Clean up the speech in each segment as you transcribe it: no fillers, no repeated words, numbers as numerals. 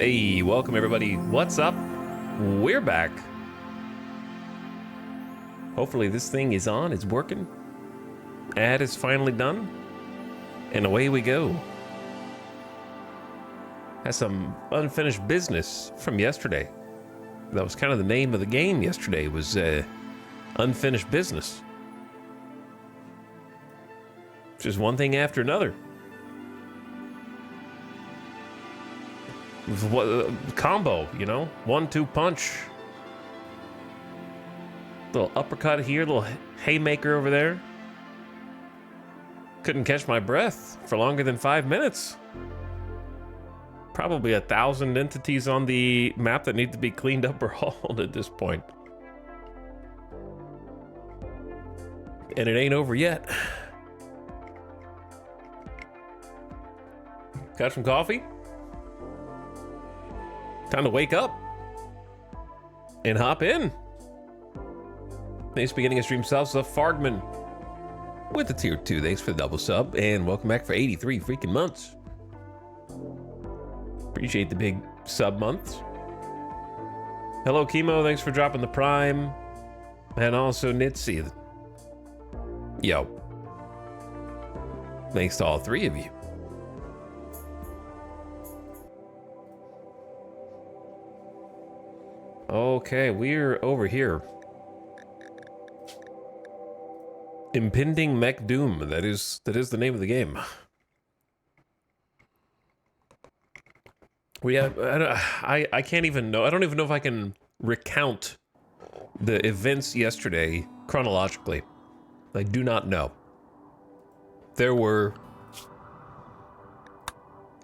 Hey, welcome everybody. What's up? We're back. Hopefully this thing is on, it's working. Ad is finally done. And away we go. Has some unfinished business from yesterday. That was kind of the name of the game yesterday, was unfinished business. Just one thing after another. Combo, you know? 1-2 punch. Little uppercut here, little haymaker over there. Couldn't catch my breath for longer than 5 minutes. Probably 1,000 entities on the map that need to be cleaned up or hauled at this point. And it ain't over yet. Got some coffee? Time to wake up and hop in. Thanks for beginning of stream subs, the Fargman with the tier 2. Thanks for the double sub, and welcome back for 83 freaking months. Appreciate the big sub months. Hello Chemo, thanks for dropping the prime, and also Nitsy. Yo, thanks to all three of you. Okay, we're over here. Impending Mech Doom. That is the name of the game. We have. I can't even know. I don't even know if I can recount the events yesterday chronologically. I do not know. There were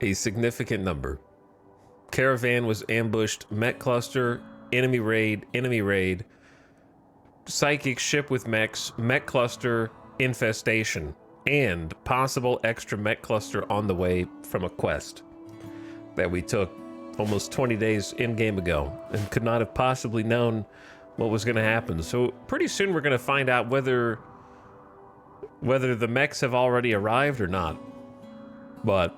a significant number. Caravan was ambushed. Mech cluster. Enemy raid, psychic ship with mechs, mech cluster, infestation, and possible extra mech cluster on the way from a quest that we took almost 20 days in-game ago and could not have possibly known what was going to happen. So pretty soon we're going to find out whether the mechs have already arrived or not. But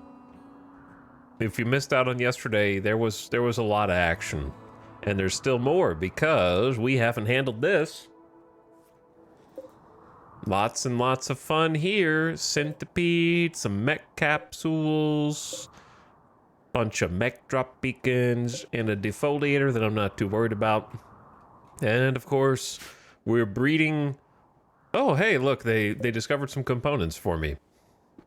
if you missed out on yesterday, there was a lot of action. And there's still more because we haven't handled this. Lots and lots of fun here. Centipede, some mech capsules, bunch of mech drop beacons, and a defoliator that I'm not too worried about. And of course, we're breeding. Oh, hey, look, they discovered some components for me.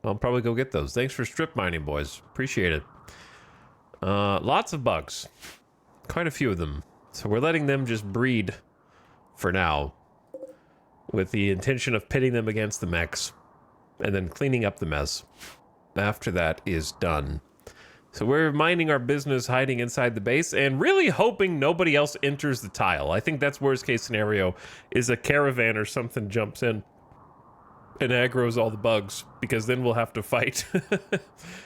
I'll probably go get those. Thanks for strip mining, boys. Appreciate it. Lots of bugs. Quite a few of them. So we're letting them just breed for now with the intention of pitting them against the mechs and then cleaning up the mess after that is done. So we're minding our business, hiding inside the base and really hoping nobody else enters the tile. I think that's worst case scenario, is a caravan or something jumps in and aggroes all the bugs, because then we'll have to fight.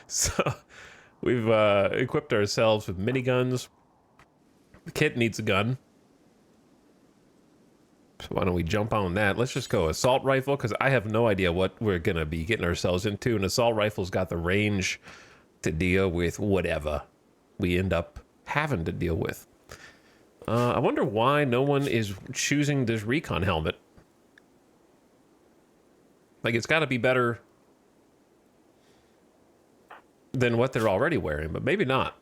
So we've equipped ourselves with miniguns. The kit needs a gun. So why don't we jump on that? Let's just go assault rifle, because I have no idea what we're going to be getting ourselves into. An assault rifle's got the range to deal with whatever we end up having to deal with. I wonder why no one is choosing this recon helmet. Like, it's got to be better than what they're already wearing, but maybe not.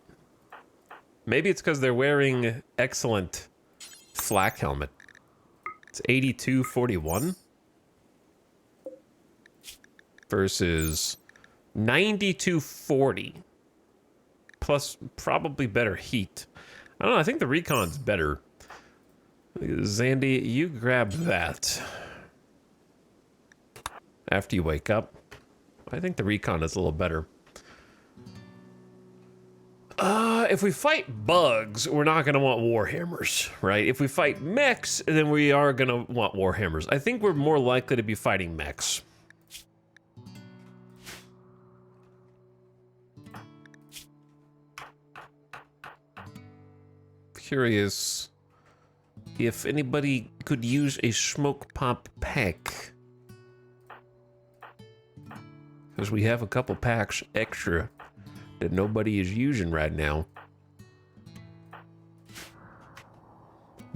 Maybe it's because they're wearing excellent flak helmet. It's 8241 versus 9240 plus probably better heat. I don't know. I think the recon's better. Zandy, you grab that after you wake up. I think the recon is a little better. If we fight bugs, we're not going to want warhammers, right? If we fight mechs, then we are going to want warhammers. I think we're more likely to be fighting mechs. Curious if anybody could use a smoke pop pack. Because we have a couple packs extra that nobody is using right now.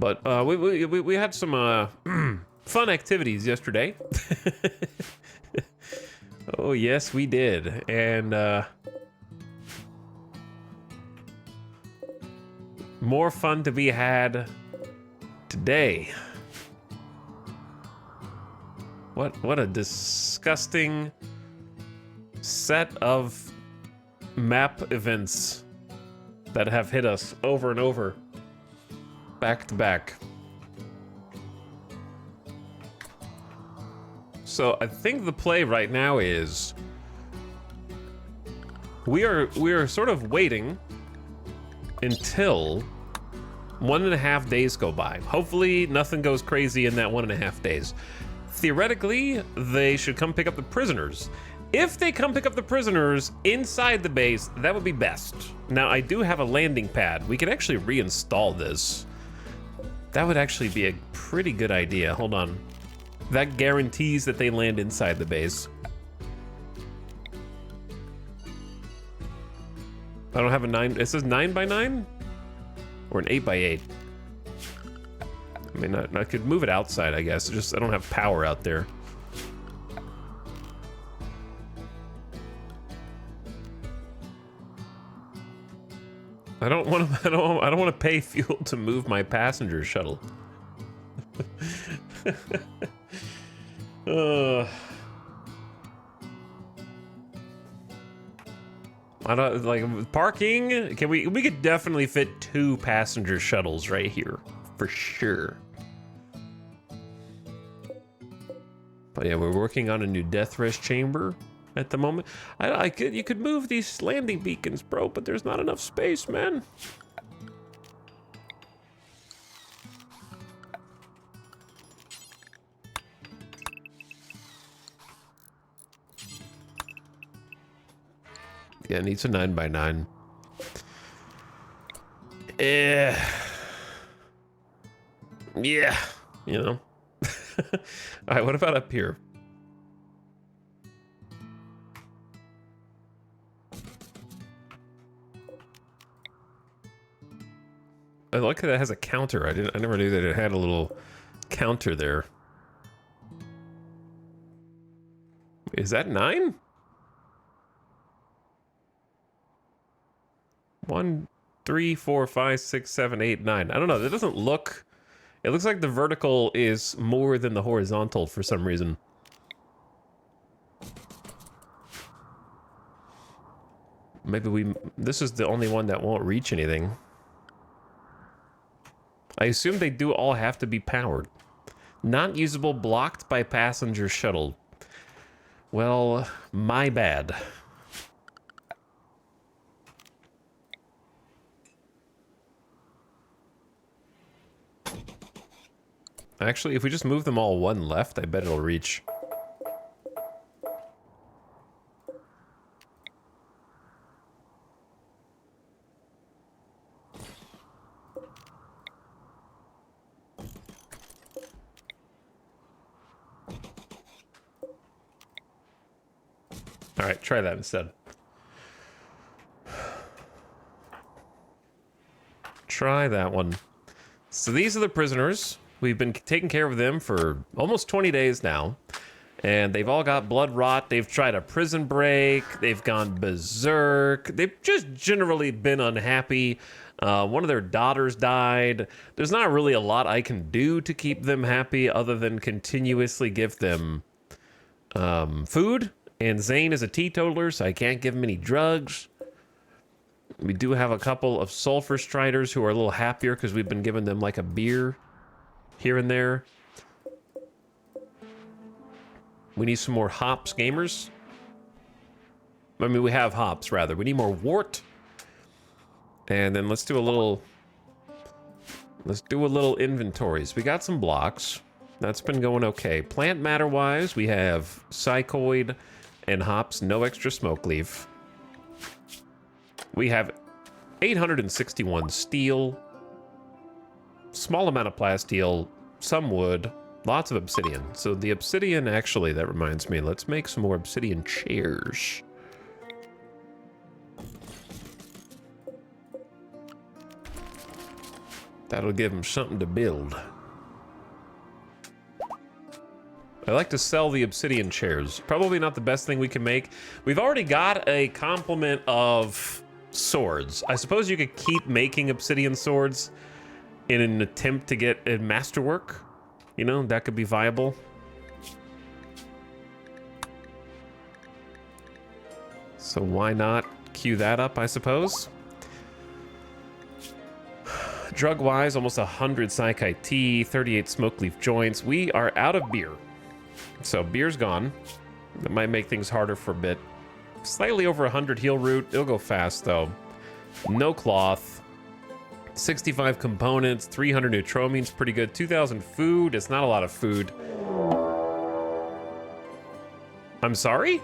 But we had some fun activities yesterday. Oh yes, we did, and more fun to be had today. What a disgusting set of map events that have hit us over and over, back to back. So I think the play right now is we are sort of waiting until 1.5 days go by. Hopefully nothing goes crazy in that 1.5 days. Theoretically, they should come pick up the prisoners. If they come pick up the prisoners inside the base, that would be best. Now, I do have a landing pad. We could actually reinstall this. That would actually be a pretty good idea. Hold on. That guarantees that they land inside the base. I don't have a 9. It says 9x9? Or an 8x8? I mean, I could move it outside, I guess. Just I don't have power out there. I don't want to pay fuel to move my passenger shuttle. I don't like parking. Can we could definitely fit 2 passenger shuttles right here for sure. But yeah, we're working on a new death rest chamber at the moment. You could move these landing beacons, bro, but there's not enough space, man. Yeah, it needs a 9x9. Yeah, you know. All right, what about up here? I like that it has a counter. I never knew that it had a little counter there. Is that 9? 1, 3, 4, 5, 6, 7, 8, 9. I don't know. That doesn't look. It looks like the vertical is more than the horizontal for some reason. Maybe this is the only one that won't reach anything. I assume they do all have to be powered. Not usable, blocked by passenger shuttle. Well, my bad. Actually, if we just move them all 1 left, I bet it'll reach. All right, try that instead. Try that one. So these are the prisoners. We've been taking care of them for almost 20 days now. And they've all got blood rot. They've tried a prison break. They've gone berserk. They've just generally been unhappy. One of their daughters died. There's not really a lot I can do to keep them happy other than continuously give them food. And Zane is a teetotaler, so I can't give him any drugs. We do have a couple of Sulfurstriders who are a little happier because we've been giving them like a beer here and there. We need some more hops gamers. I mean, we have hops, rather. We need more wart. And then let's do a little inventories. We got some blocks. That's been going okay. Plant matter-wise, we have psychoid and hops, no extra smoke leaf. We have 861 steel. Small amount of plasteel, some wood, lots of obsidian. So the obsidian, actually, that reminds me, let's make some more obsidian chairs. That'll give him something to build. I like to sell the obsidian chairs. Probably not the best thing we can make. We've already got a complement of swords. I suppose you could keep making obsidian swords in an attempt to get a masterwork. You know, that could be viable. So why not queue that up, I suppose? Drug-wise, almost 100 Psychi tea, 38 smoke leaf joints. We are out of beer. So beer's gone. That might make things harder for a bit. Slightly over 100 heal root. It'll go fast, though. No cloth. 65 components, 300 neutroamines, pretty good. 2,000 food. It's not a lot of food. I'm sorry?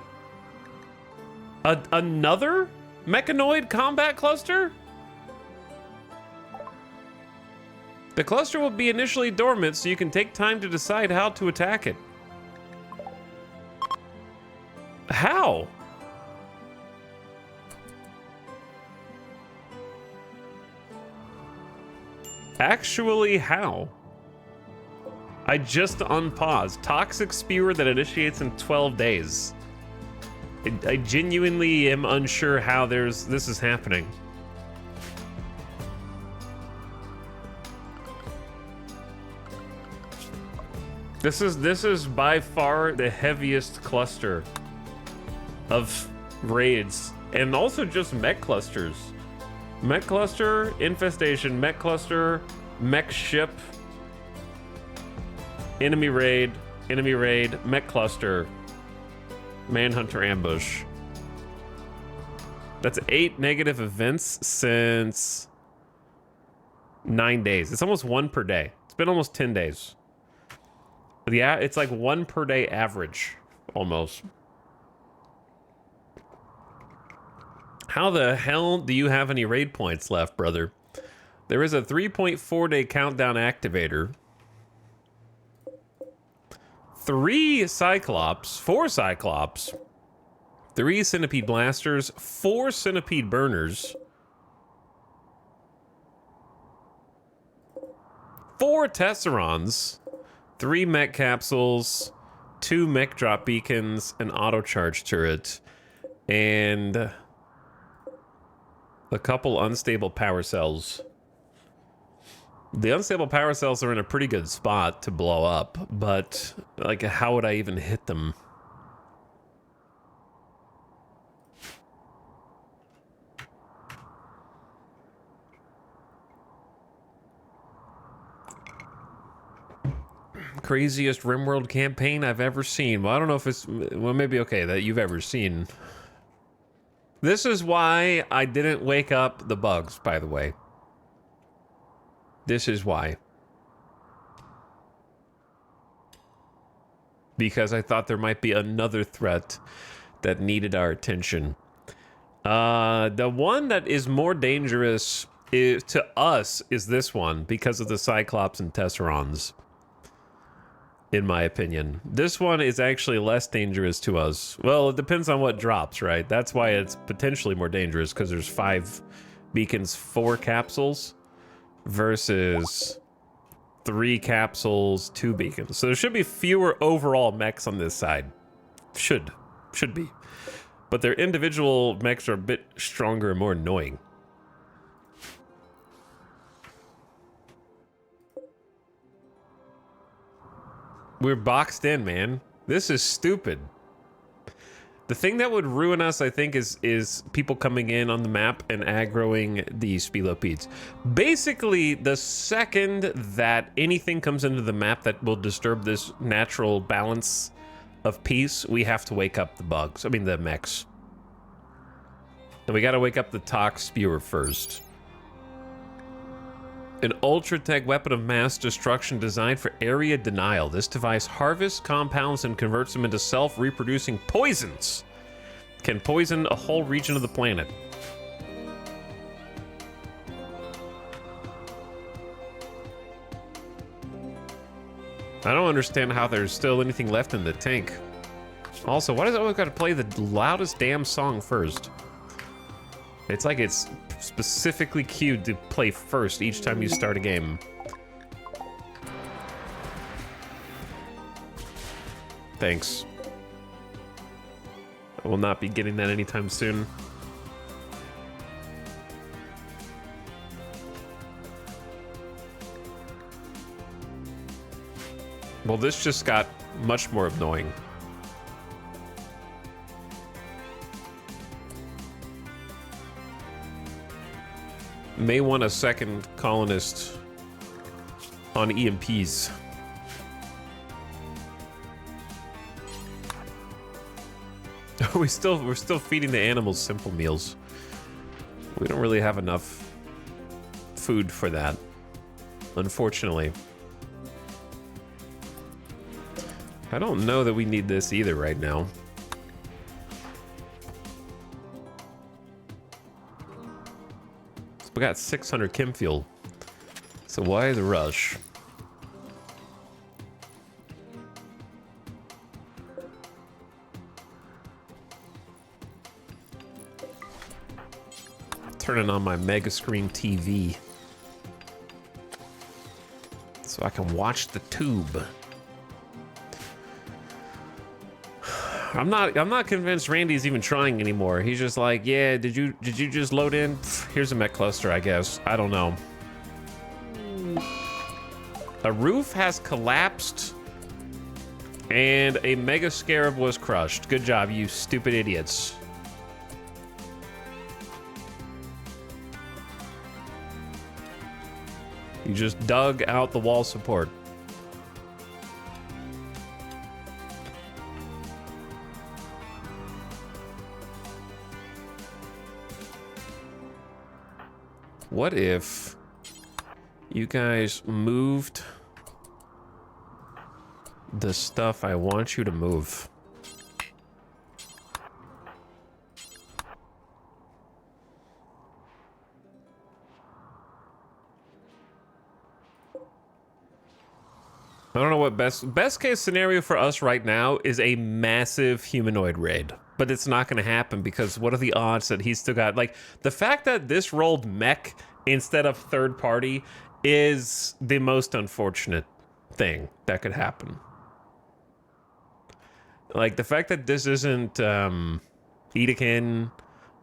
Another mechanoid combat cluster? The cluster will be initially dormant, so you can take time to decide how to attack it. How? Actually, how? I just unpaused. Toxic spewer that initiates in 12 days. I genuinely am unsure how this is happening. This is by far the heaviest cluster of raids, and also just mech clusters. Mech cluster, infestation, mech cluster, mech ship, enemy raid, mech cluster, manhunter ambush. That's 8 negative events since 9 days. It's almost 1 per day. It's been almost 10 days. But yeah, it's like 1 per day average, almost. How the hell do you have any raid points left, brother? There is a 3.4 day countdown activator. 4 Cyclops, 3 Centipede Blasters, 4 Centipede Burners, 4 Tesserons, 3 Mech Capsules, 2 Mech Drop Beacons, an Auto Charge Turret, and a couple Unstable Power Cells. The Unstable Power Cells are in a pretty good spot to blow up, but, like, how would I even hit them? Craziest RimWorld campaign I've ever seen. Well, I don't know if it's... Well, maybe okay, that you've ever seen. This is why I didn't wake up the bugs, by the way. This is why. Because I thought there might be another threat that needed our attention. The one that is more dangerous to us is this one, because of the Cyclops and Tesserons. In my opinion. This one is actually less dangerous to us. Well, it depends on what drops, right? That's why it's potentially more dangerous, because there's 5 beacons, 4 capsules, versus 3 capsules, 2 beacons. So there should be fewer overall mechs on this side. Should be. But their individual mechs are a bit stronger and more annoying. We're boxed in, man. This is stupid. The thing that would ruin us, I think, is people coming in on the map and aggroing the Spilopedes. Basically, the second that anything comes into the map that will disturb this natural balance of peace, we have to wake up the bugs. I mean, the mechs. And we gotta wake up the Tox Spewer first. An ultra-tech weapon of mass destruction designed for area denial. This device harvests compounds and converts them into self-reproducing poisons. Can poison a whole region of the planet. I don't understand how there's still anything left in the tank. Also, why does it always got to play the loudest damn song first? It's like it's specifically queued to play first each time you start a game. Thanks. I will not be getting that anytime soon. Well, this just got much more annoying. May want a second colonist on EMPs. We're still feeding the animals simple meals. We don't really have enough food for that, unfortunately. I don't know that we need this either right now. So we got 600 chem fuel. So why the rush? Turning on my mega screen TV so I can watch the tube. I'm not convinced Randy's even trying anymore. He's just like, yeah, did you just load in? Pfft, here's a mech cluster, I guess. I don't know. A roof has collapsed and a mega scarab was crushed. Good job, you stupid idiots. You just dug out the wall support. What if you guys moved the stuff I want you to move? I don't know what best case scenario for us right now is a massive humanoid raid. But it's not going to happen because what are the odds that he's still got... Like, the fact that this rolled mech instead of third party is the most unfortunate thing that could happen. Like, the fact that this isn't Edakin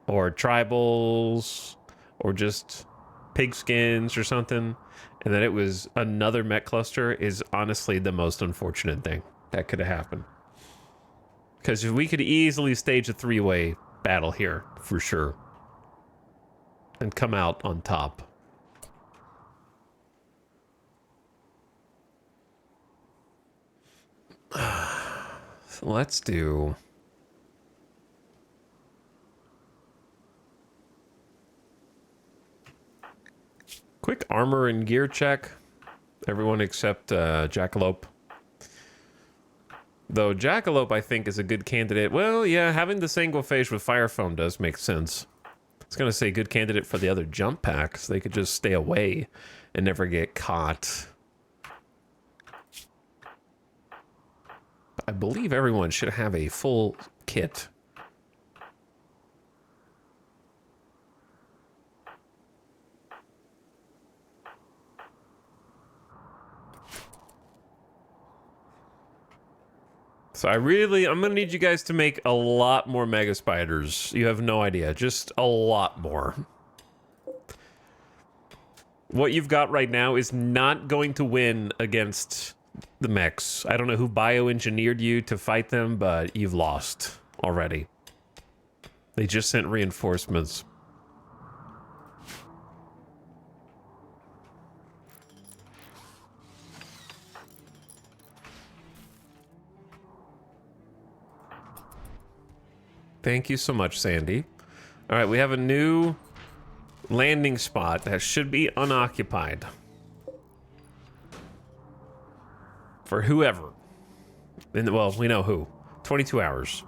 or tribals or just pigskins or something, and that it was another mech cluster is honestly the most unfortunate thing that could have happened. Because we could easily stage a three-way battle here, for sure. And come out on top. So let's do... quick armor and gear check. Everyone except Jackalope. Though Jackalope, I think, is a good candidate. Well, yeah, having the Sanguiphage with Fire Foam does make sense. I was going to say good candidate for the other jump packs. They could just stay away and never get caught. I believe everyone should have a full kit. So I'm gonna need you guys to make a lot more mega spiders. You have no idea, just a lot more. What you've got right now is not going to win against the mechs. I don't know who bioengineered you to fight them, but you've lost already. They just sent reinforcements. Thank you so much, Sandy. All right, we have a new landing spot that should be unoccupied. For whoever. Well, we know who. 22 hours.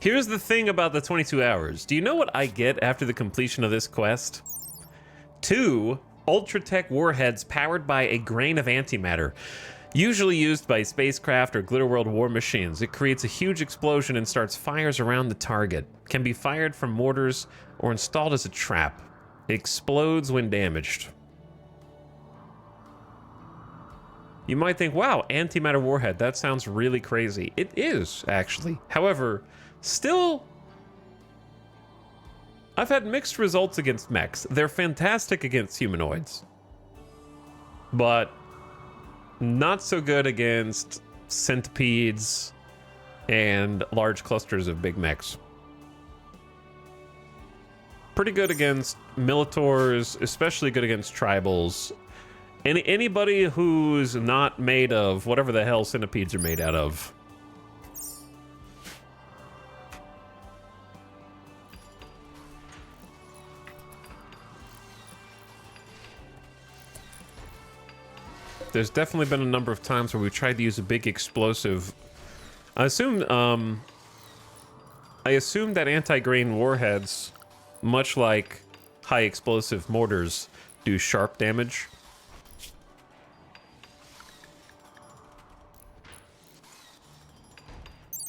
Here's the thing about the 22 hours. Do you know what I get after the completion of this quest? 2 Ultratech warheads powered by a grain of antimatter. Usually used by spacecraft or glitter world war machines, it creates a huge explosion and starts fires around the target. Can be fired from mortars or installed as a trap. It explodes when damaged. You might think, wow, antimatter warhead, that sounds really crazy. It is, actually. However, still, I've had mixed results against mechs. They're fantastic against humanoids, but not so good against centipedes and large clusters of big mechs. Pretty good against Militors, especially good against tribals. Anybody who's not made of whatever the hell centipedes are made out of. There's definitely been a number of times where we tried to use a big explosive. I assume that anti-grain warheads, much like high explosive mortars, do sharp damage.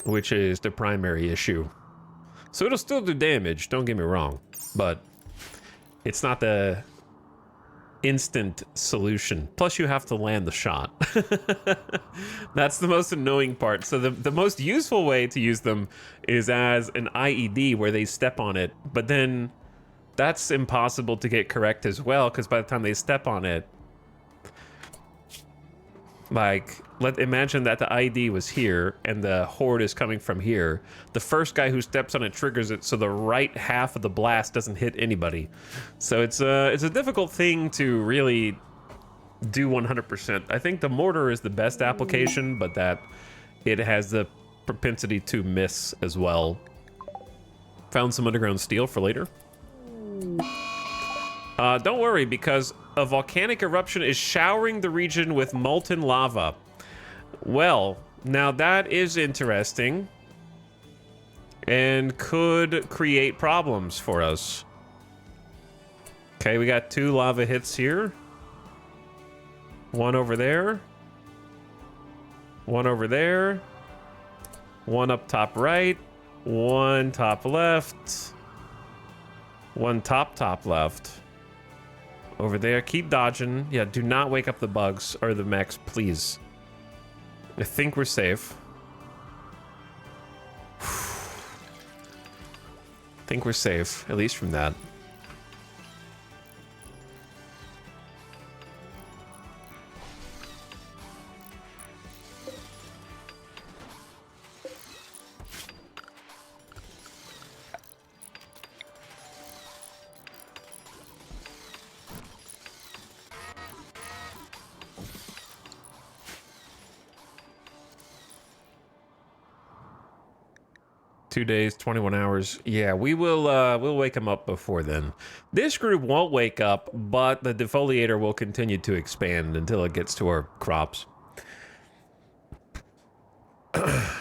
Which is the primary issue. So it'll still do damage, don't get me wrong, but it's not the instant solution. Plus you have to land the shot. That's the most annoying part. So the most useful way to use them is as an IED where they step on it, but then that's impossible to get correct as well, because by the time they step on it, like, imagine that the IED was here and the horde is coming from here. The first guy who steps on it triggers it, so the right half of the blast doesn't hit anybody. So it's a difficult thing to really do 100%. I think the mortar is the best application, but that it has the propensity to miss as well. Found some underground steel for later. Don't worry, because a volcanic eruption is showering the region with molten lava. Well, now that is interesting and could create problems for us. Okay, we got 2 lava hits here. One over there. One over there. One up top right. One top left. One top left. Over there, keep dodging. Yeah, do not wake up the bugs or the mechs, please. I think we're safe. I think we're safe, at least from that. Two days, 21 hours. Yeah, we will we'll wake them up before then. This group won't wake up, but the defoliator will continue to expand until it gets to our crops. This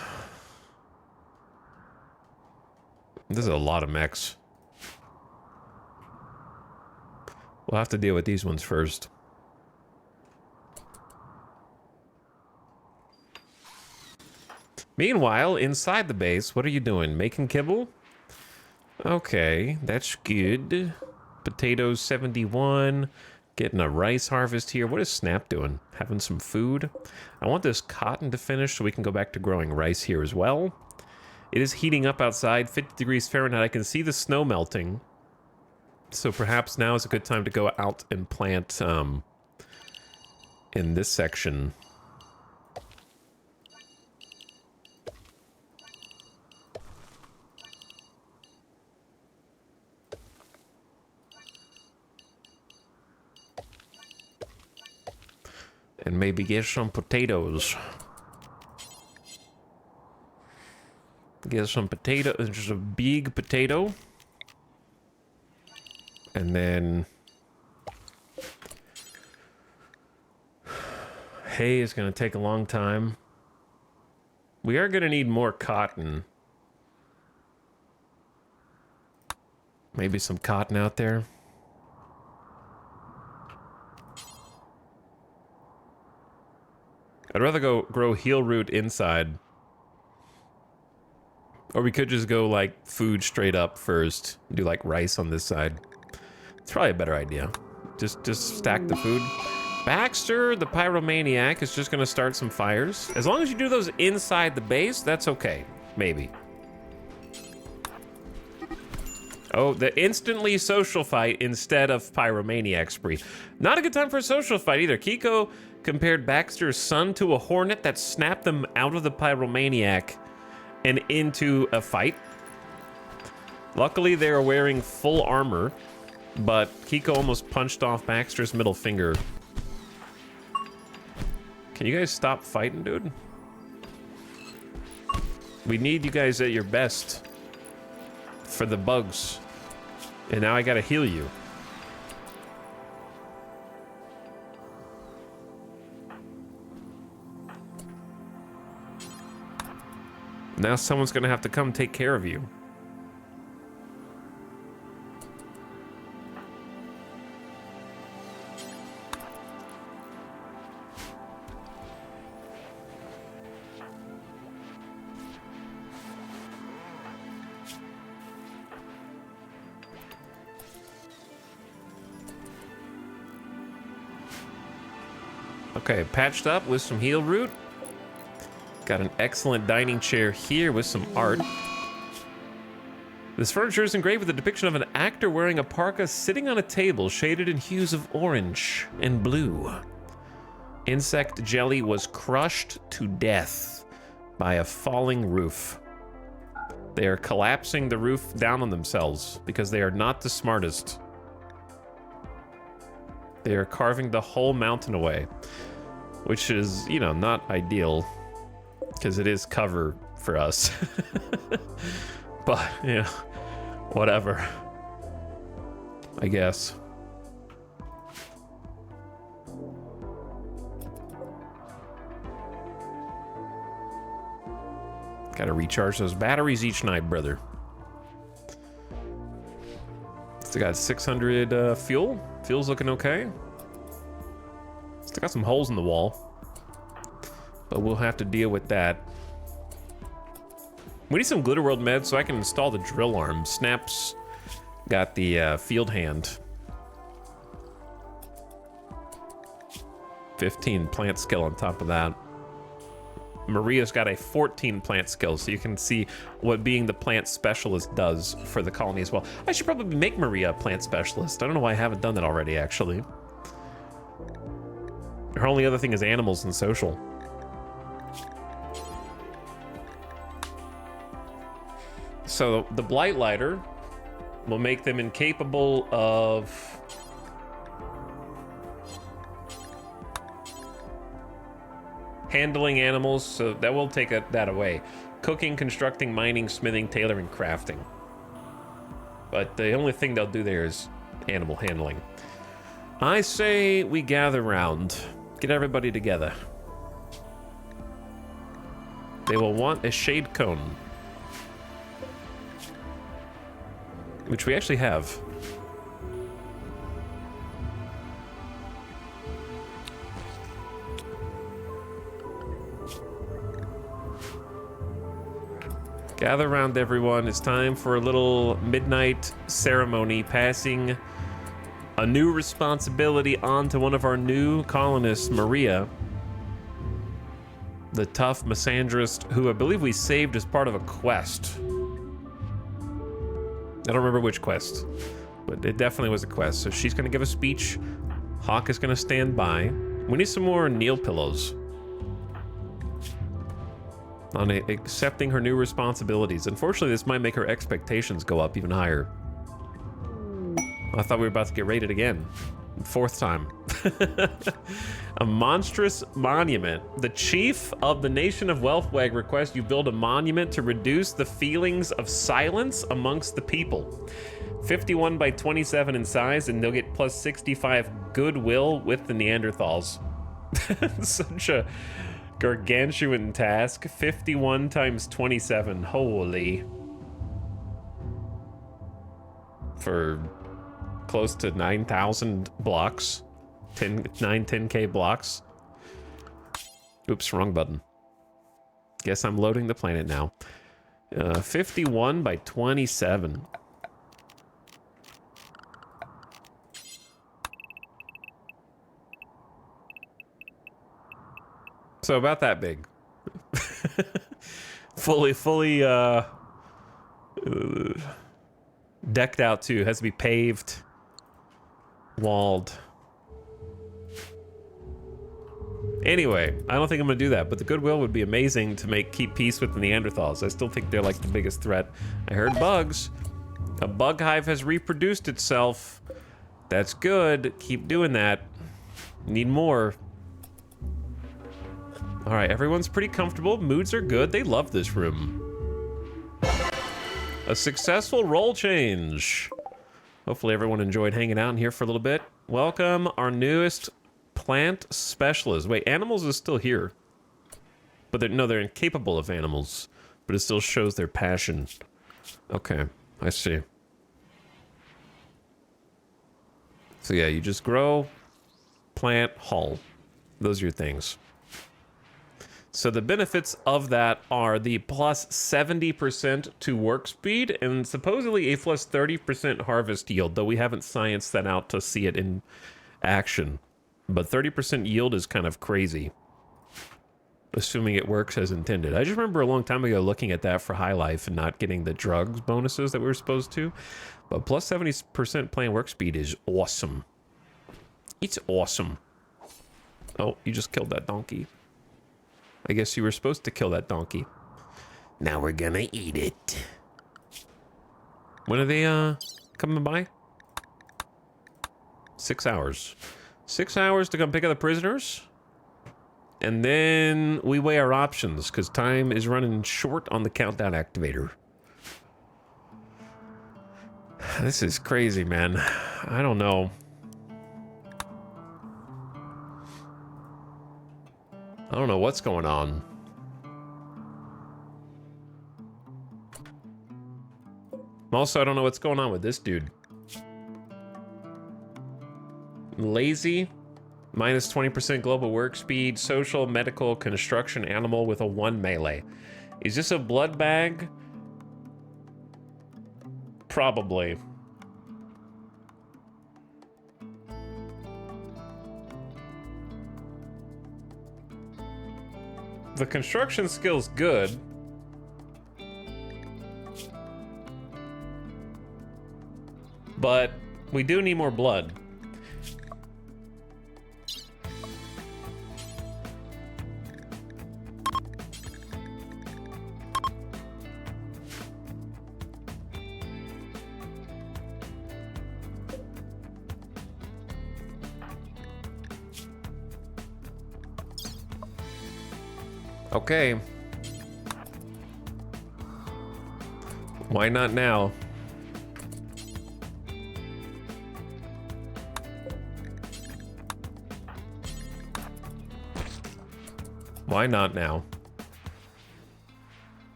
is a lot of mechs. We'll have to deal with these ones first. Meanwhile, inside the base, what are you doing? Making kibble? Okay, that's good. Potatoes 71. Getting a rice harvest here. What is Snap doing? Having some food? I want this cotton to finish so we can go back to growing rice here as well. It is heating up outside, 50 degrees Fahrenheit. I can see the snow melting. So perhaps now is a good time to go out and plant in this section. And maybe get some potatoes. Get some potato, just a big potato. And then hay is going to take a long time. We are going to need more cotton. Maybe some cotton out there. I'd rather go grow heal root inside. Or we could just go like food straight up first. Do like rice on this side. It's probably a better idea. Just stack the food. Baxter, the pyromaniac, is just gonna start some fires. As long as you do those inside the base, that's okay. Maybe. Oh, the instantly social fight instead of pyromaniac spree. Not a good time for a social fight either. Kiko compared Baxter's son to a hornet that snapped them out of the pyromaniac and into a fight. Luckily, they are wearing full armor, but Kiko almost punched off Baxter's middle finger. Can you guys stop fighting, dude? We need you guys at your best for the bugs. And now I gotta heal you. Now someone's gonna have to come take care of you. Okay, patched up with some heal root. Got an excellent dining chair here with some art. This furniture is engraved with a depiction of an actor wearing a parka sitting on a table shaded in hues of orange and blue. Insect jelly was crushed to death by a falling roof. They are collapsing the roof down on themselves because they are not the smartest. They are carving the whole mountain away, which is, you know, not ideal because it is cover for us. But, yeah, whatever, I guess. Gotta recharge those batteries each night, brother. Still got 600 fuel. Fuel's looking okay. Still got some holes in the wall, but we'll have to deal with that. We need some Glitter World meds so I can install the drill arm. Snaps got the field hand. 15 plant skill on top of that. Maria's got a 14 plant skill, so you can see what being the plant specialist does for the colony as well. I should probably make Maria a plant specialist. I don't know why I haven't done that already, actually. Her only other thing is animals and social. So the Blight Lighter will make them incapable of handling animals, so that will take that away. Cooking, constructing, mining, smithing, tailoring, crafting. But the only thing they'll do there is animal handling. I say we gather round. Get everybody together. They will want a shade cone, which we actually have. Gather around, everyone. It's time for a little midnight ceremony, passing a new responsibility on to one of our new colonists, Maria, the tough misandrist who I believe we saved as part of a quest. I don't remember which quest, but it definitely was a quest. So she's going to give a speech. Hawk is going to stand by. We need some more Neil pillows on accepting her new responsibilities. Unfortunately, this might make her expectations go up even higher. I thought we were about to get raided again. Fourth time. A monstrous monument. The chief of the nation of Welfwag requests you build a monument to reduce the feelings of silence amongst the people. 51 by 27 in size, and they'll get plus 65 goodwill with the Neanderthals. Such a gargantuan task. 51 times 27. Holy. For close to 9,000 blocks. 10K blocks. Oops, wrong button. Guess I'm loading the planet now. 51 by 27. So about that big. fully decked out too. Has to be paved, walled. Anyway, I don't think I'm gonna do that, but the Goodwill would be amazing to keep peace with the Neanderthals. I still think they're like the biggest threat. I heard bugs. A bug hive has reproduced itself. That's good. Keep doing that. Need more. All right, everyone's pretty comfortable. Moods are good. They love this room. A successful role change. Hopefully everyone enjoyed hanging out in here for a little bit. Welcome our newest plant specialist. Wait, animals is still here. But they're incapable of animals. But it still shows their passion. Okay, I see. So yeah, you just grow, plant, hull. Those are your things. So the benefits of that are the plus 70% to work speed and supposedly a plus 30% harvest yield, though we haven't scienced that out to see it in action. But 30% yield is kind of crazy, assuming it works as intended. I just remember a long time ago looking at that for High Life and not getting the drugs bonuses that we were supposed to. But plus 70% plant work speed is awesome. It's awesome. Oh, you just killed that donkey. I guess you were supposed to kill that donkey. Now we're gonna eat it. When are they coming by? 6 hours. 6 hours to come pick up the prisoners. And then we weigh our options because time is running short on the countdown activator. This is crazy, man. I don't know. I don't know what's going on. Also, I don't know what's going on with this dude. Lazy, minus 20% global work speed, social, medical, construction, animal with a 1 melee. Is this a blood bag? Probably. The construction skill's good. But we do need more blood. Okay. Why not now? Why not now?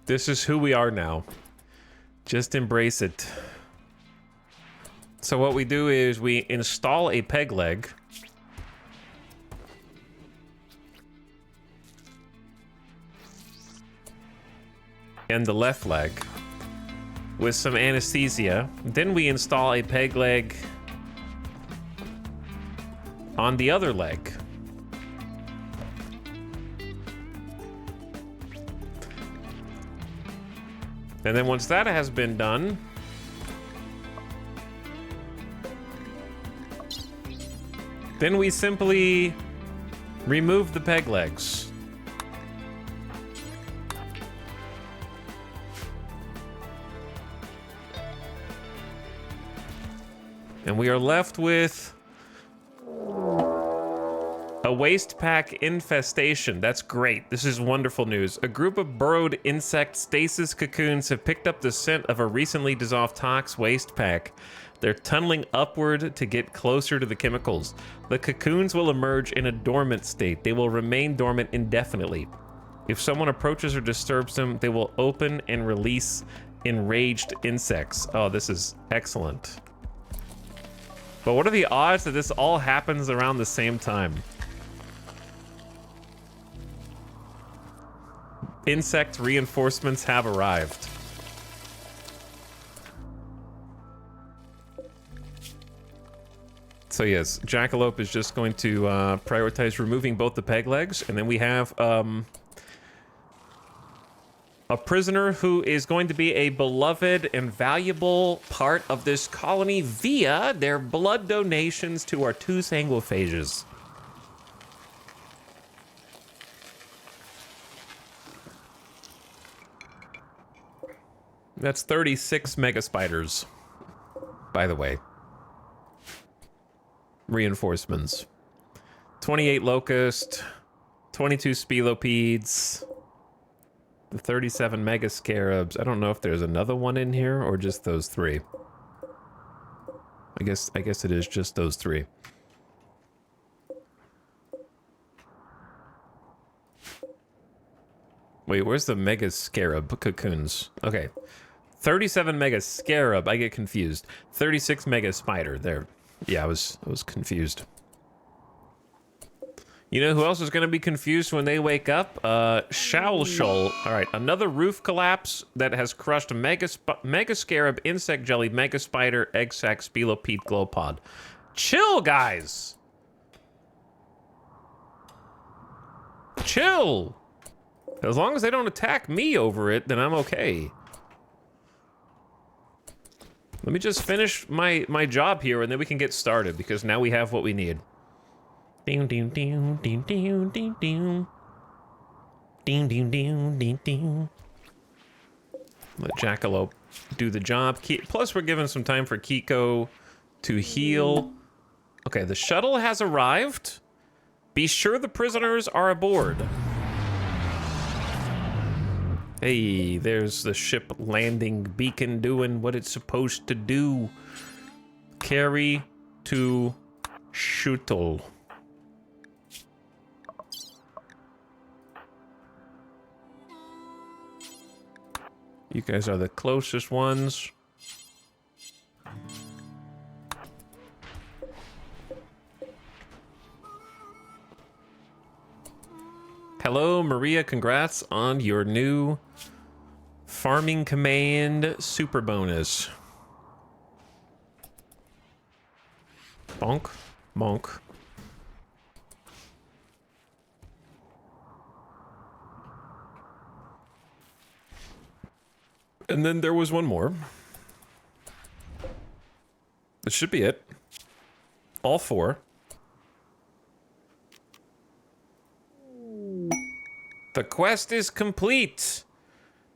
This is who we are now. Just embrace it. So what we do is we install a peg leg. And the left leg with some anesthesia. Then we install a peg leg on the other leg. And then once that has been done, then we simply remove the peg legs. And we are left with a waste pack infestation. That's great. This is wonderful news. A group of burrowed insect stasis cocoons have picked up the scent of a recently dissolved tox waste pack. They're tunneling upward to get closer to the chemicals. The cocoons will emerge in a dormant state. They will remain dormant indefinitely. If someone approaches or disturbs them, they will open and release enraged insects. Oh, this is excellent. But what are the odds that this all happens around the same time? Insect reinforcements have arrived. So yes, Jackalope is just going to prioritize removing both the peg legs, and then we have a prisoner who is going to be a beloved and valuable part of this colony via their blood donations to our 2 sanguiphages. That's 36 mega spiders, by the way. Reinforcements. 28 locust, 22 spilopedes, the 37 mega scarabs. I don't know if there's another one in here or just those 3. I guess it is just those 3. Wait, where's the mega scarab cocoons? Okay. 37 mega scarab, I get confused. 36 mega spider, there. Yeah, I was confused. You know who else is going to be confused when they wake up? Shawlshol. All right, another roof collapse that has crushed mega scarab, insect jelly, mega spider, egg sac, spilopede, glowpod. Chill, guys. Chill. As long as they don't attack me over it, then I'm okay. Let me just finish my job here, and then we can get started, because now we have what we need. Ding, ding, ding, ding, ding, ding, ding. Ding, ding, ding, ding, ding. Let Jackalope do the job. Plus, we're giving some time for Kiko to heal. Okay, the shuttle has arrived. Be sure the prisoners are aboard. Hey, there's the ship landing beacon doing what it's supposed to do. Carry to shuttle. You guys are the closest ones. Hello, Maria. Congrats on your new Farming Command super bonus. Bonk. Bonk. And then there was one more. This should be it. All 4. The quest is complete.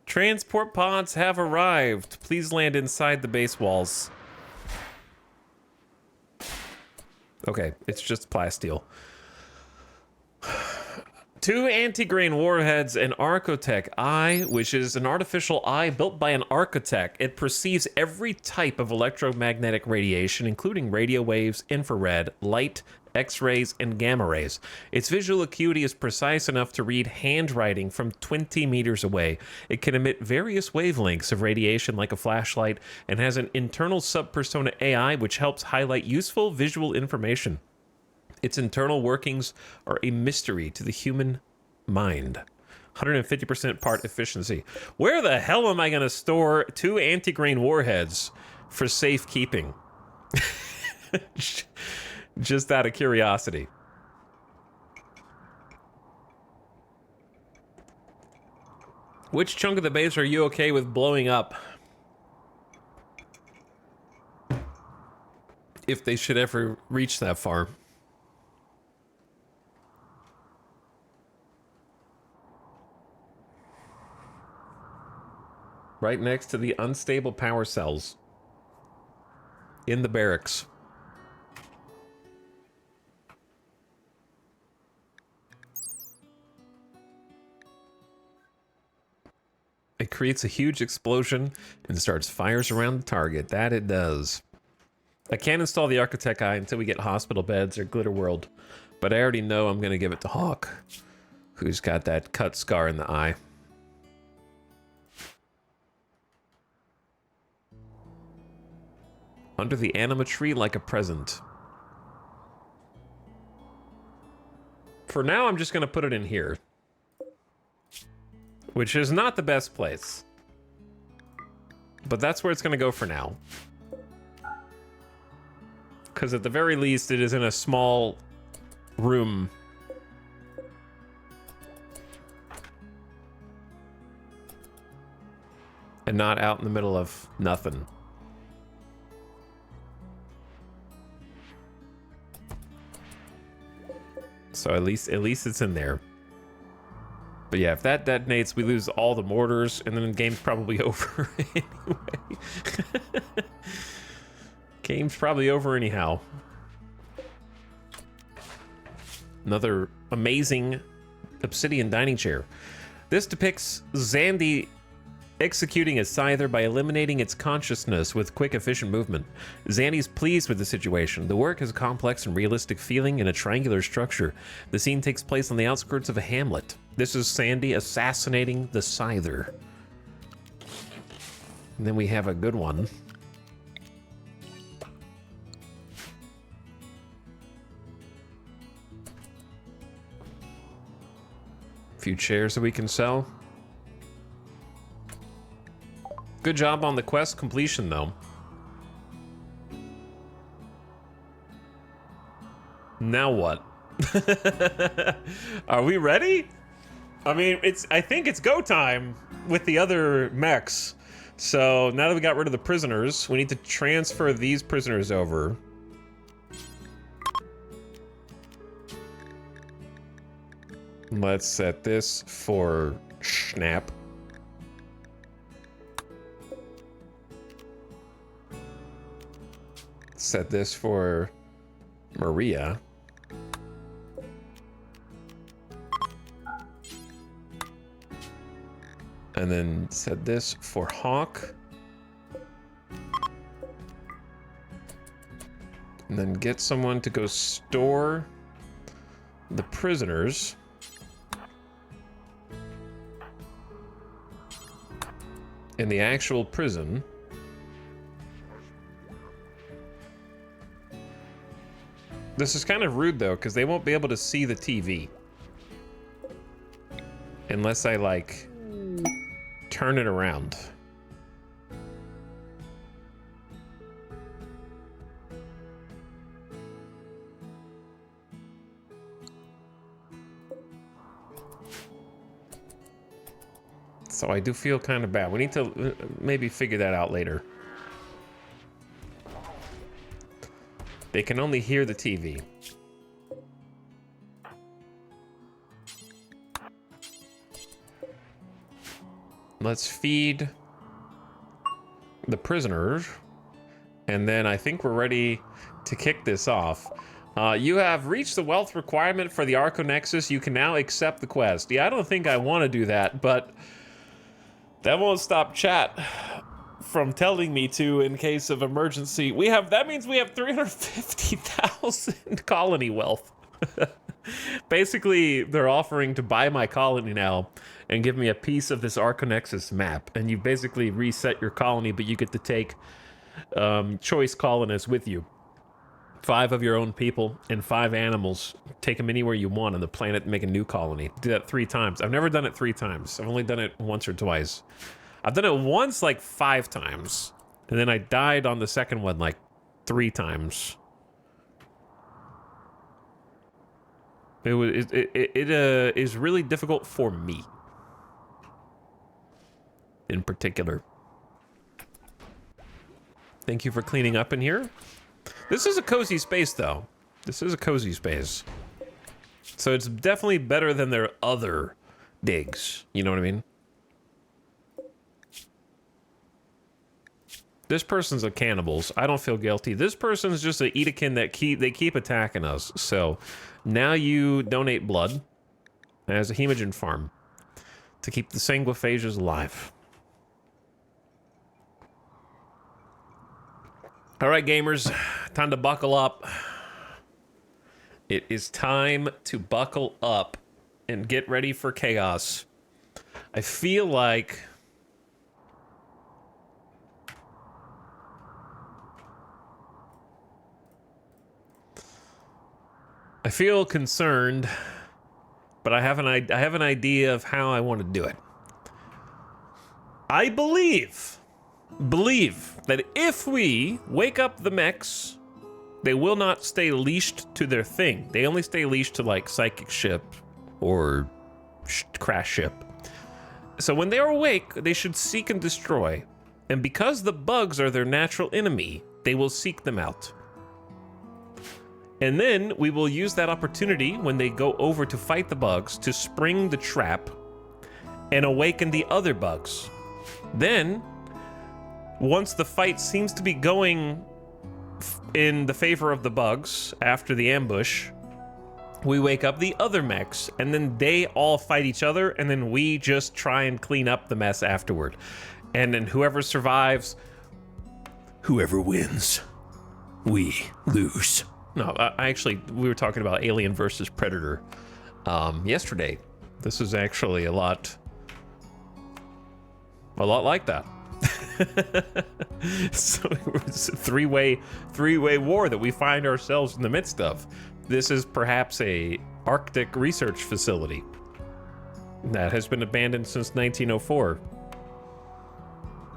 Transport pods have arrived. Please land inside the base walls. Okay, it's just plasteel. 2 anti-grain warheads, an Archotech eye, which is an artificial eye built by an architect. It perceives every type of electromagnetic radiation, including radio waves, infrared, light, X-rays, and gamma rays. Its visual acuity is precise enough to read handwriting from 20 meters away. It can emit various wavelengths of radiation like a flashlight and has an internal subpersona AI which helps highlight useful visual information. Its internal workings are a mystery to the human mind. 150% part efficiency. Where the hell am I going to store 2 anti-grain warheads for safekeeping? Just out of curiosity. Which chunk of the base are you okay with blowing up? If they should ever reach that far. Right next to the unstable power cells. In the barracks. It creates a huge explosion and starts fires around the target. That it does. I can't install the Architect Eye until we get hospital beds or Glitter World, but I already know I'm going to give it to Hawk, who's got that cut scar in the eye. Under the anima tree like a present. For now, I'm just going to put it in here. which is not the best place. But that's where it's going to go for now. Because at the very least, it is in a small room. And not out in the middle of nothing. So at least it's in there. But yeah, if that detonates, we lose all the mortars, and then the game's probably over anyway. Game's probably over anyhow. Another amazing obsidian dining chair. This depicts Zandy executing a scyther by eliminating its consciousness with quick, efficient movement. Zandy's pleased with the situation. The work has a complex and realistic feeling in a triangular structure. The scene takes place on the outskirts of a hamlet. This is Sandy assassinating the scyther. And then we have a good one. A few chairs that we can sell. Good job on the quest completion, though. Now what? Are we ready? I mean, I think it's go time with the other mechs. So now that we got rid of the prisoners, we need to transfer these prisoners over. Let's set this for Snap. Set this for Maria. And then set this for Hawk. And then get someone to go store the prisoners. In the actual prison. This is kind of rude though, because they won't be able to see the TV. Unless I like turn it around. So I do feel kind of bad. We need to maybe figure that out later. They can only hear the TV. Let's feed the prisoners. And then I think we're ready to kick this off. You have reached the wealth requirement for the Arconexus. You can now accept the quest. Yeah, I don't think I want to do that, but that won't stop chat from telling me to in case of emergency. That means we have 350,000 colony wealth. Basically, they're offering to buy my colony now and give me a piece of this Arconexus map. And you basically reset your colony, but you get to take choice colonists with you. 5 of your own people and 5 animals. Take them anywhere you want on the planet and make a new colony. Do that 3 times. I've never done it 3 times. I've only done it once or twice. I've done it once like 5 times. And then I died on the second one like 3 times. It is really difficult for me. In particular. Thank you for cleaning up in here. This is a cozy space, though. This is a cozy space. So it's definitely better than their other digs. You know what I mean? This person's a cannibals. I don't feel guilty. This person's just an Edakin that they keep attacking us. So now you donate blood as a hemogen farm to keep the sanguiphages alive. All right, gamers, time to buckle up. It is time to buckle up and get ready for chaos. I feel like I feel concerned, but I have an idea of how I want to do it. I believe that if we wake up the mechs, they will not stay leashed to their thing. They only stay leashed to like psychic ship or crash ship. So when they are awake, they should seek and destroy. And because the bugs are their natural enemy, they will seek them out. And then we will use that opportunity when they go over to fight the bugs to spring the trap and awaken the other bugs. Then, once the fight seems to be going in the favor of the bugs after the ambush, we wake up the other mechs, and then they all fight each other, and then we just try and clean up the mess afterward. And then whoever survives, whoever wins, we lose. No, we were talking about Alien versus Predator yesterday. This is actually a lot like that. So it's a three-way war that we find ourselves in the midst of. This is perhaps a Arctic research facility that has been abandoned since 1904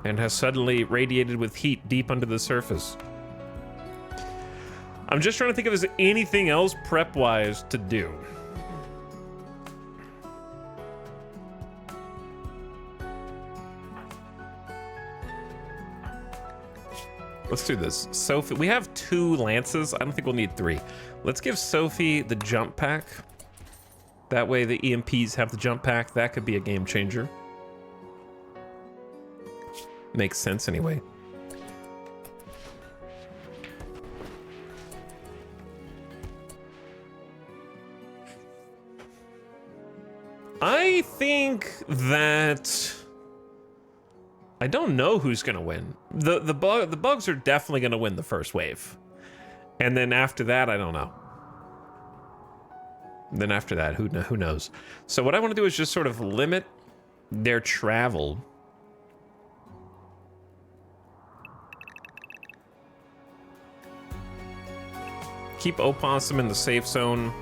and has suddenly radiated with heat deep under the surface. I'm just trying to think if there's anything else prep-wise to do. Let's do this. Sophie, we have 2 lances. I don't think we'll need 3. Let's give Sophie the jump pack. That way the EMPs have the jump pack. That could be a game changer. Makes sense anyway. I think that I don't know who's gonna win. The bugs are definitely gonna win the first wave, and then after that, I don't know. Then after that, who knows? So what I want to do is just sort of limit their travel. Keep Opossum in the safe zone.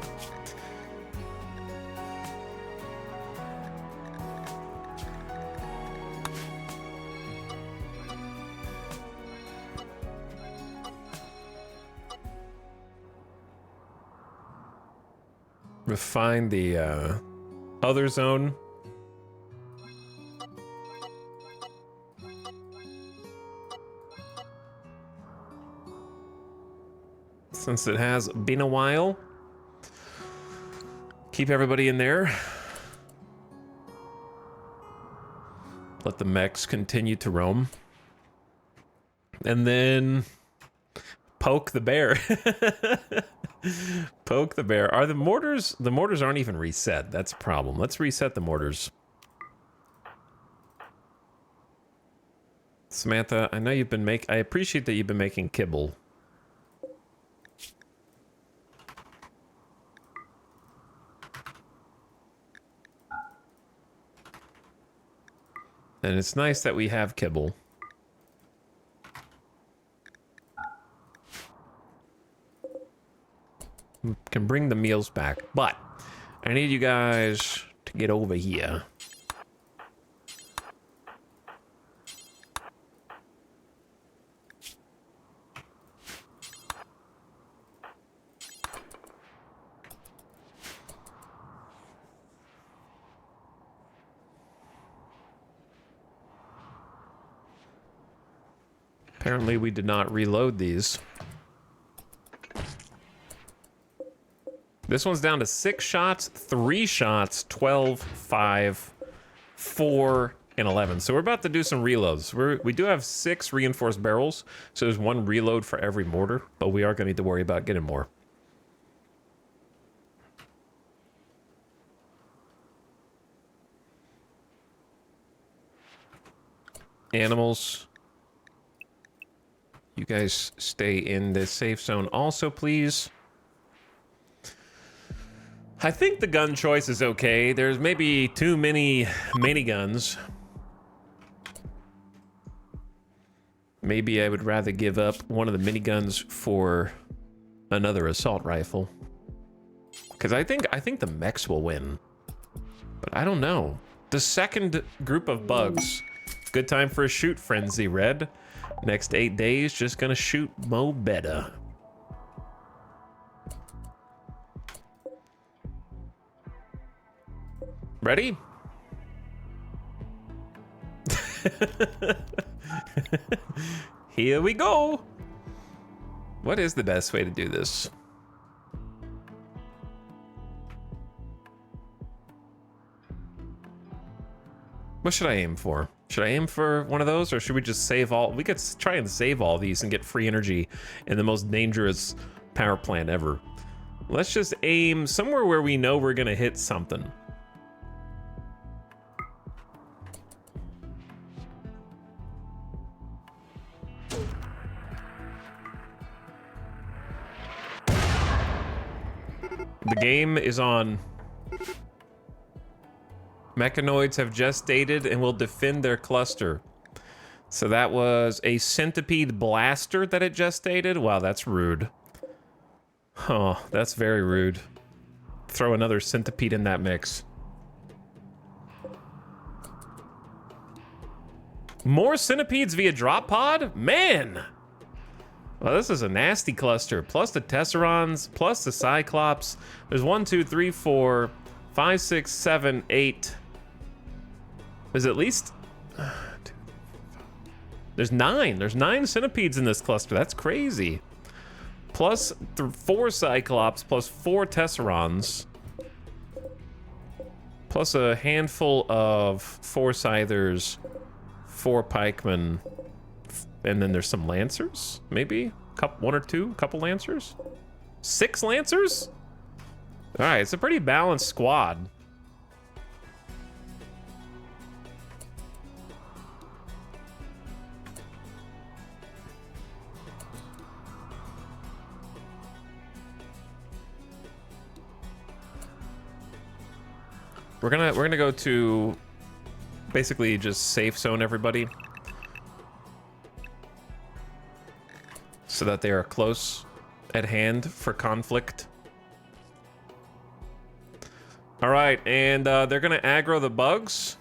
Refine the other zone. Since it has been a while, keep everybody in there. Let the mechs continue to roam. And then poke the bear. Poke the bear. Are the mortars aren't even reset. That's a problem. Let's reset the mortars. Samantha, I know you've been I appreciate that you've been making kibble. And it's nice that we have kibble. Can bring the meals back, but I need you guys to get over here. Apparently we did not reload these. This one's down to 6 shots, 3 shots, 12, 5, 4, and 11. So we're about to do some reloads. We do have 6 reinforced barrels, so there's 1 reload for every mortar, but we are going to need to worry about getting more. Animals, you guys stay in the safe zone also, please. I think the gun choice is okay. There's maybe too many miniguns. Maybe I would rather give up one of the miniguns for another assault rifle. Because I think the mechs will win. But I don't know. The second group of bugs Good time for a shoot frenzy, Red. Next 8 days, just gonna shoot mo better. Ready? Here we go. What is the best way to do this? What should I aim for? Should I aim for one of those, or should we just save all? We could try and save all these and get free energy in the most dangerous power plant ever. Let's just aim somewhere where we know we're gonna hit something. The game is on. Mechanoids have gestated and will defend their cluster. So that was a centipede blaster that it gestated? Wow, that's rude. Oh, that's very rude. Throw another centipede in that mix. More centipedes via drop pod? Man! Well, this is a nasty cluster. Plus the Tesserons, plus the Cyclops. There's 1, 2, 3, 4, 5, 6, 7, 8. There's at least... There's 9. There's 9 centipedes in this cluster. That's crazy. Plus 4 Cyclops, plus 4 Tesserons. Plus a handful of Forsythers, 4 Pikemen. And then there's some Lancers, maybe? One or two? Couple Lancers? 6 Lancers? Alright, it's a pretty balanced squad. We're gonna go to basically just safe zone everybody so that they are close at hand for conflict. All right, and they're gonna aggro the bugs,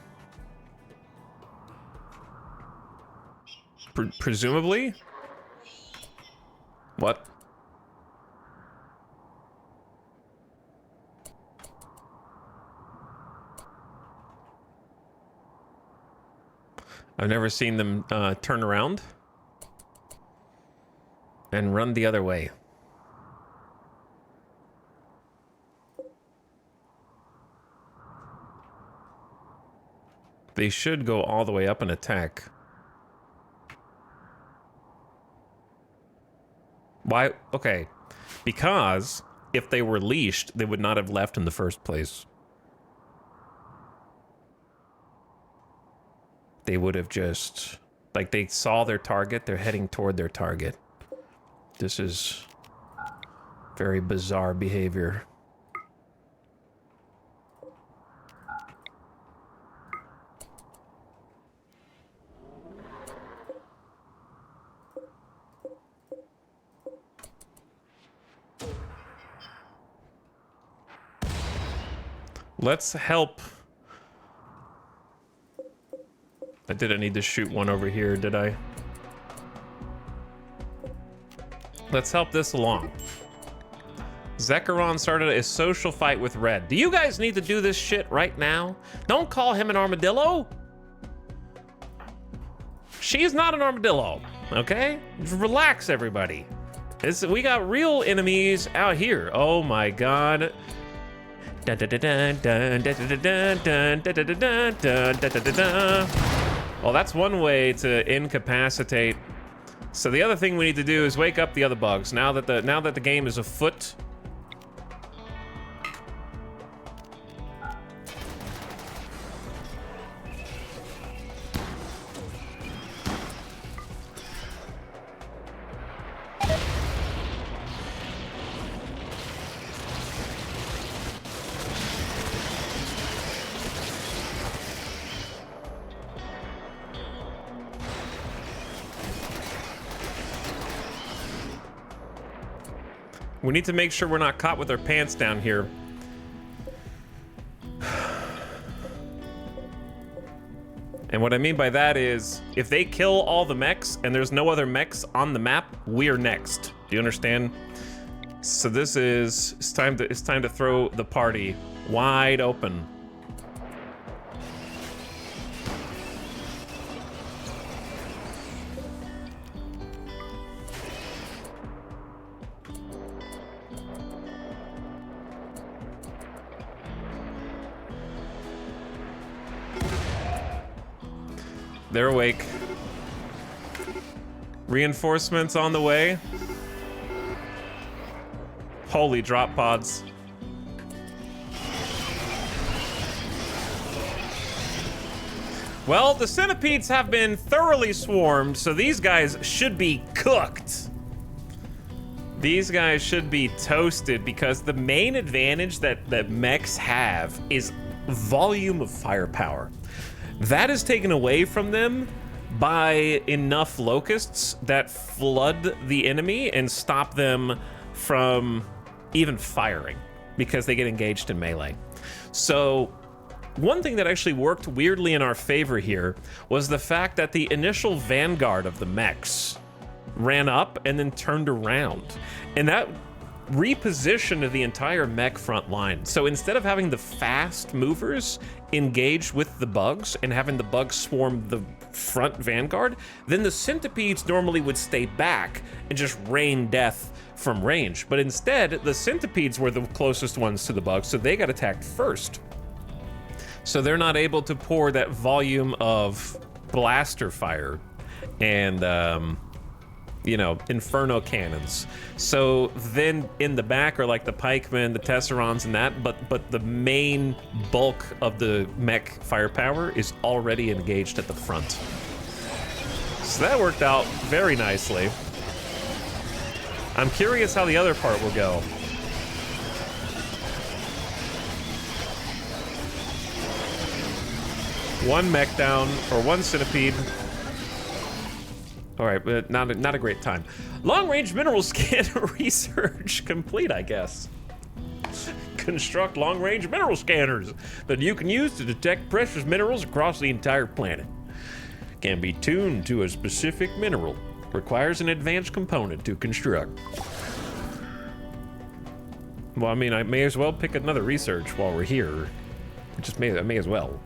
presumably. What? I've never seen them turn around and run the other way. They should go all the way up and attack. Why? Okay. Because if they were leashed, they would not have left in the first place. They would have just, like, they saw their target, they're heading toward their target. This is very bizarre behavior. Let's help. I didn't need to shoot one over here, did I? Let's help this along. Zekrom started a social fight with Red. Do you guys need to do this shit right now? Don't call him an armadillo. She's not an armadillo, okay? Relax, everybody. We got real enemies out here. Oh my god. Well, that's one way to incapacitate. So the other thing we need to do is wake up the other bugs. Now that the game is afoot. We need to make sure we're not caught with our pants down here. And what I mean by that is, if they kill all the mechs and there's no other mechs on the map, we're next. Do you understand? So this is, it's time to throw the party wide open. They're awake. Reinforcements on the way. Holy drop pods. Well, the centipedes have been thoroughly swarmed, so these guys should be cooked. These guys should be toasted because the main advantage that mechs have is volume of firepower. That is taken away from them by enough locusts that flood the enemy and stop them from even firing because they get engaged in melee. So one thing that actually worked weirdly in our favor here was the fact that the initial vanguard of the mechs ran up and then turned around. And that repositioned the entire mech front line. So instead of having the fast movers engage with the bugs and having the bugs swarm the front vanguard, then the centipedes normally would stay back and just rain death from range. But instead, the centipedes were the closest ones to the bugs, so they got attacked first. So they're not able to pour that volume of blaster fire and you know, inferno cannons. So then in the back are like the pikemen, the tesserons and that, but the main bulk of the mech firepower is already engaged at the front. So that worked out very nicely. I'm curious how the other part will go. One mech down, or one centipede. All right, but not a great time. Long-range mineral scan research complete, I guess. Construct long-range mineral scanners that you can use to detect precious minerals across the entire planet. Can be tuned to a specific mineral. Requires an advanced component to construct. Well, I mean, I may as well pick another research while we're here. I may as well.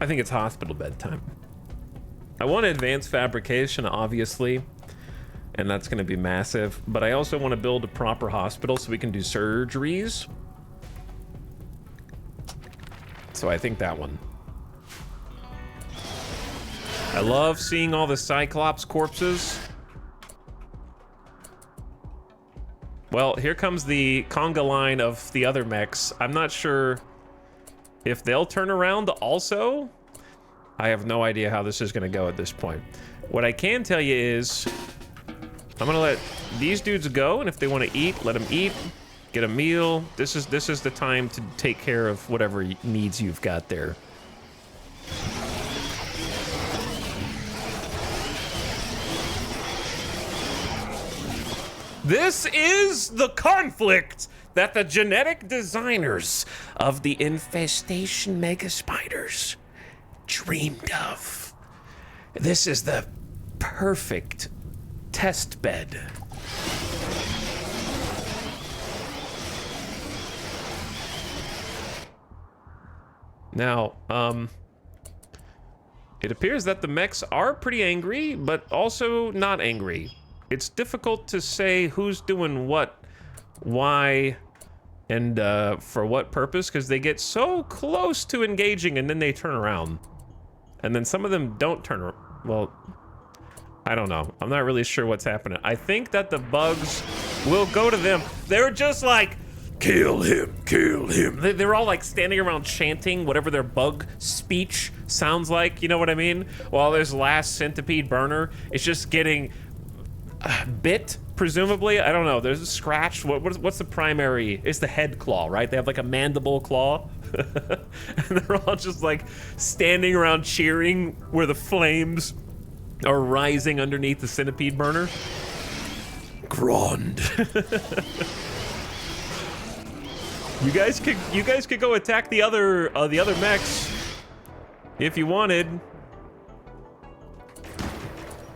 I think it's hospital bedtime. I want advanced fabrication, obviously, and that's gonna be massive, but I also want to build a proper hospital so we can do surgeries. So I think that one. I love seeing all the Cyclops corpses. Well, here comes the conga line of the other mechs. I'm not sure if they'll turn around also. I have no idea how this is gonna go at this point. What I can tell you is I'm gonna let these dudes go, and if they want to eat, let them eat, get a meal. This is the time to take care of whatever needs you've got there. This is the conflict that the genetic designers of the infestation mega spiders dreamed of. This is the perfect test bed. Now, it appears that the mechs are pretty angry, but also not angry. It's difficult to say who's doing what, why, and for what purpose, because they get so close to engaging and then they turn around. And then some of them don't turn around. Well, I don't know. I'm not really sure what's happening. I think that the bugs will go to them. They're just like, kill him, kill him. They're all like standing around chanting whatever their bug speech sounds like, you know what I mean? While this last centipede burner is just getting bit, presumably. I don't know. There's a scratch. What's the primary? It's the head claw, right? They have like a mandible claw. And they're all just like standing around cheering where the flames are rising underneath the centipede burner. Grond. You guys could go attack the other mechs if you wanted.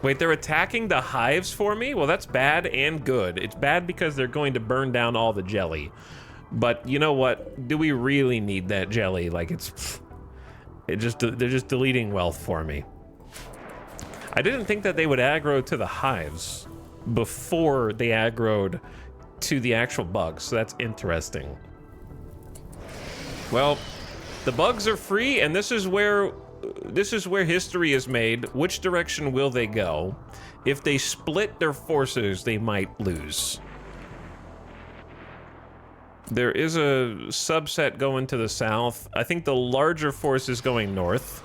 Wait, they're attacking the hives for me? Well, that's bad and good. It's bad because they're going to burn down all the jelly. But you know what? Do we really need that jelly? Like they're just deleting wealth for me. I didn't think that they would aggro to the hives before they aggroed to the actual bugs, so that's interesting. Well, the bugs are free, and this is where history is made. Which direction will they go? If they split their forces, they might lose. There is a subset going to the south. I think the larger force is going north.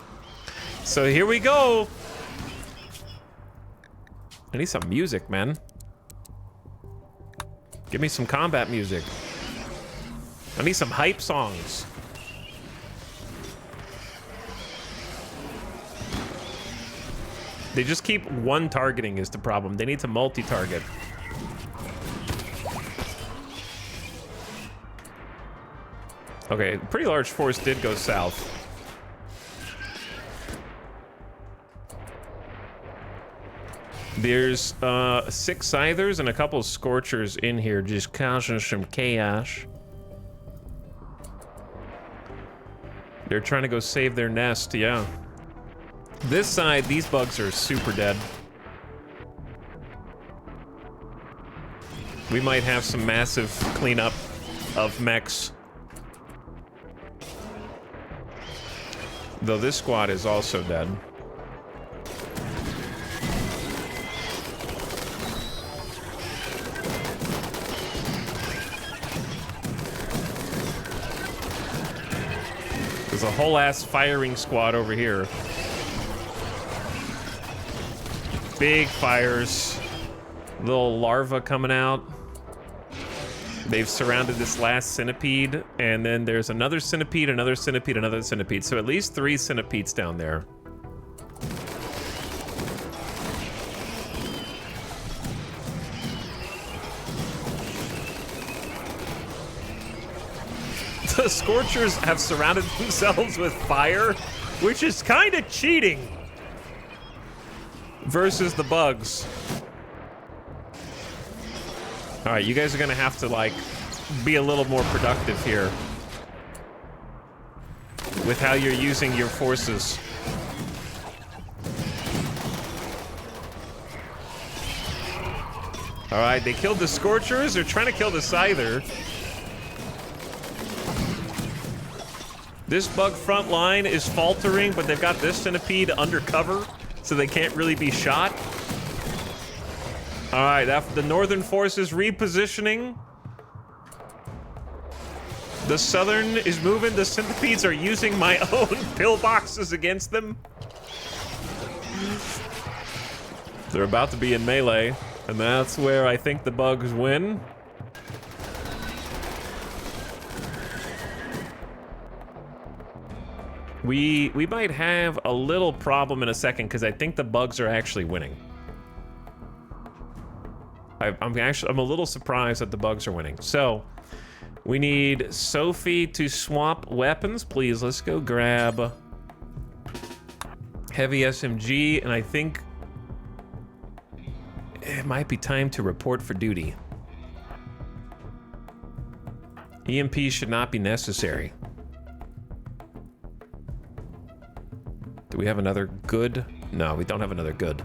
So here we go. I need some music, man. Give me some combat music. I need some hype songs. They just keep one targeting is the problem. They need to multi-target. Okay, pretty large force did go south. There's 6 Scythers and a couple of Scorchers in here just causing some chaos. They're trying to go save their nest, yeah. This side, these bugs are super dead. We might have some massive cleanup of mechs. Though this squad is also dead. There's a whole ass firing squad over here. Big fires. Little larva coming out. They've surrounded this last centipede, and then there's another centipede, another centipede, another centipede. So at least 3 centipedes down there. The Scorchers have surrounded themselves with fire, which is kind of cheating versus the bugs. All right, you guys are gonna have to like be a little more productive here with how you're using your forces. All right, they killed the Scorchers. They're trying to kill the Scyther. This bug front line is faltering, but they've got this centipede undercover, so they can't really be shot. All right, the northern force is repositioning. The southern is moving. The centipedes are using my own pillboxes against them. They're about to be in melee, and that's where I think the bugs win. We might have a little problem in a second because I think the bugs are actually winning. I'm a little surprised that the bugs are winning. So we need Sophie to swap weapons, please. Let's go grab heavy SMG, and I think it might be time to report for duty. EMP should not be necessary. Do we have another good? No, we don't have another good.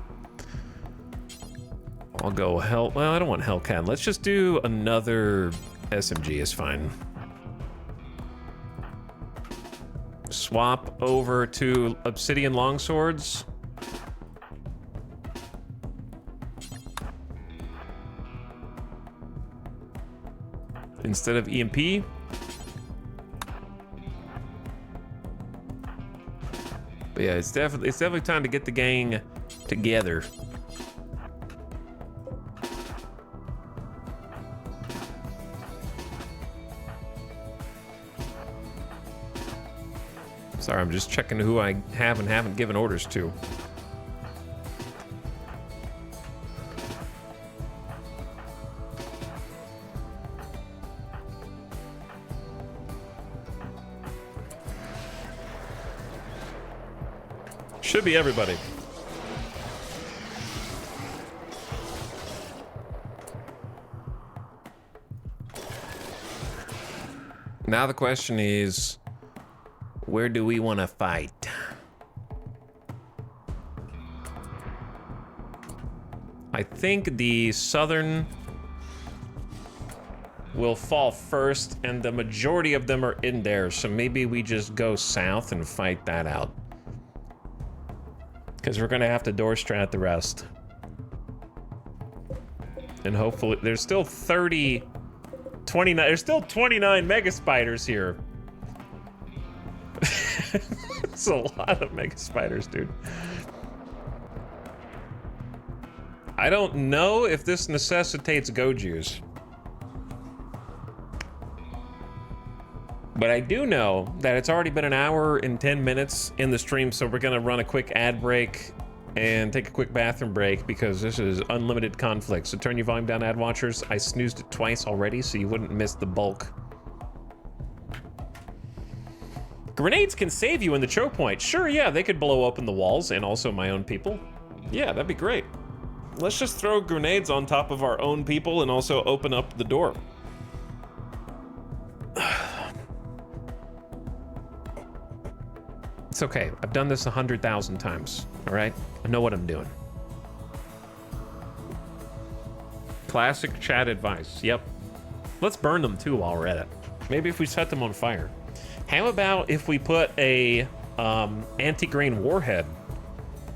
I'll go Hell. Well, I don't want Hellcat. Let's just do another SMG is fine. Swap over to Obsidian Longswords. Instead of EMP. But yeah, it's definitely time to get the gang together. Sorry, I'm just checking who I have and haven't given orders to. Should be everybody. Now the question is, where do we want to fight? I think the southern will fall first, and the majority of them are in there, so maybe we just go south and fight that out. Because we're gonna have to door strat the rest. And hopefully, there's still 29, there's still 29 mega spiders here. It's a lot of mega spiders, dude. I don't know if this necessitates Gojus. But I do know that it's already been an hour and 10 minutes in the stream, so we're gonna run a quick ad break and take a quick bathroom break because this is unlimited conflict. So turn your volume down, ad watchers. I snoozed it twice already, so you wouldn't miss the bulk. Grenades can save you in the choke point. Sure, yeah, they could blow open the walls and also my own people. Yeah, that'd be great. Let's just throw grenades on top of our own people and also open up the door. It's okay. I've done this 100,000 times, all right? I know what I'm doing. Classic chat advice, yep. Let's burn them too while we're at it. Maybe if we set them on fire. How about if we put a anti-grain warhead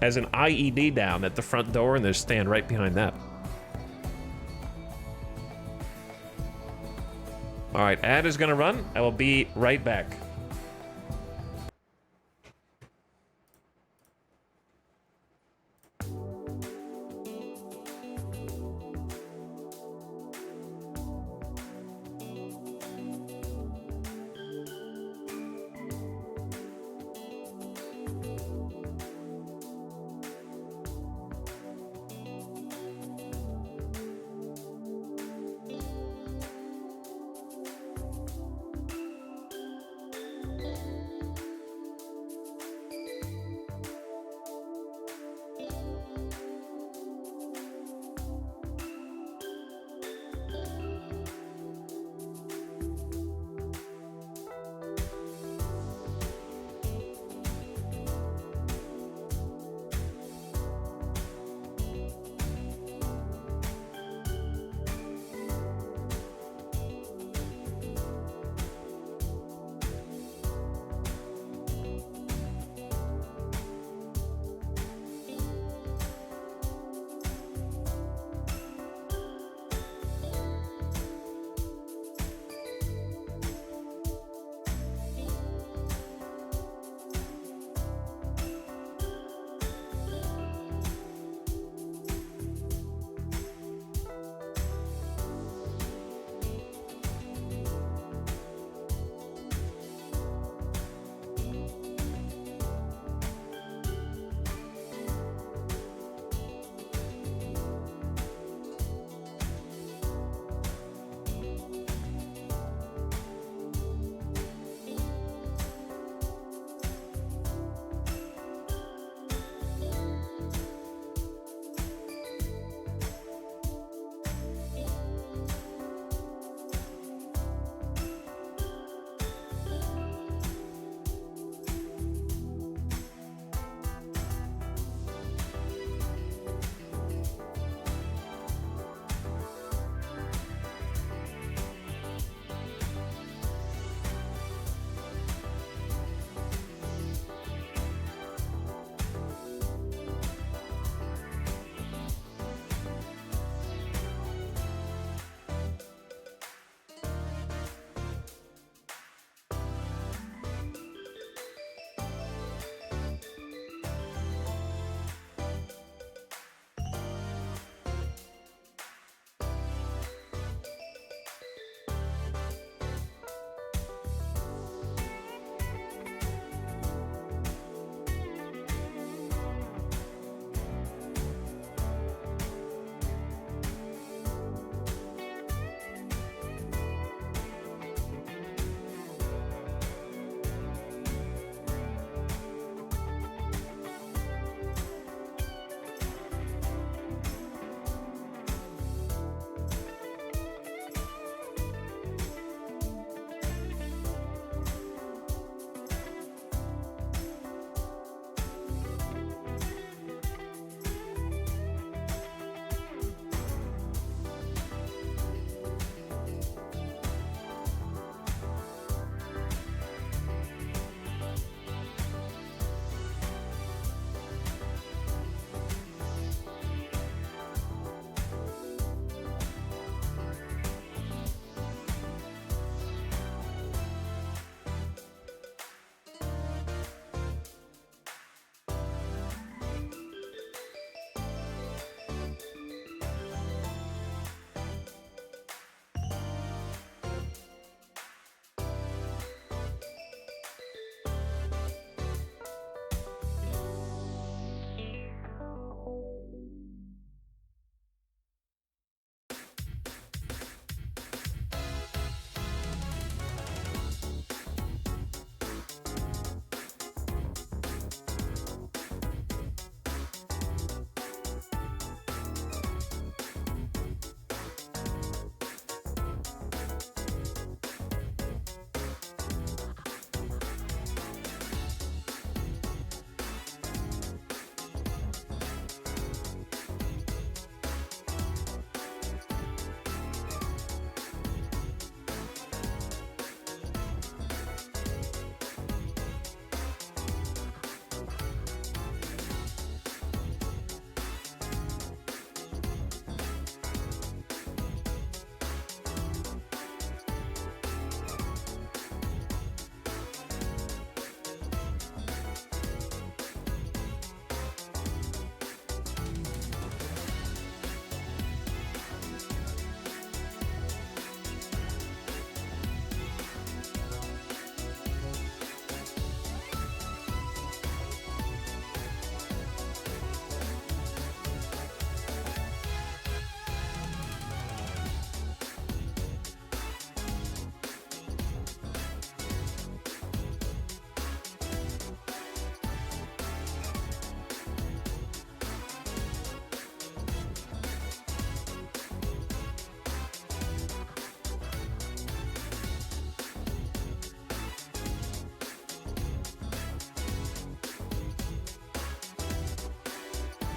as an IED down at the front door and just stand right behind that? All right, ad is gonna run. I will be right back.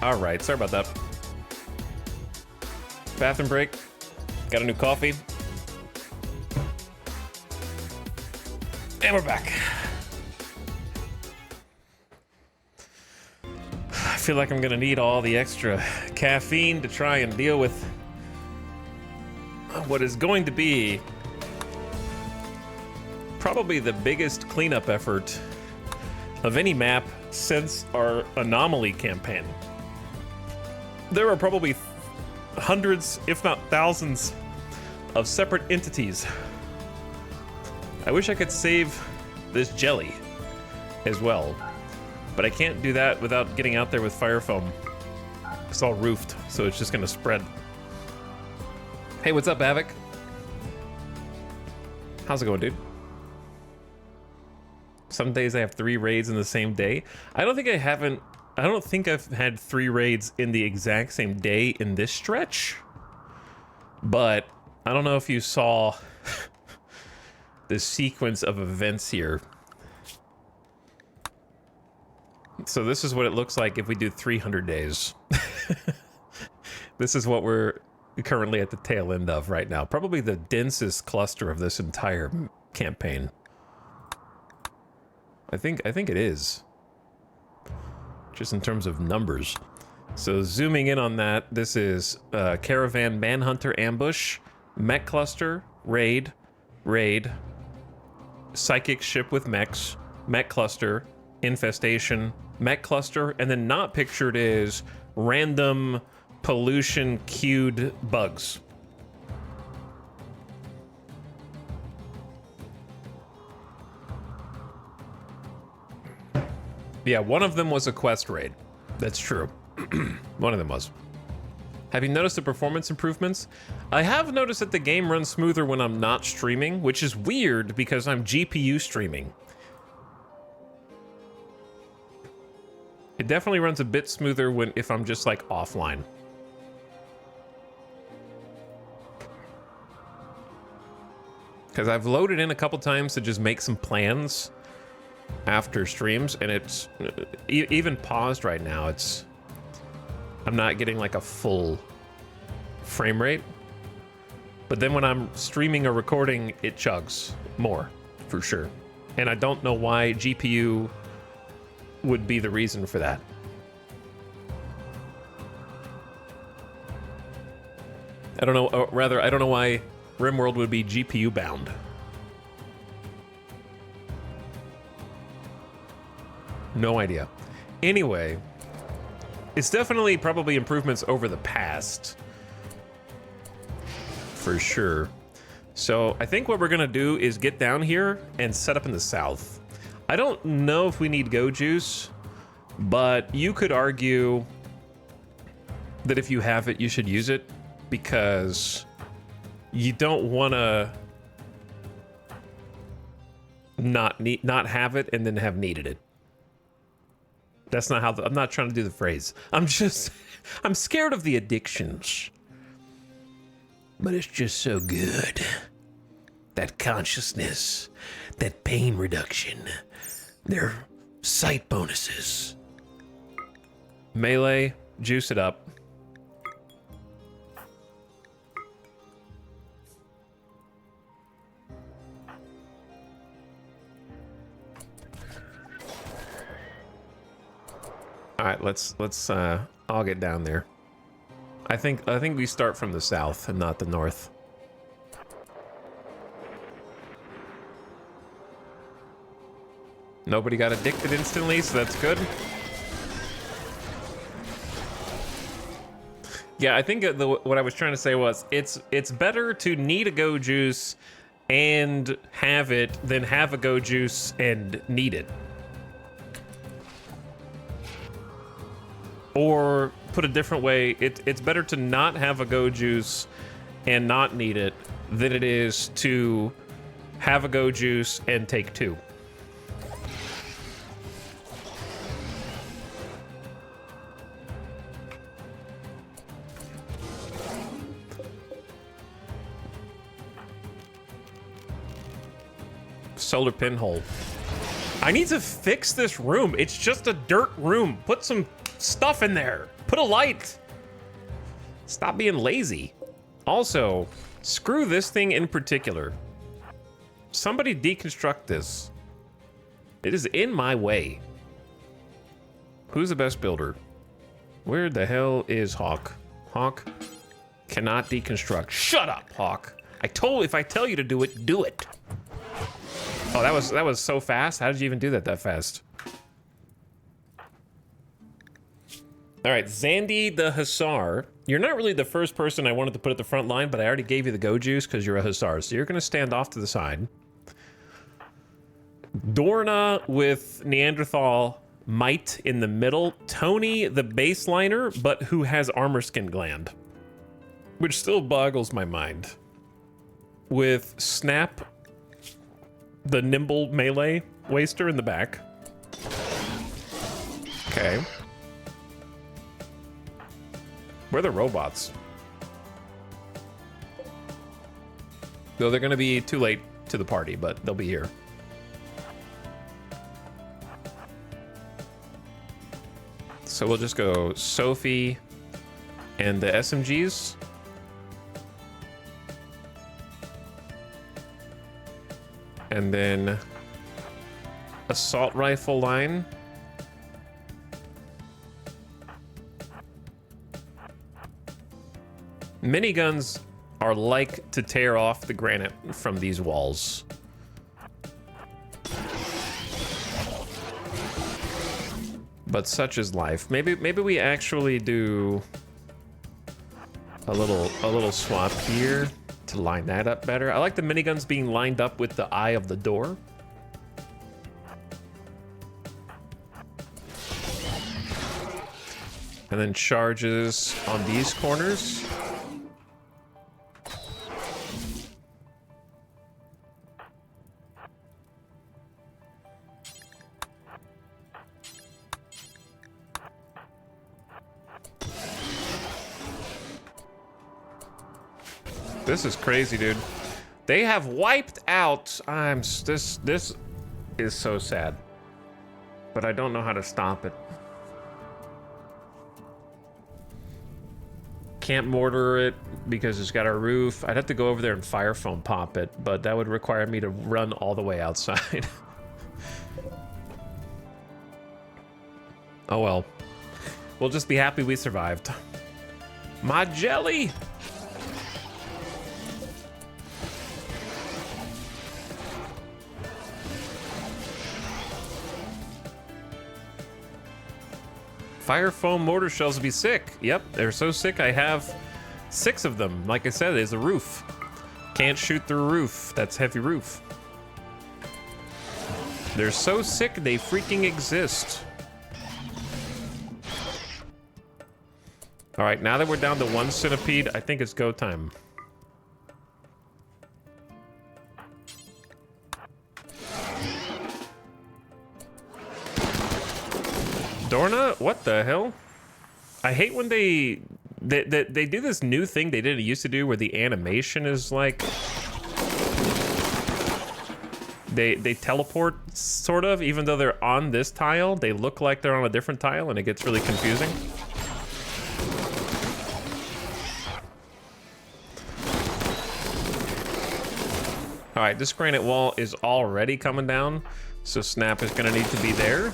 All right, sorry about that. Bathroom break. Got a new coffee. And we're back. I feel like I'm gonna need all the extra caffeine to try and deal with what is going to be probably the biggest cleanup effort of any map since our anomaly campaign. There are probably hundreds, if not thousands, of separate entities. I wish I could save this jelly as well, but I can't do that without getting out there with fire foam. It's all roofed, so it's just gonna spread. Hey, what's up, Avic? How's it going, dude? Some days I have 3 raids in the same day. I don't think I've had 3 raids in the exact same day in this stretch. But I don't know if you saw the sequence of events here. So this is what it looks like if we do 300 days. This is what we're currently at the tail end of right now. Probably the densest cluster of this entire campaign. I think it is. Just in terms of numbers. So zooming in on that, this is Caravan Manhunter Ambush, Mech Cluster, Raid, Psychic Ship with Mechs, Mech Cluster, Infestation, Mech Cluster, and then not pictured is Random Pollution Queued Bugs. Yeah, one of them was a quest raid. That's true. One of them was. Have you noticed the performance improvements? I have noticed that the game runs smoother when I'm not streaming, which is weird because I'm GPU streaming. It definitely runs a bit smoother if I'm just like offline. Because I've loaded in a couple times to just make some plans after streams, and it's even paused right now. I'm not getting like a full frame rate, but then when I'm streaming or recording, it chugs more for sure. And I don't know why GPU would be the reason for that. I don't know, or rather, I don't know why RimWorld would be GPU bound. No idea. Anyway, it's definitely probably improvements over the past. For sure. So I think what we're gonna do is get down here and set up in the south. I don't know if we need Go Juice, but you could argue that if you have it, you should use it, because you don't wanna not have it and then have needed it. That's not how I'm not trying to do the phrase. I'm scared of the addictions. But it's just so good. That consciousness, that pain reduction, their sight bonuses. Melee, juice it up. All right, let's all get down there. I think we start from the south and not the north. Nobody got addicted instantly, so that's good. Yeah, I think what I was trying to say was it's better to need a Go Juice and have it than have a Go Juice and need it. Or put a different way, it's better to not have a Go Juice and not need it than it is to have a Go Juice and take 2. Solar pinhole. I need to fix this room. It's just a dirt room. Put some stuff in there. Put a light. Stop being lazy. Also, screw this thing in particular. Somebody deconstruct this. It is in my way. Who's the best builder? Where the hell is Hawk? Hawk cannot deconstruct. Shut up, Hawk. If I tell you to do it, do it. Oh, that was so fast. How did you even do that fast? All right, Zandy the Hussar. You're not really the first person I wanted to put at the front line, but I already gave you the go juice because you're a Hussar. So you're going to stand off to the side. Dorna with Neanderthal Might in the middle. Tony the baseliner, but who has armor skin gland. Which still boggles my mind. With Snap, the nimble melee waster in the back. Okay. Where are the robots? Though they're gonna be too late to the party, but they'll be here. So we'll just go Sophie and the SMGs. And then assault rifle line. Miniguns are like to tear off the granite from these walls. But such is life. Maybe we actually do a little swap here to line that up better. I like the miniguns being lined up with the eye of the door. And then charges on these corners. This is crazy, dude. They have wiped out. This is so sad. But I don't know how to stop it. Can't mortar it because it's got a roof. I'd have to go over there and fire foam pop it, but that would require me to run all the way outside. Oh well. We'll just be happy we survived. My jelly! Fire foam mortar shells would be sick. Yep, they're so sick I have 6 of them. Like I said, there's a roof. Can't shoot through a roof. That's heavy roof. They're so sick they freaking exist. All right, now that we're down to 1 centipede, I think it's go time. Dorna, what the hell? I hate when they do this new thing they didn't used to do where the animation is like they teleport sort of, even though they're on this tile, they look like they're on a different tile and it gets really confusing. All right, this granite wall is already coming down, so Snap is gonna need to be there.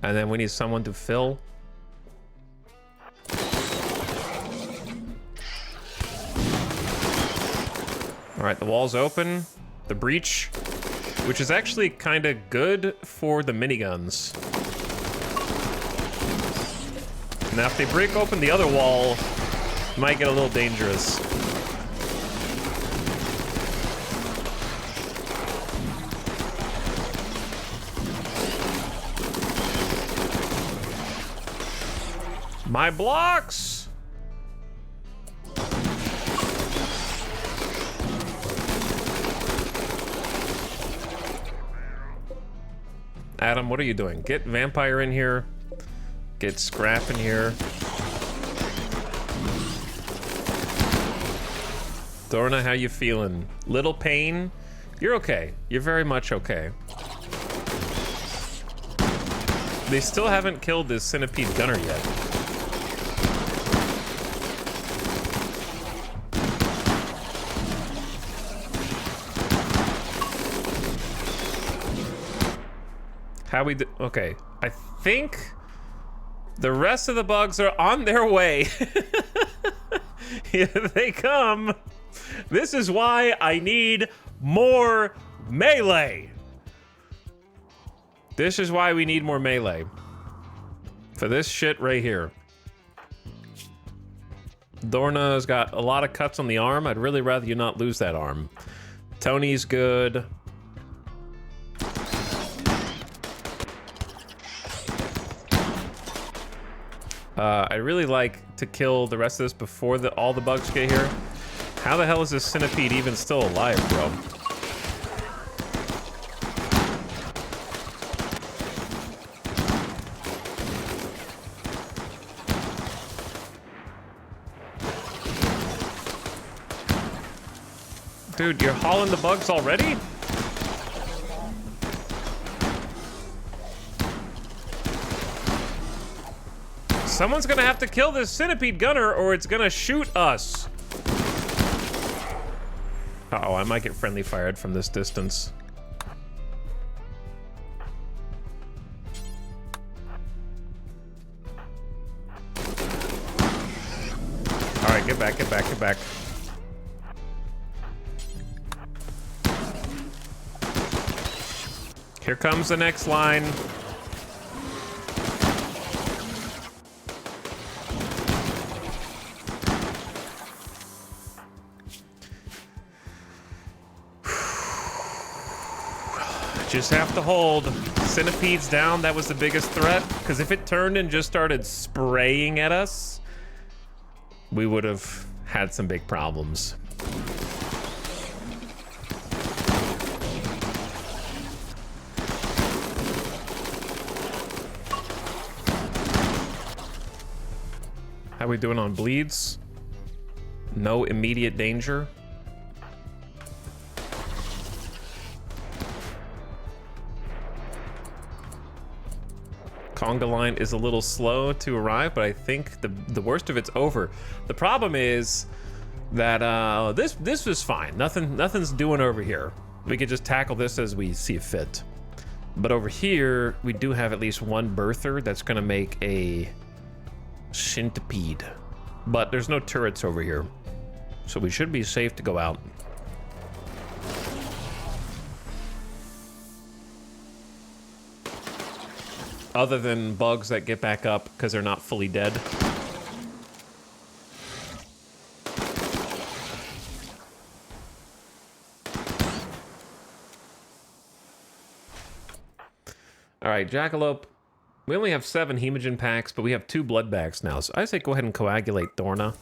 And then we need someone to fill. All right, the wall's open. The breach, which is actually kind of good for the miniguns. Now, if they break open the other wall, it might get a little dangerous. My blocks! Adam, what are you doing? Get Vampire in here. Get Scrap in here. Dorna, how you feeling? Little pain? You're okay. You're very much okay. They still haven't killed this centipede gunner yet. How we do? Okay, I think the rest of the bugs are on their way. Here they come. This is why I need more melee. This is why we need more melee. For this shit right here. Dorna's got a lot of cuts on the arm. I'd really rather you not lose that arm. Tony's good. I'd really like to kill the rest of this before all the bugs get here. How the hell is this centipede even still alive, bro? Dude, you're hauling the bugs already? Someone's gonna have to kill this centipede gunner or it's gonna shoot us. Uh-oh, I might get friendly fired from this distance. All right, get back, get back, get back. Here comes the next line. Just have to hold. Centipedes down, that was the biggest threat. Because if it turned and just started spraying at us, we would have had some big problems. How we doing on bleeds? No immediate danger. Conga line is a little slow to arrive, but I think the worst of it's over. The problem is that this was fine. Nothing's doing over here. We could just tackle this as we see fit. But over here, we do have at least one birther that's gonna make a centipede. But there's no turrets over here, so we should be safe to go out. Other than bugs that get back up because they're not fully dead. All right, Jackalope. We only have 7 hemogen packs, but we have 2 blood bags now. So I say go ahead and coagulate Dorna.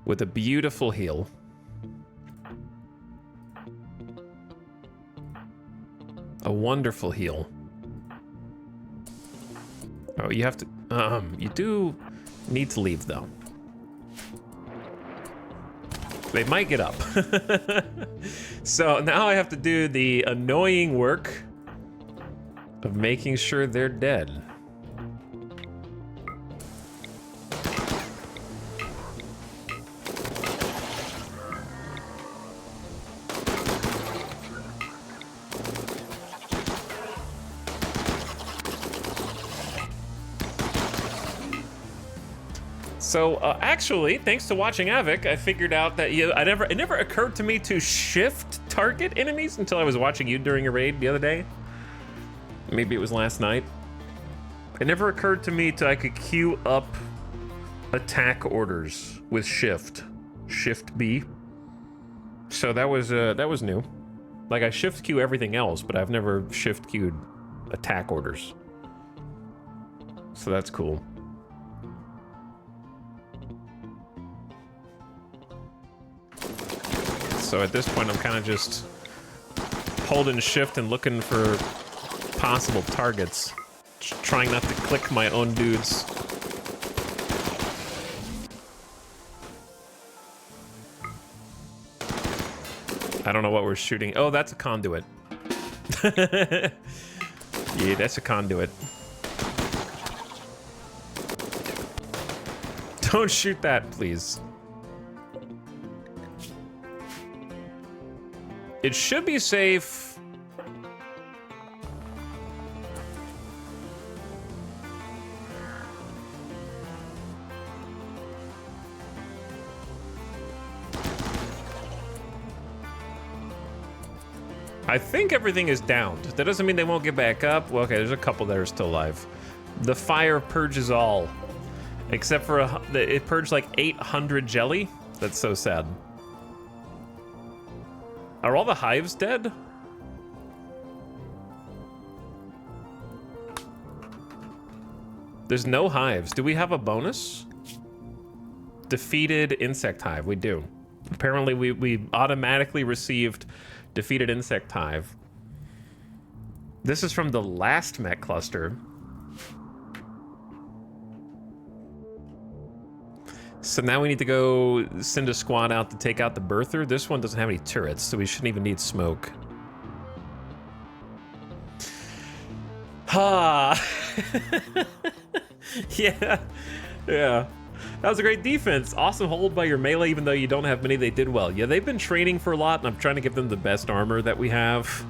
With a beautiful heal. A wonderful heal. Oh, you have to, you do need to leave though. They might get up. So now I have to do the annoying work of making sure they're dead. So actually, thanks to watching Avic, I figured out that it never occurred to me to shift target enemies until I was watching you during a raid the other day. Maybe it was last night. It never occurred to me I could queue up attack orders with shift B. So that was new. Like I shift queue everything else, but I've never shift queued attack orders. So that's cool. So at this point, I'm kind of just holding shift and looking for possible targets. Just trying not to click my own dudes. I don't know what we're shooting. Oh, that's a conduit. Yeah, that's a conduit. Don't shoot that, please. It should be safe. I think everything is downed. That doesn't mean they won't get back up. Well, okay, there's a couple that are still alive. The fire purges all. Except for, it purged like 800 jelly. That's so sad. Are all the hives dead? There's no hives. Do we have a bonus? Defeated insect hive. We do. Apparently we automatically received defeated insect hive. This is from the last mech cluster. So now we need to go send a squad out to take out the birther. This one doesn't have any turrets, so we shouldn't even need smoke. Ha! Yeah. Yeah. That was a great defense. Awesome hold by your melee, even though you don't have many. They did well. Yeah, they've been training for a lot, and I'm trying to give them the best armor that we have.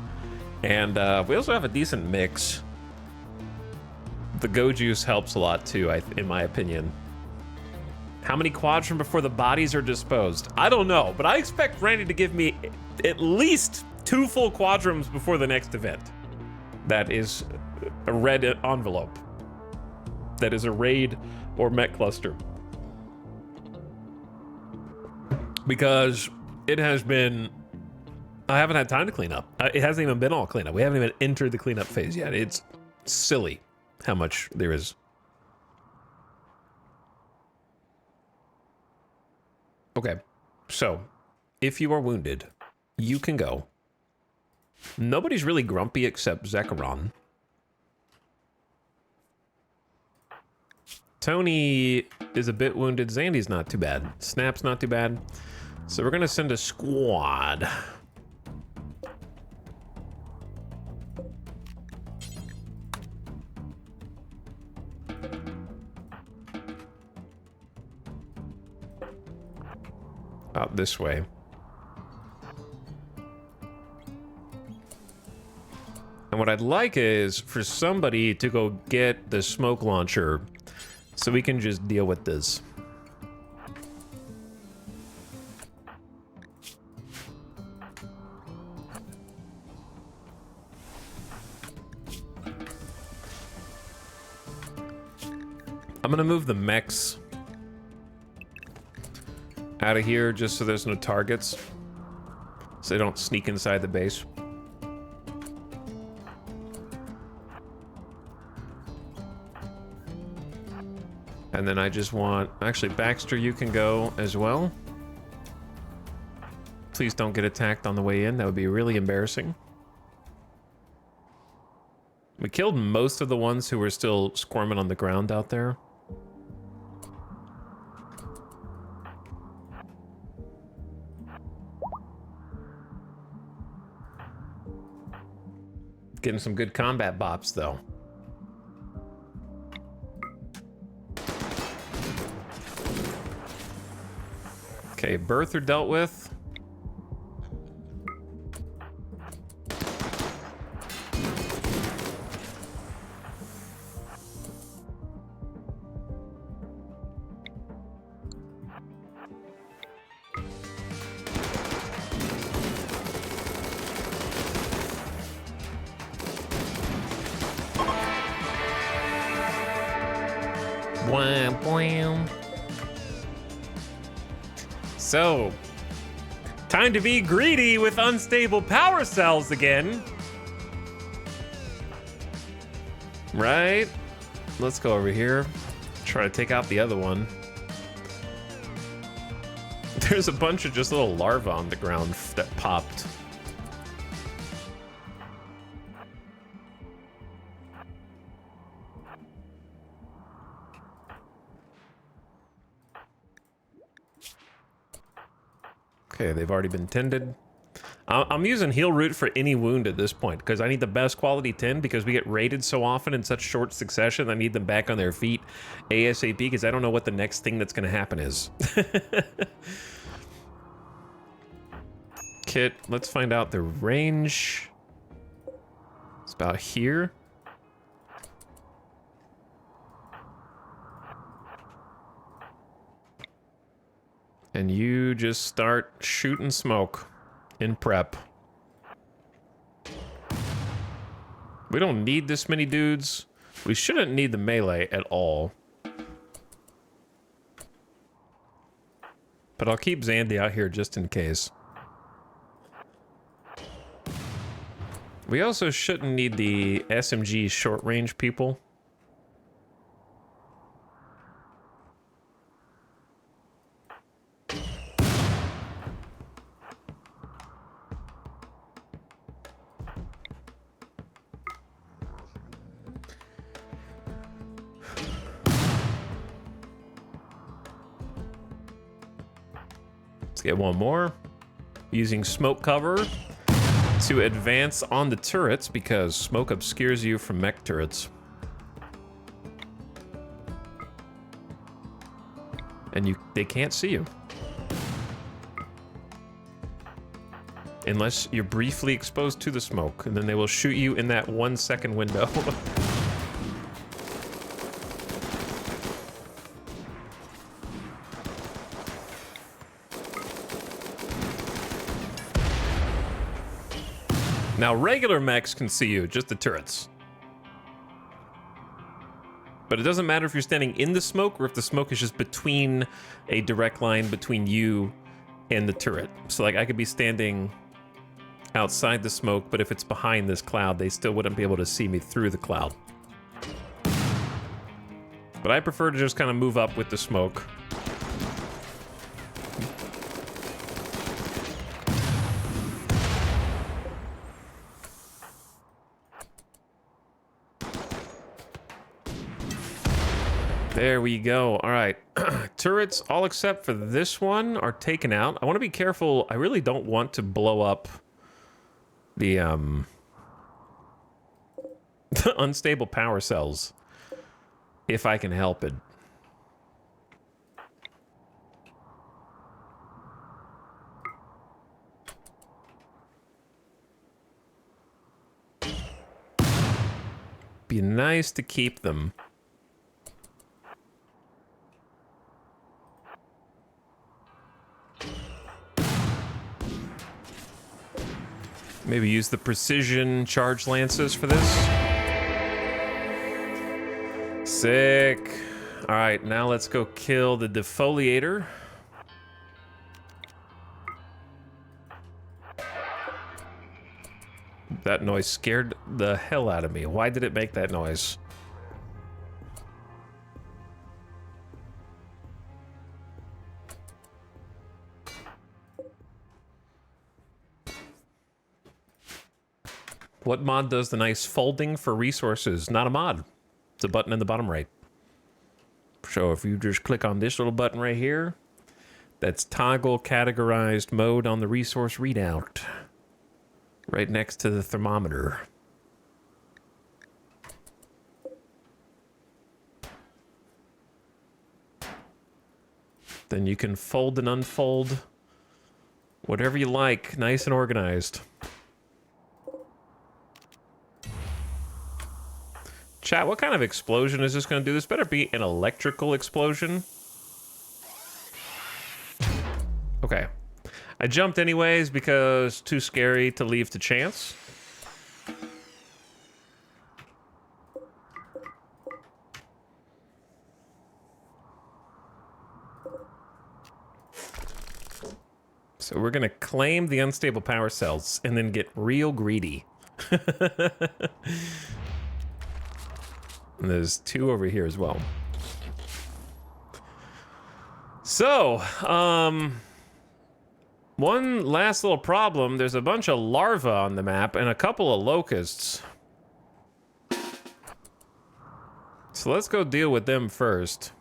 And we also have a decent mix. The Go Juice helps a lot, too, in my opinion. How many quads from before the bodies are disposed? I don't know, but I expect Randy to give me at least 2 full quadrums before the next event. That is a red envelope. That is a raid or mech cluster. Because it has been... I haven't had time to clean up. It hasn't even been all cleanup. We haven't even entered the cleanup phase yet. It's silly how much there is. Okay, so if you are wounded, you can go. Nobody's really grumpy except Zekrom. Tony is a bit wounded. Zandy's not too bad. Snap's not too bad. So we're gonna send a squad. Out this way. And what I'd like is for somebody to go get the smoke launcher so we can just deal with this. I'm gonna move the mechs out of here just so there's no targets, so they don't sneak inside the base. And then I just want, actually Baxter, you can go as well. Please don't get attacked on the way in. That would be really embarrassing. We killed most of the ones who were still squirming on the ground out there. Getting some good combat bops, though. Okay, birther dealt with. Wham, wham. So, time to be greedy with unstable power cells again. Right? Let's go over here. Try to take out the other one. There's a bunch of just little larvae on the ground that popped. Okay, they've already been tended. I'm using heal root for any wound at this point because I need the best quality 10 because we get raided so often in such short succession. I need them back on their feet ASAP because I don't know what the next thing that's going to happen is. Kit, let's find out the range. It's about here. And you just start shooting smoke in prep. We don't need this many dudes. We shouldn't need the melee at all. But I'll keep Zandy out here just in case. We also shouldn't need the SMG short-range people. Let's get one more. Using smoke cover to advance on the turrets because smoke obscures you from mech turrets. And they can't see you. Unless you're briefly exposed to the smoke, and then they will shoot you in that 1 second window. Now, regular mechs can see you, just the turrets. But it doesn't matter if you're standing in the smoke or if the smoke is just between a direct line between you and the turret. So, like, I could be standing outside the smoke, but if it's behind this cloud, they still wouldn't be able to see me through the cloud. But I prefer to just kind of move up with the smoke. There we go. All right. Turrets, all except for this one, are taken out. I want to be careful. I really don't want to blow up the unstable power cells if I can help it. Be nice to keep them. Maybe use the precision charge lances for this. Sick. All right, now let's go kill the defoliator. That noise scared the hell out of me. Why did it make that noise? What mod does the nice folding for resources? Not a mod. It's a button in the bottom right. So if you just click on this little button right here, that's toggle categorized mode on the resource readout. Right next to the thermometer. Then you can fold and unfold whatever you like, nice and organized. Chat, what kind of explosion is this going to do? This better be an electrical explosion. Okay. I jumped anyways because too scary to leave to chance. So we're going to claim the unstable power cells and then get real greedy. And there's two over here as well. So, one last little problem. There's a bunch of larvae on the map and a couple of locusts. So let's go deal with them first.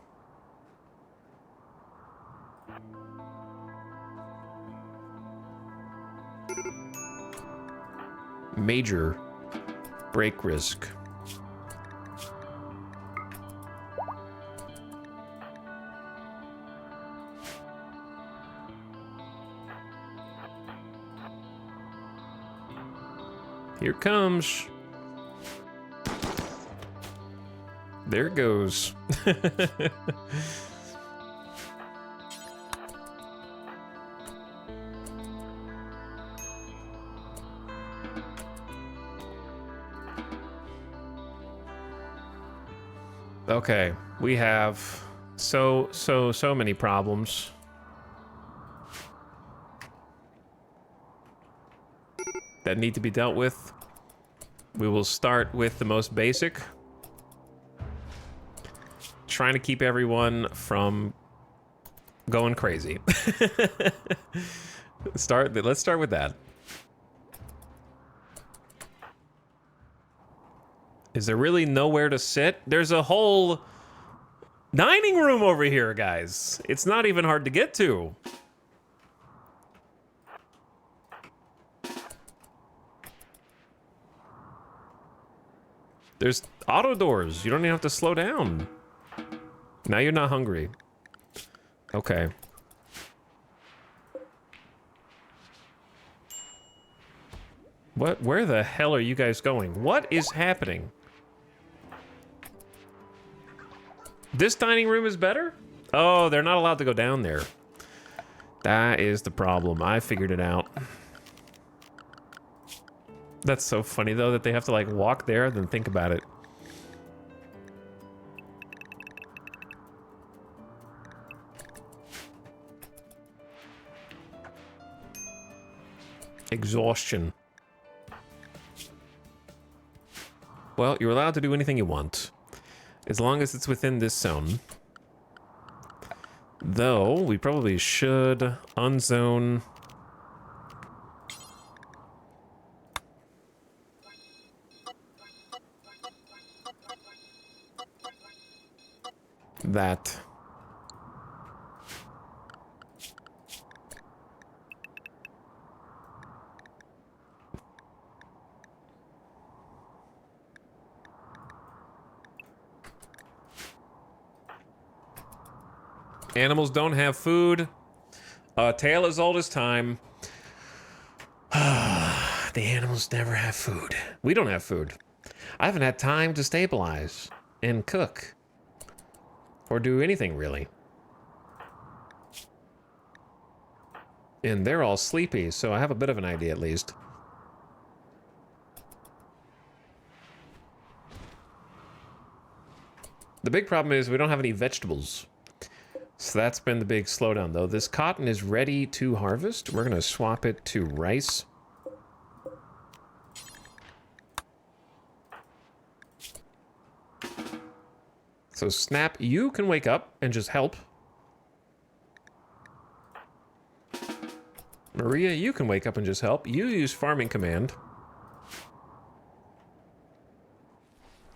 Major break risk. Here it comes. There it goes. Okay, we have so many problems. That need to be dealt with. We will start with the most basic. Trying to keep everyone from going crazy. Let's start with that. Is there really nowhere to sit? There's a whole dining room over here, guys. It's not even hard to get to. There's auto doors. You don't even have to slow down. Now you're not hungry. Okay. What? Where the hell are you guys going? What is happening? This dining room is better? Oh, they're not allowed to go down there. That is the problem. I figured it out. That's so funny, though, that they have to, like, walk there, then think about it. Exhaustion. Well, you're allowed to do anything you want, as long as it's within this zone. Though, we probably should unzone... that. Animals don't have food. Tale as old as time. The animals never have food. We don't have food. I haven't had time to stabilize and cook. Or do anything, really. And they're all sleepy, so I have a bit of an idea, at least. The big problem is we don't have any vegetables. So that's been the big slowdown, though. This cotton is ready to harvest. We're going to swap it to rice. So Snap, you can wake up and just help. Maria, you can wake up and just help. You use farming command.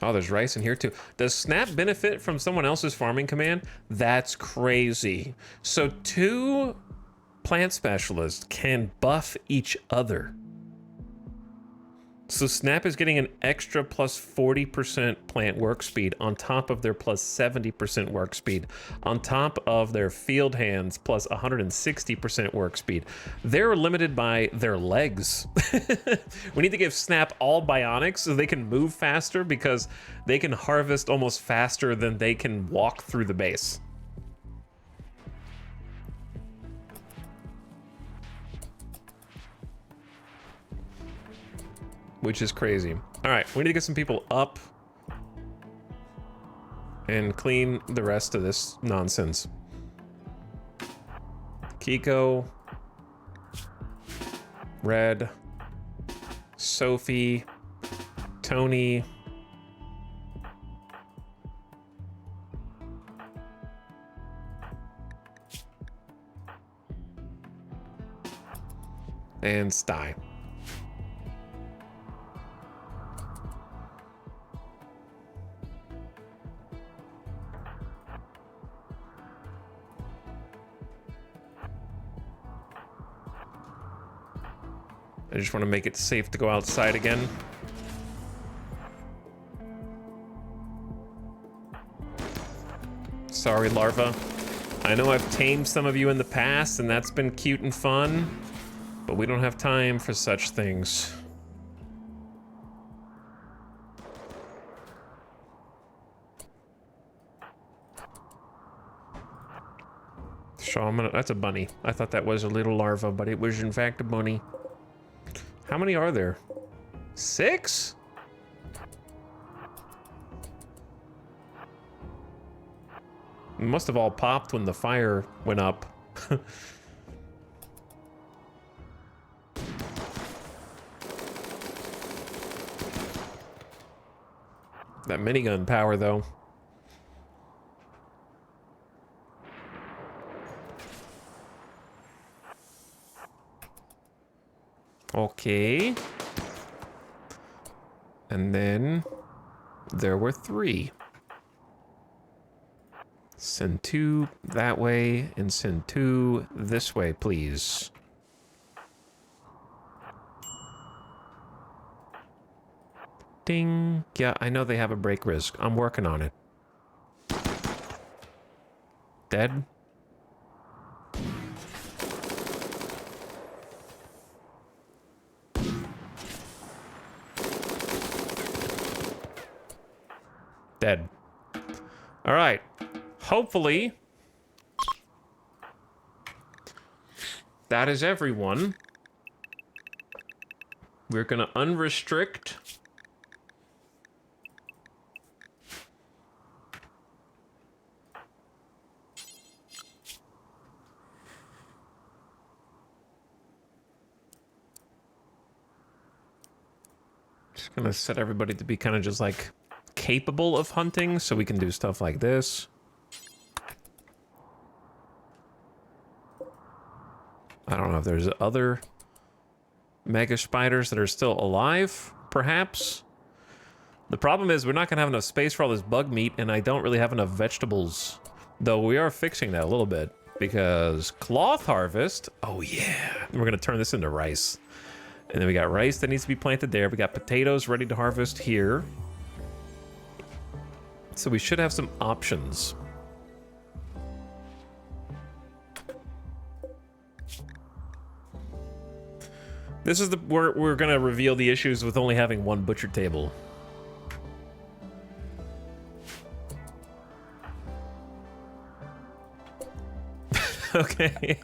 Oh, there's rice in here too. Does Snap benefit from someone else's farming command? That's crazy. So 2 plant specialists can buff each other. So Snap is getting an extra plus 40% plant work speed on top of their plus 70% work speed, on top of their field hands plus 160% work speed. They're limited by their legs. We need to give Snap all bionics so they can move faster, because they can harvest almost faster than they can walk through the base. Which is crazy. All right, we need to get some people up and clean the rest of this nonsense. Kiko, Red, Sophie, Tony, and Sty. I just want to make it safe to go outside again. Sorry, larva. I know I've tamed some of you in the past, and that's been cute and fun, but we don't have time for such things. So I'm gonna, that's a bunny. I thought that was a little larva, but it was in fact a bunny. How many are there? 6? It must have all popped when the fire went up. That minigun power, though. Okay. And then there were 3. Send 2 that way and send 2 this way, please. Ding. Yeah, I know they have a break risk. I'm working on it. Dead. Dead. All right. Hopefully, that is everyone. We're gonna unrestrict. Just gonna set everybody to be kind of just like capable of hunting, so we can do stuff like this. I don't know if there's other mega spiders that are still alive, perhaps. The problem is we're not gonna have enough space for all this bug meat, and I don't really have enough vegetables. Though we are fixing that a little bit, because cloth harvest, oh yeah, we're gonna turn this into rice. And then we got rice that needs to be planted there. We got potatoes ready to harvest here. So we should have some options. This is the we're gonna reveal the issues with only having one butcher table. Okay.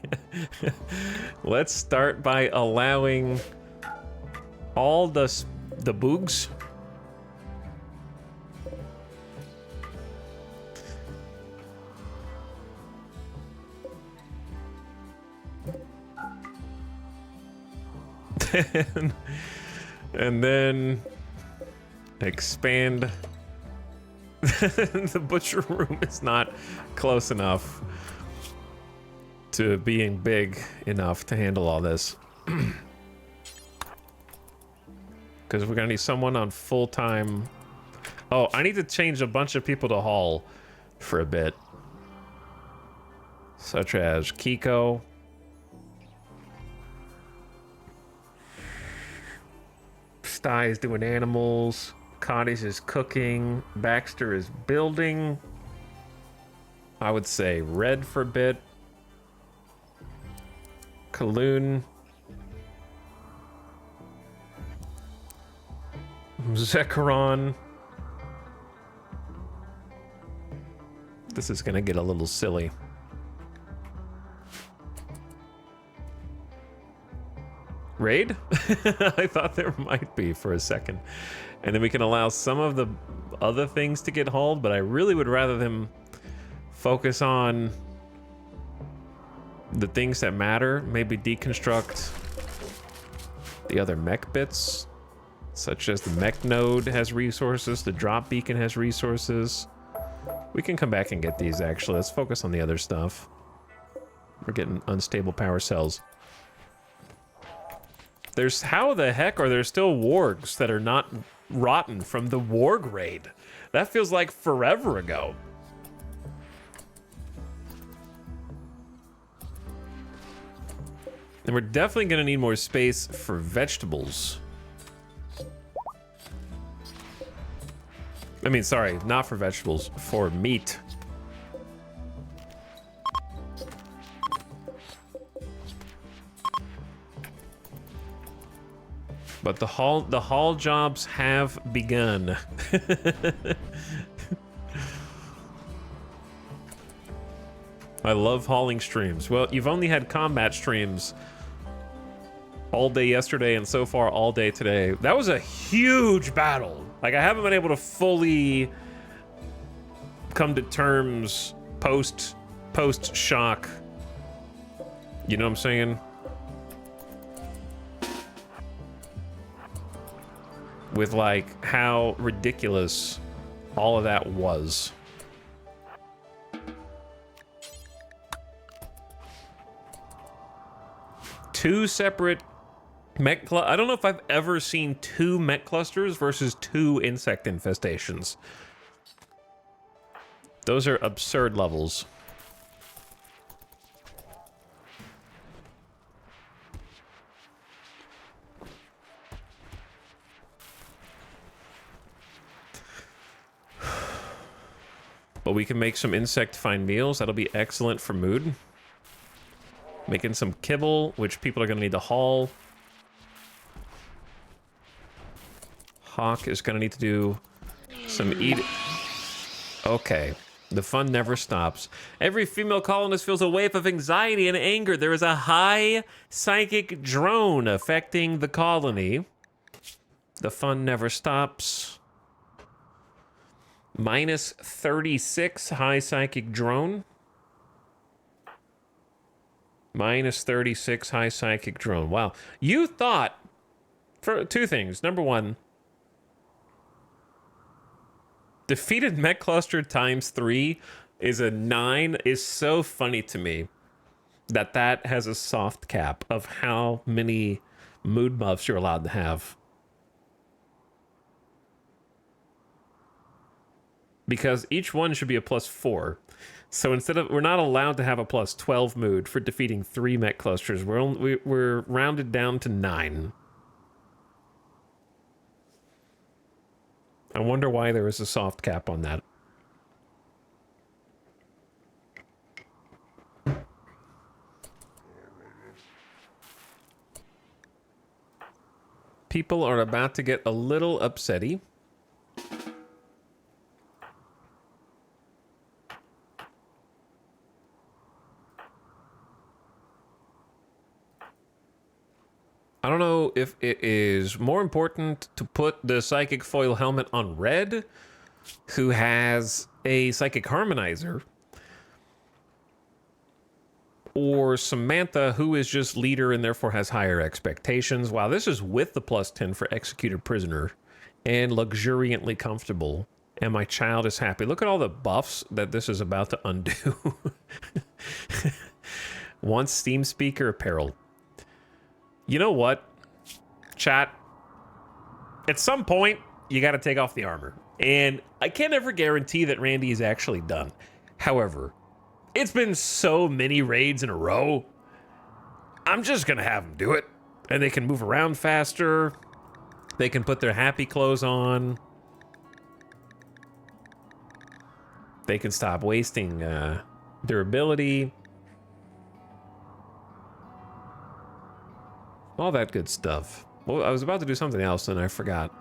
Let's start by allowing all the boogs. And then expand. The butcher room is not close enough to being big enough to handle all this. Because we're gonna need someone on full-time. Oh, I need to change a bunch of people to haul for a bit. Such as Kiko. Sty is doing animals. Cotties is cooking. Baxter is building. I would say Red for a bit. Kaloon. Zekaron. This is gonna get a little silly. Raid? I thought there might be for a second. And then we can allow some of the other things to get hauled, but I really would rather them focus on the things that matter. Maybe deconstruct the other mech bits, such as the mech node has resources, the drop beacon has resources. We can come back and get these, actually. Let's focus on the other stuff. We're getting unstable power cells. There's, how the heck are there still wargs that are not rotten from the warg raid? That feels like forever ago. And we're definitely gonna need more space for vegetables. I mean, sorry, not for vegetables, for meat. But the haul jobs have begun. I love hauling streams. Well, you've only had combat streams all day yesterday and so far all day today. That was a huge battle. Like, I haven't been able to fully come to terms post shock. You know what I'm saying? With like how ridiculous all of that was. Two separate mech I don't know if I've ever seen 2 mech clusters versus 2 insect infestations. Those are absurd levels. But we can make some insect find meals. That'll be excellent for mood. Making some kibble, which people are going to need to haul. Hawk is going to need to do some eat. Okay. The fun never stops. Every female colonist feels a wave of anxiety and anger. There is a high psychic drone affecting the colony. The fun never stops. Minus 36 high psychic drone. Minus 36 high psychic drone. Wow. You thought, for 2 things. Number 1, defeated mech cluster times 3 is a 9 is so funny to me that has a soft cap of how many mood buffs you're allowed to have. Because each one should be a +4. So instead of, we're not allowed to have a +12 mood for defeating 3 mech clusters. We're rounded down to 9. I wonder why there is a soft cap on that. People are about to get a little upsetty. I don't know if it is more important to put the Psychic Foil Helmet on Red, who has a Psychic Harmonizer, or Samantha, who is just leader and therefore has higher expectations. Wow, this is with the +10 for Executed Prisoner and luxuriantly comfortable. And my child is happy. Look at all the buffs that this is about to undo. One Steam Speaker apparel. You know what, chat? At some point, you got to take off the armor. And I can't ever guarantee that Randy is actually done. However, it's been so many raids in a row. I'm just going to have them do it. And they can move around faster. They can put their happy clothes on. They can stop wasting durability. All that good stuff. Well, I was about to do something else and I forgot.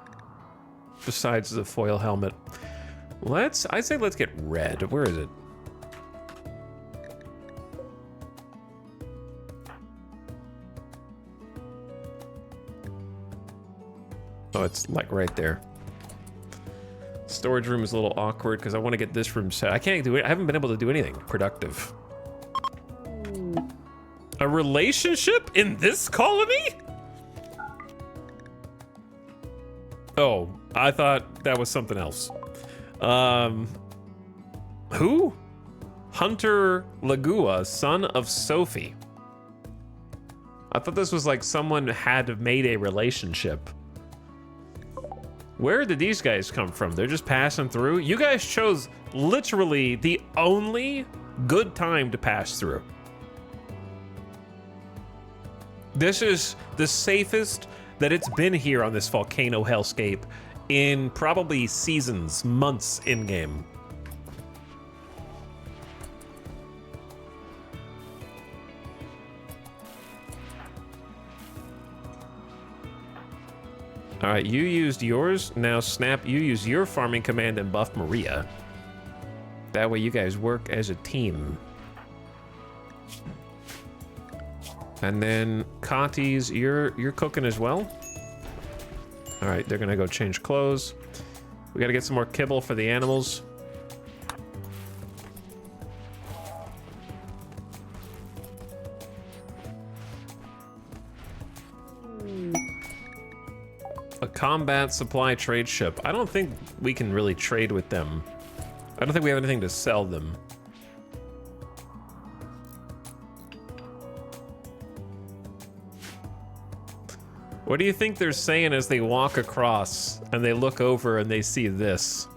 Besides the foil helmet. I'd say let's get red. Where is it? Oh, it's like right there. Storage room is a little awkward because I want to get this room set. I can't do it. I haven't been able to do anything productive. A relationship in this colony? Oh, I thought that was something else. Who? Hunter Lagua, son of Sophie. I thought this was like someone had made a relationship. Where did these guys come from? They're just passing through? You guys chose literally the only good time to pass through. This is the safest that it's been here on this volcano hellscape in probably seasons, months in-game. All right, you used yours. Now, Snap, you use your farming command and buff Maria. That way you guys work as a team. And then Cotties, you're cooking as well. All right, they're gonna go change clothes. We gotta get some more kibble for the animals. A combat supply trade ship. I don't think we can really trade with them. I don't think we have anything to sell them. What do you think they're saying as they walk across and they look over and they see this?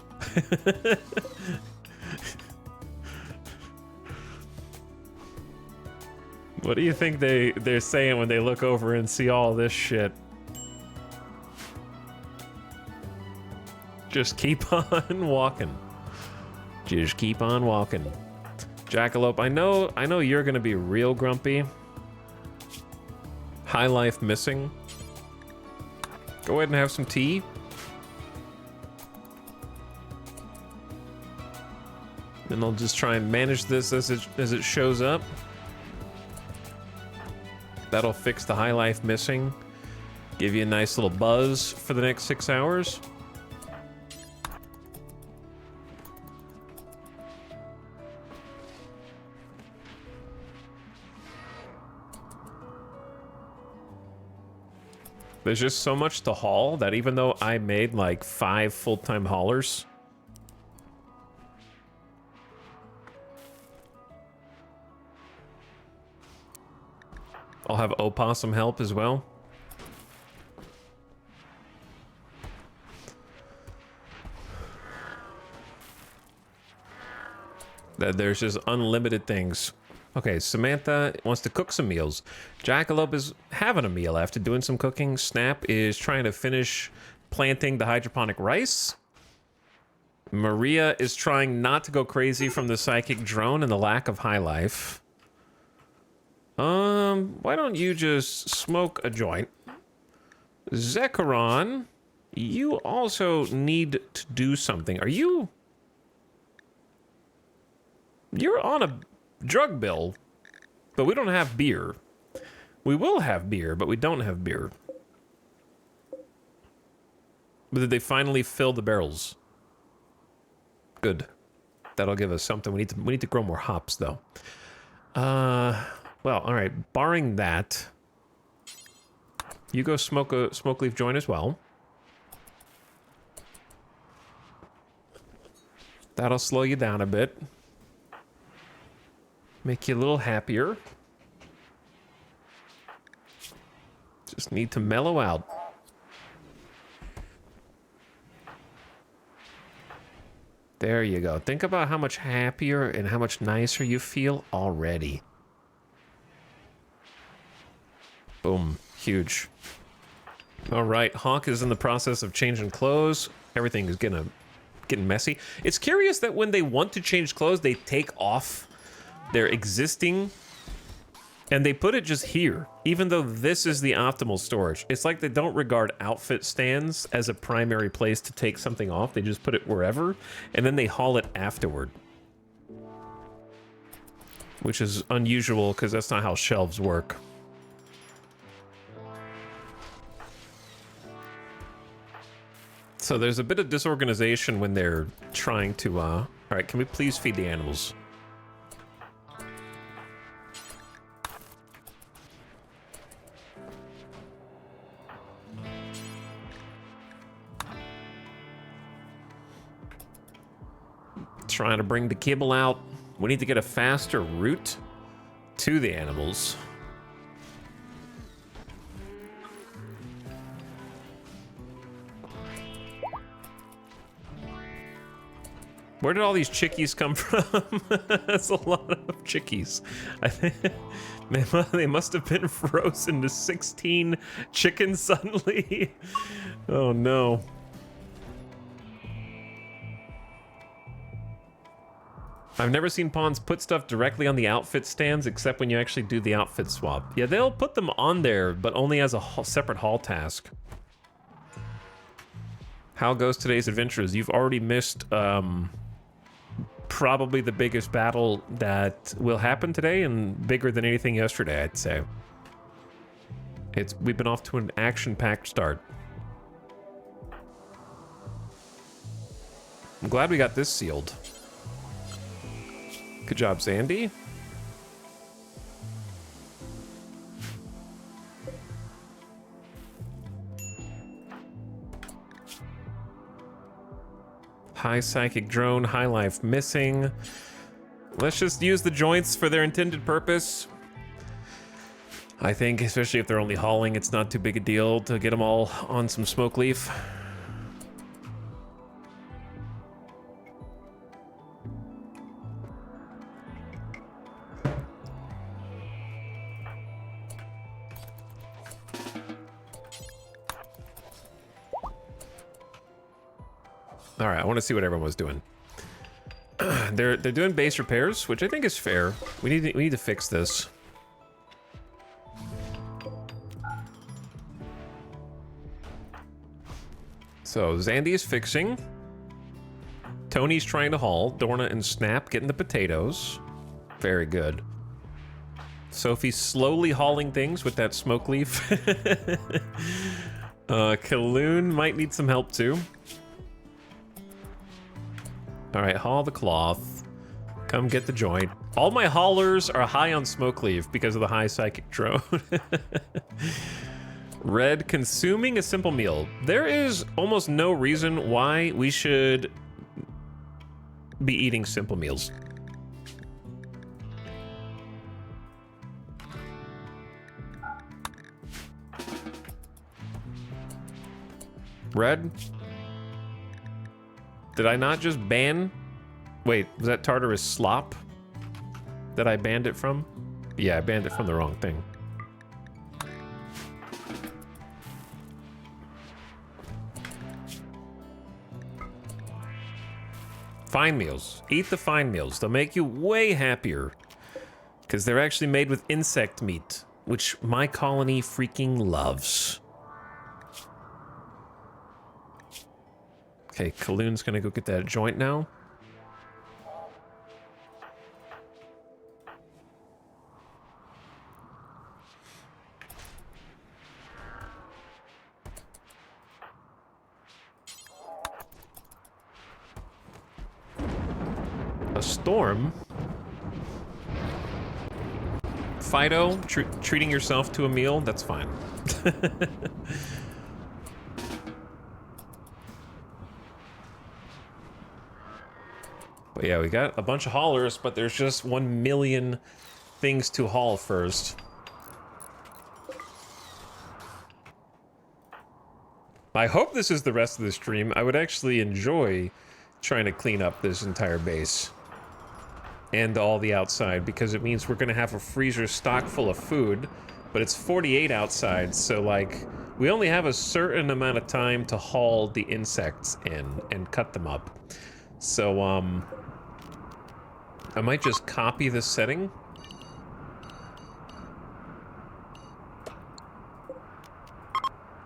What do you think they're saying when they look over and see all this shit? Just keep on walking. Just keep on walking. Jackalope, I know you're gonna be real grumpy. High life missing. Go ahead and have some tea. And I'll just try and manage this as it shows up. That'll fix the high life missing. Give you a nice little buzz for the next 6 hours. There's just so much to haul that even though I made like 5 full-time haulers, I'll have Opossum help as well. That there's just unlimited things. Okay, Samantha wants to cook some meals. Jackalope is having a meal after doing some cooking. Snap is trying to finish planting the hydroponic rice. Maria is trying not to go crazy from the psychic drone and the lack of high life. Why don't you just smoke a joint? Zecharon, you also need to do something. You're on a drug bill, but we don't have beer. We will have beer, but we don't have beer. But did they finally fill the barrels? Good. That'll give us something. We need to grow more hops, though. Well, all right. Barring that, you go smoke a smoke leaf joint as well. That'll slow you down a bit. Make you a little happier. Just need to mellow out. There you go. Think about how much happier and how much nicer you feel already. Boom. Huge. All right. Hawk is in the process of changing clothes. Everything is getting messy. It's curious that when they want to change clothes, they take off their existing and they put it just here, even though this is the optimal storage. It's like they don't regard outfit stands as a primary place to take something off. They just put it wherever and then they haul it afterward, which is unusual because that's not how shelves work. So there's a bit of disorganization when they're trying to all right, can we please feed the animals? Trying to bring the kibble out. We need to get a faster route to the animals. Where did all these chickies come from? That's a lot of chickies. I think they must have been frozen to 16 chickens suddenly. Oh no. I've never seen pawns put stuff directly on the outfit stands except when you actually do the outfit swap. Yeah, they'll put them on there, but only as a separate haul task. How goes today's adventures? You've already missed probably the biggest battle that will happen today, and bigger than anything yesterday, I'd say. We've been off to an action-packed start. I'm glad we got this sealed. Good job, Zandy. High psychic drone, high life missing. Let's just use the joints for their intended purpose. I think, especially if they're only hauling, it's not too big a deal to get them all on some smoke leaf. All right, I want to see what everyone was doing. They're doing base repairs, which I think is fair. We need to fix this. So Zandy's fixing. Tony's trying to haul. Dorna and Snap getting the potatoes. Very good. Sophie's slowly hauling things with that smoke leaf. Kaloon might need some help too. All right, haul the cloth. Come get the joint. All my haulers are high on smoke leaf because of the high psychic drone. Red, consuming a simple meal. There is almost no reason why we should be eating simple meals. Red? Did I not just ban? Wait, was that Tartarus slop that I banned it from? Yeah, I banned it from the wrong thing. Fine meals. Eat the fine meals. They'll make you way happier. Because they're actually made with insect meat, which my colony freaking loves. Okay, Kaloon's gonna go get that joint now. A storm? Fido, treating yourself to a meal? That's fine. But yeah, we got a bunch of haulers, but there's just 1 million things to haul first. I hope this is the rest of the stream. I would actually enjoy trying to clean up this entire base and all the outside, because it means we're gonna have a freezer stock full of food, but it's 48 outside, so like we only have a certain amount of time to haul the insects in and cut them up. So I might just copy this setting.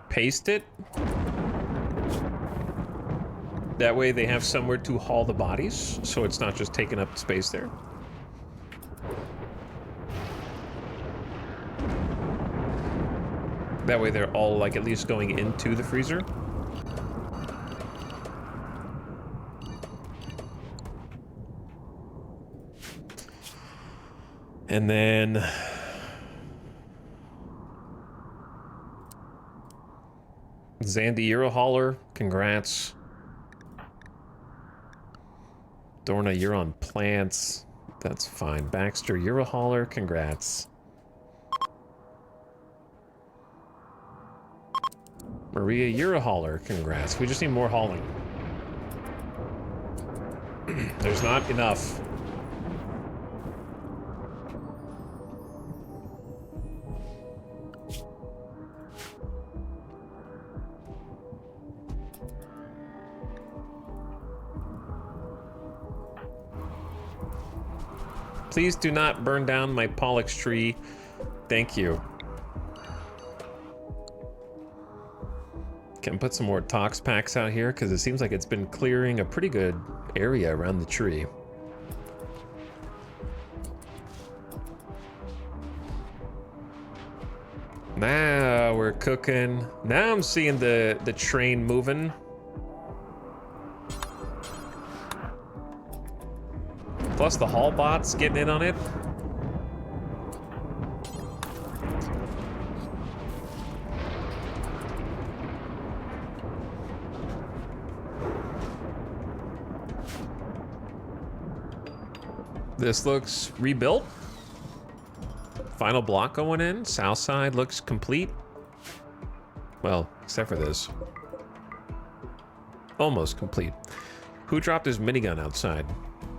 Paste it. That way they have somewhere to haul the bodies, so it's not just taking up space there. That way they're all like at least going into the freezer. And then Zandy, you're a hauler. Congrats. Dorna, you're on plants. That's fine. Baxter, you're a hauler. Congrats. Maria, you're a hauler. Congrats. We just need more hauling. There's not enough. Please do not burn down my Pollux tree. Thank you. Can put some more tox packs out here because it seems like it's been clearing a pretty good area around the tree. Now we're cooking. Now I'm seeing the train moving. Plus the hall bots getting in on it. This looks rebuilt. Final block going in. South side looks complete. Well, except for this. Almost complete. Who dropped his minigun outside?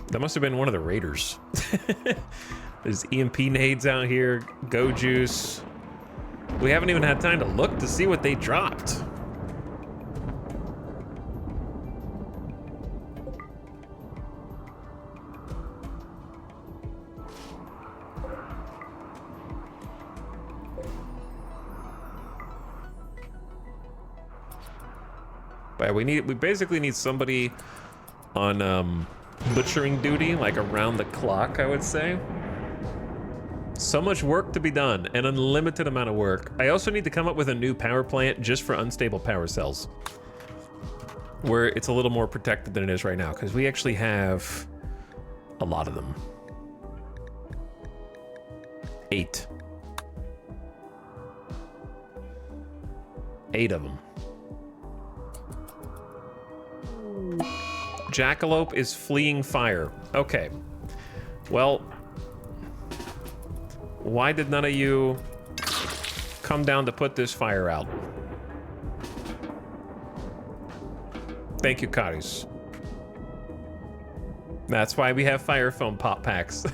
That must have been one of the raiders. There's EMP nades out here. Go juice. We haven't even had time to look to see what they dropped. But we basically need somebody on butchering duty, like around the clock, I would say. So much work to be done, an unlimited amount of work. I also need to come up with a new power plant just for unstable power cells, where it's a little more protected than it is right now, because we actually have a lot of them. 8. 8 of them. Jackalope is fleeing fire. Okay. Well, why did none of you come down to put this fire out? Thank you, Karis. That's why we have fire foam pop packs.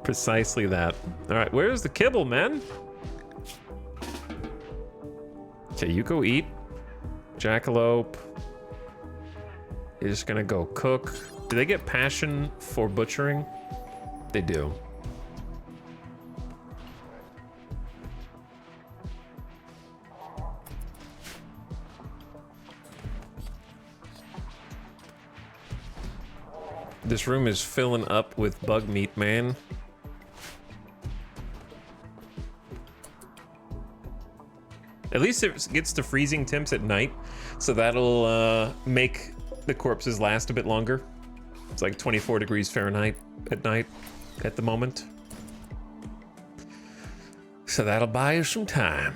Precisely that. All right, where's the kibble, man? Okay, you go eat. Jackalope is gonna go cook. Do they get passion for butchering? They do. This room is filling up with bug meat, man. At least it gets to freezing temps at night, so that'll make the corpses last a bit longer. It's like 24 degrees Fahrenheit at night at the moment. So that'll buy us some time.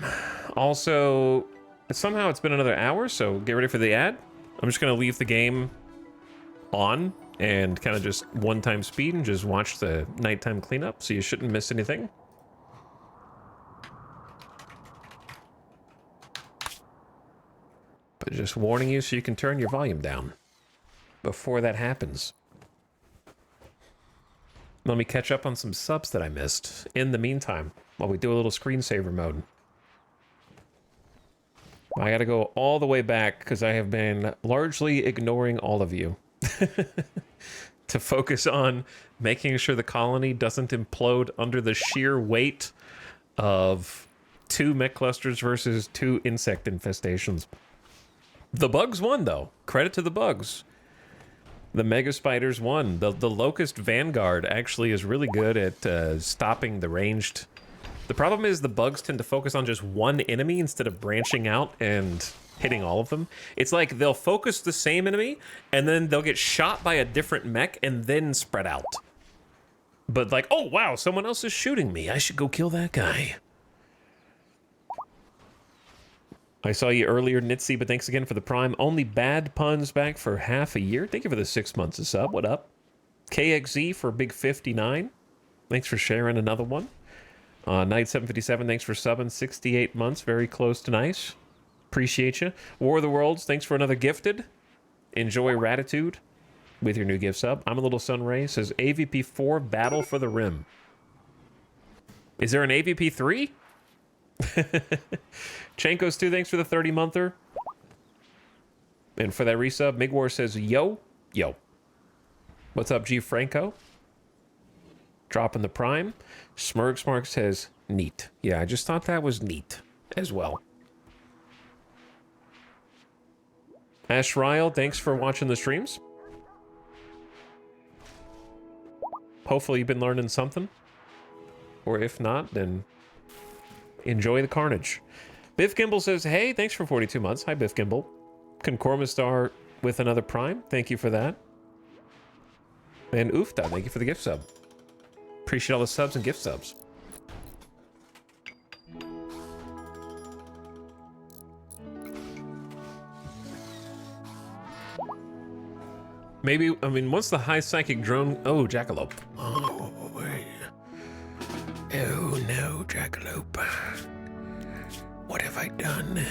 Also, somehow it's been another hour, so get ready for the ad. I'm just gonna leave the game on and kind of just one-time speed and just watch the nighttime cleanup, so you shouldn't miss anything. But just warning you so you can turn your volume down before that happens. Let me catch up on some subs that I missed in the meantime while we do a little screensaver mode. I gotta go all the way back because I have been largely ignoring all of you to focus on making sure the colony doesn't implode under the sheer weight of 2 mech clusters versus 2 insect infestations. The bugs won, though. Credit to the bugs. The mega spiders won. The locust vanguard actually is really good at stopping the ranged. The problem is the bugs tend to focus on just one enemy instead of branching out and hitting all of them. It's like they'll focus the same enemy and then they'll get shot by a different mech and then spread out. But like, oh wow, someone else is shooting me. I should go kill that guy. I saw you earlier, Nitsy, but thanks again for the prime. Only bad puns back for half a year. Thank you for the 6 months of sub. What up? KXZ for big 59. Thanks for sharing another one. Knight 757, thanks for subbing 68 months. Very close to nice. Appreciate you. War of the Worlds, thanks for another gifted. Enjoy Ratitude with your new gift sub. I'm a Little Sunray says AVP 4 Battle for the Rim. Is there an AVP 3? Chankos 2, thanks for the 30-monther. And for that resub, Migwar says, yo. What's up, G Franco? Dropping the prime. Smurg says, neat. Yeah, I just thought that was neat as well. Ash Ryle, thanks for watching the streams. Hopefully you've been learning something. Or if not, then enjoy the carnage. Biff Gimbal says, hey, thanks for 42 months. Hi, Biff Gimbal. Concormistar with another prime. Thank you for that. And Oofta, thank you for the gift sub. Appreciate all the subs and gift subs. Maybe, I mean, once the high psychic drone... Oh, Jackalope. Oh, no, Jackalope. What have I done?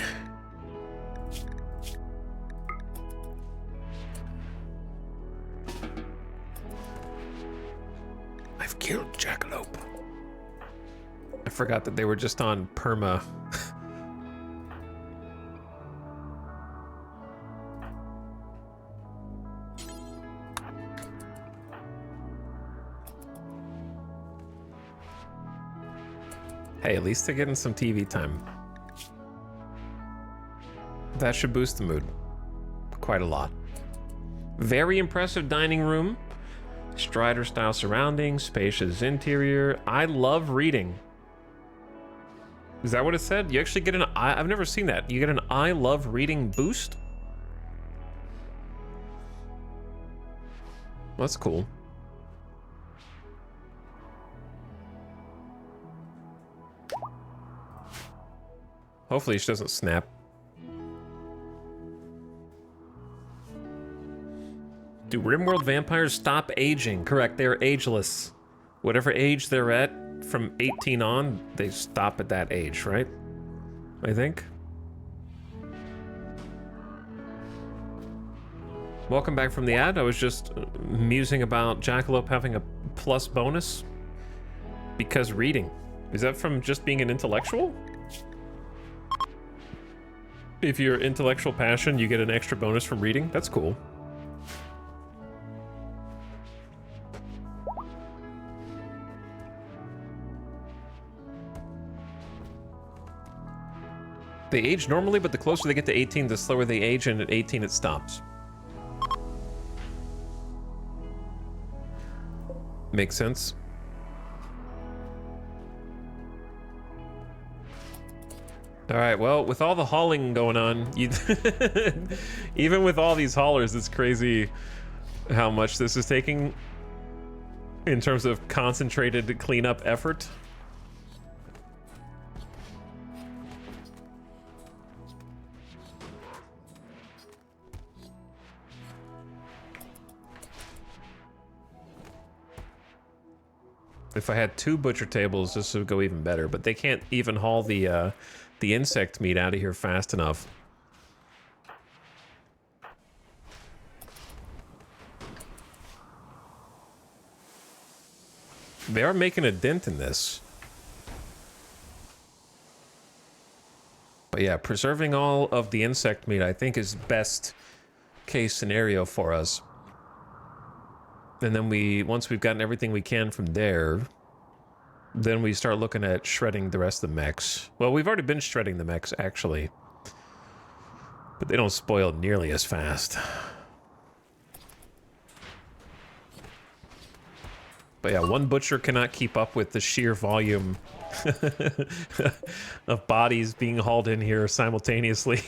I've killed Jackalope. I forgot that they were just on perma. Hey, at least they're getting some TV time. That should boost the mood. Quite a lot. Very impressive dining room. Strider style surroundings, spacious interior. I love reading. Is that what it said? You actually get an I've never seen that. You get an I love reading boost? That's cool. Hopefully she doesn't snap. Do RimWorld vampires stop aging? Correct, they're ageless. Whatever age they're at, from 18 on, they stop at that age, right? I think. Welcome back from the ad. I was just musing about Jackalope having a plus bonus because reading. Is that from just being an intellectual? If you're intellectual passion, you get an extra bonus from reading. That's cool. They age normally, but the closer they get to 18, the slower they age, and at 18 it stops. Makes sense. All right, well, with all the hauling going on, even with all these haulers, it's crazy how much this is taking in terms of concentrated cleanup effort. If I had 2 butcher tables, this would go even better, but they can't even haul the insect meat out of here fast enough. They are making a dent in this. But yeah, preserving all of the insect meat, I think, is best case scenario for us. And then once we've gotten everything we can from there, then we start looking at shredding the rest of the mechs. Well, we've already been shredding the mechs, actually. But they don't spoil nearly as fast. But yeah, one butcher cannot keep up with the sheer volume of bodies being hauled in here simultaneously.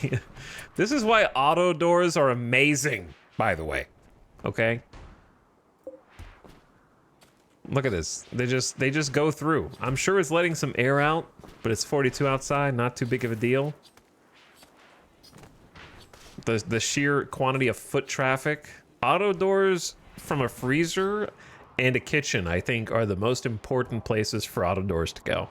This is why auto doors are amazing, by the way. Okay? Look at this. They just go through. I'm sure it's letting some air out, but it's 42 outside, not too big of a deal. The sheer quantity of foot traffic. Auto doors from a freezer and a kitchen, I think, are the most important places for auto doors to go.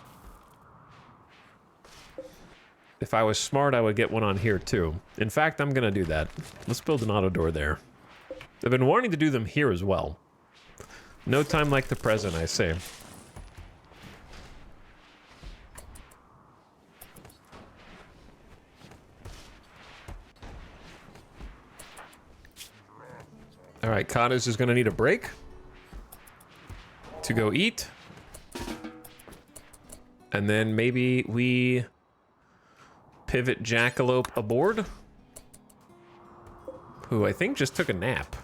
If I was smart, I would get one on here too. In fact, I'm gonna do that. Let's build an auto door there. I've been wanting to do them here as well. No time like the present, I say. All right, Cottage is gonna need a break to go eat. And then maybe we pivot Jackalope aboard, who I think just took a nap.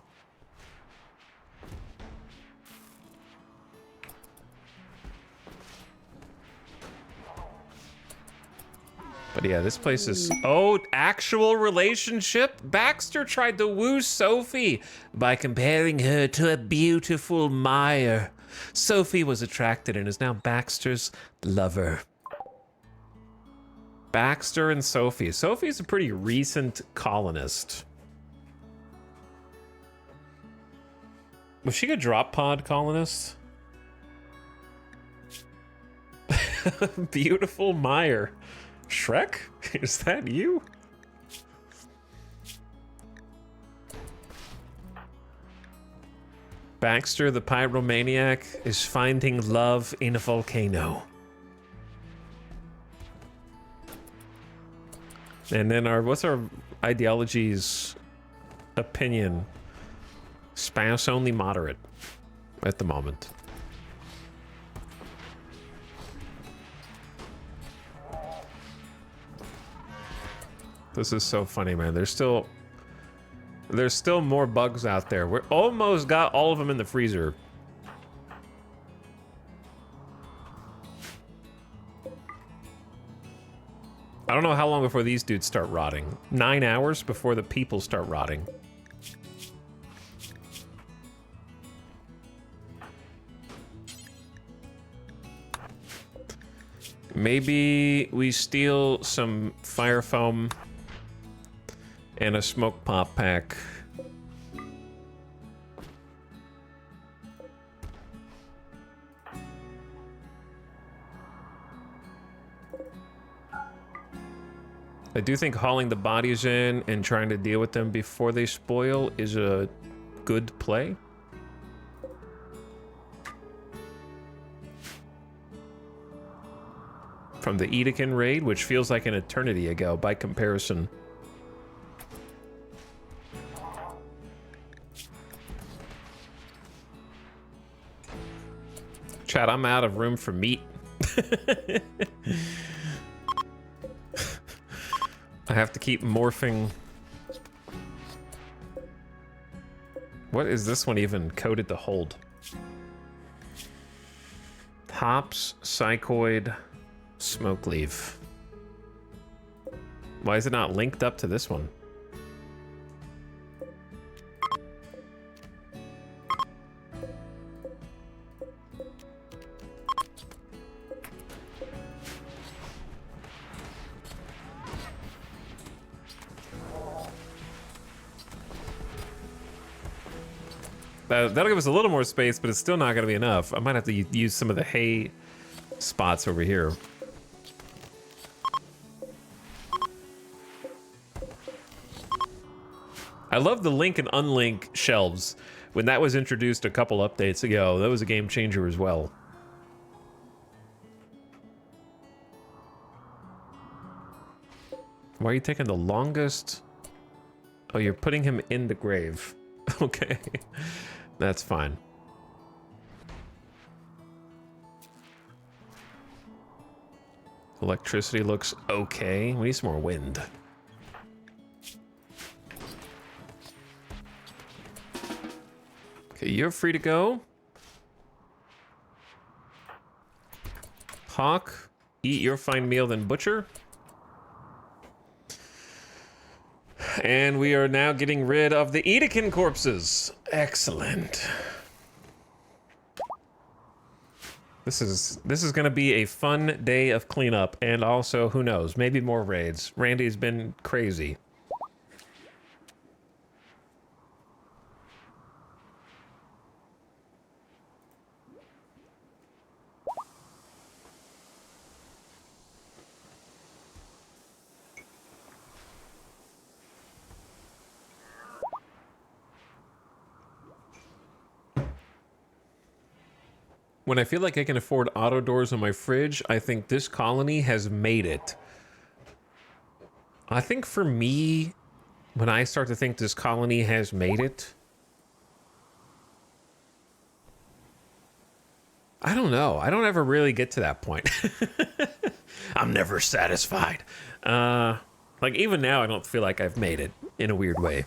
But yeah, this place is... Oh, actual relationship? Baxter tried to woo Sophie by comparing her to a beautiful mire. Sophie was attracted and is now Baxter's lover. Baxter and Sophie. Sophie's a pretty recent colonist. Was she a drop pod colonist? Beautiful mire. Shrek? Is that you? Baxter the pyromaniac is finding love in a volcano. And then what's our ideology's opinion? Spouse only moderate at the moment. This is so funny, man. There's still more bugs out there. We're almost got all of them in the freezer. I don't know how long before these dudes start rotting. 9 hours before the people start rotting. Maybe we steal some fire foam and a smoke pop pack. I do think hauling the bodies in and trying to deal with them before they spoil is a good play. From the Edekin raid, which feels like an eternity ago by comparison. Chat, I'm out of room for meat. I have to keep morphing. What is this one even coded to hold? Hops, Psychoid, Smoke Leaf. Why is it not linked up to this one? That'll give us a little more space, but it's still not going to be enough. I might have to use some of the hay spots over here. I love the link and unlink shelves. When that was introduced a couple updates ago, that was a game changer as well. Why are you taking the longest? Oh, you're putting him in the grave. Okay. That's fine. Electricity looks okay. We need some more wind. Okay, you're free to go. Hawk, eat your fine meal, then butcher. And we are now getting rid of the Edekin corpses. Excellent. This is going to be a fun day of cleanup, and also, who knows, maybe more raids. Randy's been crazy. When I feel like I can afford auto doors on my fridge, I think this colony has made it. I think for me, when I start to think this colony has made it, I don't know. I don't ever really get to that point. I'm never satisfied. Like, even now, I don't feel like I've made it in a weird way.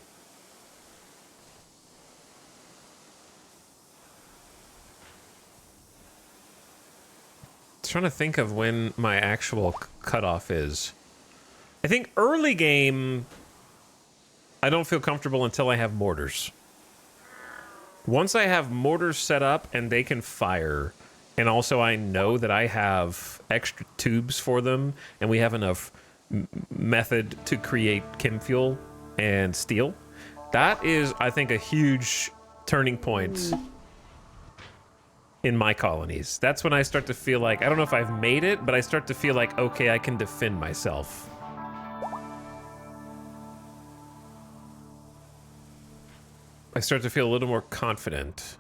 Trying to think of when my actual cutoff is. I think early game, I don't feel comfortable until I have mortars. Once I have mortars set up and they can fire, and also I know that I have extra tubes for them, and we have enough method to create chem fuel and steel, that is, I think, a huge turning point in my colonies. That's when I start to feel like, I don't know if I've made it, but I start to feel like, okay, I can defend myself. I start to feel a little more confident.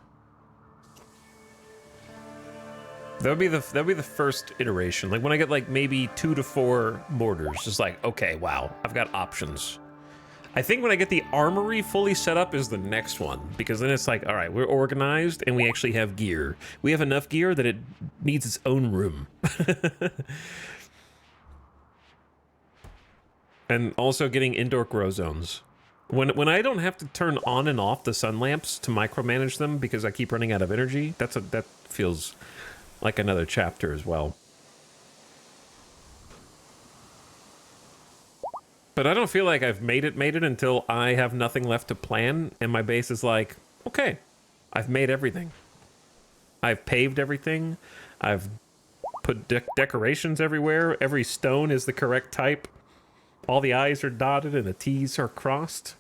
That'll be the first iteration. Like when I get like maybe 2 to 4 mortars, just like, okay, wow, I've got options. I think when I get the armory fully set up is the next one, because then it's like, all right, we're organized and we actually have gear. We have enough gear that it needs its own room. And also getting indoor grow zones. When I don't have to turn on and off the sun lamps to micromanage them because I keep running out of energy, that feels like another chapter as well. But I don't feel like I've made it until I have nothing left to plan, and my base is like, okay, I've made everything. I've paved everything. I've put decorations everywhere. Every stone is the correct type. All the I's are dotted and the T's are crossed.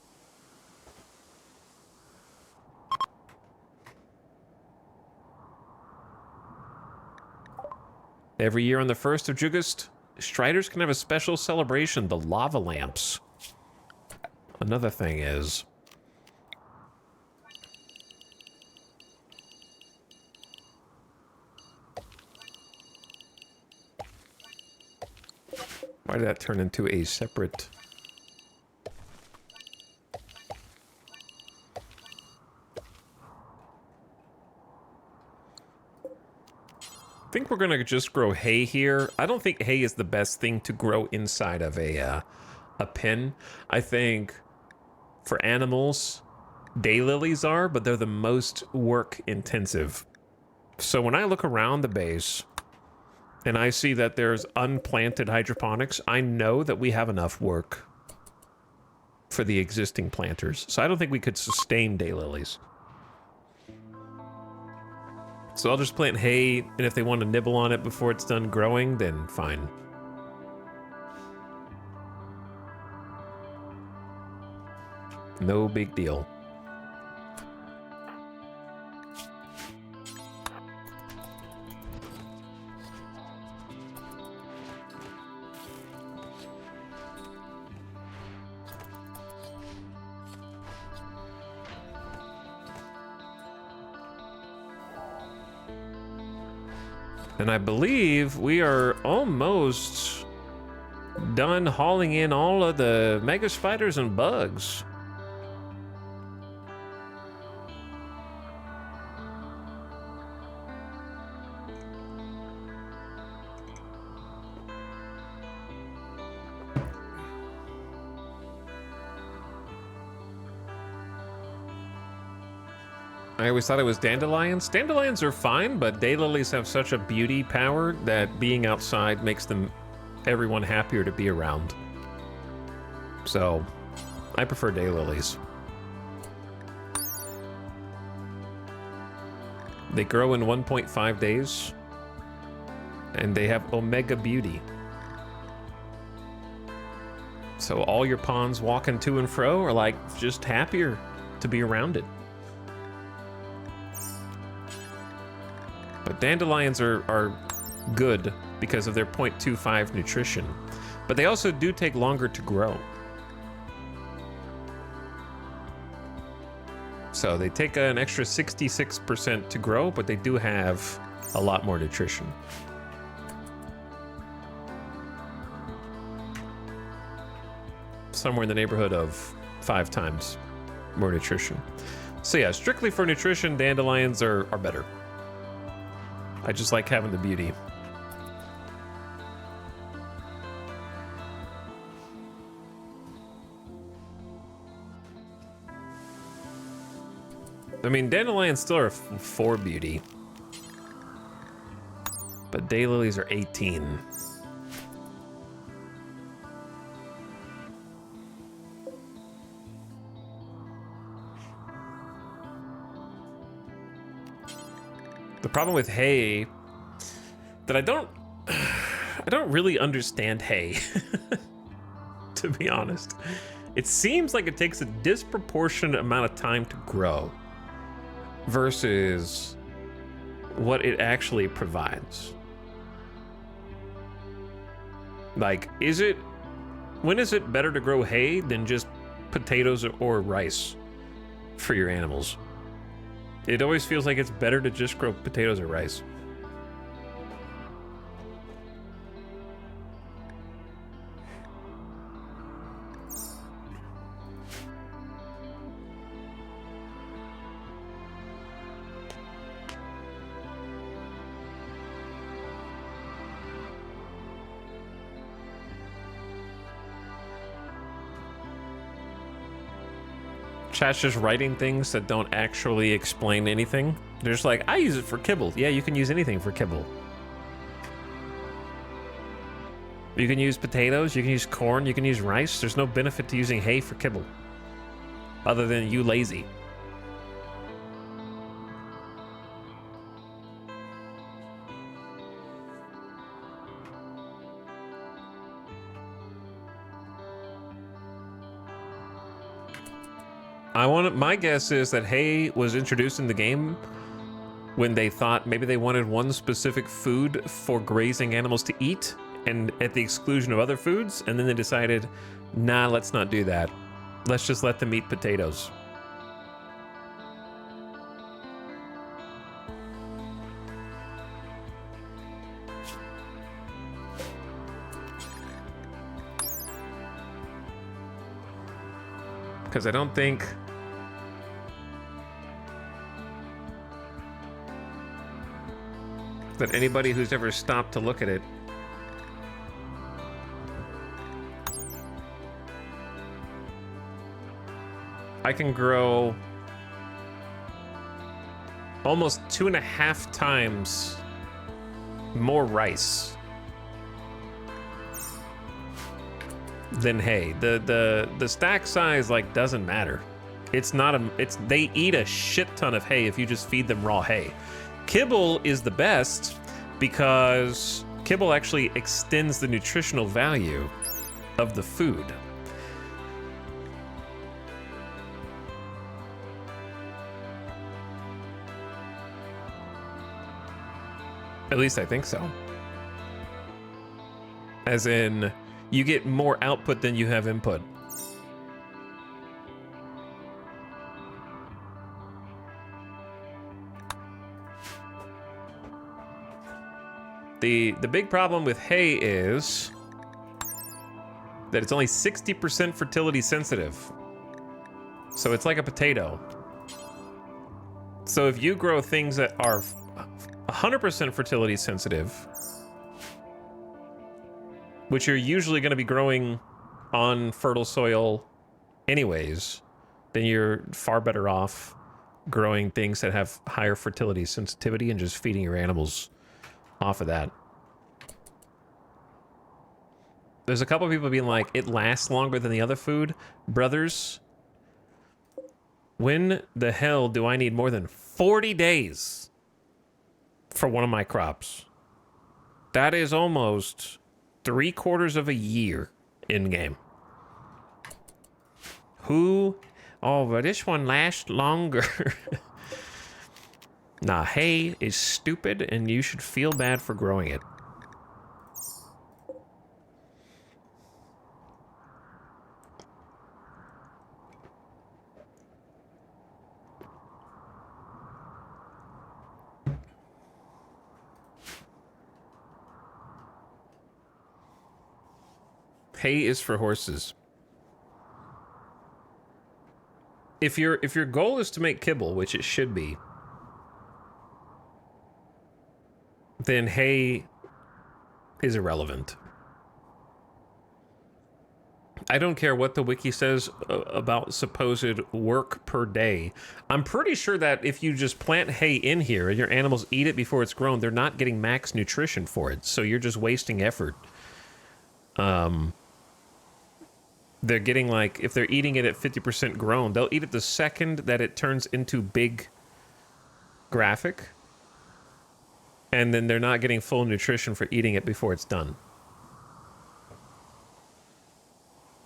Every year on the 1st of August, Striders can have a special celebration, the lava lamps. Another thing is, why did that turn into a separate? I think we're gonna just grow hay here. I don't think hay is the best thing to grow inside of a pen. I think for animals, daylilies are, but they're the most work intensive. So when I look around the base and I see that there's unplanted hydroponics, I know that we have enough work for the existing planters. So I don't think we could sustain daylilies. So I'll just plant hay, and if they want to nibble on it before it's done growing, then fine. No big deal. And I believe we are almost done hauling in all of the mega spiders and bugs. I always thought it was dandelions. Dandelions are fine, but daylilies have such a beauty power that being outside makes them everyone happier to be around. So, I prefer daylilies. They grow in 1.5 days, and they have omega beauty. So all your pawns walking to and fro are like just happier to be around it. But dandelions are good because of their 0.25 nutrition. But they also do take longer to grow. So they take an extra 66% to grow, but they do have a lot more nutrition. Somewhere in the neighborhood of 5 times more nutrition. So yeah, strictly for nutrition, dandelions are better. I just like having the beauty. I mean, dandelions still are 4 beauty. But daylilies are 18. The problem with hay that I don't really understand hay, to be honest. It seems like it takes a disproportionate amount of time to grow versus what it actually provides. Like, when is it better to grow hay than just potatoes or rice for your animals? It always feels like it's better to just grow potatoes or rice. Chat's just writing things that don't actually explain anything. They're just like, I use it for kibble. Yeah, you can use anything for kibble. You can use potatoes, you can use corn, you can use rice. There's no benefit to using hay for kibble. Other than you lazy. My guess is that hay was introduced in the game when they thought maybe they wanted one specific food for grazing animals to eat and at the exclusion of other foods, and then they decided, nah, let's not do that. Let's just let them eat potatoes. Because I don't think that anybody who's ever stopped to look at it I can grow almost 2.5 times more rice than hay. The stack size like doesn't matter. They eat a shit ton of hay if you just feed them raw hay. Kibble is the best because kibble actually extends the nutritional value of the food. At least I think so. As in, you get more output than you have input. The big problem with hay is that it's only 60% fertility sensitive. So it's like a potato. So if you grow things that are 100% fertility sensitive, which you're usually going to be growing on fertile soil anyways, then you're far better off growing things that have higher fertility sensitivity and just feeding your animals off of that. There's a couple of people being like, it lasts longer than the other food. Brothers, when the hell do I need more than 40 days for one of my crops? That is almost 3/4 of a year in game. Oh, but this one lasts longer. Nah, hay is stupid and you should feel bad for growing it. Hay is for horses. If your goal is to make kibble, which it should be, then hay is irrelevant. I don't care what the wiki says about supposed work per day. I'm pretty sure that if you just plant hay in here and your animals eat it before it's grown, they're not getting max nutrition for it. So you're just wasting effort. They're getting, like, if they're eating it at 50% grown, they'll eat it the second that it turns into big graphic. And then they're not getting full nutrition for eating it before it's done.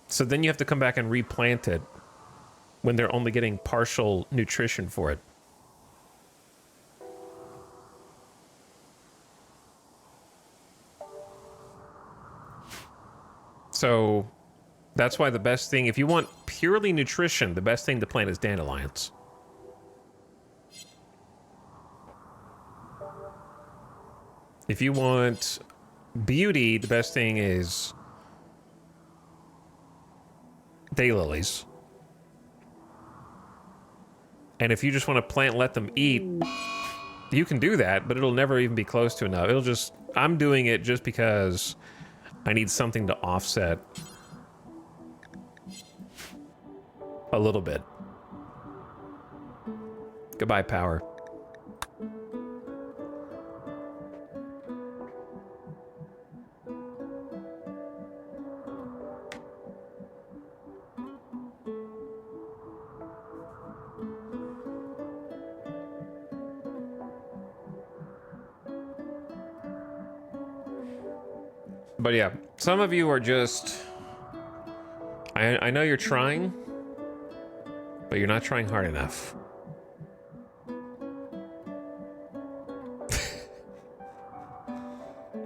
So then you have to come back and replant it when they're only getting partial nutrition for it. So that's why the best thing, if you want purely nutrition, the best thing to plant is dandelions. If you want beauty, the best thing is daylilies. And if you just want to plant, let them eat, you can do that, but it'll never even be close to enough. It'll just, I'm doing it just because I need something to offset a little bit. Goodbye, power. But yeah, some of you are just... I know you're trying, but you're not trying hard enough.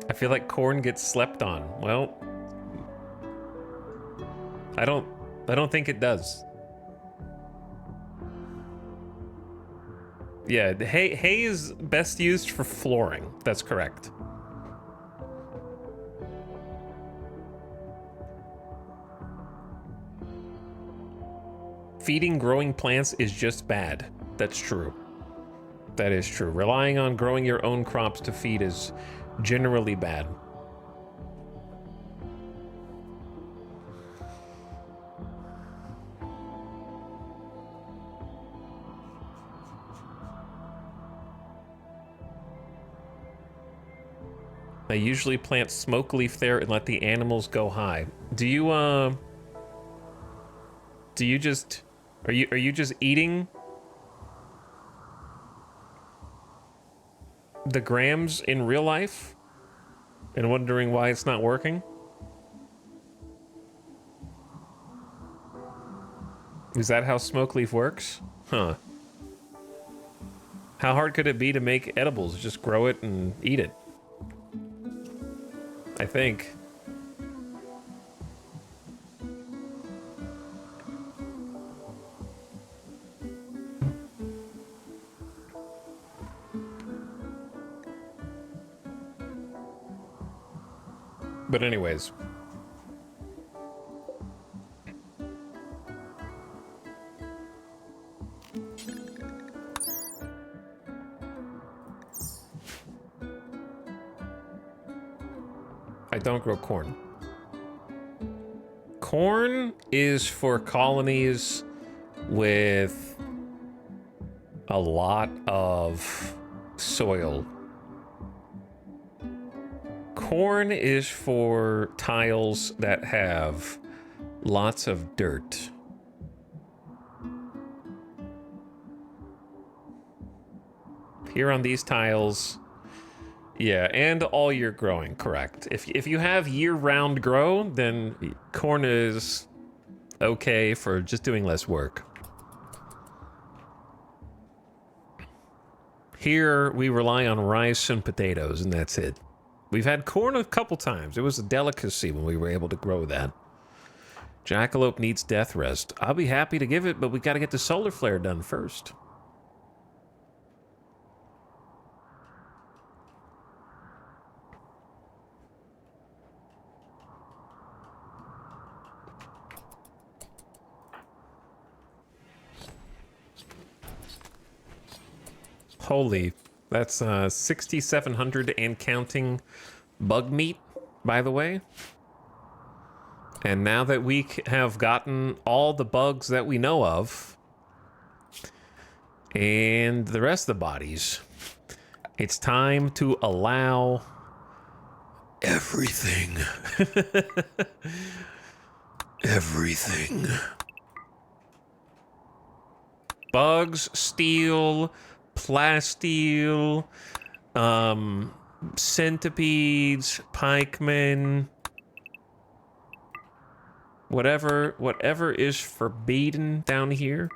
I feel like corn gets slept on. Well, I don't think it does. Yeah, hay is best used for flooring. That's correct. Feeding growing plants is just bad. That's true. That is true. Relying on growing your own crops to feed is generally bad. I usually plant smoke leaf there and let the animals go high. Do you just... Are you just eating the grams in real life and wondering why it's not working? Is that how smoke leaf works? Huh. How hard could it be to make edibles? Just grow it and eat it. I think. But anyways. I don't grow corn. Corn is for colonies with a lot of soil. Corn is for tiles that have lots of dirt. Here on these tiles, yeah, and all year growing, correct. If you have year-round grow, then corn is okay for just doing less work. Here, we rely on rice and potatoes, and that's it. We've had corn a couple times. It was a delicacy when we were able to grow that. Jackalope needs death rest. I'll be happy to give it, but we gotta get the solar flare done first. Holy, that's 6,700 and counting bug meat, by the way. And now that we have gotten all the bugs that we know of, and the rest of the bodies, it's time to allow everything. Everything. Bugs, steel, plasteel, centipedes, pikemen, whatever is forbidden down here.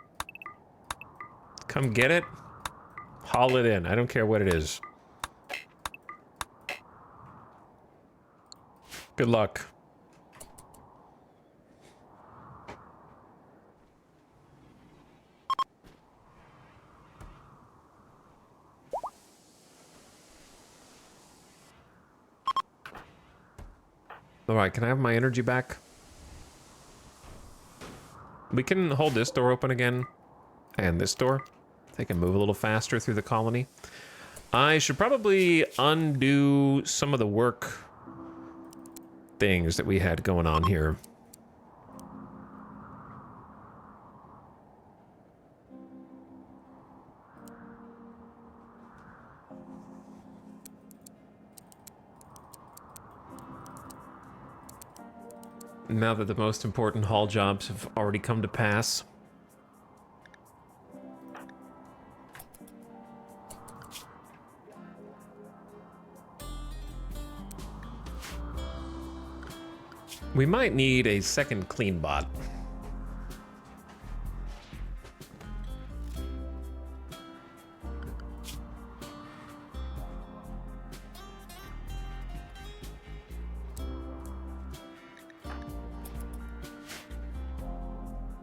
Come get it. Haul it in. I don't care what it is. Good luck. All right, can I have my energy back? We can hold this door open again, and this door. They can move a little faster through the colony. I should probably undo some of the work things that we had going on here. Now that the most important haul jobs have already come to pass. We might need a second clean bot.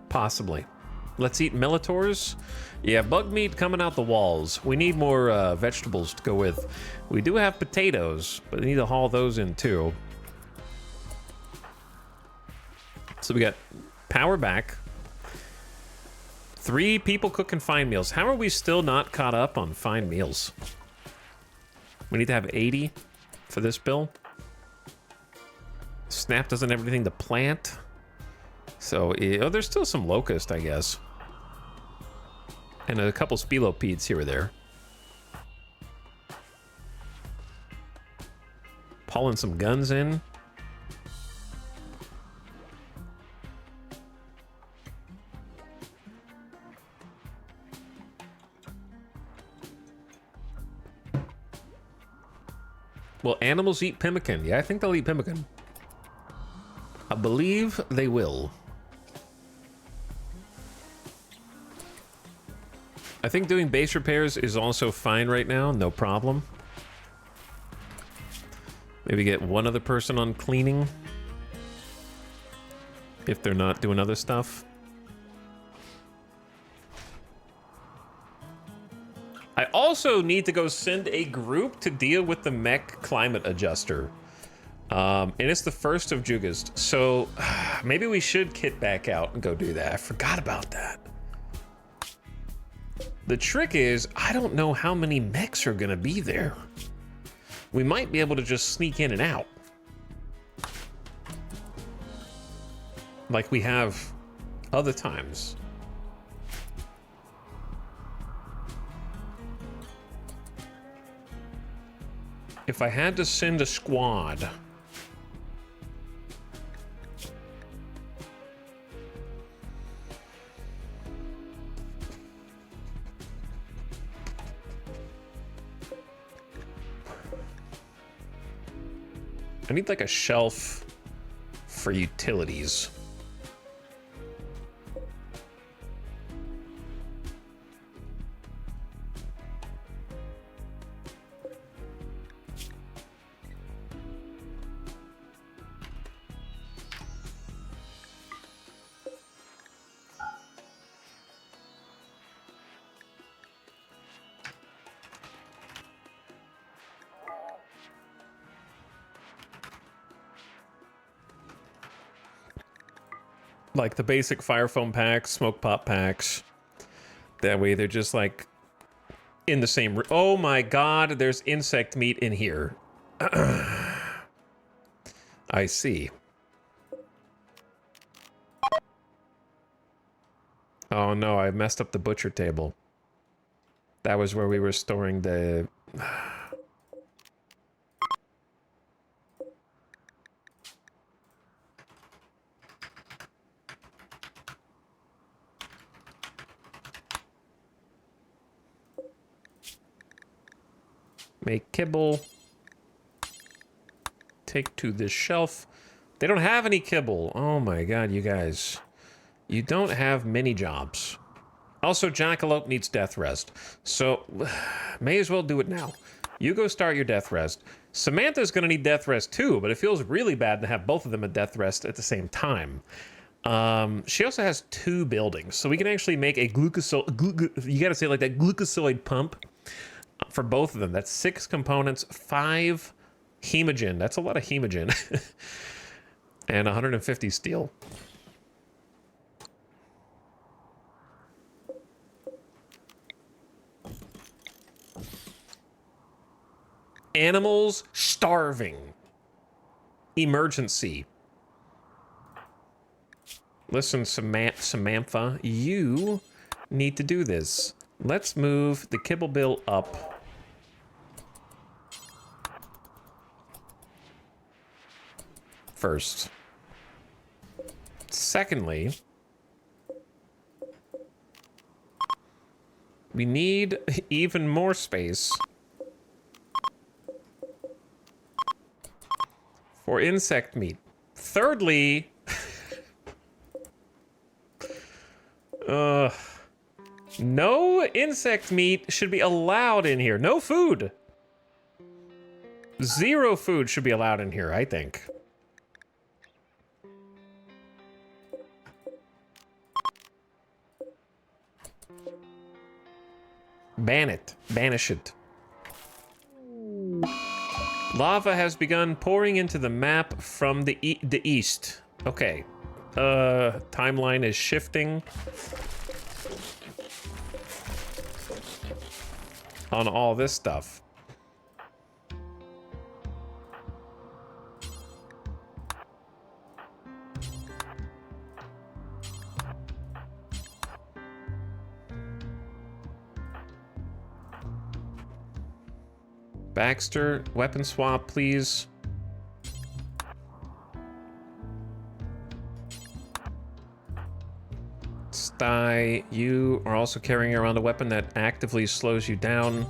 Possibly. Let's eat Militors. Yeah, bug meat coming out the walls. We need more vegetables to go with. We do have potatoes, but we need to haul those in too. So we got power back. 3 people cooking fine meals. How are we still not caught up on fine meals? We need to have 80 for this bill. Snap doesn't have anything to plant. So, oh, there's still some locust, I guess. And a couple spilopedes here or there. Pulling some guns in. Will animals eat pemmican? Yeah, I think they'll eat pemmican. I believe they will. I think doing base repairs is also fine right now, no problem. Maybe get one other person on cleaning. If they're not doing other stuff. I also need to go send a group to deal with the mech climate adjuster. And it's the 1st of August, so maybe we should kit back out and go do that. I forgot about that. The trick is, I don't know how many mechs are gonna be there. We might be able to just sneak in and out. Like we have other times. If I had to send a squad... I need like a shelf for utilities. Like the basic fire foam packs, smoke pop packs. That way they're just like in the same room. Oh my god, there's insect meat in here. I see. Oh no, I messed up the butcher table. That was where we were storing the... Make kibble. Take to this shelf. They don't have any kibble. Oh my god, you guys. You don't have many jobs. Also, Jackalope needs death rest. So, may as well do it now. You go start your death rest. Samantha's gonna need death rest too, but it feels really bad to have both of them at death rest at the same time. She also has 2 buildings, so we can actually make a you gotta say it like that, glucosoid pump for both of them. That's 6 components, 5 hemogen. That's a lot of hemogen. And 150 steel. Animals starving. Emergency. Listen, Samantha, you need to do this. Let's move the kibble bill up. First. Secondly, we need even more space for insect meat. Thirdly, no insect meat should be allowed in here. No food. 0 food should be allowed in here, I think. Ban it. Banish it. Lava has begun pouring into the map from the east. Okay. Timeline is shifting on all this stuff. Baxter, weapon swap, please. Sty, you are also carrying around a weapon that actively slows you down.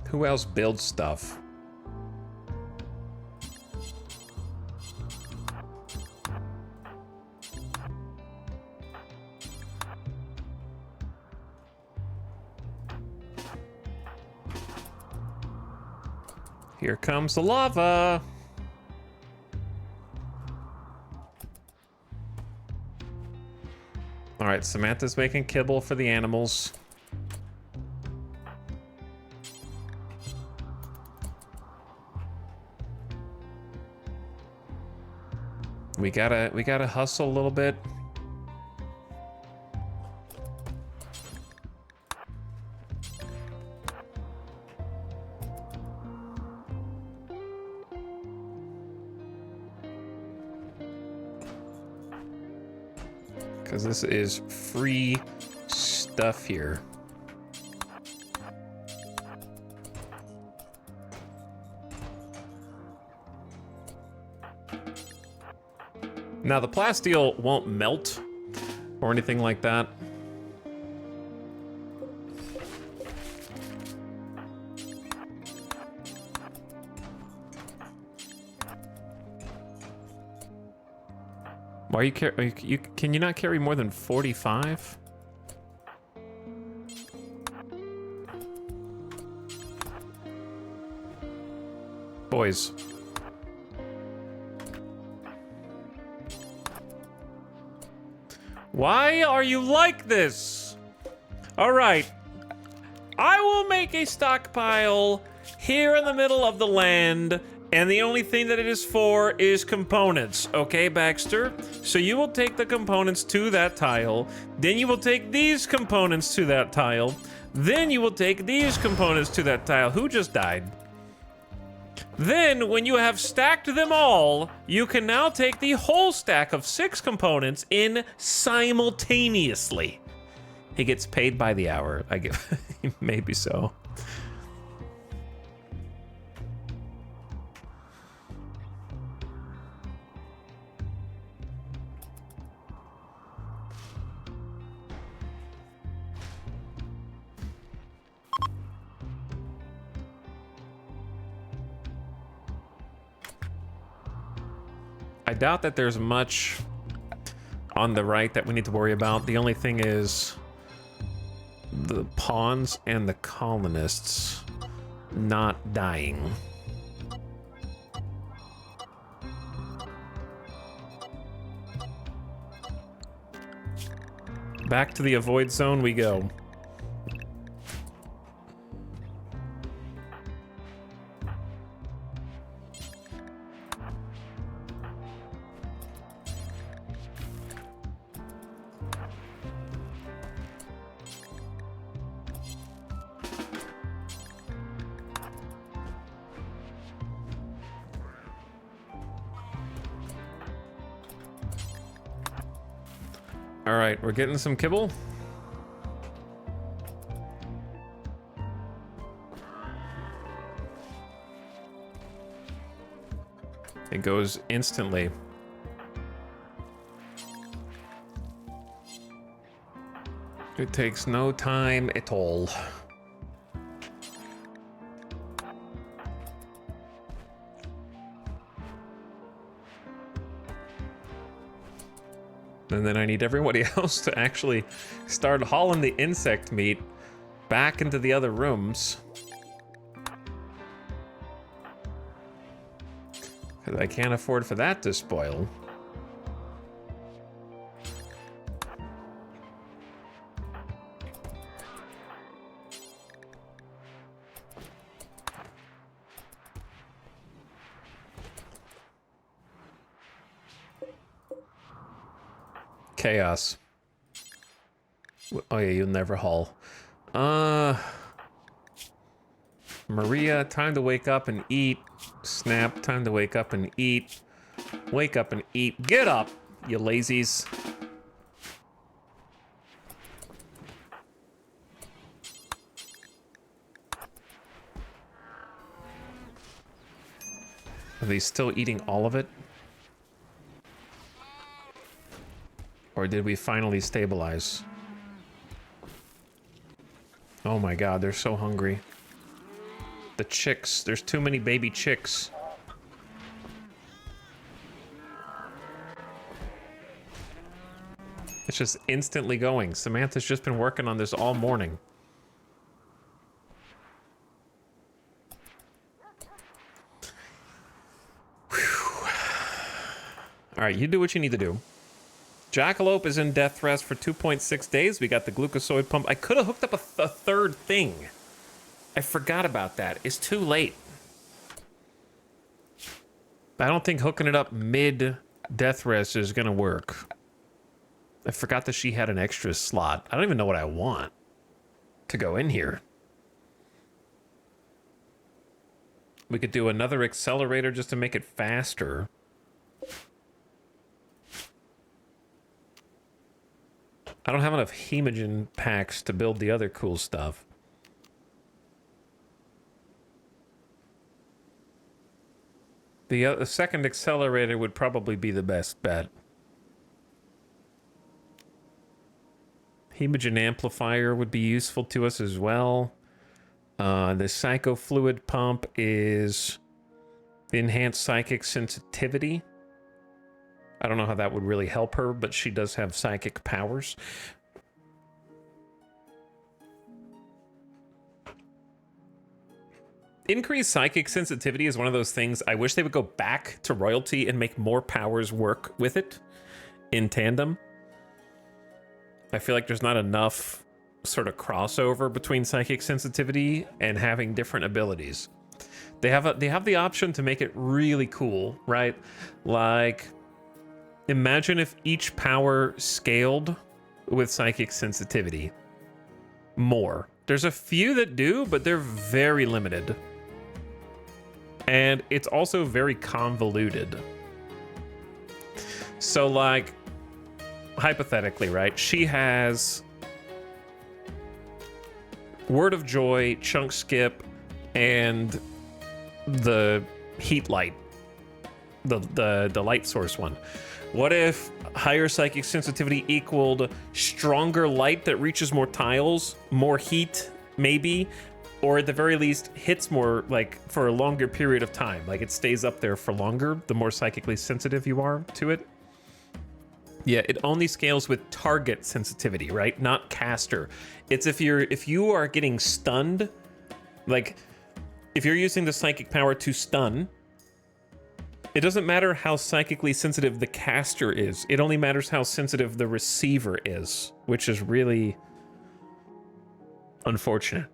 Who else builds stuff? Here comes the lava. All right, Samantha's making kibble for the animals. We gotta hustle a little bit. Because this is free stuff here. Now the plasteel won't melt or anything like that. Why can you not carry more than 45? Boys. Why are you like this? All right. I will make a stockpile here in the middle of the land And the only thing that it is for is components, okay, Baxter? So you will take the components to that tile, then you will take these components to that tile, then you will take these components to that tile. Who just died? Then, when you have stacked them all, you can now take the whole stack of 6 components in simultaneously. He gets paid by the hour. I get, maybe so. I doubt that there's much on the right that we need to worry about. The only thing is the pawns and the colonists not dying. Back to the avoid zone we go. All right, we're getting some kibble. It goes instantly. It takes no time at all. And then I need everybody else to actually start hauling the insect meat back into the other rooms. Because I can't afford for that to spoil. Chaos. Oh yeah, you'll never haul. Maria, time to wake up and eat. Snap, time to wake up and eat. Wake up and eat. Get up, you lazies. Are they still eating all of it? Or did we finally stabilize? Oh my god, they're so hungry. The chicks, there's too many baby chicks. It's just instantly going. Samantha's just been working on this all morning. Whew. All right, you do what you need to do. Jackalope is in death rest for 2.6 days. We got the glucosoid pump. I could have hooked up a third thing. I forgot about that. It's too late. I don't think hooking it up mid-death rest is going to work. I forgot that she had an extra slot. I don't even know what I want to go in here. We could do another accelerator just to make it faster. I don't have enough hemogen packs to build the other cool stuff. The second accelerator would probably be the best bet. Hemogen amplifier would be useful to us as well. The psychofluid pump is enhanced psychic sensitivity. I don't know how that would really help her, but she does have psychic powers. Increased psychic sensitivity is one of those things I wish they would go back to royalty and make more powers work with it in tandem. I feel like there's not enough sort of crossover between psychic sensitivity and having different abilities. They have the option to make it really cool, right? Like, imagine if each power scaled with psychic sensitivity more. There's a few that do, but they're very limited. And it's also very convoluted. So, like, hypothetically, right? She has Word of Joy, Chunk Skip, and the Heat Light, the light source one. What if higher psychic sensitivity equaled stronger light that reaches more tiles, more heat, maybe, or at the very least hits more, like, for a longer period of time? Like, it stays up there for longer, the more psychically sensitive you are to it. Yeah, it only scales with target sensitivity, right? Not caster. It's if you are getting stunned, like, if you're using the psychic power to stun, it doesn't matter how psychically sensitive the caster is. It only matters how sensitive the receiver is, which is really unfortunate.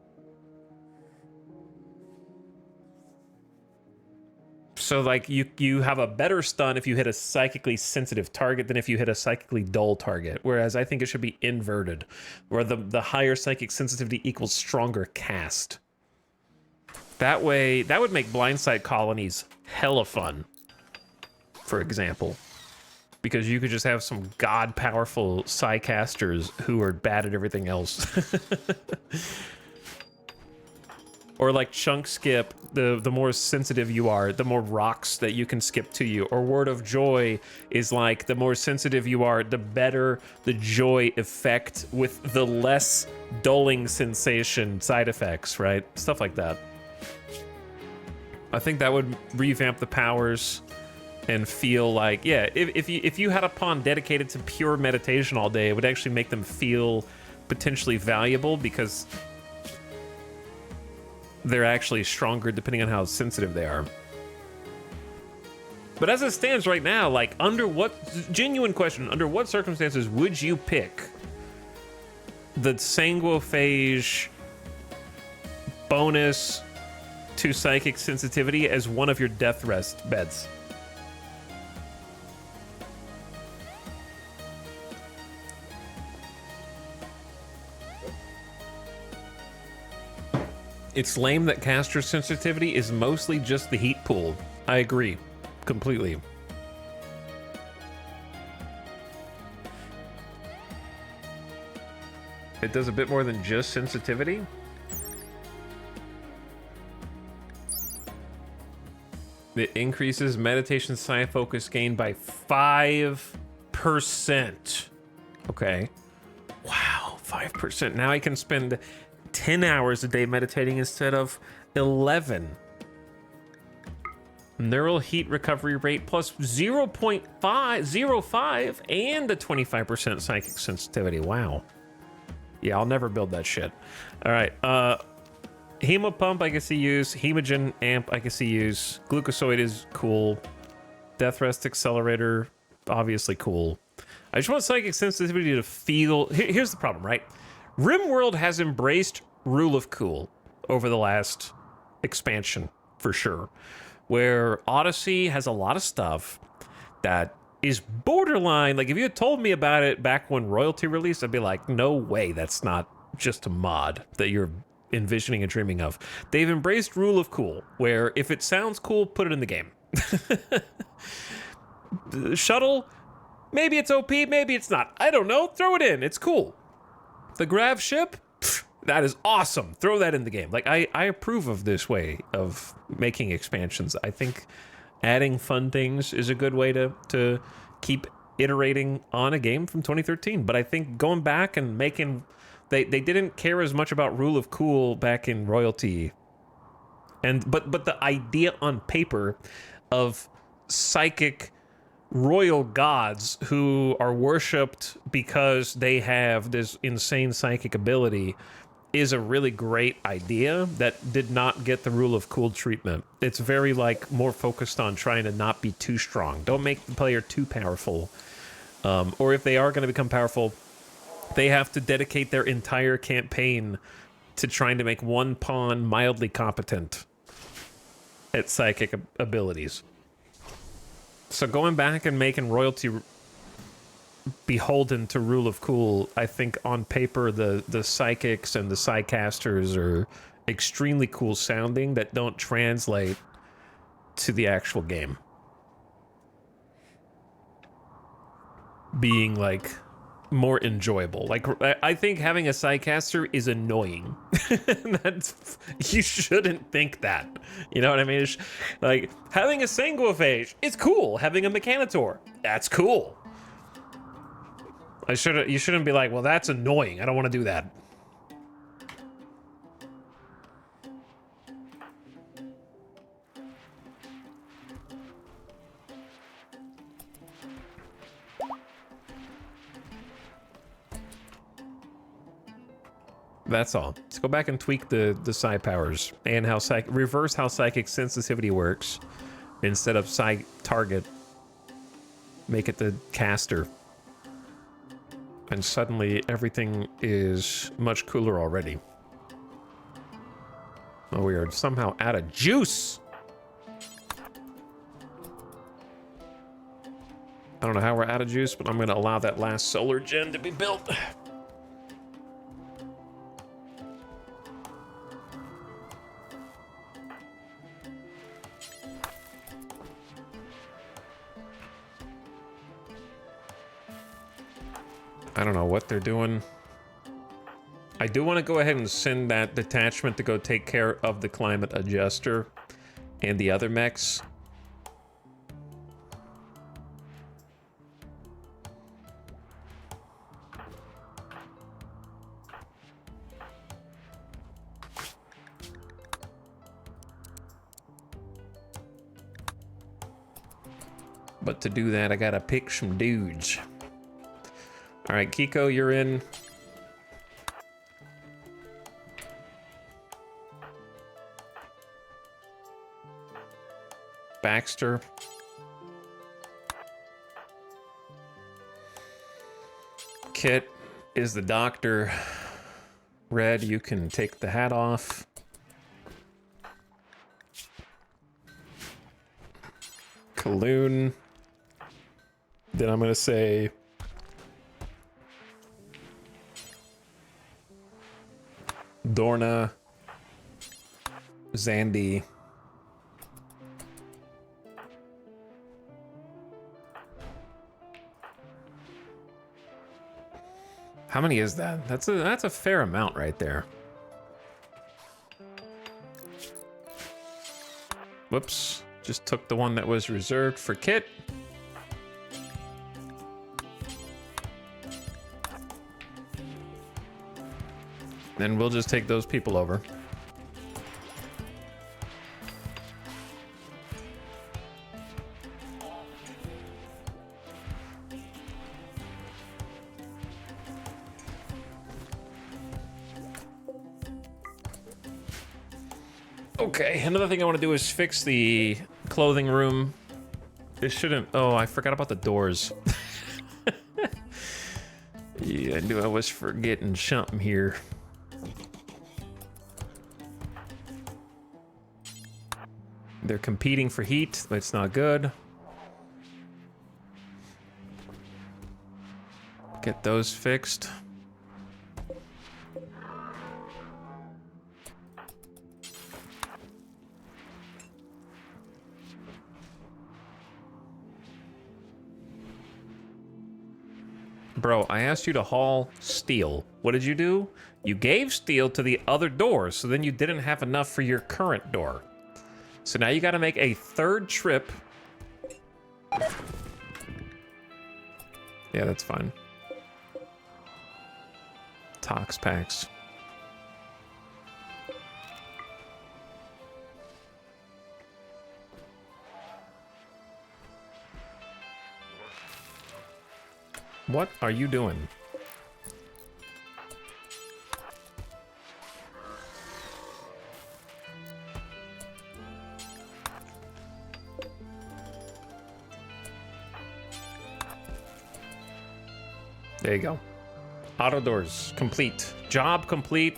So, like, you have a better stun if you hit a psychically sensitive target than if you hit a psychically dull target. Whereas I think it should be inverted, where the higher psychic sensitivity equals stronger cast. That way, that would make blindsight colonies hella fun, for example. Because you could just have some god-powerful psycasters who are bad at everything else. Or like Chunk Skip, the more sensitive you are, the more rocks that you can skip to you. Or Word of Joy is like, the more sensitive you are, the better the joy effect with the less dulling sensation side effects, right? Stuff like that. I think that would revamp the powers and feel like, yeah, if you had a pawn dedicated to pure meditation all day, it would actually make them feel potentially valuable because they're actually stronger depending on how sensitive they are. But as it stands right now, like, under what, genuine question, under what circumstances would you pick the Sanguophage bonus to psychic sensitivity as one of your death rest beds? It's lame that caster sensitivity is mostly just the heat pool. I agree, completely. It does a bit more than just sensitivity? It increases meditation psi focus gain by 5%. Okay. Wow, 5%. Now I can spend 10 hours a day meditating instead of 11. Neural heat recovery rate plus 0.505 and a 25% psychic sensitivity. Wow. Yeah, I'll never build that shit. All right. Hemo pump I can see use. Hemogen amp I can see use. Glucosoid is cool. Death rest accelerator, obviously cool. I just want psychic sensitivity to feel. Here's the problem, right? RimWorld has embraced Rule of Cool over the last expansion, for sure. Where Odyssey has a lot of stuff that is borderline. Like, if you had told me about it back when Royalty released, I'd be like, no way, that's not just a mod that you're envisioning and dreaming of. They've embraced Rule of Cool, where if it sounds cool, put it in the game. The shuttle, maybe it's OP, maybe it's not. I don't know, throw it in, it's cool. The grav ship, that is awesome. Throw that in the game. Like, I approve of this way of making expansions. I think adding fun things is a good way to keep iterating on a game from 2013. But I think going back and making... They didn't care as much about Rule of Cool back in Royalty. But the idea on paper of psychic royal gods who are worshipped because they have this insane psychic ability is a really great idea that did not get the Rule of Cool treatment. It's very, like, more focused on trying to not be too strong. Don't make the player too powerful. Or if they are going to become powerful, they have to dedicate their entire campaign to trying to make one pawn mildly competent. at psychic abilities. So going back and making royalty beholden to rule of cool, I think on paper the psychics and the psycasters are extremely cool sounding that don't translate to the actual game being like more enjoyable. Like, I think having a psycaster is annoying. That's, you shouldn't think that. You know what I mean? It's like having a sanguiphage is cool. Having a mechanitor, that's cool. You shouldn't be like, well, that's annoying. I don't want to do that. That's all. Let's go back and tweak the psi powers and how reverse how psychic sensitivity works. Instead of psi target, make it the caster. And suddenly everything is much cooler already. Oh, we are somehow out of juice. I don't know how we're out of juice, but I'm going to allow that last solar gen to be built. I don't know what they're doing. I do want to go ahead and send that detachment to go take care of the climate adjuster and the other mechs. But to do that, I gotta pick some dudes. All right, Kiko, you're in. Baxter. Kit is the doctor. Red, you can take the hat off. Kaloon. Then I'm gonna say Dorna, Zandy, how many is that? That's a fair amount right there. Whoops, just took the one that was reserved for Kit. Then we'll just take those people over. Okay, another thing I want to do is fix the clothing room. It shouldn't... Oh, I forgot about the doors. Yeah, I knew I was forgetting something here. They're competing for heat, but it's not good. Get those fixed. Bro, I asked you to haul steel. What did you do? You gave steel to the other door, so then you didn't have enough for your current door. So now you gotta make a third trip. Yeah, that's fine. Tox packs. What are you doing? There you go. Auto doors complete. Job complete.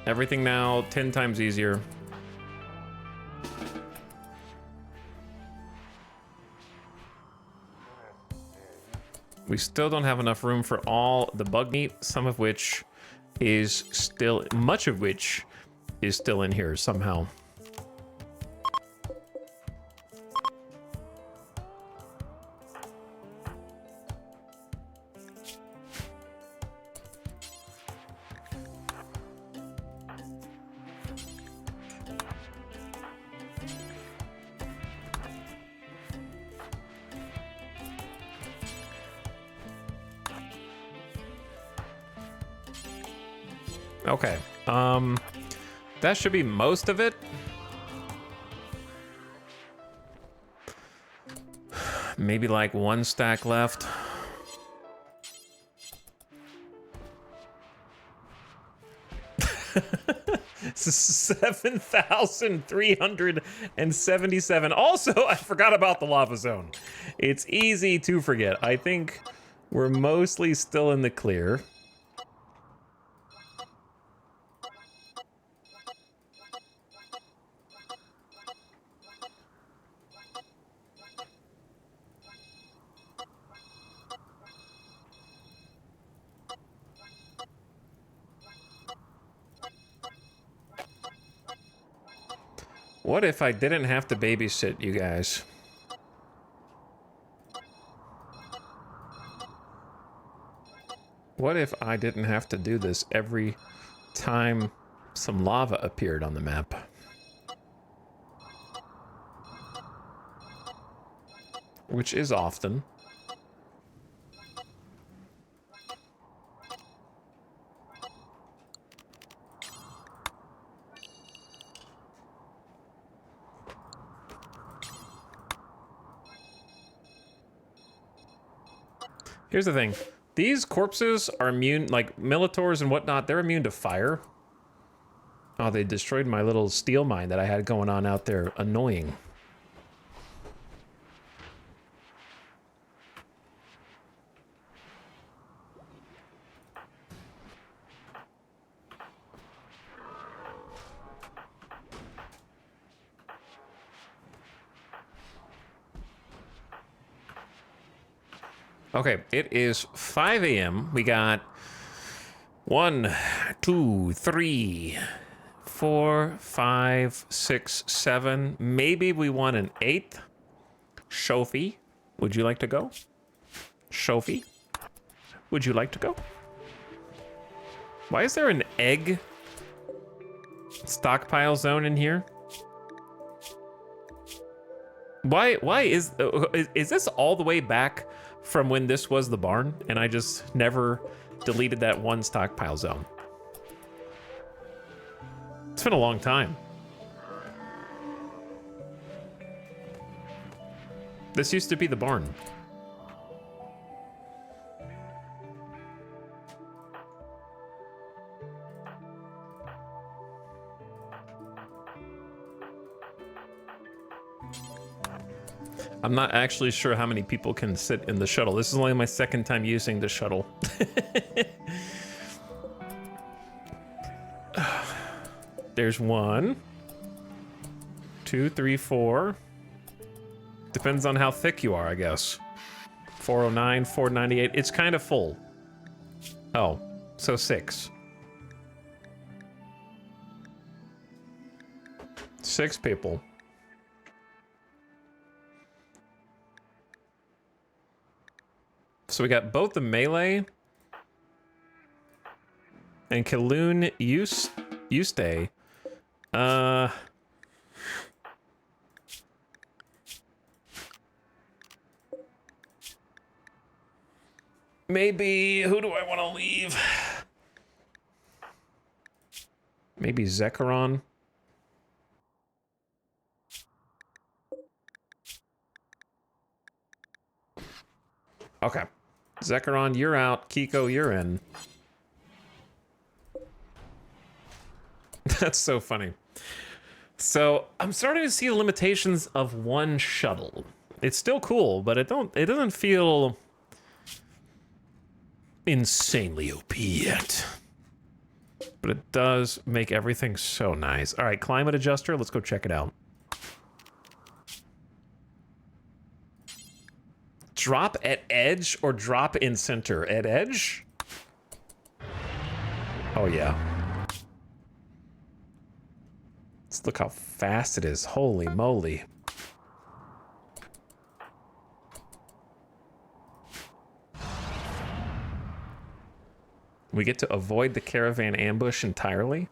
Everything now 10 times easier. We still don't have enough room for all the bug meat, some of which is still, much of which is still in here somehow. Okay, that should be most of it. Maybe like 1 stack left. This is 7,377. Also, I forgot about the lava zone. It's easy to forget. I think we're mostly still in the clear. What if I didn't have to babysit you guys? What if I didn't have to do this every time some lava appeared on the map? Which is often. Here's the thing. These corpses are immune, like Militors and whatnot, they're immune to fire. Oh, they destroyed my little steel mine that I had going on out there. Annoying. Okay, it is 5 a.m. We got 1, 2, 3, 4, 5, 6, 7. Maybe we want an 8th. Sophie, would you like to go? Sophie, would you like to go? Why is there an egg stockpile zone in here? Why is this all the way back from when this was the barn and I just never deleted that one stockpile zone? It's been a long time. This used to be the barn. I'm not actually sure how many people can sit in the shuttle. This is only my 2nd time using the shuttle. There's 1, 2, 3, 4. Depends on how thick you are, I guess. 409, 498. It's kind of full. Oh, so 6. 6 people. So we got both the melee and Kaloon Yuste. Maybe, who do I want to leave? Maybe Zekrom. Okay. Zekrom, you're out. Kiko, you're in. That's so funny. So I'm starting to see the limitations of one shuttle. It's still cool, but it doesn't feel insanely OP yet. But it does make everything so nice. All right, climate adjuster, let's go check it out. It's drop at edge or drop in center? At edge? Oh, yeah. Let's look how fast it is. Holy moly. We get to avoid the caravan ambush entirely.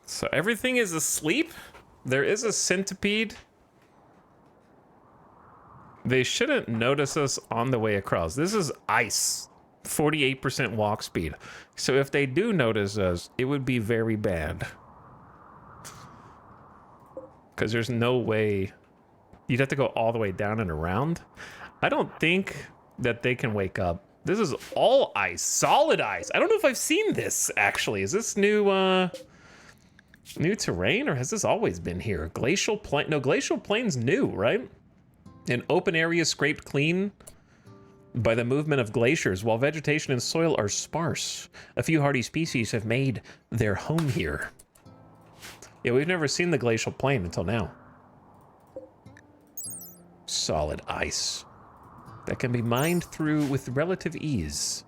So everything is asleep. There is a centipede. They shouldn't notice us on the way across. This is ice. 48% walk speed. So if they do notice us, it would be very bad. Because there's no way. You'd have to go all the way down and around. I don't think that they can wake up. This is all ice. Solid ice. I don't know if I've seen this, actually. Is this new terrain, or has this always been here? Glacial plain? No, glacial plain's new, right? An open area scraped clean by the movement of glaciers, while vegetation and soil are sparse. A few hardy species have made their home here. Yeah, we've never seen the glacial plain until now. Solid ice that can be mined through with relative ease.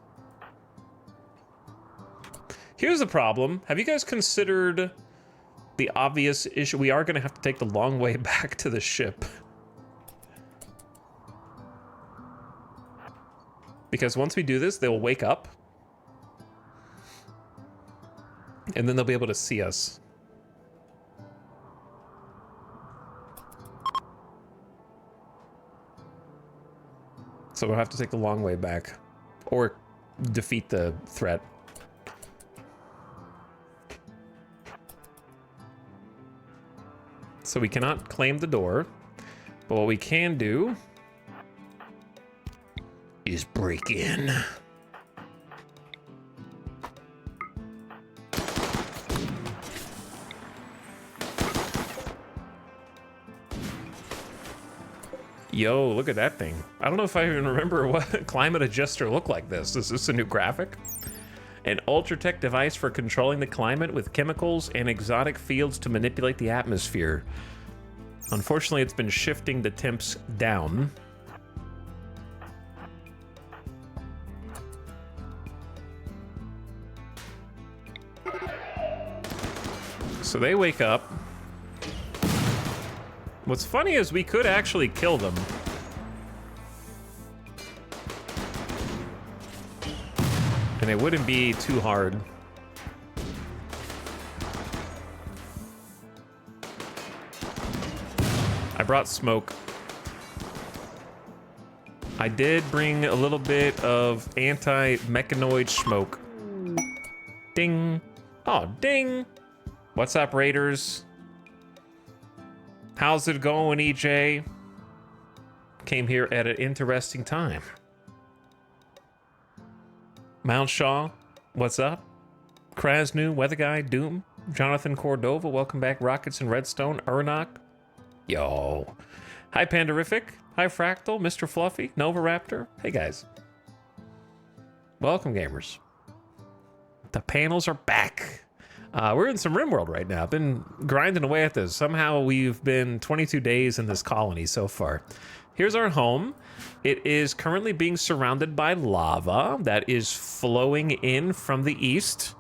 Here's the problem. Have you guys considered the obvious issue? We are going to have to take the long way back to the ship. Because once we do this, they'll wake up. And then they'll be able to see us. So we'll have to take the long way back. Or defeat the threat. So we cannot claim the door. But what we can do is break in. Yo, look at that thing. I don't know if I even remember what climate adjuster looked like this. Is this a new graphic? An ultra-tech device for controlling the climate with chemicals and exotic fields to manipulate the atmosphere. Unfortunately, it's been shifting the temps down. So they wake up. What's funny is we could actually kill them. And it wouldn't be too hard. I brought smoke. I did bring a little bit of anti-mechanoid smoke. Ding. Oh, ding. What's up, Raiders? How's it going, EJ? Came here at an interesting time. Mount Shaw, what's up? Krasnu, Weather Guy, Doom, Jonathan Cordova, welcome back. Rockets and Redstone, Ernok. Yo. Hi, Pandarific. Hi, Fractal, Mr. Fluffy, Nova Raptor. Hey, guys. Welcome, gamers. The panels are back. We're in some RimWorld right now. I've been grinding away at this. Somehow we've been 22 days in this colony so far. Here's our home. It is currently being surrounded by lava that is flowing in from the east.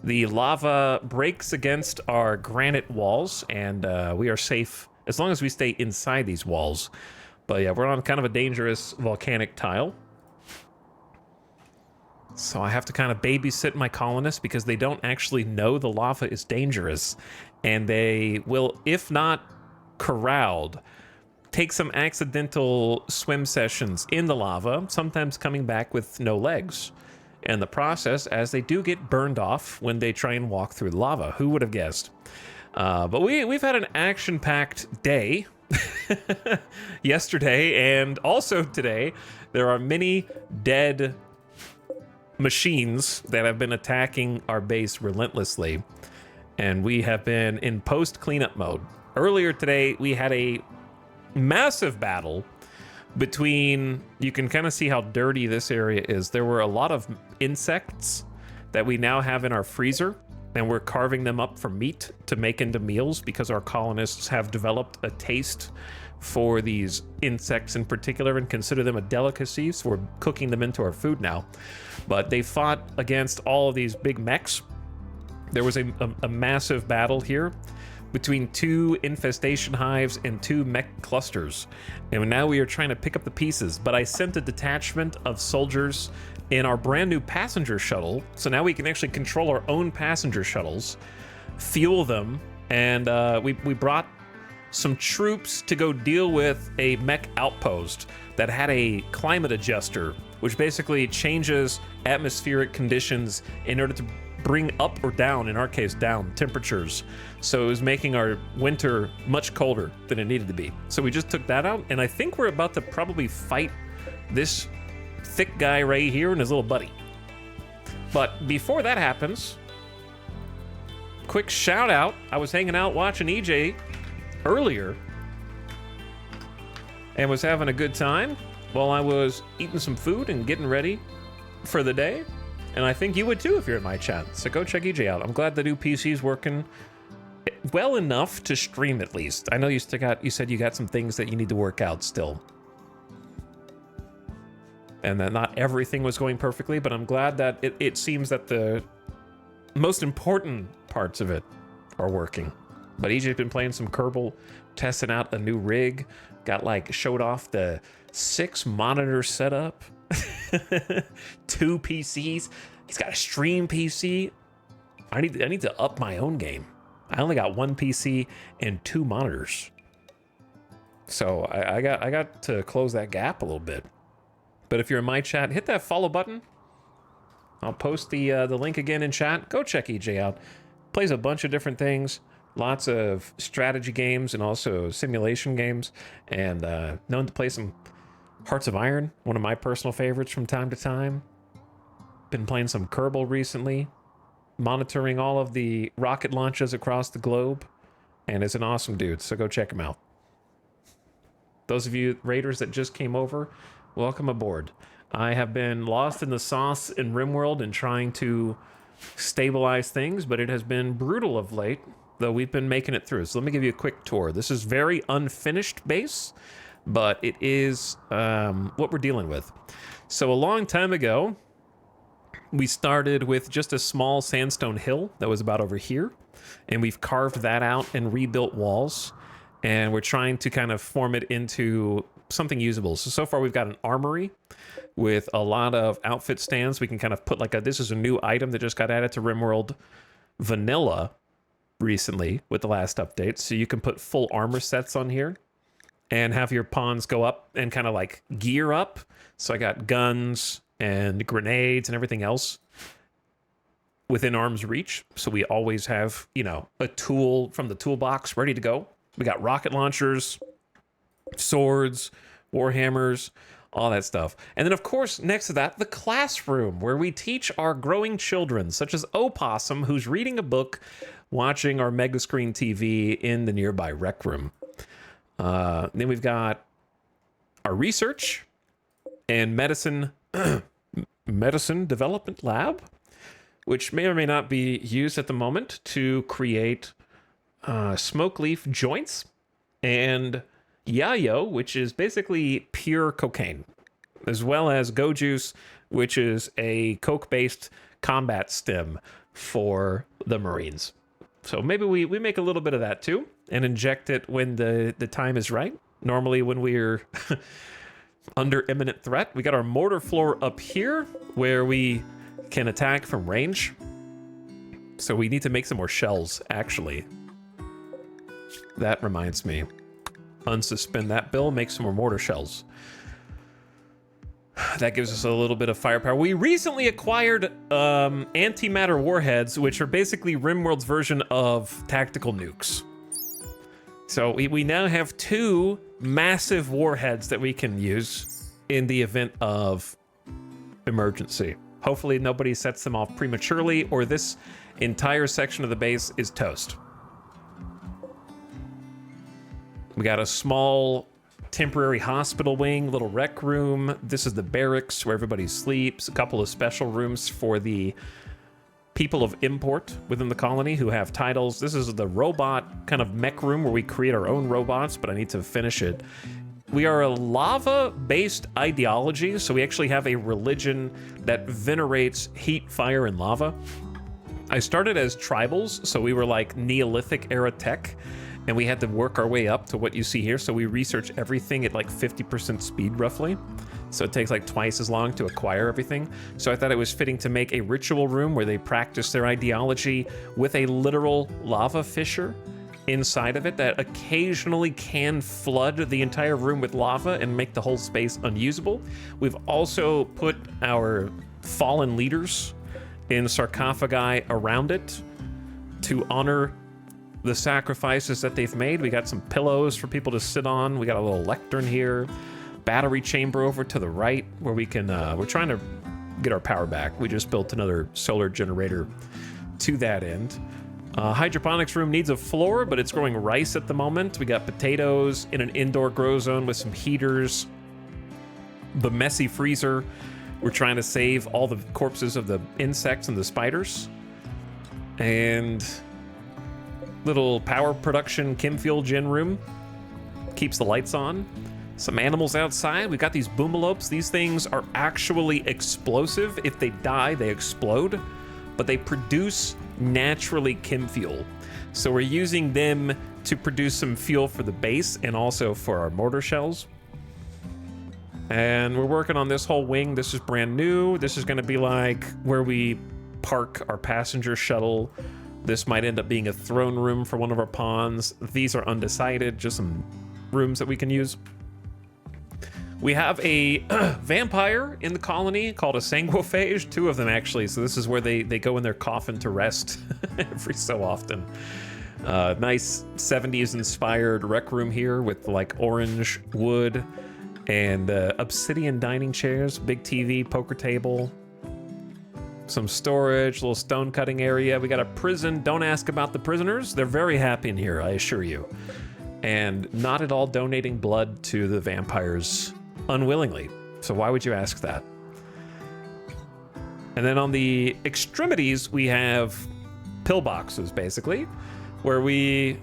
The lava breaks against our granite walls, and we are safe as long as we stay inside these walls. But yeah, we're on kind of a dangerous volcanic tile. So I have to kind of babysit my colonists because they don't actually know the lava is dangerous. And they will, if not corralled, take some accidental swim sessions in the lava, sometimes coming back with no legs. And the process, as they do get burned off when they try and walk through the lava. Who would have guessed? But we've had an action-packed day yesterday, and also today. There are many dead machines that have been attacking our base relentlessly, and we have been in post-cleanup mode. Earlier today, we had a massive battle between, you can kind of see how dirty this area is. There were a lot of insects that we now have in our freezer, and we're carving them up for meat to make into meals because our colonists have developed a taste for these insects in particular and consider them a delicacy, so we're cooking them into our food now. But they fought against all of these big mechs. There was a massive battle here between 2 infestation hives and 2 mech clusters, and now we are trying to pick up the pieces. But I sent a detachment of soldiers in our brand new passenger shuttle, so now we can actually control our own passenger shuttles, fuel them, and we brought some troops to go deal with a mech outpost that had a climate adjuster, which basically changes atmospheric conditions in order to bring up or down, in our case down, temperatures. So it was making our winter much colder than it needed to be. So we just took that out, and I think we're about to probably fight this thick guy right here and his little buddy. But before that happens, quick shout out. I was hanging out watching EJ earlier and was having a good time while I was eating some food and getting ready for the day. And I think you would too if you're in my chat. So go check EJ out. I'm glad the new PC's working well enough to stream at least. I know you said you got some things that you need to work out still. And that not everything was going perfectly, but I'm glad that it seems that the most important parts of it are working. But EJ's been playing some Kerbal, testing out a new rig, showed off the 6 monitor setup, 2 PCs. He's got a stream PC. I need to up my own game. I only got 1 PC and 2 monitors. So I got to close that gap a little bit. But if you're in my chat, hit that follow button. I'll post the link again in chat. Go check EJ out. Plays a bunch of different things. Lots of strategy games and also simulation games. And known to play some Hearts of Iron, one of my personal favorites from time to time. Been playing some Kerbal recently. Monitoring all of the rocket launches across the globe. And is an awesome dude, so go check him out. Those of you raiders that just came over, welcome aboard. I have been lost in the sauce in RimWorld and trying to stabilize things, but it has been brutal of late, though we've been making it through. So let me give you a quick tour. This is very unfinished base, but it is what we're dealing with. So a long time ago, we started with just a small sandstone hill that was about over here, and we've carved that out and rebuilt walls, and we're trying to kind of form it into something usable. So far we've got an armory with a lot of outfit stands. We can kind of put this is a new item that just got added to RimWorld Vanilla recently with the last update. So you can put full armor sets on here and have your pawns go up and kind of gear up. So I got guns and grenades and everything else within arm's reach. So we always have, a tool from the toolbox ready to go. We got rocket launchers, swords, warhammers, all that stuff. And then, of course, next to that, the classroom, where we teach our growing children, such as Opossum, who's reading a book, watching our mega screen TV in the nearby rec room. Then we've got our research and medicine development lab, which may or may not be used at the moment to create smoke leaf joints and yayo, which is basically pure cocaine, as well as go juice, which is a coke-based combat stim for the Marines. So maybe we make a little bit of that too and inject it when the time is right. Normally when we're under imminent threat. We got our mortar floor up here where we can attack from range. So we need to make some more shells, actually. That reminds me. Unsuspend that bill, make some more mortar shells. That gives us a little bit of firepower. We recently acquired antimatter warheads, which are basically RimWorld's version of tactical nukes. So we now have 2 massive warheads that we can use in the event of emergency. Hopefully nobody sets them off prematurely, or this entire section of the base is toast. We got a small temporary hospital wing, little rec room. This is the barracks where everybody sleeps. A couple of special rooms for the people of import within the colony who have titles. This is the robot kind of mech room where we create our own robots, but I need to finish it. We are a lava-based ideology, so we actually have a religion that venerates heat, fire, and lava. I started as tribals, so we were like Neolithic era tech, and we had to work our way up to what you see here. So we research everything at like 50% speed roughly. So it takes like twice as long to acquire everything. So I thought it was fitting to make a ritual room where they practice their ideology with a literal lava fissure inside of it that occasionally can flood the entire room with lava and make the whole space unusable. We've also put our fallen leaders in sarcophagi around it to honor the sacrifices that they've made. We got some pillows for people to sit on. We got a little lectern here. Battery chamber over to the right where we can, we're trying to get our power back. We just built another solar generator to that end. Hydroponics room needs a floor, but it's growing rice at the moment. We got potatoes in an indoor grow zone with some heaters. The messy freezer. We're trying to save all the corpses of the insects and the spiders. And little power production chem fuel gen room. Keeps the lights on. Some animals outside. We've got these boomalopes. These things are actually explosive. If they die, they explode, but they produce naturally chem fuel. So we're using them to produce some fuel for the base and also for our mortar shells. And we're working on this whole wing. This is brand new. This is going to be like where we park our passenger shuttle. This might end up being a throne room for one of our pawns. These are undecided, just some rooms that we can use. We have a vampire in the colony called a sanguiphage, 2 of them actually. So this is where they go in their coffin to rest every so often. Nice 70s inspired rec room here with like orange wood and obsidian dining chairs, big TV, poker table, some storage, little stone cutting area. We got a prison. Don't ask about the prisoners. They're very happy in here, I assure you. And not at all donating blood to the vampires unwillingly. So why would you ask that? And then on the extremities, we have pillboxes, basically, where we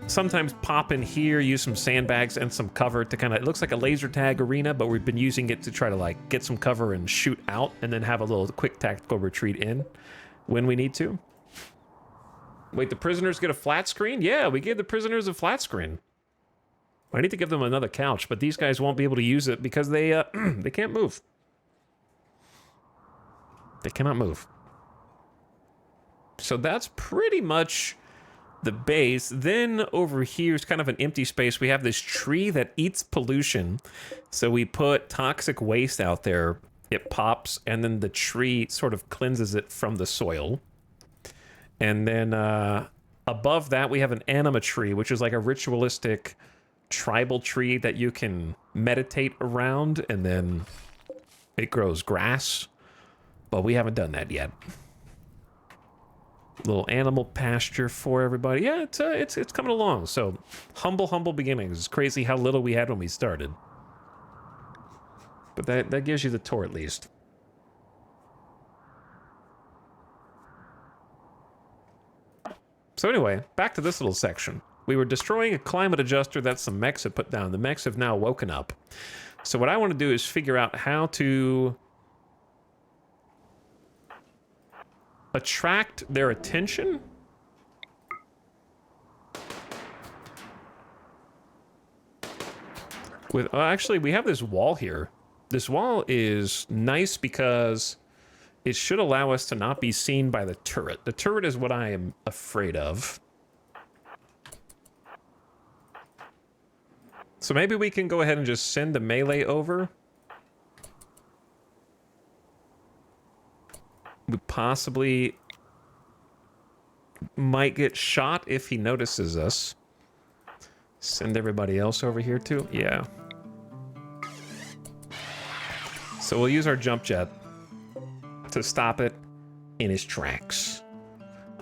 sometimes pop in here, use some sandbags and some cover to kind of, it looks like a laser tag arena, but we've been using it to try to like get some cover and shoot out and then have a little quick tactical retreat in when we need to. Wait, the prisoners get a flat screen? Yeah, we gave the prisoners a flat screen. I need to give them another couch, but these guys won't be able to use it because they they can't move. They cannot move. So that's pretty much the base. Then over here is kind of an empty space. We have this tree that eats pollution. So we put toxic waste out there. It pops, and then the tree sort of cleanses it from the soil. And then above that, we have an anima tree, which is like a ritualistic tribal tree that you can meditate around, and then it grows grass. But we haven't done that yet. Little animal pasture for everybody. Yeah, it's coming along. So humble beginnings. It's crazy how little we had when we started. But that gives you the tour at least. So anyway, back to this little section. We were destroying a climate adjuster that some mechs had put down. The mechs have now woken up. So what I want to do is figure out how to attract their attention. With actually, we have this wall here. This wall is nice because it should allow us to not be seen by the turret. The turret is what I am afraid of. So maybe we can go ahead and just send the melee over. We possibly might get shot if he notices us. Send everybody else over here too? Yeah. So we'll use our jump jet to stop it in his tracks.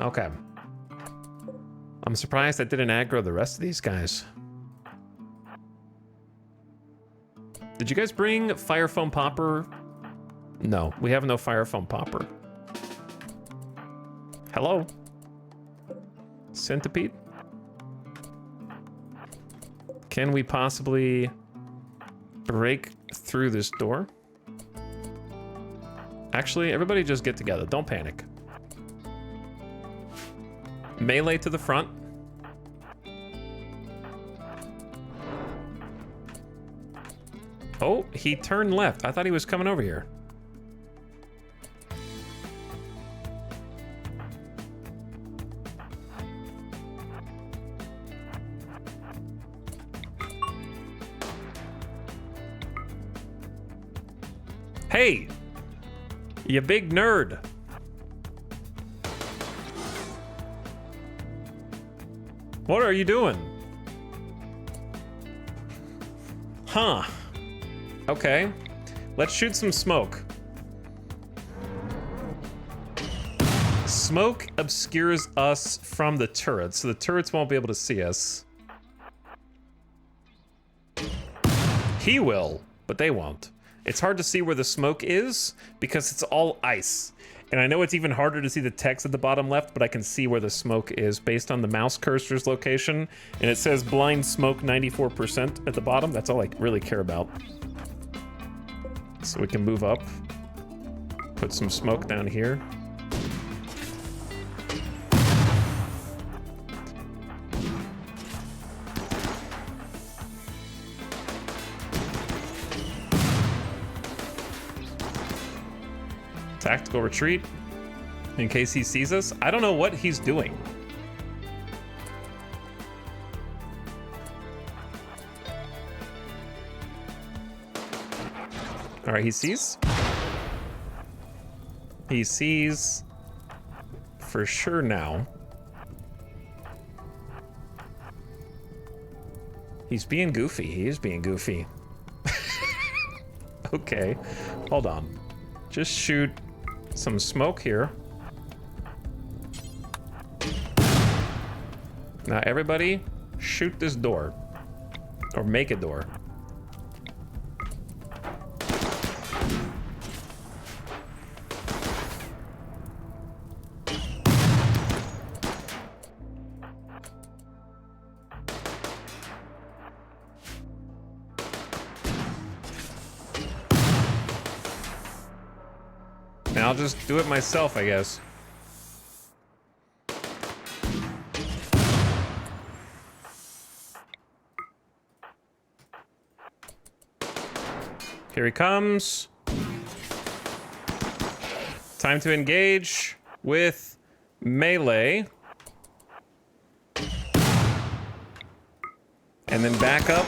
Okay. I'm surprised that didn't aggro the rest of these guys. Did you guys bring fire foam popper? No, we have no fire foam popper. Hello? Centipede? Can we possibly break through this door? Actually, everybody just get together. Don't panic. Melee to the front. Oh, he turned left. I thought he was coming over here. Hey, you big nerd. What are you doing? Huh. Okay. Let's shoot some smoke. Smoke obscures us from the turrets, so the turrets won't be able to see us. He will, but they won't. It's hard to see where the smoke is because it's all ice. And I know it's even harder to see the text at the bottom left, but I can see where the smoke is based on the mouse cursor's location. And it says blind smoke 94% at the bottom. That's all I really care about. So we can move up. Put some smoke down here. Tactical retreat in case he sees us. I don't know what he's doing. All right, he sees. He sees for sure now. He's being goofy. He is being goofy. Okay, hold on. Just shoot some smoke here. Now everybody shoot this door. Or make a door. And I'll just do it myself, I guess. Here he comes. Time to engage with melee. And then back up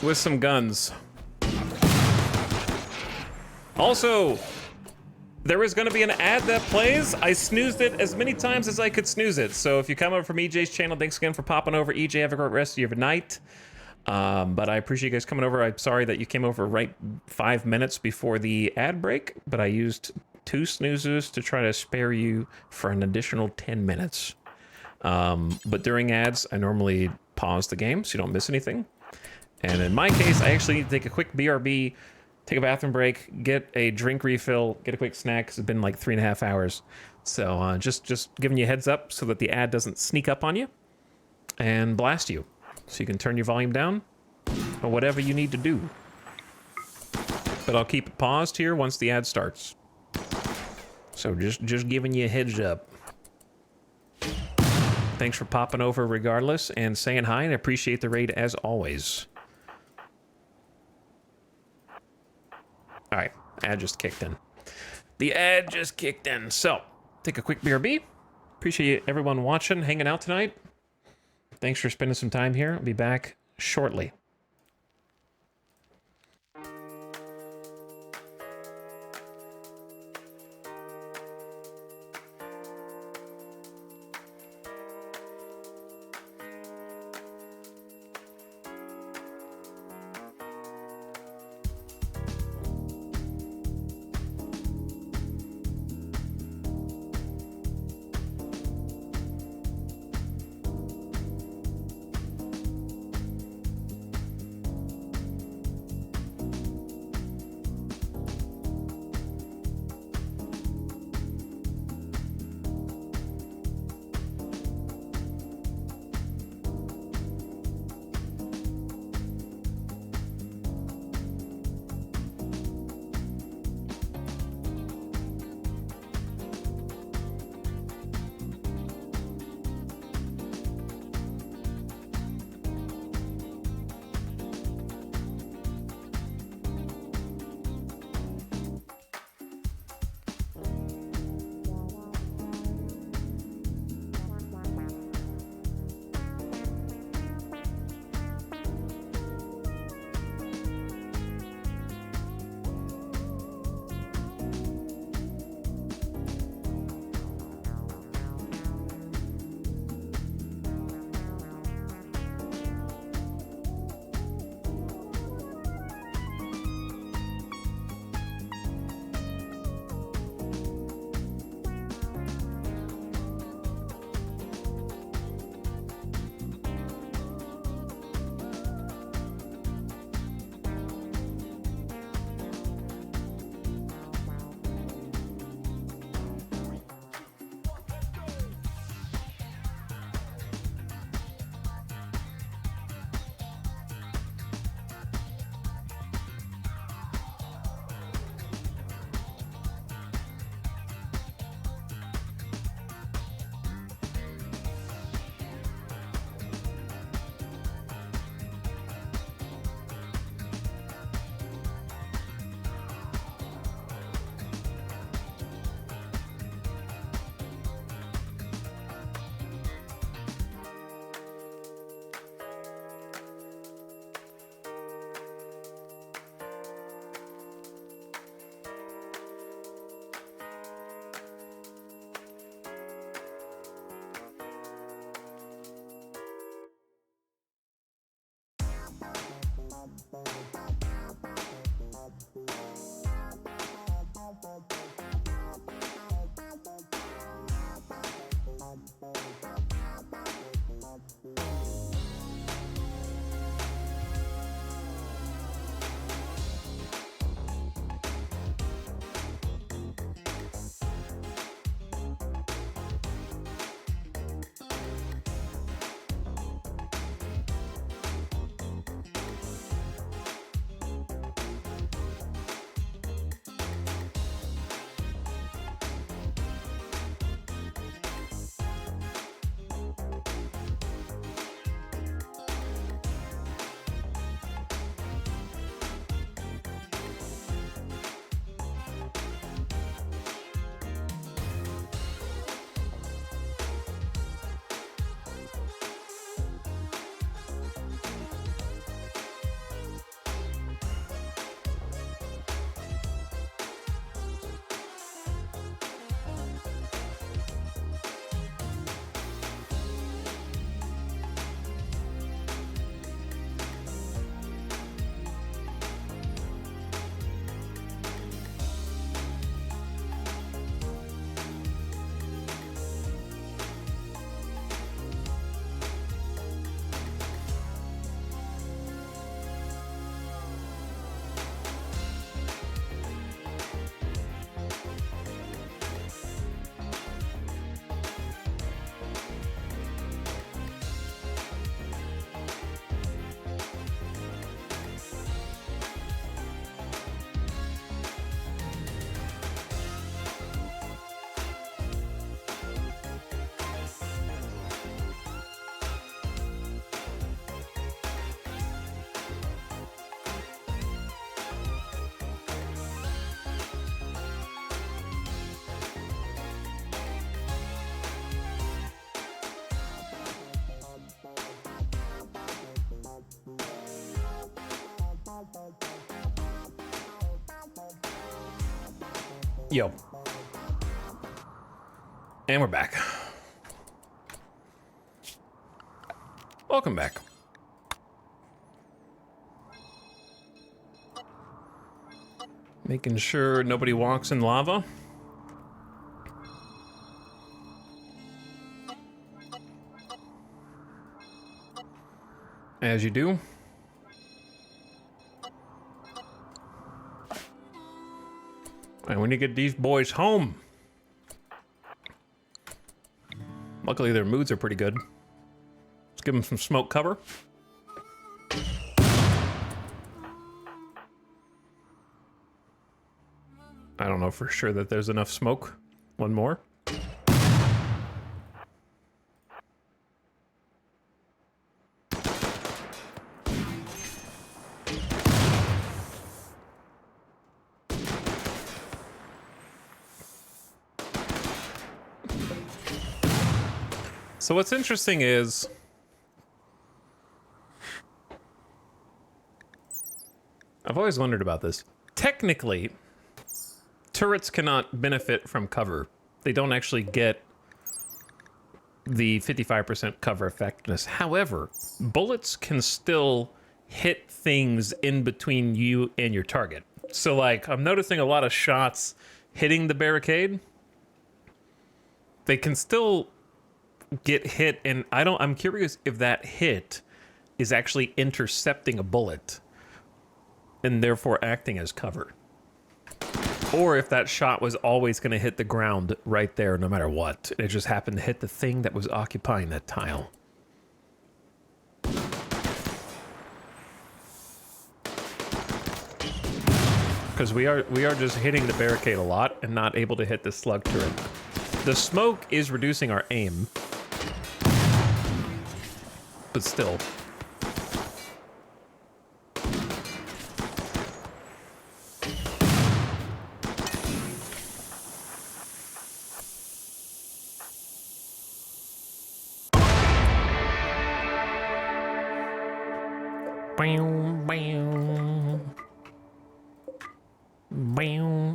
with some guns. Also, there is going to be an ad that plays. I snoozed it as many times as I could snooze it. So if you come over from EJ's channel, thanks again for popping over. EJ, have a great rest of your night. But I appreciate you guys coming over. I'm sorry that you came over right 5 minutes before the ad break, but I used 2 snoozes to try to spare you for an additional 10 minutes. But during ads, I normally pause the game so you don't miss anything. And in my case, I actually need to take a quick BRB, take a bathroom break, get a drink refill, get a quick snack, because it's been like 3.5 hours. So just giving you a heads up so that the ad doesn't sneak up on you and blast you. So you can turn your volume down or whatever you need to do. But I'll keep it paused here once the ad starts. So just giving you a heads up. Thanks for popping over regardless and saying hi, and I appreciate the raid as always. All right, ad just kicked in. The ad just kicked in. So, take a quick BRB. Appreciate everyone watching, hanging out tonight. Thanks for spending some time here. I'll be back shortly. Yo. And we're back. Welcome back. Making sure nobody walks in lava. As you do. And we need to get these boys home. Luckily, their moods are pretty good. Let's give them some smoke cover. I don't know for sure that there's enough smoke. One more. So what's interesting is I've always wondered about this. Technically, turrets cannot benefit from cover. They don't actually get the 55% cover effectiveness. However, bullets can still hit things in between you and your target. So like, I'm noticing a lot of shots hitting the barricade. They can still get hit, and I'm curious if that hit is actually intercepting a bullet and therefore acting as cover. Or if that shot was always going to hit the ground right there no matter what. It just happened to hit the thing that was occupying that tile. Because we are just hitting the barricade a lot and not able to hit the slug turret. The smoke is reducing our aim. But still.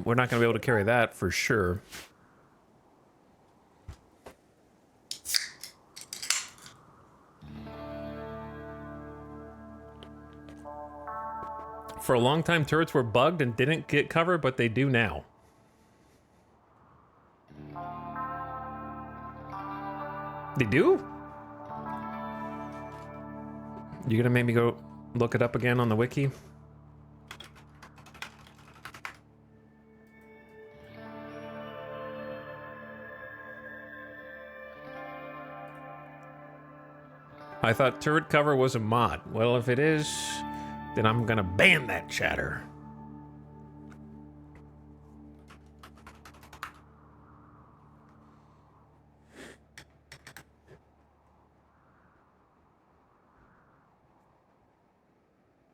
We're not going to be able to carry that for sure. For a long time, turrets were bugged and didn't get cover, but they do now. They do? You gonna make me go look it up again on the wiki? I thought turret cover was a mod. Well, if it is, then I'm gonna ban that chatter.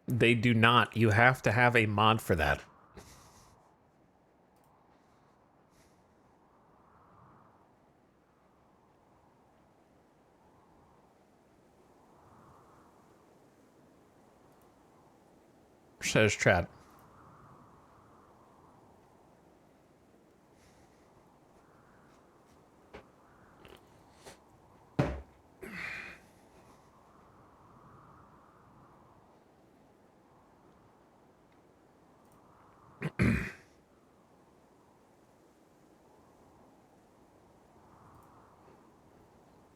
They do not. You have to have a mod for that. Says chat.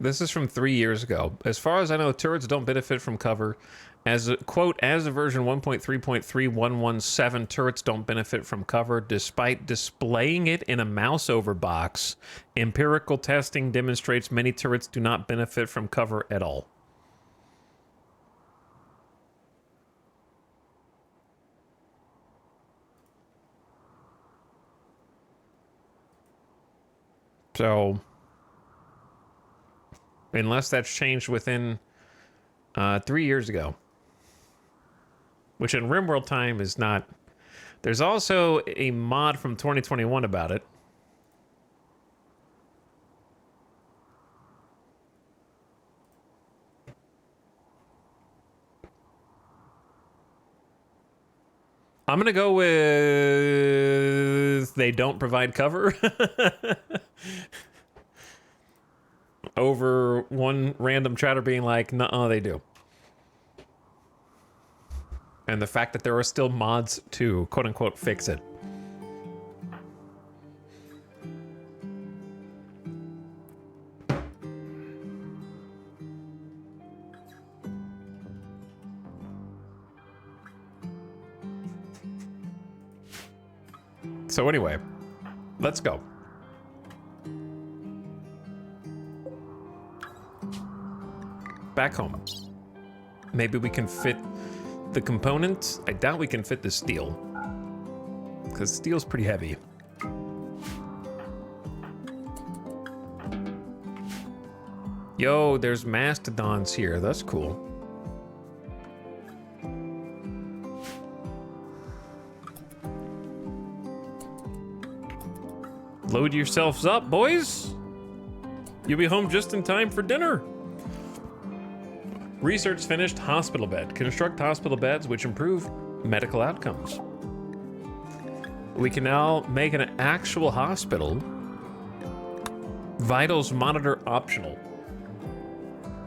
This is from 3 years ago. As far as I know, turrets don't benefit from cover. As a quote, as a version 1.3.3117, turrets don't benefit from cover despite displaying it in a mouse over box. Empirical testing demonstrates many turrets do not benefit from cover at all. So, unless that's changed within 3 years ago, which in RimWorld time is not. There's also a mod from 2021 about it. I'm gonna go with because they don't provide cover over one random chatter being like, nuh-uh, they do. And the fact that there are still mods to quote-unquote fix it. So anyway, let's go. Back home. Maybe we can fit the components. I doubt we can fit the steel, because steel's pretty heavy. Yo, there's mastodons here. That's cool. Load yourselves up, boys. You'll be home just in time for dinner. Research finished. Hospital bed. Construct hospital beds which improve medical outcomes. We can now make an actual hospital. Vitals monitor optional.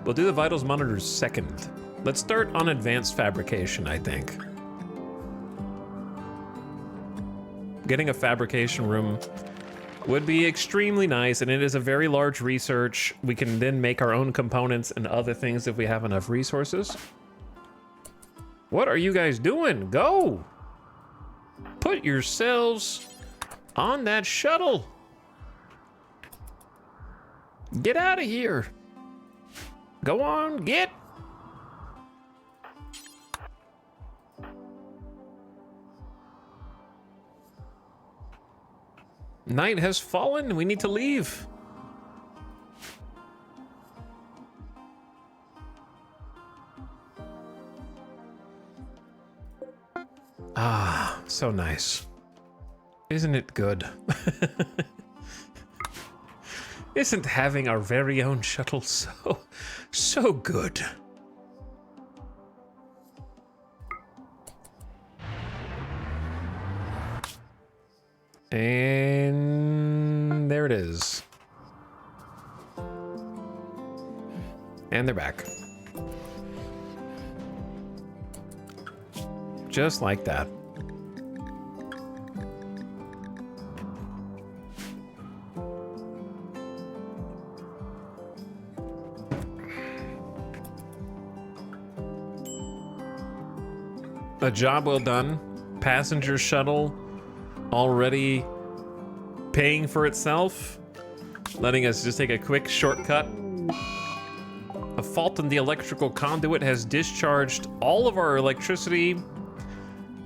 We'll do the vitals monitor second. Let's start on advanced fabrication, I think. Getting a fabrication room would be extremely nice, and it is a very large research. We can then make our own components and other things if we have enough resources. What are you guys doing? Go! Put yourselves on that shuttle. Get out of here. Go on, get. Night has fallen. We need to leave. Ah, so nice. Isn't it good? Isn't having our very own shuttle so good? And there it is. And they're back. Just like that. A job well done. Passenger shuttle already paying for itself, letting us just take a quick shortcut. A fault in the electrical conduit has discharged all of our electricity.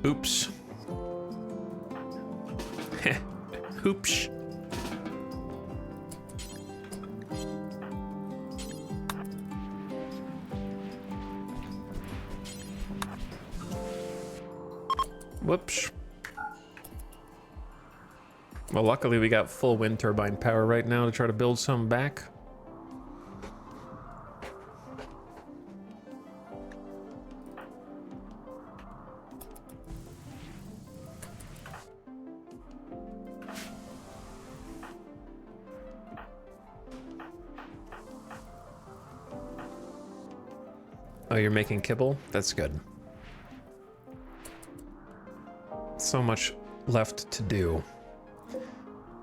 Oops. Oops. Whoops. Well, luckily we got full wind turbine power right now to try to build some back. Oh, you're making kibble? That's good. So much left to do.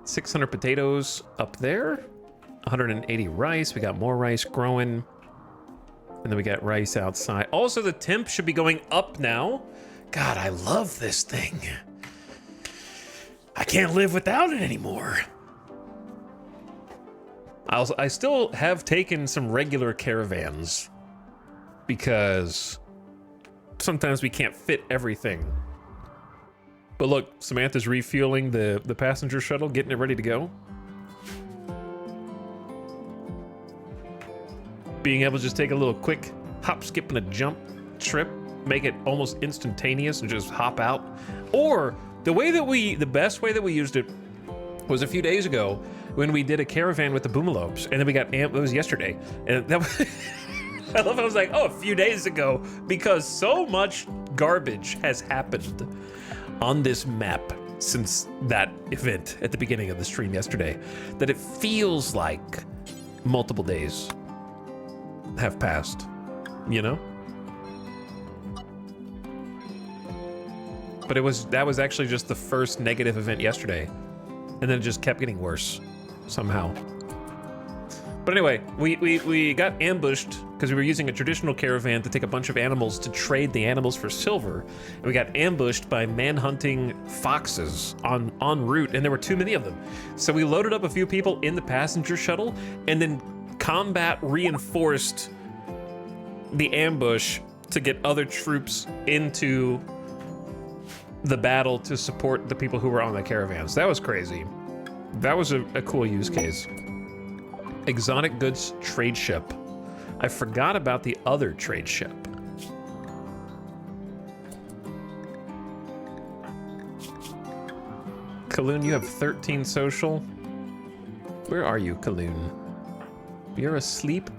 600 potatoes up there, 180 rice. We got more rice growing, and then we got rice outside. Also, the temp should be going up now. God, I love this thing. I can't live without it anymore. I still have taken some regular caravans because sometimes we can't fit everything. But look, Samantha's refueling the passenger shuttle, getting it ready to go. Being able to just take a little quick hop, skip, and a jump trip, make it almost instantaneous and just hop out. Or the best way that we used it was a few days ago when we did a caravan with the boomalopes, and then we got it was yesterday. And that was, I love how I was like, oh, a few days ago, because so much garbage has happened on this map since that event at the beginning of the stream yesterday that it feels like multiple days have passed, you know? But that was actually just the first negative event yesterday, and then it just kept getting worse somehow. But anyway, we got ambushed because we were using a traditional caravan to take a bunch of animals to trade the animals for silver. And we got ambushed by man-hunting foxes en route, and there were too many of them. So we loaded up a few people in the passenger shuttle, and then combat reinforced the ambush to get other troops into the battle to support the people who were on the caravans. That was crazy. That was a cool use case. Exotic goods trade ship. I forgot about the other trade ship. Kaloon, you have 13 social. Where are you, Kaloon? You're asleep?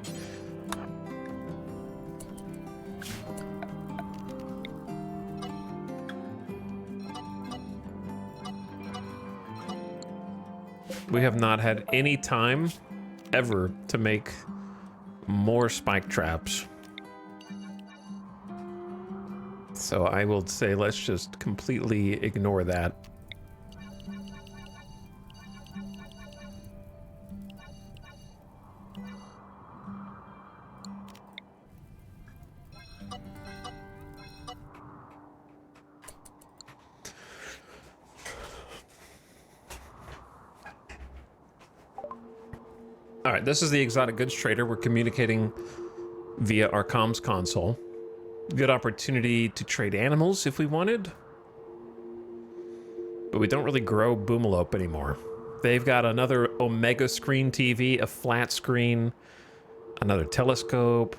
We have not had any time ever to make more spike traps. So I will say let's just completely ignore that. All right, this is the exotic goods trader. We're communicating via our comms console. Good opportunity to trade animals if we wanted. But we don't really grow Boomalope anymore. They've got another Omega screen TV, a flat screen, another telescope,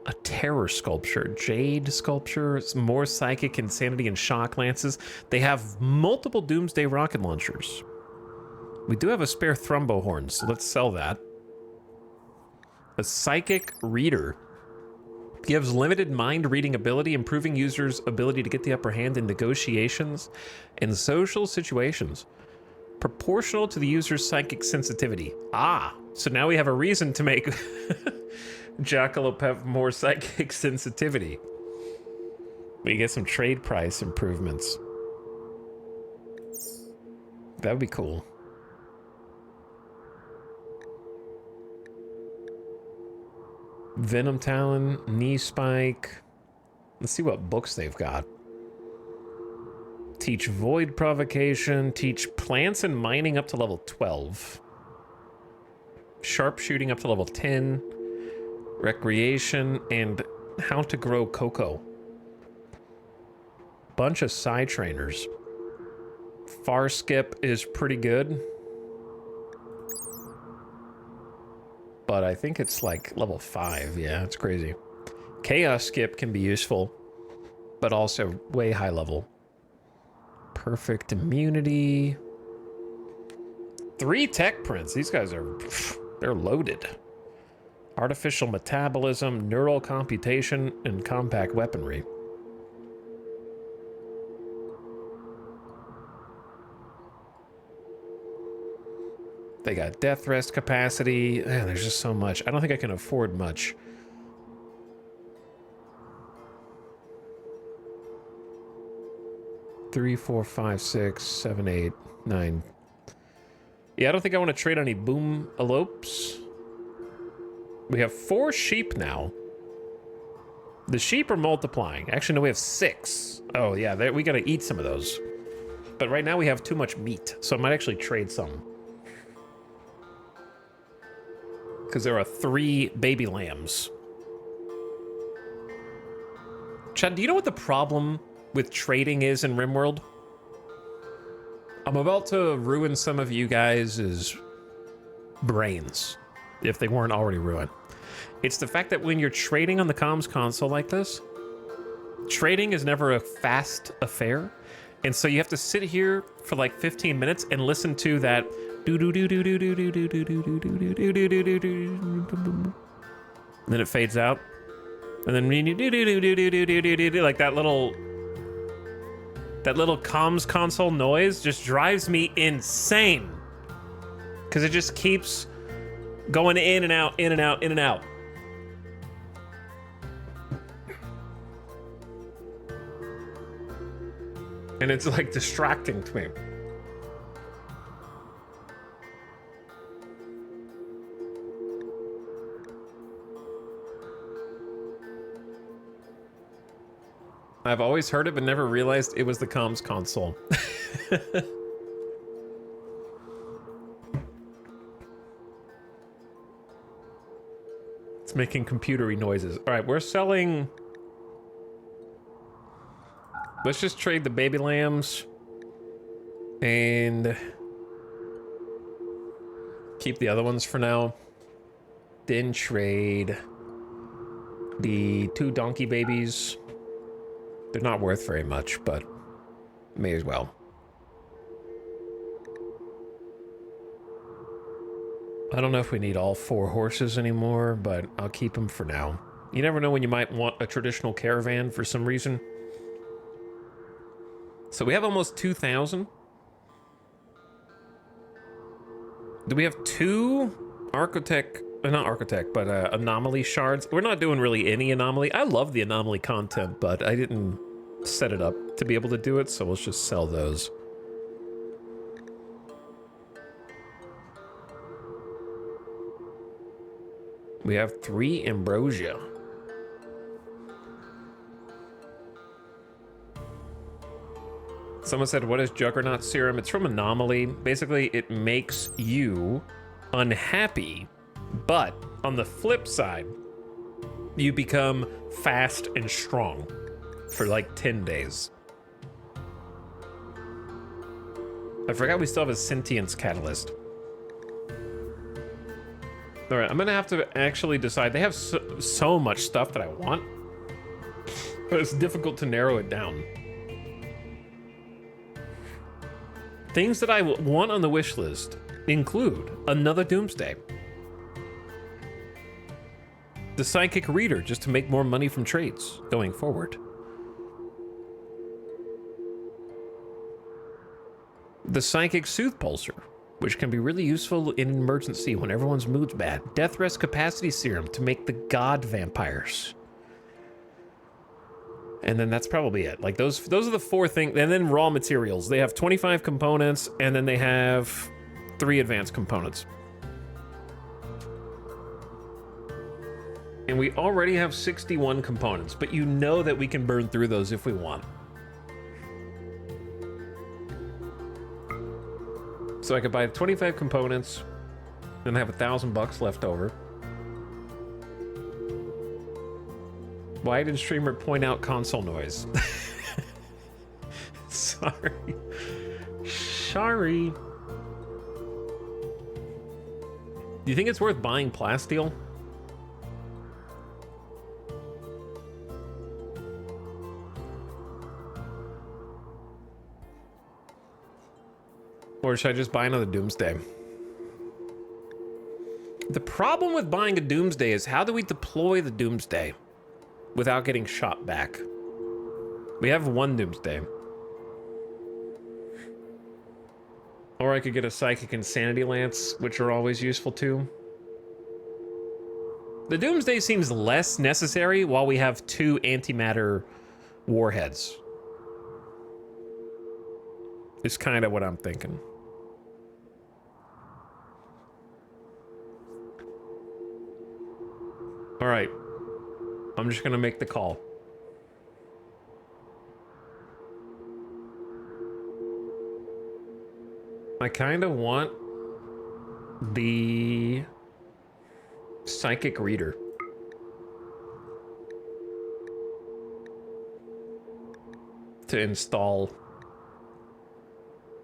a terror sculpture, jade sculpture, more psychic insanity and shock lances. They have multiple doomsday rocket launchers. We do have a spare thrumbo horn, so let's sell that. A psychic reader gives limited mind reading ability, improving users' ability to get the upper hand in negotiations and social situations, proportional to the user's psychic sensitivity. Ah, so now we have a reason to make Jackalope have more psychic sensitivity. We get some trade price improvements. That would be cool. Venom Talon, Knee Spike. Let's see what books they've got. Teach Void Provocation. Teach Plants and Mining up to level 12. Sharpshooting up to level 10. Recreation and How to Grow Cocoa. Bunch of side trainers. Far Skip is pretty good. But I think it's like level 5. Yeah, it's crazy. Chaos Skip can be useful, but also way high level. Perfect immunity. 3 tech prints. These guys are, they're loaded. Artificial metabolism, neural computation, and compact weaponry. They got death rest capacity. Man, there's just so much. I don't think I can afford much. Three, 4, 5, 6, 7, 8, 9. Yeah, I don't think I want to trade any boom elopes. We have 4 sheep now. The sheep are multiplying. Actually, no, we have 6. Oh, yeah, we got to eat some of those. But right now we have too much meat, so I might actually trade some. Because there are 3 baby lambs. Chad, do you know what the problem with trading is in RimWorld? I'm about to ruin some of you guys' brains, if they weren't already ruined. It's the fact that when you're trading on the comms console like this, trading is never a fast affair. And so you have to sit here for like 15 minutes and listen to that and then it fades out, and then like that little That little comms console noise just drives me insane. Because it just keeps going in and out, in and out, in and out. And it's like distracting to me. I've always heard it, but never realized it was the comms console. It's making computery noises. All right, we're selling... Let's just trade the baby lambs. And... keep the other ones for now. Then trade... the 2 donkey babies. They're not worth very much, but may as well. I don't know if we need all 4 horses anymore, but I'll keep them for now. You never know when you might want a traditional caravan for some reason. So we have almost 2,000. Do we have 2 Architect... not Architect, but Anomaly shards? We're not doing really any Anomaly. I love the Anomaly content, but I didn't set it up to be able to do it, so let's just sell those. We have 3 Ambrosia. Someone said, what is Juggernaut Serum? It's from Anomaly. Basically, it makes you unhappy, but on the flip side, you become fast and strong for like 10 days. I forgot we still have a Sentience Catalyst. All right, I'm gonna have to actually decide. They have so much stuff that I want, but it's difficult to narrow it down. Things that I want on the wish list include another Doomsday, the Psychic Reader, just to make more money from trades going forward, the Psychic Sooth Pulsar, which can be really useful in an emergency when everyone's mood's bad, Death Rest Capacity Serum to make the God Vampires. And then that's probably it. Like those are the 4 things. And then raw materials. They have 25 components, and then they have 3 advanced components. And we already have 61 components, but you know that we can burn through those if we want. So I could buy 25 components and have $1,000 left over. Why did streamer point out console noise? Sorry. Sorry. Do you think it's worth buying Plasteel? Or should I just buy another Doomsday? The problem with buying a Doomsday is how do we deploy the Doomsday without getting shot back? We have 1 Doomsday. Or I could get a Psychic Insanity Lance, which are always useful too. The Doomsday seems less necessary while we have 2 antimatter warheads. It's kind of what I'm thinking. All right, I'm just gonna make the call. I kind of want the Psychic Reader. To install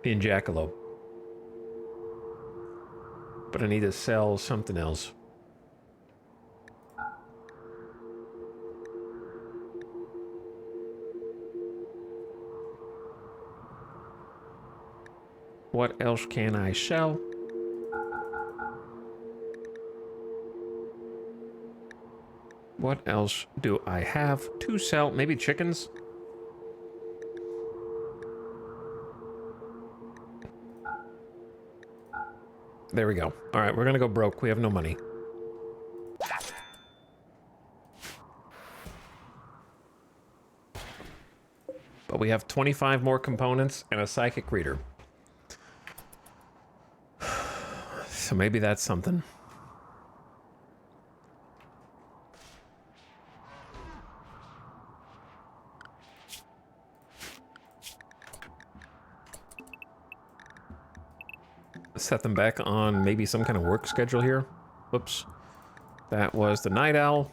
in Jackalope. But I need to sell something else. What else can I sell? What else do I have to sell? Maybe chickens? There we go. All right, we're gonna go broke. We have no money. But we have 25 more components and a psychic reader. So maybe that's something. Set them back on maybe some kind of work schedule here. Whoops. That was the night owl.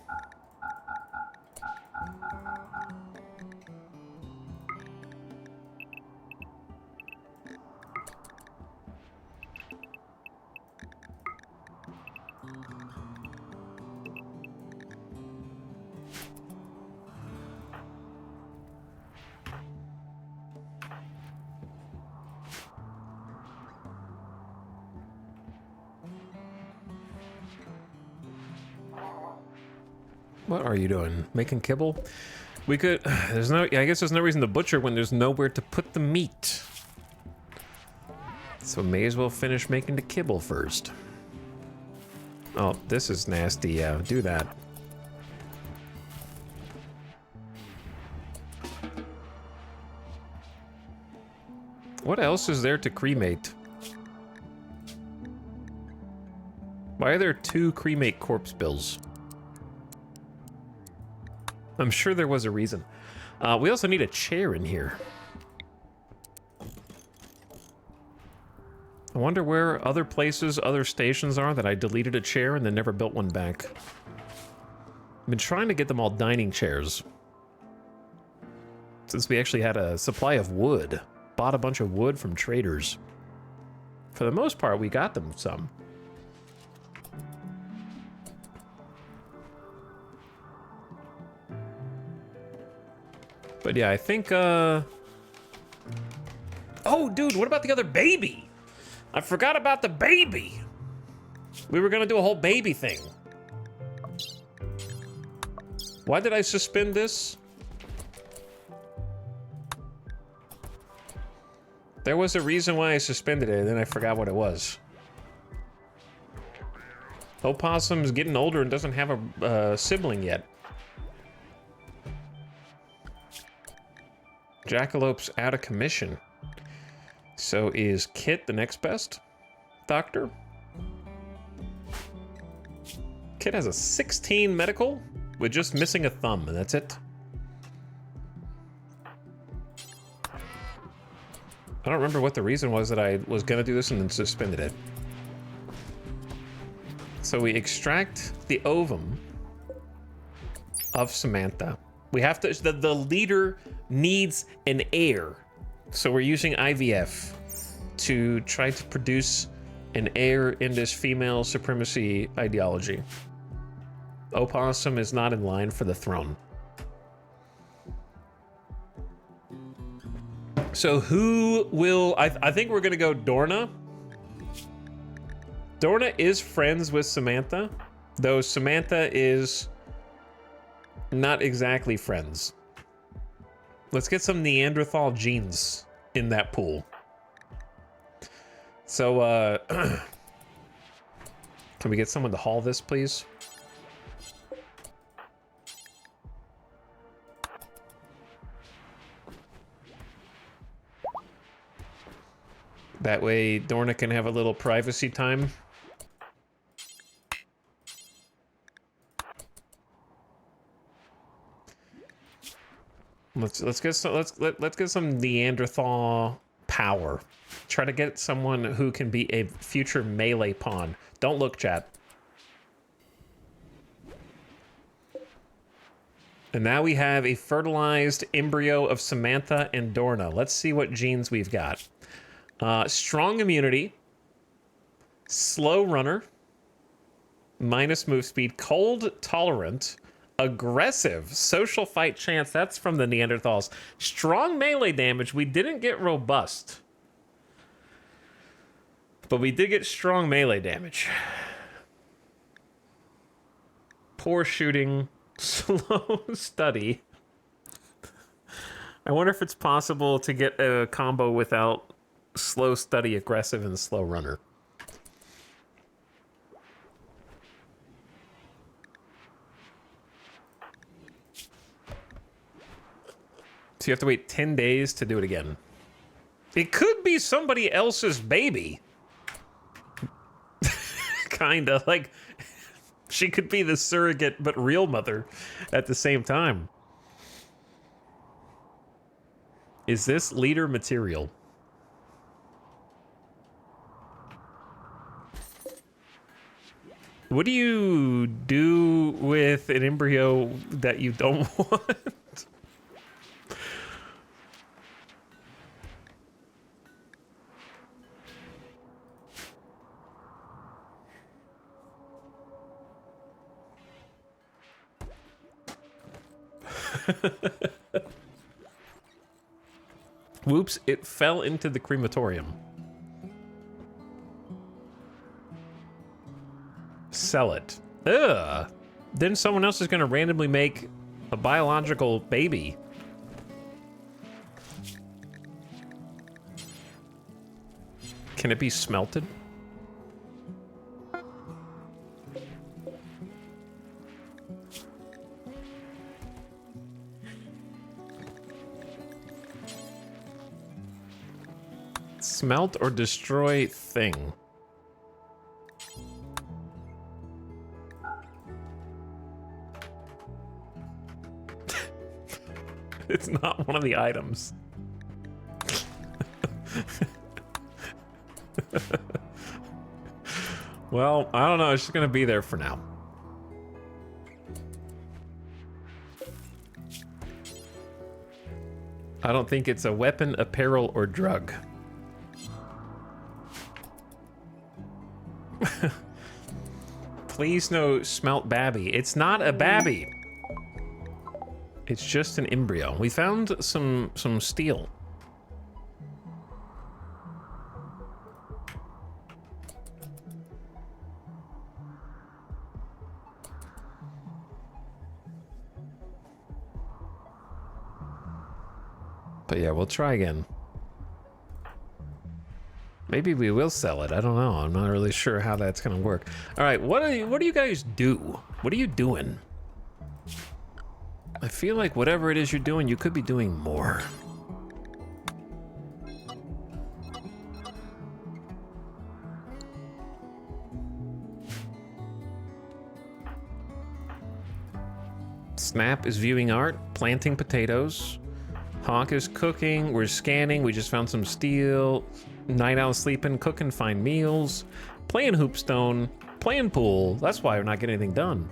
What are you doing? Making kibble? We could... There's no... I guess there's no reason to butcher when there's nowhere to put the meat. So may as well finish making the kibble first. Oh, this is nasty. Yeah, do that. What else is there to cremate? Why are there 2 cremate corpse bills? I'm sure there was a reason. We also need a chair in here. I wonder where other places, other stations are that I deleted a chair and then never built one back. I've been trying to get them all dining chairs. Since we actually had a supply of wood. Bought a bunch of wood from traders. For the most part, we got them some. But yeah, I think, Oh, dude, what about the other baby? I forgot about the baby. We were gonna do a whole baby thing. Why did I suspend this? There was a reason why I suspended it, and then I forgot what it was. Opossum's getting older and doesn't have a sibling yet. Jackalope's out of commission. So is Kit the next best doctor? Kit has a 16 medical with just missing a thumb, and that's it. I don't remember what the reason was that I was gonna do this and then suspended it. So we extract the ovum of Samantha. We have to, the leader needs an heir. So we're using IVF to try to produce an heir in this female supremacy ideology. Opossum is not in line for the throne. So who will, I think we're gonna go Dorna. Dorna is friends with Samantha, though Samantha is not exactly friends. Let's get some Neanderthal genes in that pool. So, can we get someone to haul this, please? That way, Dorna can have a little privacy time. Let's get some Neanderthal power. Try to get someone who can be a future melee pawn. Don't look, chat. And now we have a fertilized embryo of Samantha and Dorna. Let's see what genes we've got. Strong immunity, slow runner, minus move speed, cold tolerant, aggressive, social fight chance. That's from the Neanderthals. Strong melee damage. We didn't get robust, but we did get strong melee damage. Poor shooting, slow study. I wonder if it's possible to get a combo without slow study, aggressive, and slow runner. So you have to wait 10 days to do it again. It could be somebody else's baby. Kinda, like, she could be the surrogate but real mother at the same time. Is this leader material? What do you do with an embryo that you don't want? Whoops, it fell into the crematorium. Sell it. Ugh. Then someone else is gonna randomly make a biological baby. Can it be smelted? Smelt or destroy thing. It's not one of the items. Well, I don't know. It's just gonna be there for now. I don't think it's a weapon, apparel, or drug. Please no smelt babby. It's not a babby. It's just an embryo. We found some steel. But yeah, we'll try again. Maybe we will sell it. I don't know. I'm not really sure how that's gonna work. All right, what do you guys do? What are you doing? I feel like whatever it is you're doing, you could be doing more. Snap is viewing art, planting potatoes. Hawk is cooking, we're scanning, we just found some steel. Night Owl sleeping, cooking, find meals. Playing hoopstone, playing pool. That's why we're not getting anything done.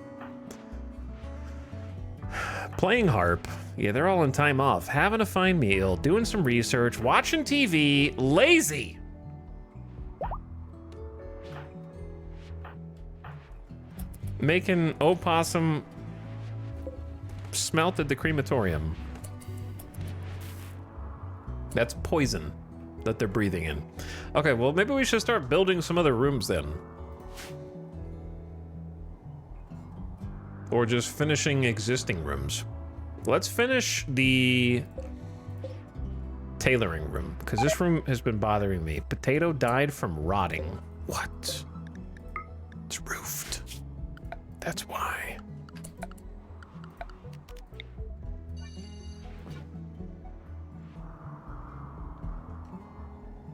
Playing harp. Yeah, they're all on time off. Having a fine meal, doing some research, watching TV, lazy. Making opossum smelt at the crematorium. That's poison that they're breathing in. Okay, well, maybe we should start building some other rooms then. Or just finishing existing rooms. Let's finish the tailoring room, because this room has been bothering me. Potato died from rotting. What? It's roofed. That's why.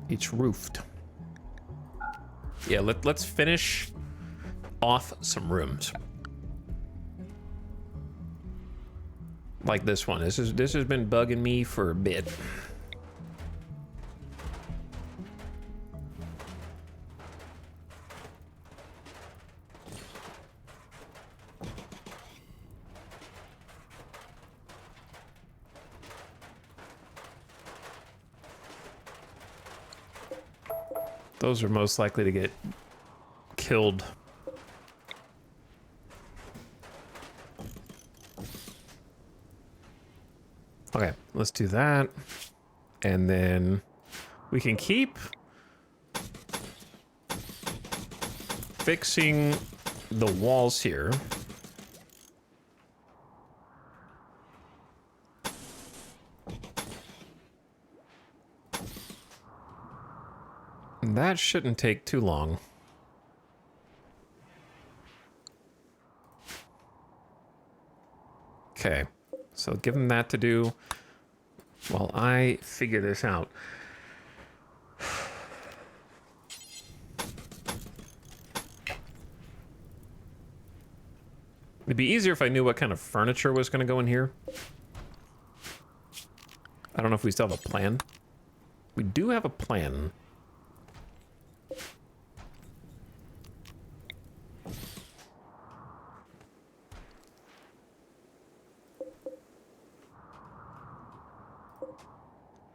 It's roofed. Yeah, let's finish off some rooms. Like this one. This has been bugging me for a bit. Those are most likely to get killed. Okay, let's do that. And then we can keep fixing the walls here. That shouldn't take too long. Okay, so give them that to do. while I figure this out. It'd be easier if I knew what kind of furniture was going to go in here. I don't know if we still have a plan. We do have a plan.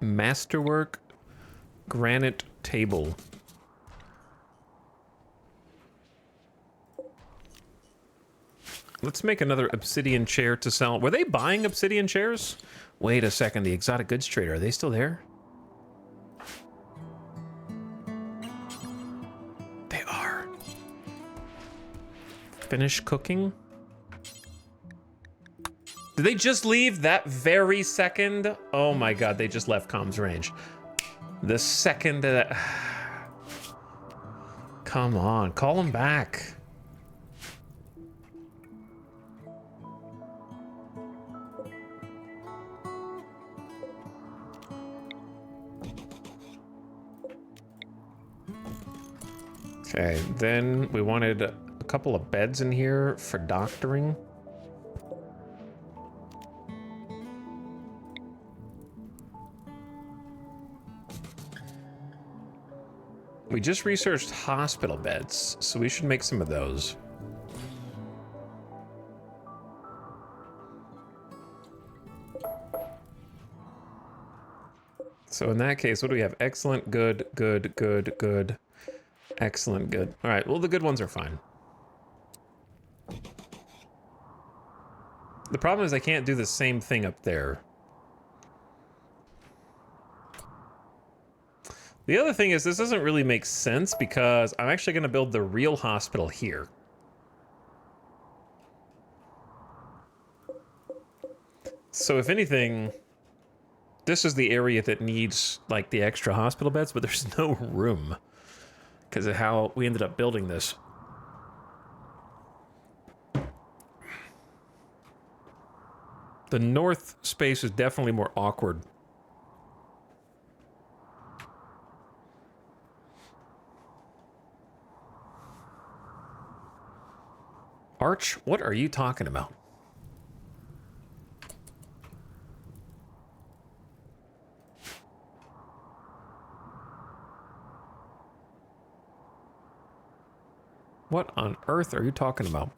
Masterwork granite table. Let's make another obsidian chair to sell. Were they buying obsidian chairs? Wait a second, the exotic goods trader, are they still there? They are. Finish cooking? Did they just leave that very second? Oh my god, they just left comms range. The second that... Come on, call them back. Okay, then we wanted a couple of beds in here for doctoring. We just researched hospital beds, so we should make some of those. So in that case, what do we have? Excellent, good, good, good, good. Excellent, good. All right, well, the good ones are fine. The problem is I can't do the same thing up there. The other thing is this doesn't really make sense because I'm actually going to build the real hospital here. So if anything, this is the area that needs like the extra hospital beds, but there's no room because of how we ended up building this. The north space is definitely more awkward. Arch, what are you talking about? What on earth are you talking about?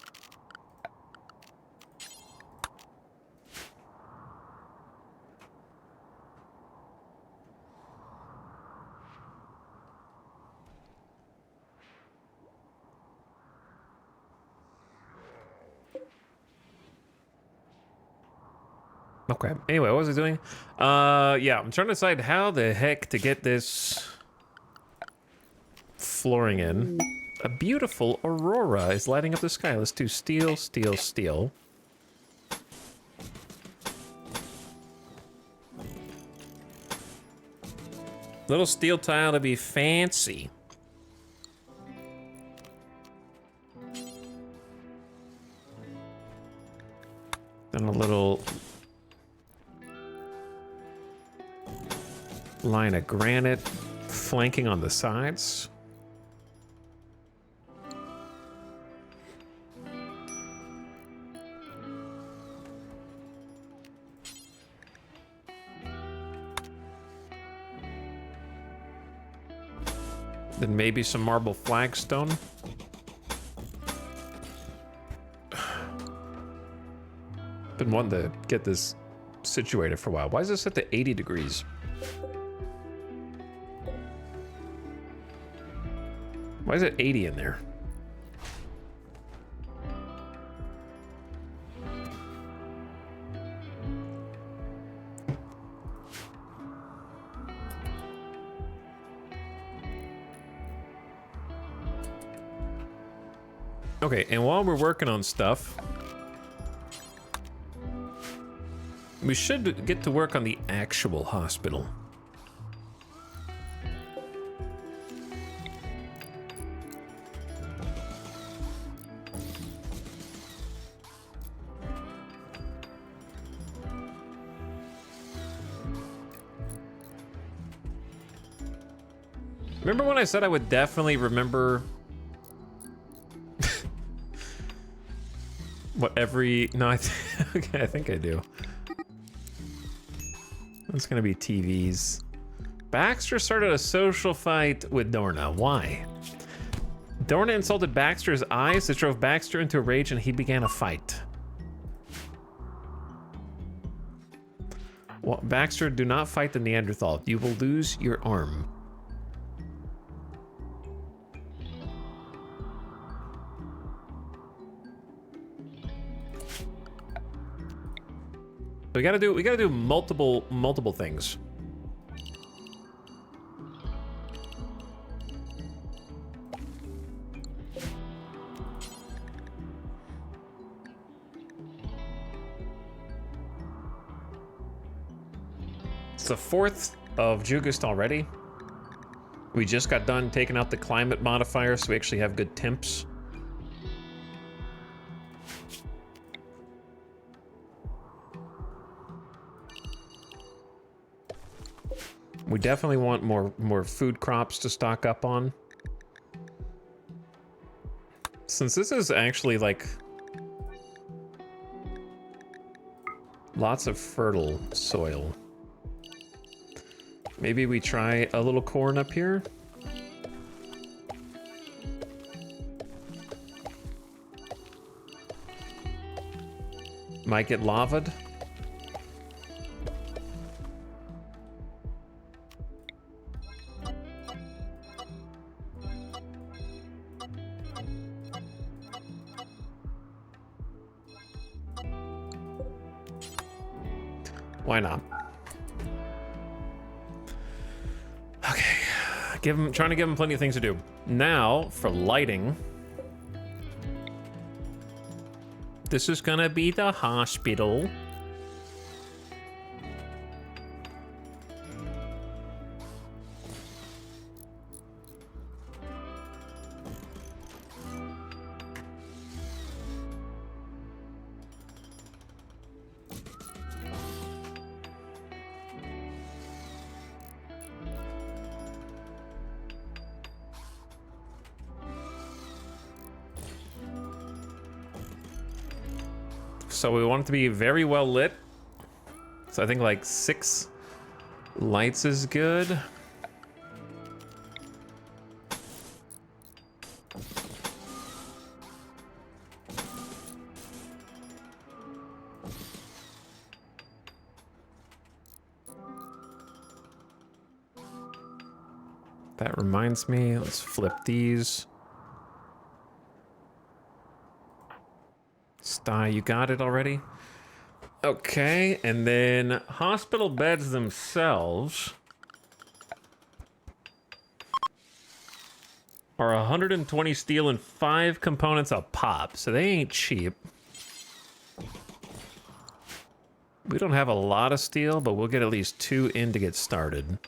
Okay, anyway, what was I doing? Yeah, I'm trying to decide how the heck to get this flooring in. A beautiful aurora is lighting up the sky. Let's do steel, steel, steel. Little steel tile to be fancy. Then a little line of granite flanking on the sides. Then maybe some marble flagstone. Been wanting to get this situated for a while. Why is this set to 80 degrees? Why is it 80 in there? Okay, and while we're working on stuff, we should get to work on the actual hospital. Remember when I said I would definitely remember what every... No, okay, I think I do. It's gonna be TVs. Baxter started a social fight with Dorna. Why? Dorna insulted Baxter's eyes. This drove Baxter into a rage and he began a fight. Well, Baxter, do not fight the Neanderthal. You will lose your arm. We gotta do multiple things. It's the 4th of August already. We just got done taking out the climate modifier, so we actually have good temps. We definitely want more food crops to stock up on. Since this is actually like lots of fertile soil. Maybe we try a little corn up here. Might get lavaed. Why not? Okay, trying to give him plenty of things to do. Now, for lighting. This is gonna be the hospital. So we want it to be very well lit. So I think like 6 lights is good. That reminds me, let's flip these. Sty, you got it already? Okay, and then hospital beds themselves are 120 steel and 5 components a pop, so they ain't cheap. We don't have a lot of steel, but we'll get at least 2 in to get started.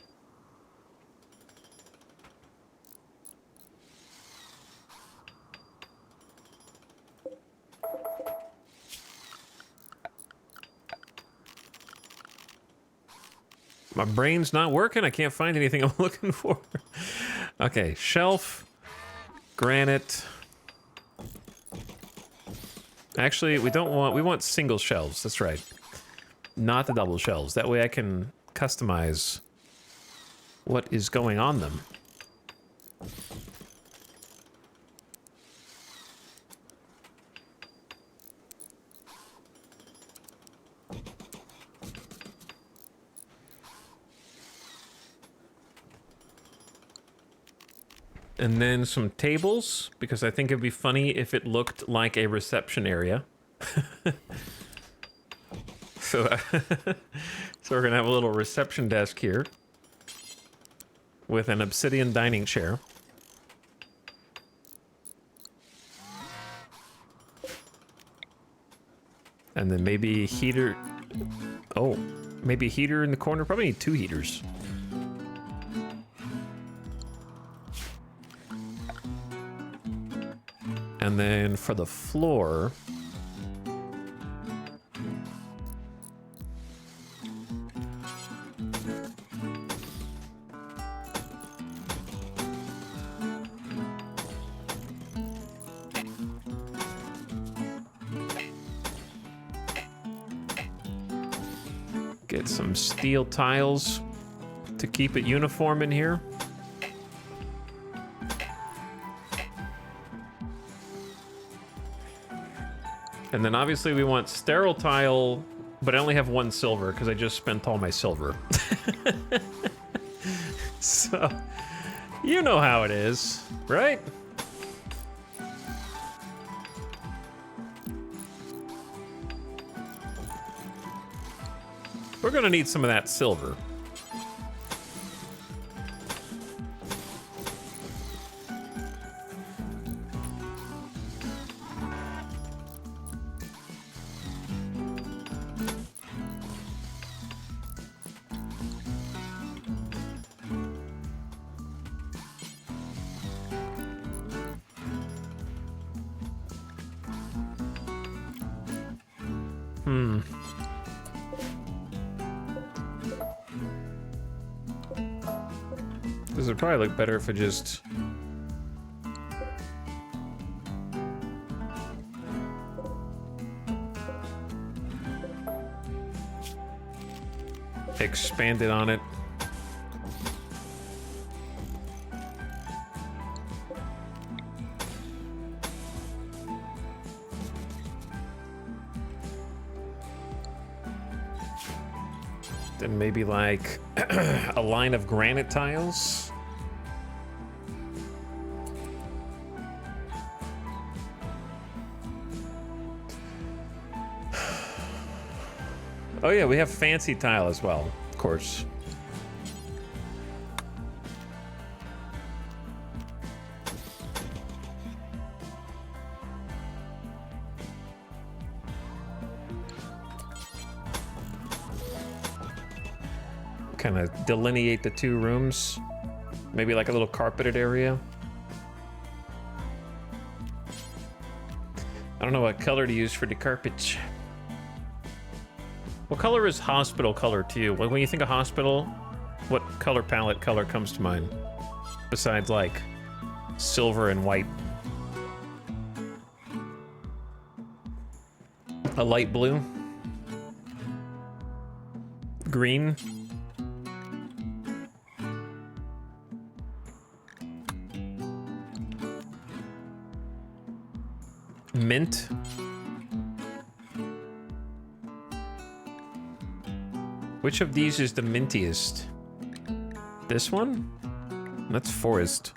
My brain's not working. I can't find anything I'm looking for. Okay, shelf, granite. Actually, we want single shelves. That's right. Not the double shelves. That way I can customize what is going on them. And then some tables, because I think it'd be funny if it looked like a reception area. So we're gonna have a little reception desk here with an obsidian dining chair. And then maybe heater. Oh, maybe a heater in the corner. Probably need 2 heaters. And then for the floor, Get some steel tiles to keep it uniform in here. And then obviously we want sterile tile, but I only have 1 silver because I just spent all my silver. So, you know how it is, right? We're gonna need some of that silver. This would probably look better if it just... expanded on it. Then maybe like a line of granite tiles. Oh yeah, we have fancy tile as well, of course. Kind of delineate the 2 rooms. Maybe like a little carpeted area. I don't know what color to use for the carpet. What color is hospital color to you? When you think of hospital, what color palette color comes to mind? Besides like silver and white. A light blue? Green? Mint? Which of these is the mintiest? This one? That's forest.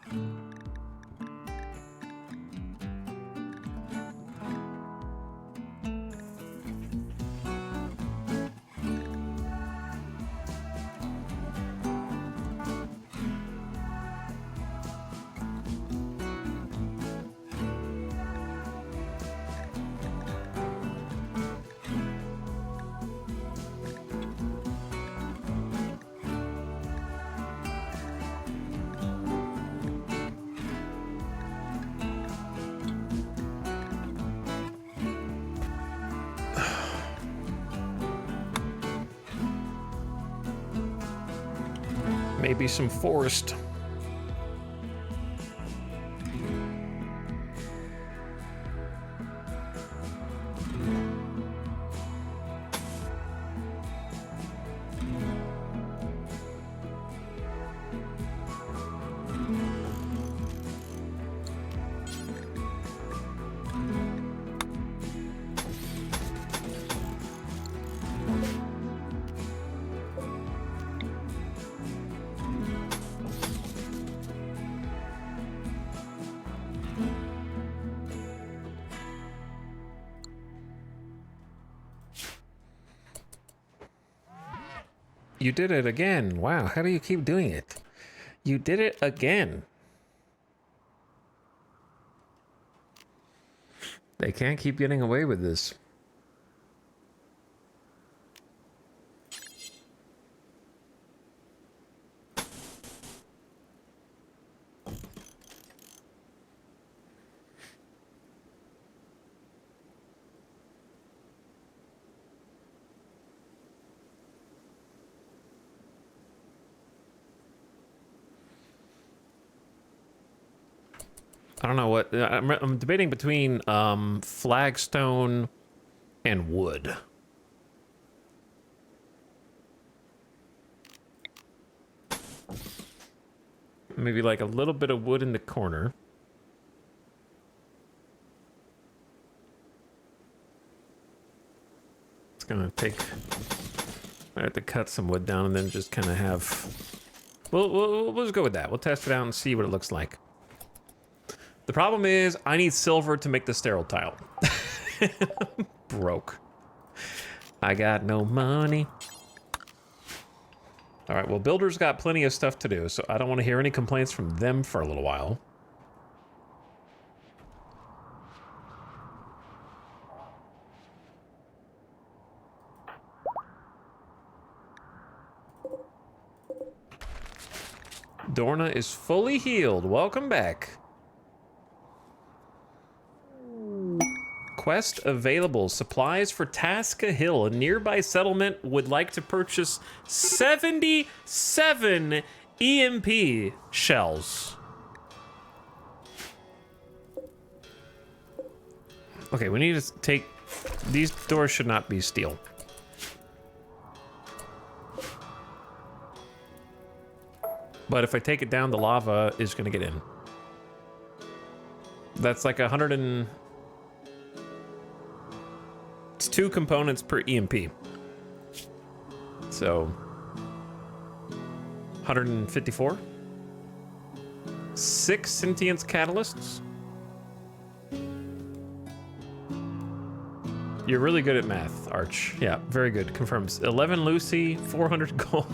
Maybe some forest. You did it again. Wow, how do you keep doing it? You did it again. They can't keep getting away with this. I don't know what I'm debating between flagstone and wood. Maybe like a little bit of wood in the corner. It's gonna take... I have to cut some wood down and then just kind of have... We'll just go with that. We'll test it out and see what it looks like. The problem is, I need silver to make the sterile tile. Broke. I got no money. All right, well, builders got plenty of stuff to do, so I don't want to hear any complaints from them for a little while. Dorna is fully healed. Welcome back. Quest available. Supplies for Tasca Hill. A nearby settlement would like to purchase 77 EMP shells. Okay, we need to take... These doors should not be steel. But if I take it down, the lava is going to get in. That's like 100 and... It's 2 components per EMP. So... 154? 6 sentience catalysts? You're really good at math, Arch. Yeah, very good. Confirms. 11 Lucy, 400 gold.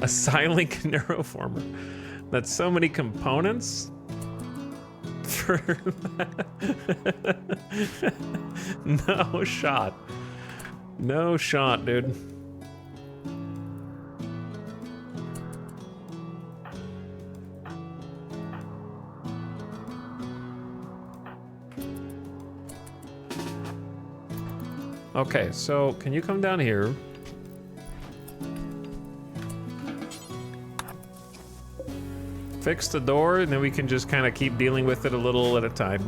A Silink neuroformer. That's so many components for no shot. No shot, dude. Okay, so can you come down here? Fix the door, and then we can just kind of keep dealing with it a little at a time.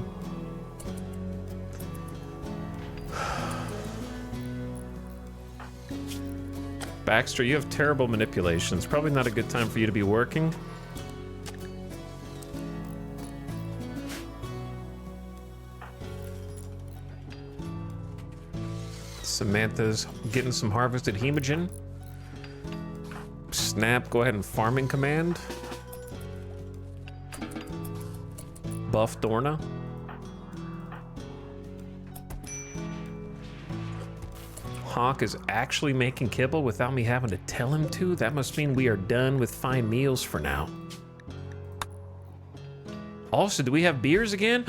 Baxter, you have terrible manipulations. Probably not a good time for you to be working. Samantha's getting some harvested hemogen. Snap, go ahead and farming command. Buff Dorna. Hawk is actually making kibble without me having to tell him to? That must mean we are done with fine meals for now. Also, do we have beers again?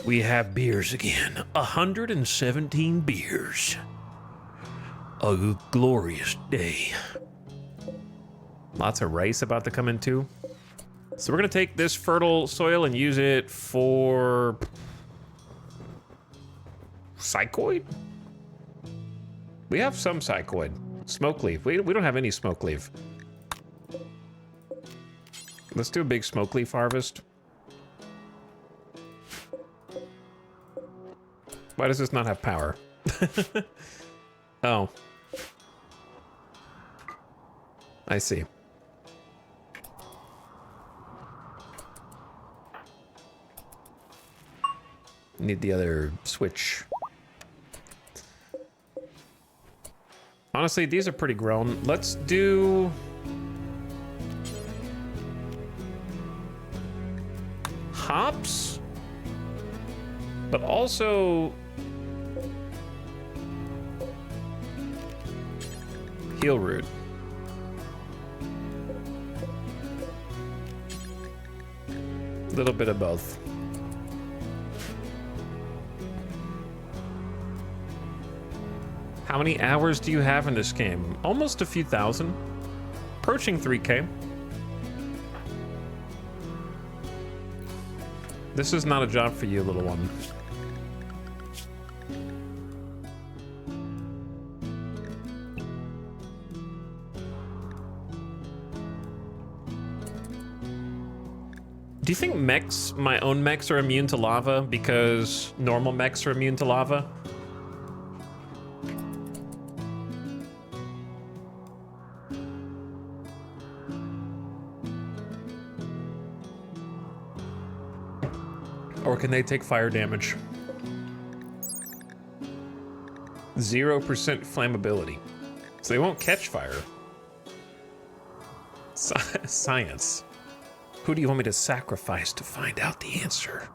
We have beers again. 117 beers. A glorious day. Lots of rice about to come in too. So we're gonna take this fertile soil and use it for psychoid? We have some psychoid. Smoke leaf. We don't have any smoke leaf. Let's do a big smoke leaf harvest. Why does this not have power? Oh. I see. Need the other switch. Honestly, these are pretty grown. Let's do... hops? But also... heel root. A little bit of both. How many hours do you have in this game? Almost a few thousand. Approaching 3K. This is not a job for you, little one. Do you think mechs, my own mechs, are immune to lava because normal mechs are immune to lava? Or can they take fire damage? 0% flammability. So they won't catch fire. Science. Who do you want me to sacrifice to find out the answer?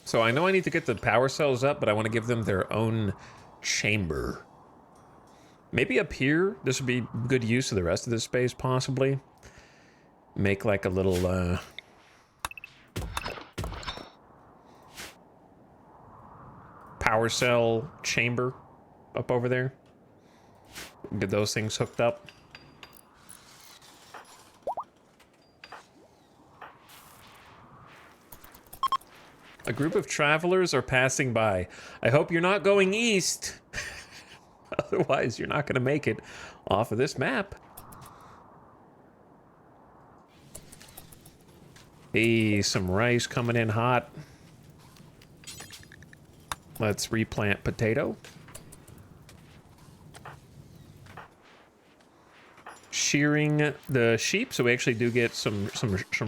So I know I need to get the power cells up, but I want to give them their own chamber. Maybe up here, this would be good use of the rest of this space, possibly. Make like a little, power cell chamber up over there. Get those things hooked up. A group of travelers are passing by. I hope you're not going east. Otherwise, you're not going to make it off of this map. Hey, some rice coming in hot. Let's replant potato. Shearing the sheep, so we actually do get some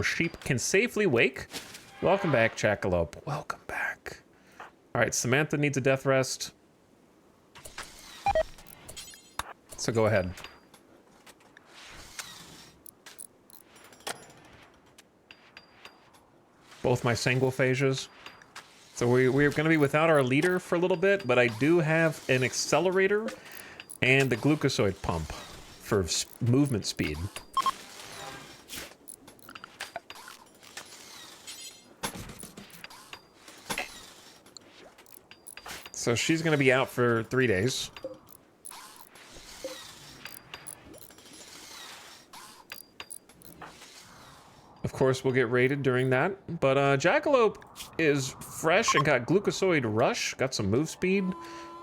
sheep can safely wake. Welcome back, Jackalope. Welcome back. All right, Samantha needs a death rest. So go ahead. Both my sanguophages. So we're going to be without our leader for a little bit, but I do have an accelerator and a glucosoid pump for movement speed. So she's going to be out for 3 days. Of course, we'll get raided during that. But Jackalope is fresh and got Glucosoid Rush. Got some move speed.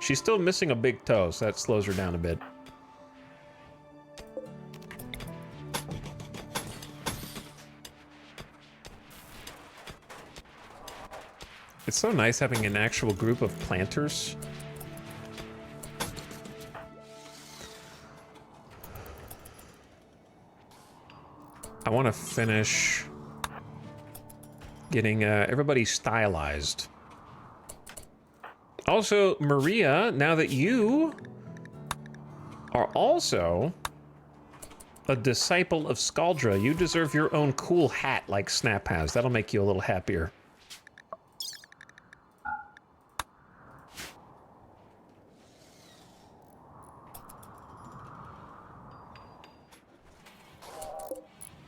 She's still missing a big toe, so that slows her down a bit. It's so nice having an actual group of planters. I want to finish getting everybody stylized. Also, Maria, now that you are also a disciple of Scaldra, you deserve your own cool hat like Snap has. That'll make you a little happier.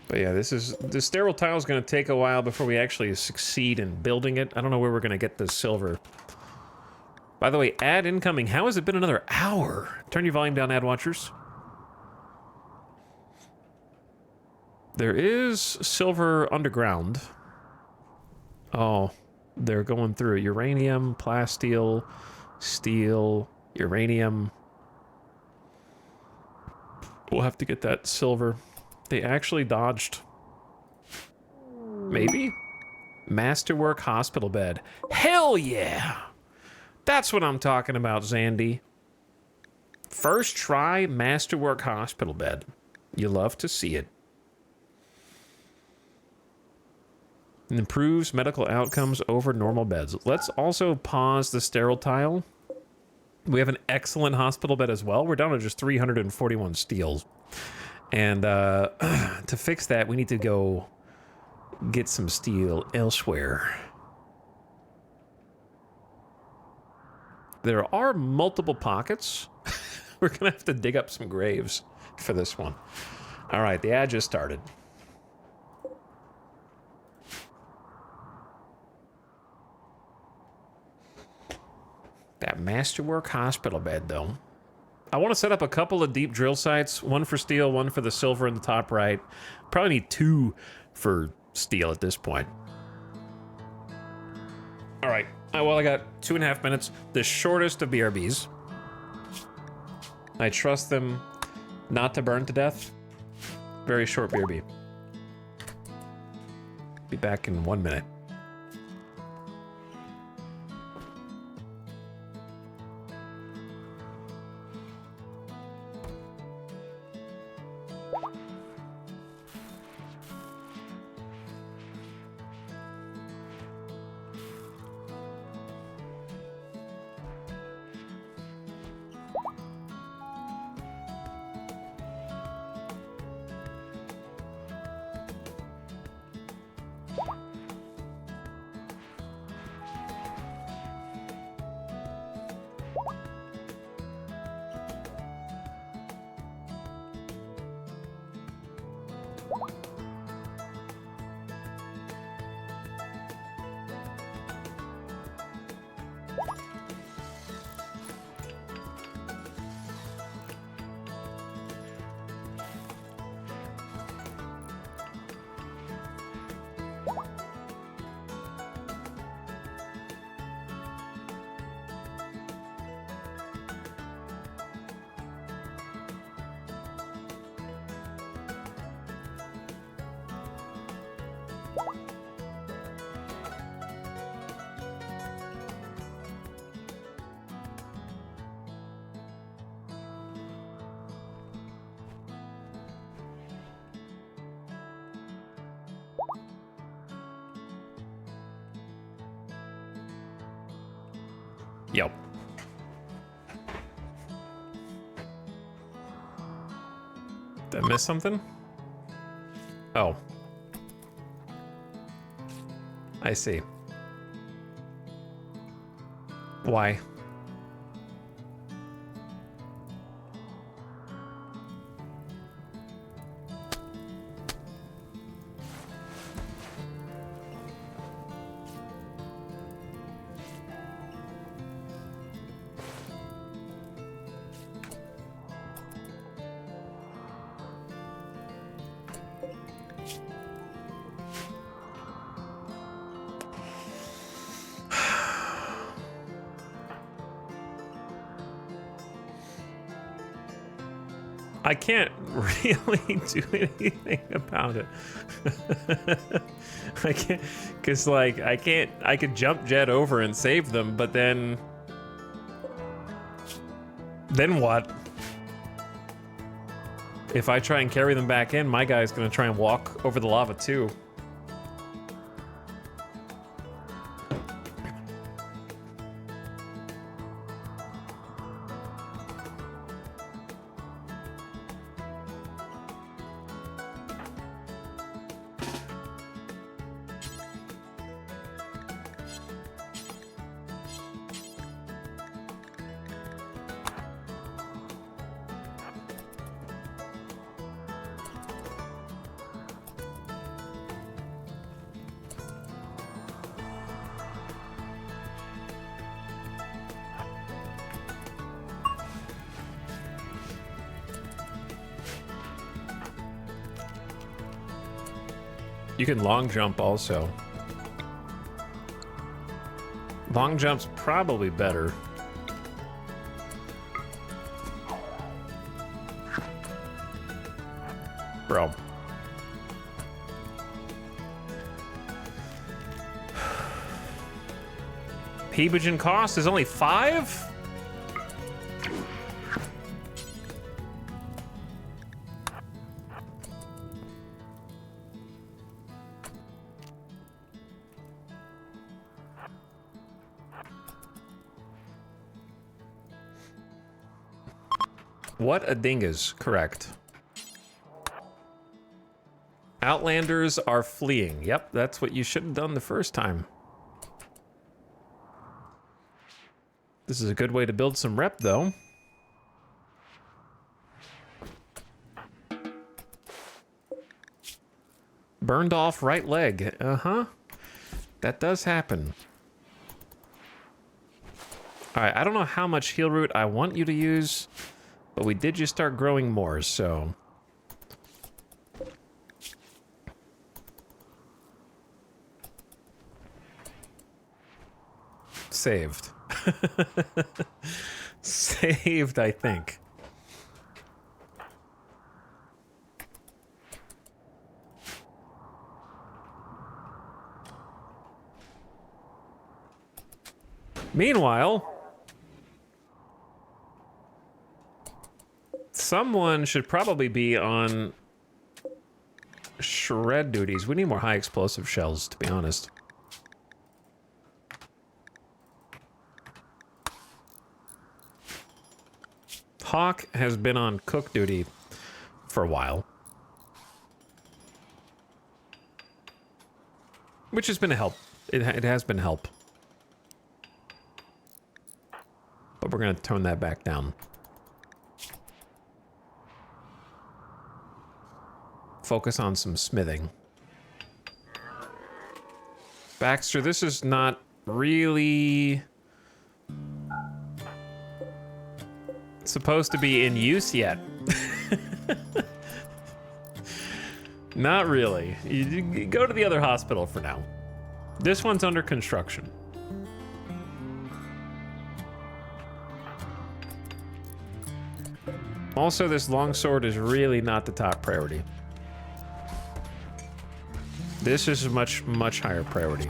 But yeah, the sterile tile is going to take a while before we actually succeed in building it. I don't know where we're going to get this silver. By the way, ad incoming. How has it been another hour? Turn your volume down, ad watchers. There is silver underground. Oh, they're going through it. Uranium, plasteel, steel, uranium. We'll have to get that silver. They actually dodged. Maybe? Masterwork hospital bed. Hell yeah! That's what I'm talking about, Zandy. First try Masterwork hospital bed. You love to see it. It improves medical outcomes over normal beds. Let's also pause the sterile tile. We have an excellent hospital bed as well. We're down to just 341 steels. And to fix that, we need to go get some steel elsewhere. There are multiple pockets. We're going to have to dig up some graves for this one. All right, the ad just started. That Masterwork hospital bed, though. I want to set up a couple of deep drill sites, one for steel, one for the silver in the top right. Probably need 2 for steel at this point. All right, well, I got 2.5 minutes, the shortest of BRBs. I trust them not to burn to death. Very short BRB. Be back in 1 minute. Yep. Did I miss something? Oh. I see. Why? I can't really do anything about it. I can't, cause like, I could jump jet over and save them, but then what? If I try and carry them back in, my guy's gonna try and walk over the lava too. You can long jump also. Long jump's probably better. Bro. Peebogen cost is only 5? What a dingus, correct. Outlanders are fleeing. Yep, that's what you should have done the first time. This is a good way to build some rep, though. Burned off right leg. Uh-huh. That does happen. Alright, I don't know how much heal root I want you to use, but we did just start growing more, so... Saved. Saved, I think. Meanwhile, someone should probably be on shred duties. We need more high explosive shells, to be honest. Hawk has been on cook duty for a while, which has been a help. It has been help. But we're going to tone that back down. Focus on some smithing. Baxter, this is not really supposed to be in use yet. Not really. You go to the other hospital for now. This one's under construction. Also, this longsword is really not the top priority. This is a much, much higher priority.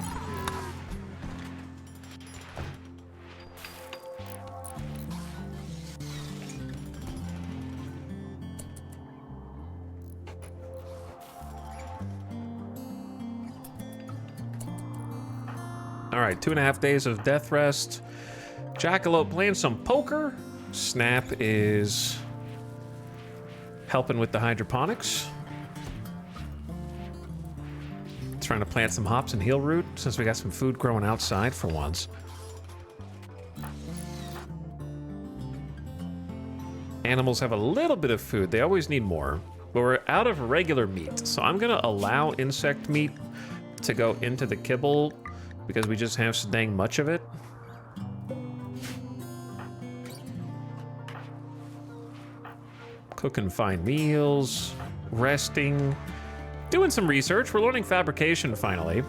All right, 2.5 days of death rest. Jackalope playing some poker. Snap is helping with the hydroponics. Trying to plant some hops and heal root since we got some food growing outside for once. Animals have a little bit of food. They always need more, but we're out of regular meat. So I'm gonna allow insect meat to go into the kibble because we just have so dang much of it. Cooking fine meals, resting, doing some research. We're learning fabrication finally.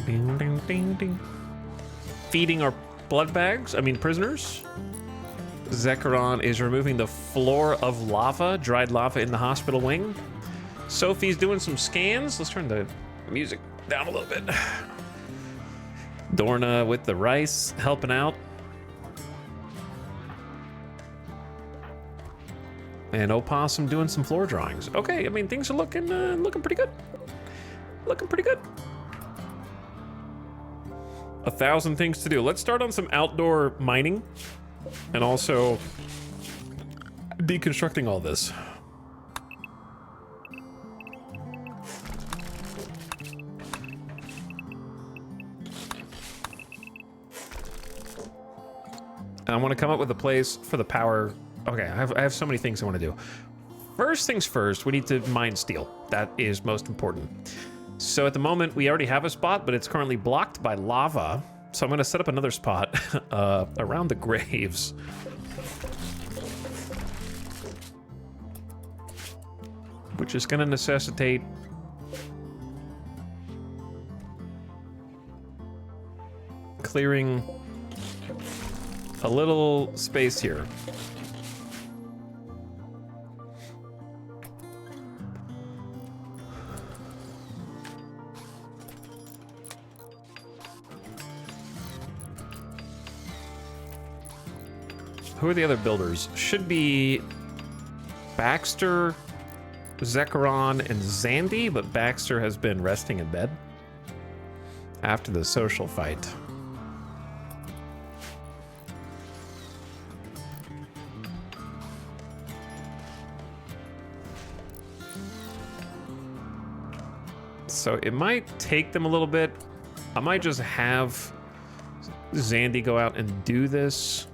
Ding, ding, ding, ding. Feeding our prisoners. Zekrom is removing the floor of lava, dried lava in the hospital wing. Sophie's doing some scans. Let's turn the music down a little bit. Dorna with the rice, helping out. And Opossum doing some floor drawings. Okay, I mean, things are looking pretty good. Looking pretty good. 1,000 things to do. Let's start on some outdoor mining and also deconstructing all this. I want to come up with a place for the power. Okay, I have so many things I want to do. First things first, we need to mine steel. That is most important. So at the moment, we already have a spot, but it's currently blocked by lava. So I'm going to set up another spot around the graves. Which is going to necessitate clearing a little space here. Who are the other builders? Should be Baxter, Zekrom, and Zandy, but Baxter has been resting in bed after the social fight. So it might take them a little bit. I might just have Zandy go out and do this.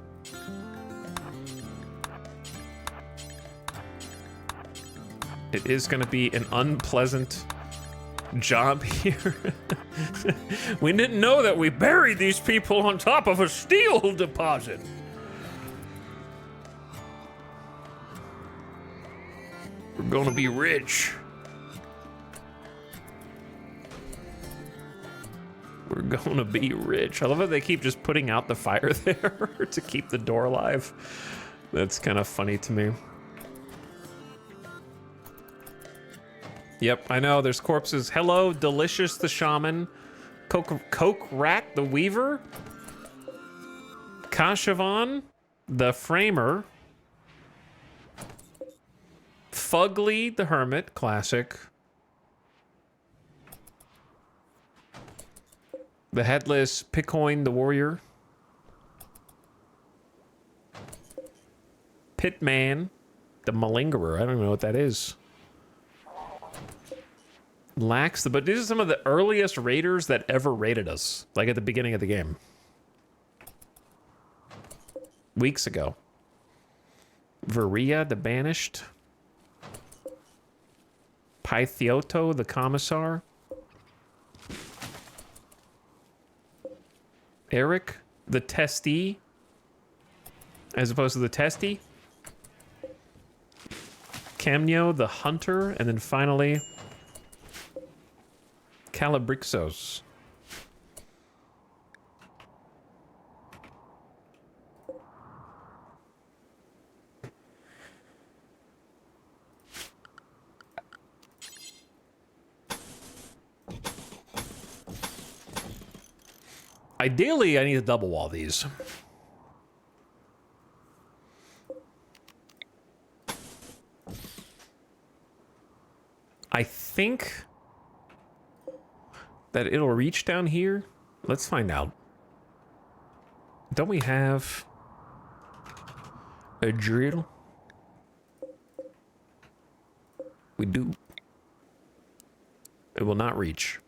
It is going to be an unpleasant job here. We didn't know that we buried these people on top of a steel deposit. We're going to be rich. We're going to be rich. I love how they keep just putting out the fire there to keep the door alive. That's kind of funny to me. Yep, I know, there's corpses. Hello, Delicious the Shaman. Coke Rat the Weaver. Kashavan the Framer. Fugly the Hermit, classic. The Headless Pitcoin the Warrior. Pitman the Malingerer, I don't even know what that is. Lax, but these are some of the earliest raiders that ever raided us, like at the beginning of the game. Weeks ago. Varia, the Banished. Pythioto, the Commissar. Eric, the testee as opposed to the testy. Camneo, the hunter, and then finally Calabrixos. Ideally, I need to double wall these. I think that it'll reach down here. Let's find out. Don't we have a drill? We do. It will not reach.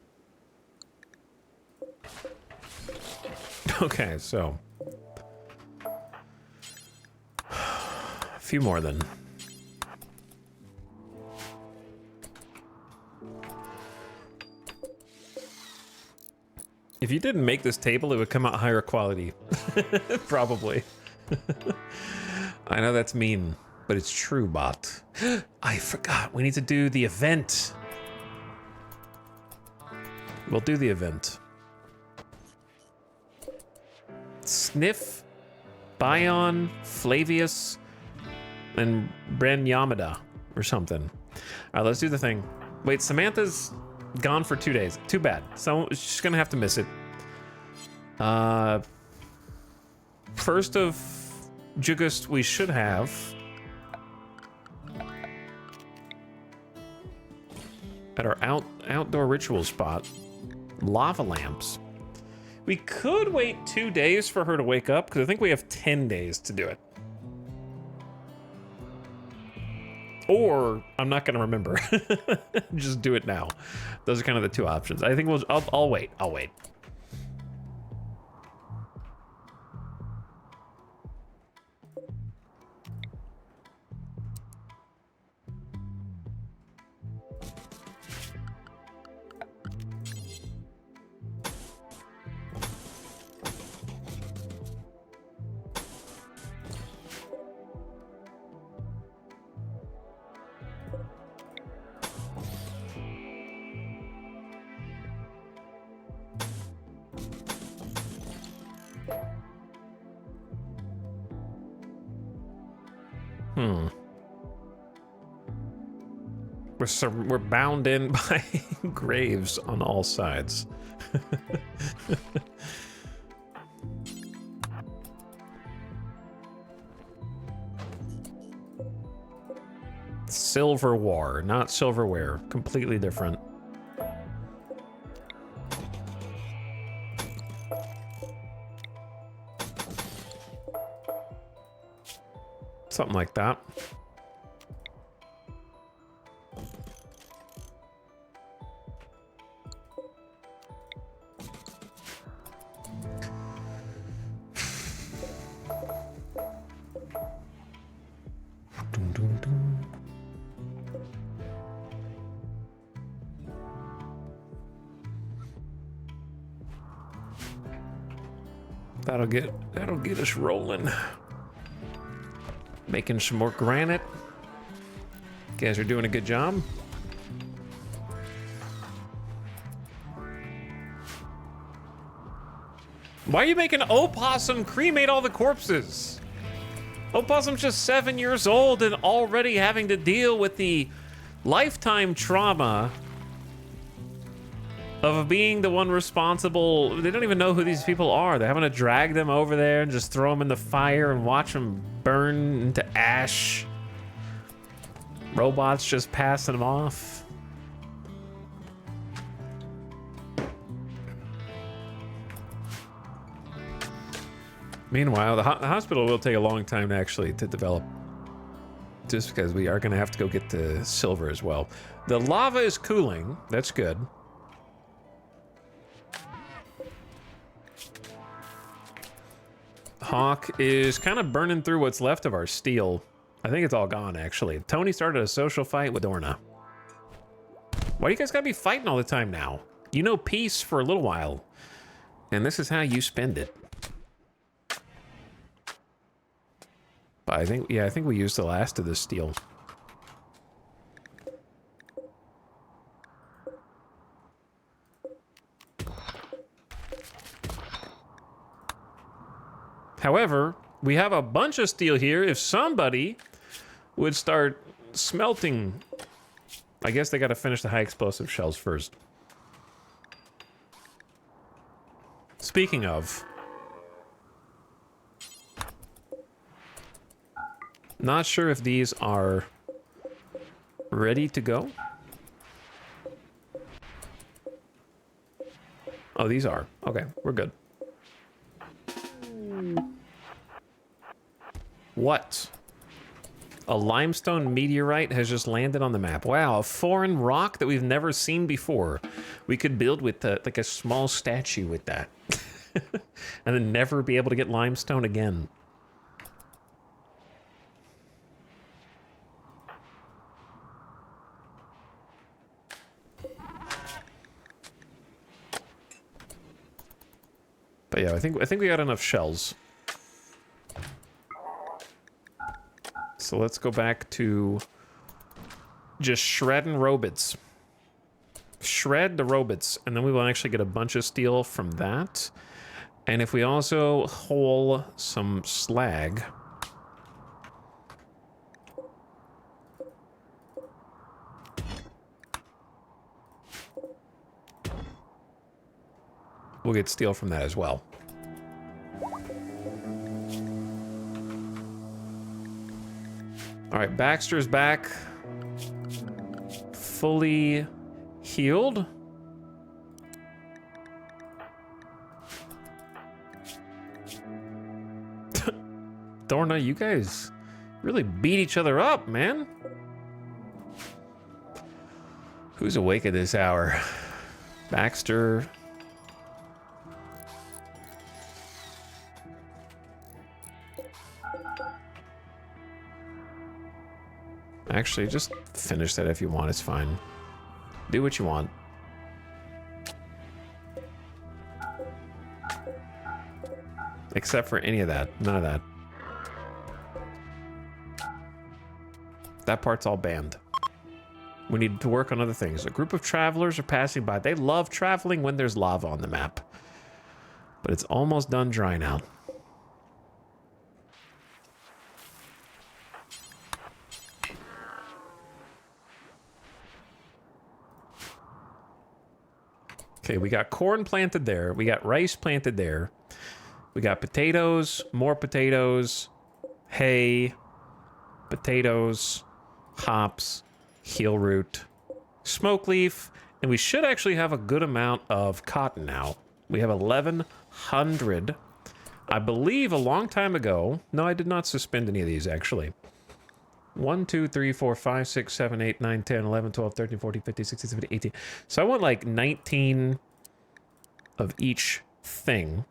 Okay, so a few more then. If you didn't make this table, it would come out higher quality. Probably. I know that's mean, but it's true, bot. I forgot. We need to do the event. We'll do the event. Sniff, Bion, Flavius, and Brenyamida or something. All right, let's do the thing. Wait, Samantha's gone for 2 days. Too bad. So she's gonna have to miss it. 1st of August we should have. At our outdoor ritual spot, lava lamps. We could wait 2 days for her to wake up, because I think we have 10 days to do it. Or I'm not gonna remember. Just do it now. Those are kind of the two options. I think I'll wait. I'll wait. We're bound in by graves on all sides. Silver War, not silverware. Completely different. Something like that. That'll get us rolling. Making some more granite. You guys are doing a good job. Why are you making Opossum cremate all the corpses? Opossum's just 7 years old and already having to deal with the lifetime trauma of being the one responsible. They don't even know who these people are. They're having to drag them over there and just throw them in the fire and watch them burn into ash. Robots just passing them off. Meanwhile, the hospital will take a long time to develop, just because we are going to have to go get the silver as well. The lava is cooling. That's good. Hawk is kind of burning through what's left of our steel. I think it's all gone, actually. Tony started a social fight with Orna. Why do you guys gotta be fighting all the time now? You know peace for a little while, and this is how you spend it. But I think, yeah, I think we used the last of this steel. However, we have a bunch of steel here. If somebody would start smelting, I guess they got to finish the high explosive shells first. Speaking of, not sure if these are ready to go. Oh, these are. Okay, we're good. What? A limestone meteorite has just landed on the map. Wow, a foreign rock that we've never seen before. We could build with like a small statue with that. And then never be able to get limestone again. But yeah, I think we got enough shells. So let's go back to just shredding robots. Shred the robots, and then we will actually get a bunch of steel from that. And if we also haul some slag, we'll get steel from that as well. All right, Baxter's back. Fully healed. Dorna, you guys really beat each other up, man. Who's awake at this hour? Baxter. Actually, just finish that if you want. It's fine. Do what you want. Except for any of that. None of that. That part's all banned. We need to work on other things. A group of travelers are passing by. They love traveling when there's lava on the map. But it's almost done drying out. Okay, we got corn planted there. We got rice planted there. We got potatoes, more potatoes, hay, potatoes, hops, heel root, smoke leaf, and we should actually have a good amount of cotton now. We have 1,100. I believe a long time ago. No, I did not suspend any of these actually. 1, 2, 3, 4, 5, 6, 7, 8, 9, 10, 11, 12, 13, 14, 15, 16, 17, 18. So I want like 19 of each thing.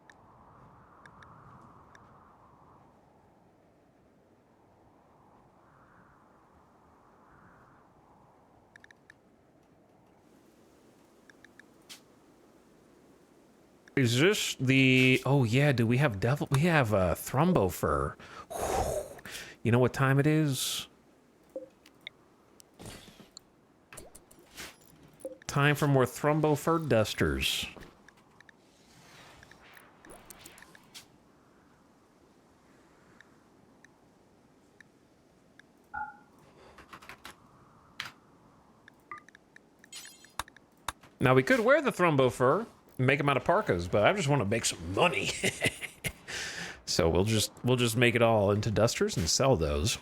Is this the... Oh yeah, do we have devil... We have Thrumbo fur. You know what time it is? Time for more Thrumbo fur dusters. Now we could wear the Thrumbo fur and make them out of parkas, but I just want to make some money. So we'll just make it all into dusters and sell those.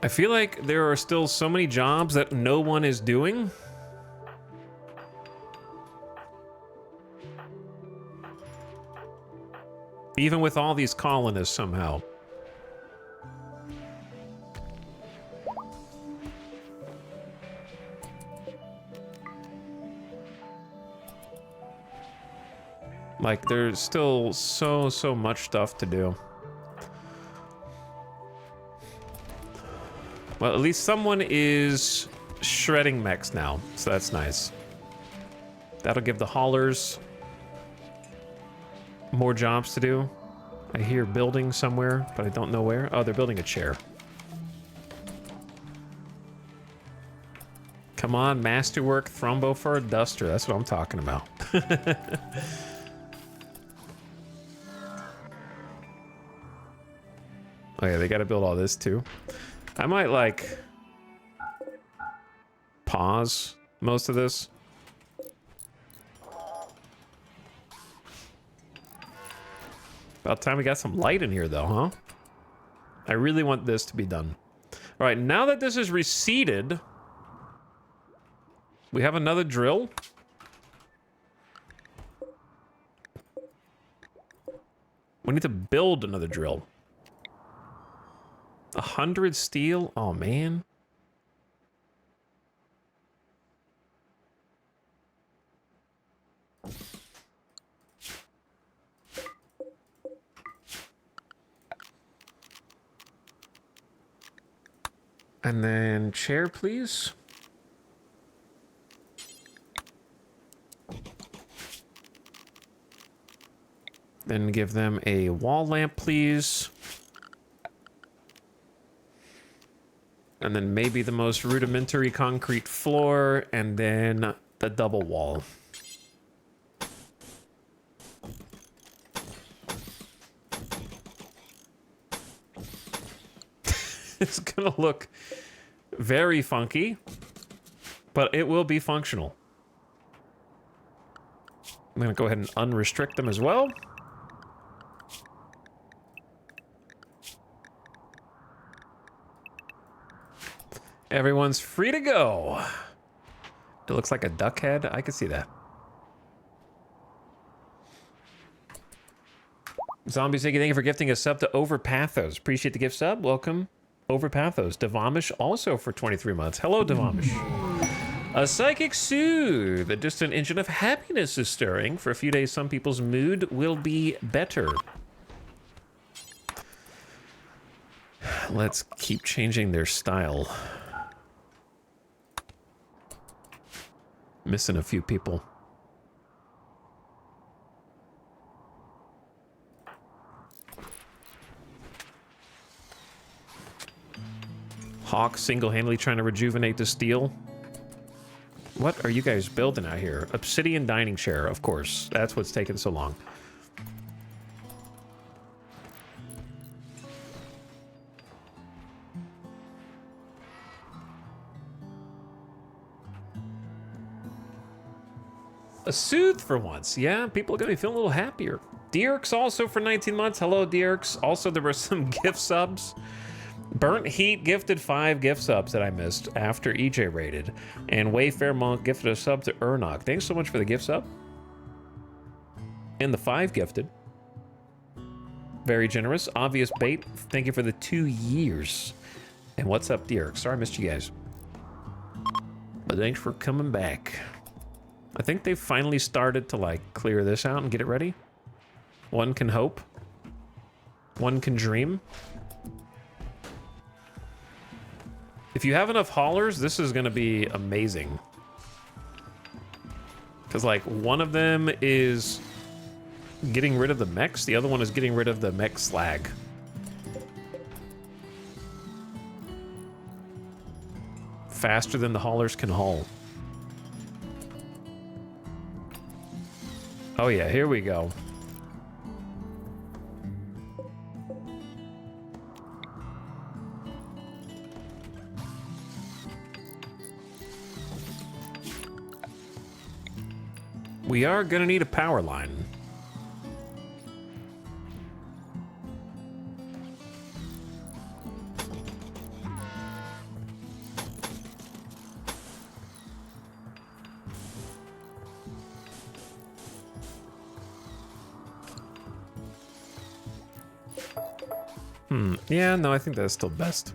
I feel like there are still so many jobs that no one is doing. Even with all these colonists somehow. Like, there's still so much stuff to do. Well, at least someone is shredding mechs now, so that's nice. That'll give the haulers more jobs to do. I hear building somewhere, but I don't know where. Oh, they're building a chair. Come on, masterwork thrombo for a duster. That's what I'm talking about. Oh yeah, they gotta build all this too. I might like pause most of this. About time we got some light in here though, huh? I really want this to be done. All right, now that this is reseeded, we have another drill. We need to build another drill. 100 steel? Oh, man. And then chair, please. Then give them a wall lamp, please. And then maybe the most rudimentary concrete floor, and then the double wall. It's gonna look very funky, but it will be functional. I'm gonna go ahead and unrestrict them as well. Everyone's free to go. It looks like a duck head. I can see that. Zombie Ziggy, thank you for gifting a sub to Overpathos. Appreciate the gift sub. Welcome, Overpathos. Devamish also for 23 months. Hello, Devamish. A psychic soothe. A distant engine of happiness is stirring. For a few days, some people's mood will be better. Let's keep changing their style. Missing a few people. Hawk single-handedly trying to rejuvenate the steel. What are you guys building out here? Obsidian dining chair, of course. That's what's taking so long. A soothe for once. Yeah, people are going to be feeling a little happier. Dierks also for 19 months. Hello, Dierks. Also, there were some gift subs. Burnt Heat gifted 5 gift subs that I missed after EJ rated. And Wayfair Monk gifted a sub to Ernok. Thanks so much for the gift sub. And the 5 gifted. Very generous. Obvious Bait, thank you for the 2 years. And what's up, Dierks? Sorry I missed you guys. But thanks for coming back. I think they've finally started to, like, clear this out and get it ready. One can hope. One can dream. If you have enough haulers, this is going to be amazing. Because, like, one of them is getting rid of the mechs. The other one is getting rid of the mech slag. Faster than the haulers can haul. Oh yeah, here we go. We are gonna need a power line. Yeah, no, I think that's still best.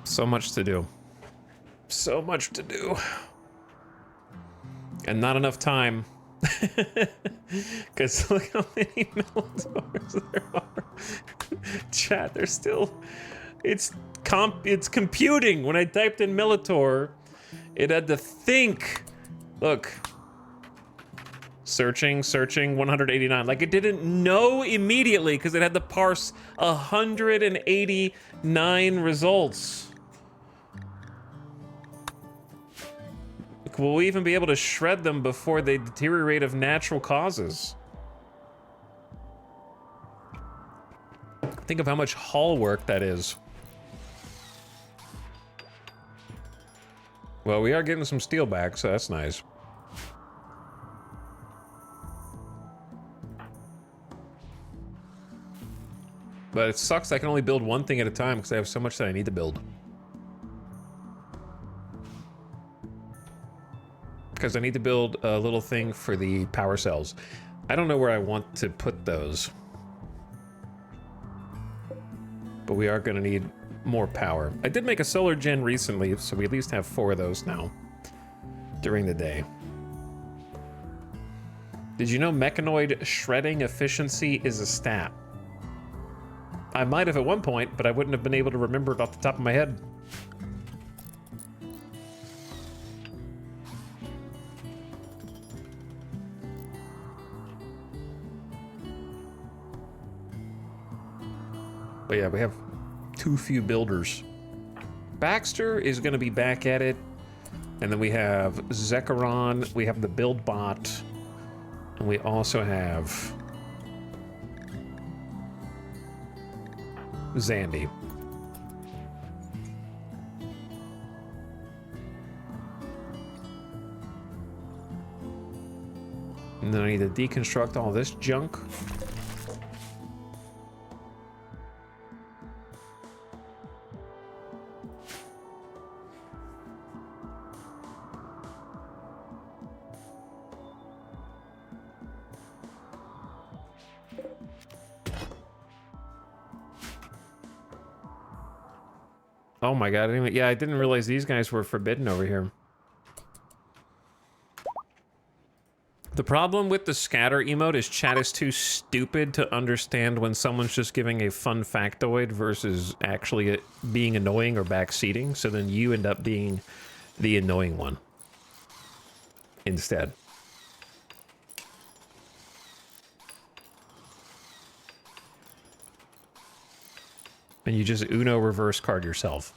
So much to do. So much to do. And not enough time. Because look how many Minotaurs there are. Chat, they're still... It's computing. When I typed in Minotaur, it had to think. Look. Searching, 189. Like, it didn't know immediately because it had to parse 189 results. Will we even be able to shred them before they deteriorate of natural causes? Think of how much hull work that is. Well, we are getting some steel back, so that's nice. But it sucks I can only build one thing at a time because I have so much that I need to build. Because I need to build a little thing for the power cells. I don't know where I want to put those. But we are going to need more power. I did make a solar gen recently, so we at least have 4 of those now during the day. Did you know mechanoid shredding efficiency is a stat? I might have at one point, but I wouldn't have been able to remember it off the top of my head. But yeah, we have too few builders. Baxter is going to be back at it. And then we have Zekrom, we have the build bot, and we also have Zandy. And then I need to deconstruct all this junk. Oh my god, I didn't realize these guys were forbidden over here. The problem with the scatter emote is chat is too stupid to understand when someone's just giving a fun factoid versus actually being annoying or backseating, so then you end up being the annoying one instead. And you just Uno reverse card yourself.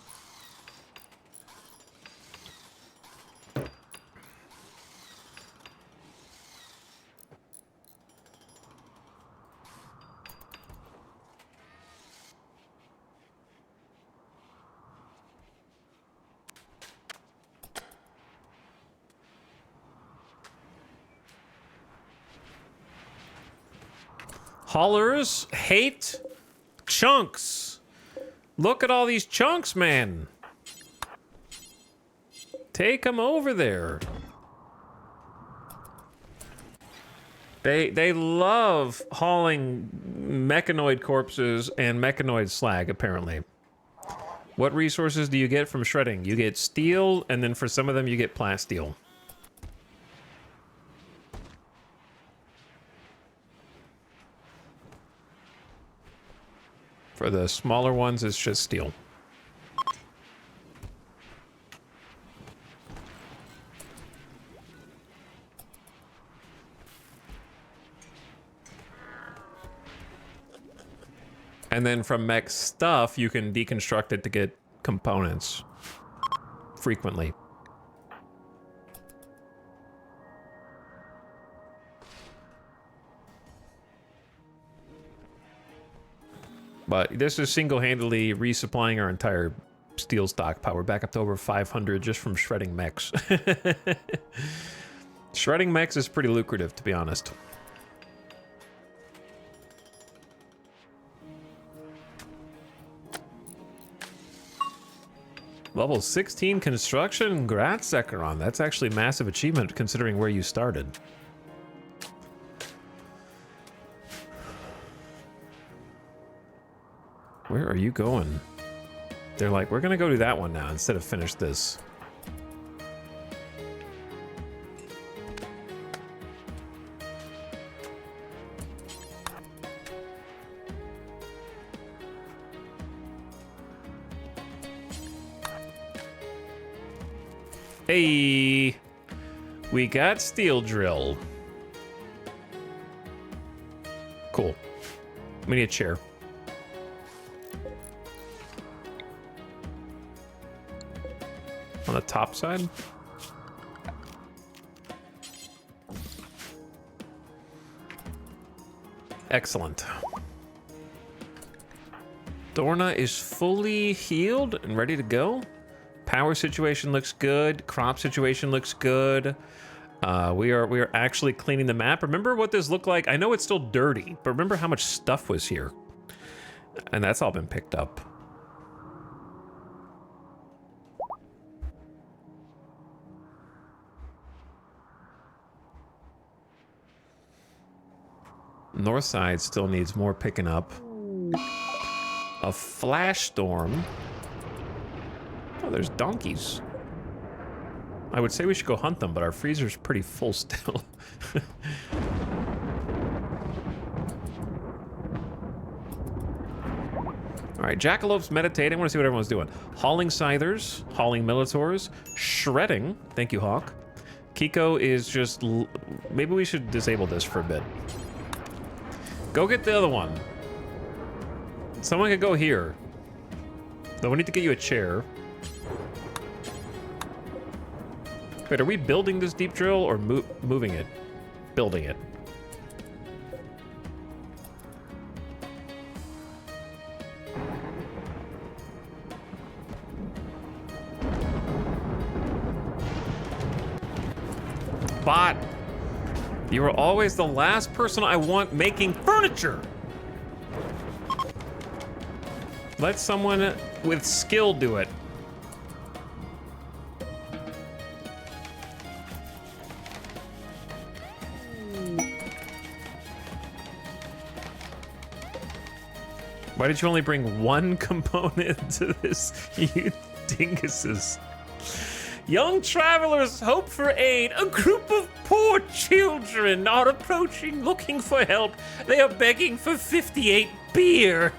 Haulers hate chunks. Look at all these chunks, man. Take them over there. They love hauling mechanoid corpses and mechanoid slag, apparently. What resources do you get from shredding? You get steel, and then for some of them you get plasteel. For the smaller ones, it's just steel. And then from mech stuff, you can deconstruct it to get components frequently. But this is single-handedly resupplying our entire steel stockpile. We're back up to over 500 just from shredding mechs. Shredding mechs is pretty lucrative, to be honest. Level 16 construction? Congrats, Zekrom. That's actually a massive achievement considering where you started. Where are you going? They're like, we're gonna go do that one now instead of finish this. Hey, we got steel drill. Cool. We need a chair. On the top side? Excellent. Dorna is fully healed and ready to go. Power situation looks good. Crop situation looks good. We are actually cleaning the map. Remember what this looked like? I know it's still dirty, but remember how much stuff was here. And that's all been picked up. North side still needs more picking up. A flash storm. Oh, there's donkeys. I would say we should go hunt them, but our freezer's pretty full still. All right, Jackalopes meditating. I want to see what everyone's doing. Hauling scythers, hauling militaurs, shredding. Thank you, Hawk. Kiko is just... Maybe we should disable this for a bit. Go get the other one. Someone could go here. Though we need to get you a chair. Wait, are we building this deep drill or moving it? Building it. Bot! You are always the last person I want making furniture! Let someone with skill do it. Why did you only bring one component to this, you dinguses? Young travelers hope for aid. A group of poor children are approaching looking for help. They are begging for 58 beer.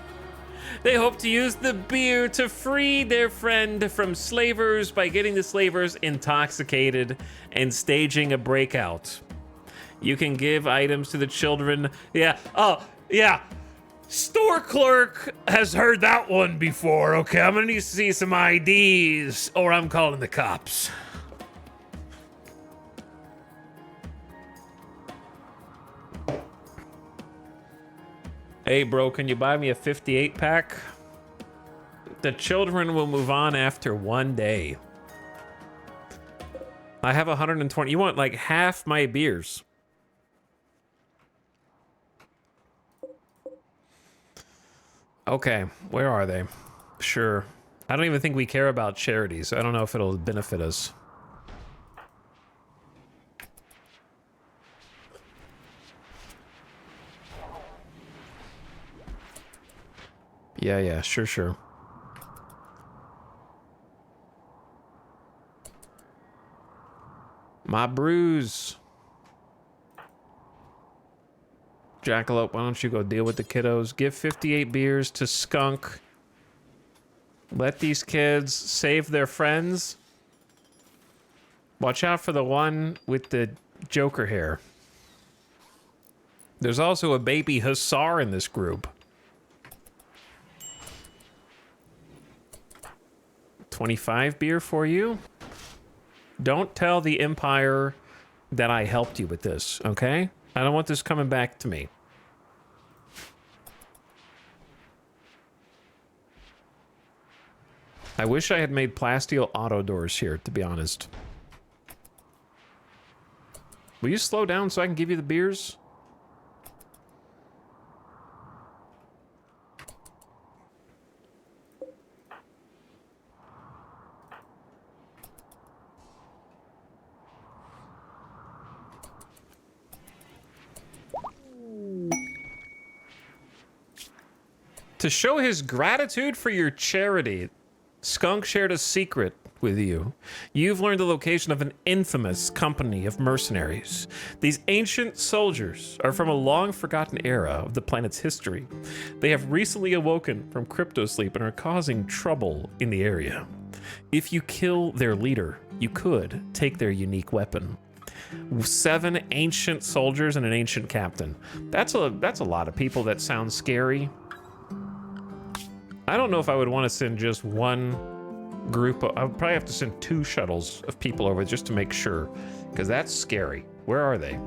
They hope to use the beer to free their friend from slavers by getting the slavers intoxicated and staging a breakout. You can give items to the children. Yeah, oh, yeah. Store clerk has heard that one before. Okay, I'm gonna need to see some IDs or I'm calling the cops. Hey bro, can you buy me a 58 pack? The children will move on after one day. I have 120. You want like half my beers. Okay, where are they? Sure. I don't even think we care about charities. I don't know if it'll benefit us. Yeah, sure. My bruise. Jackalope, why don't you go deal with the kiddos? Give 58 beers to Skunk. Let these kids save their friends. Watch out for the one with the Joker hair. There's also a baby hussar in this group. 25 beer for you. Don't tell the Empire that I helped you with this, okay? I don't want this coming back to me. I wish I had made plasteel auto doors here, to be honest. Will you slow down so I can give you the beers? To show his gratitude for your charity, Skunk shared a secret with you. You've learned the location of an infamous company of mercenaries. These ancient soldiers are from a long-forgotten era of the planet's history. They have recently awoken from cryptosleep and are causing trouble in the area. If you kill their leader, you could take their unique weapon. 7 ancient soldiers and an ancient captain. That's a lot of people. That sounds scary. I don't know if I would want to send just one group. I would probably have to send 2 shuttles of people over just to make sure, because that's scary. Where are they?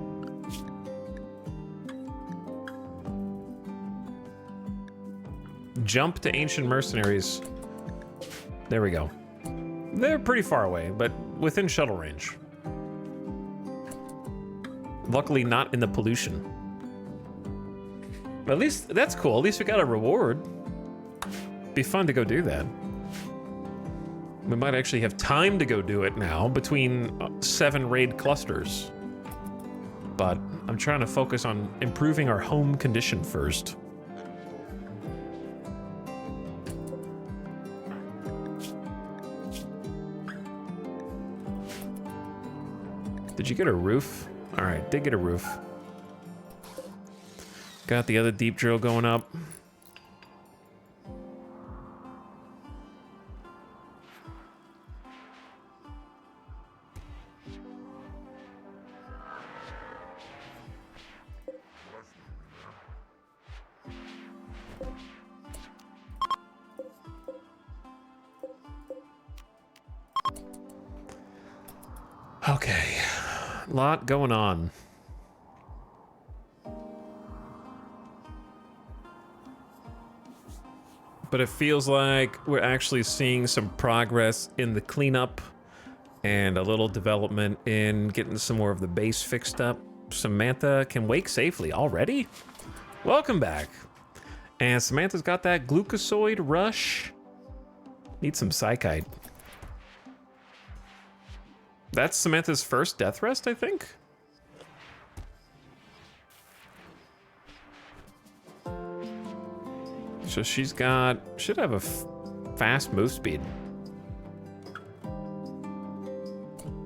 Jump to ancient mercenaries. There we go. They're pretty far away, but within shuttle range. Luckily not in the pollution. At least that's cool. At least we got a reward. Be fun to go do that. We might actually have time to go do it now between 7 raid clusters. But I'm trying to focus on improving our home condition first. Did you get a roof? All right, did get a roof. Got the other deep drill going up. Okay, a lot going on. But it feels like we're actually seeing some progress in the cleanup and a little development in getting some more of the base fixed up. Samantha can wake safely already? Welcome back. And Samantha's got that glucosoid rush. Need some psychite. That's Samantha's first death rest, I think? So she's got, should have a fast move speed.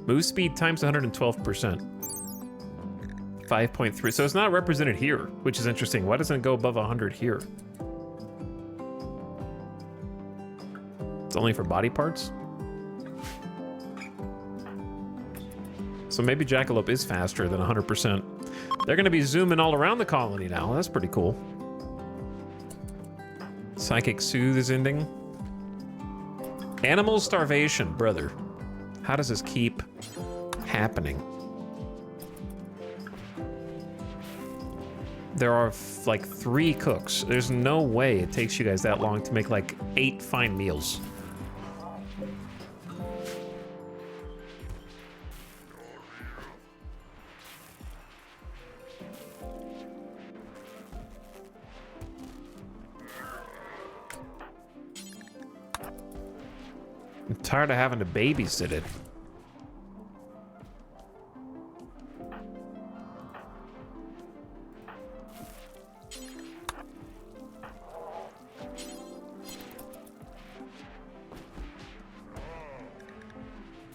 Move speed times 112%. 5.3, so it's not represented here, which is interesting. Why doesn't it go above 100 here? It's only for body parts? So maybe Jackalope is faster than 100%. They're gonna be zooming all around the colony now. That's pretty cool. Psychic Soothe is ending. Animal starvation, brother. How does this keep happening? There are like 3 cooks. There's no way it takes you guys that long to make like 8 fine meals. I'm tired of having to babysit it.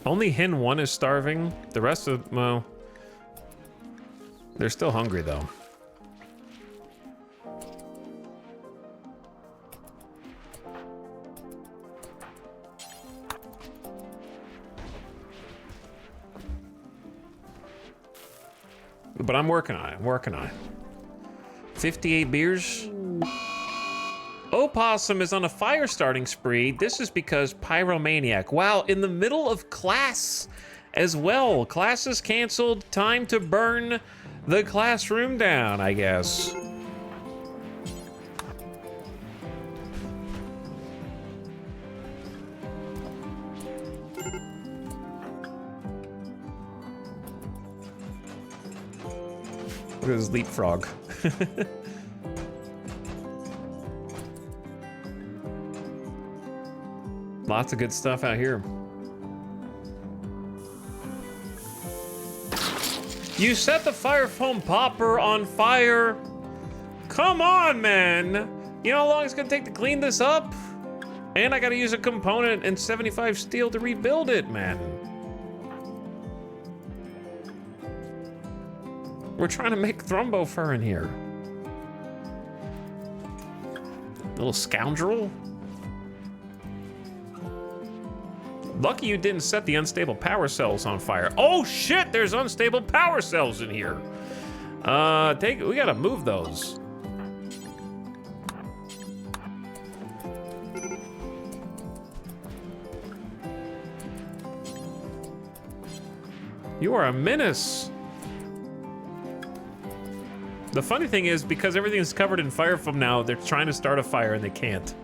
Only hen 1 is starving. The rest of, well, they're still hungry though. But I'm working on it, I'm working on it. 58 beers. Opossum is on a fire starting spree. This is because Pyromaniac. Wow, in the middle of class as well. Class is canceled. Time to burn the classroom down, I guess. Look at this leapfrog. Lots of good stuff out here. You set the fire foam popper on fire. Come on, man. You know how long it's gonna take to clean this up? And I gotta use a component and 75 steel to rebuild it, man. We're trying to make Thrumbo fur in here. Little scoundrel. Lucky you didn't set the unstable power cells on fire. Oh shit, there's unstable power cells in here. We gotta move those. You are a menace. The funny thing is, because everything's covered in fire foam now, they're trying to start a fire and they can't.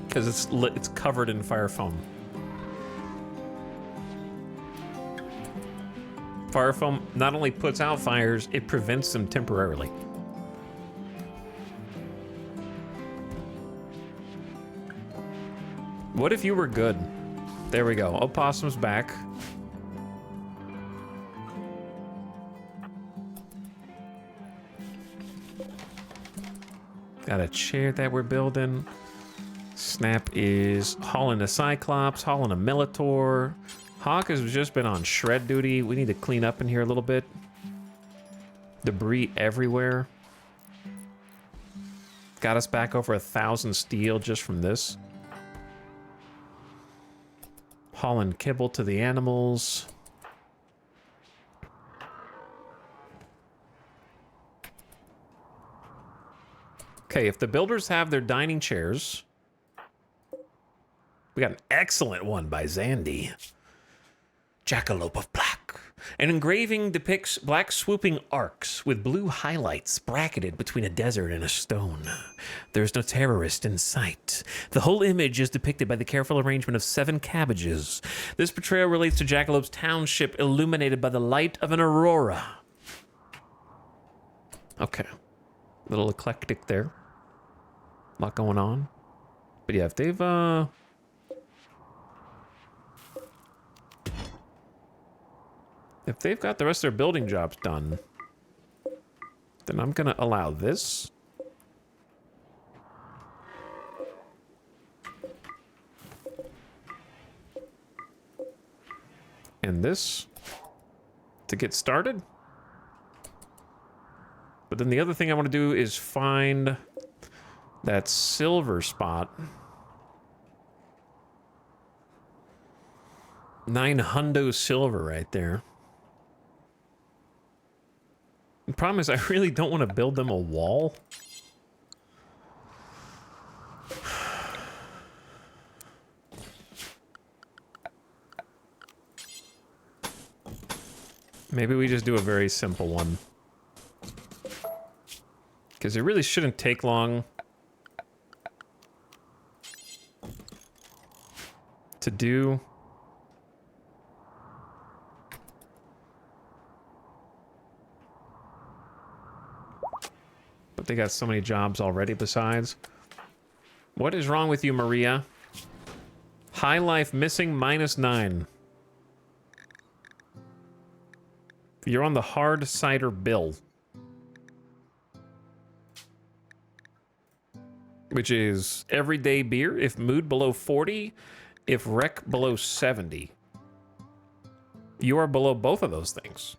Because it's covered in fire foam. Fire foam not only puts out fires, it prevents them temporarily. What if you were good? There we go. Opossum's back. Got a chair that we're building. Snap is hauling a Cyclops, hauling a Melitor. Hawk has just been on shred duty. We need to clean up in here a little bit. Debris everywhere. Got us back over 1,000 steel just from this. Hauling kibble to the animals. Okay, if the builders have their dining chairs, we got an excellent one by Zandy. Jackalope of Black. An engraving depicts black swooping arcs with blue highlights bracketed between a desert and a stone. There's no terrorist in sight. The whole image is depicted by the careful arrangement of 7 cabbages. This portrayal relates to Jackalope's township illuminated by the light of an aurora. Okay. A little eclectic there. A lot going on. But yeah, if they've got the rest of their building jobs done, then I'm gonna allow this. And this to get started. But then the other thing I want to do is find that silver spot. 900 silver right there. The problem is I really don't want to build them a wall. Maybe we just do a very simple one. Because it really shouldn't take long to do. But they got so many jobs already besides. What is wrong with you, Maria? High life missing -9. You're on the hard cider bill. Which is everyday beer if mood below 40, if rec below 70. You are below both of those things.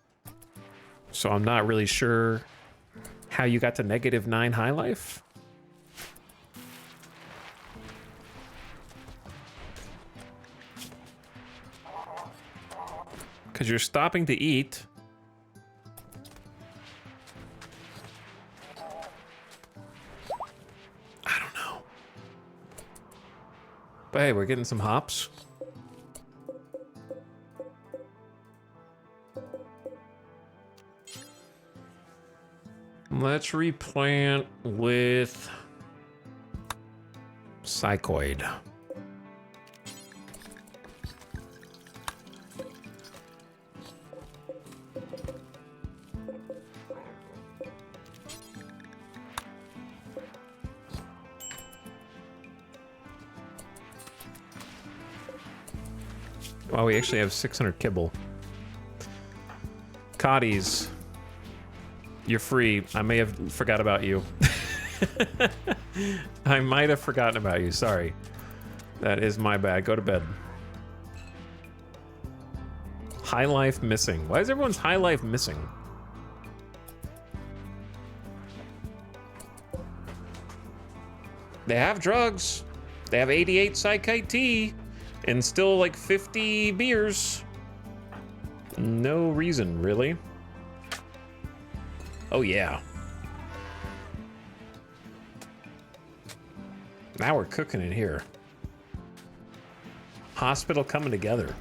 So I'm not really sure how you got to -9 high life. Because you're stopping to eat. I don't know. But hey, we're getting some hops. Let's replant with Psychoid. Wow, we actually have 600 kibble. Coddies. You're free. I may have forgot about you. I might have forgotten about you. Sorry. That is my bad. Go to bed. High life missing. Why is everyone's high life missing? They have drugs. They have 88 Psychite T. And still like 50 beers. No reason, really. Oh, yeah. Now we're cooking it here. Hospital coming together.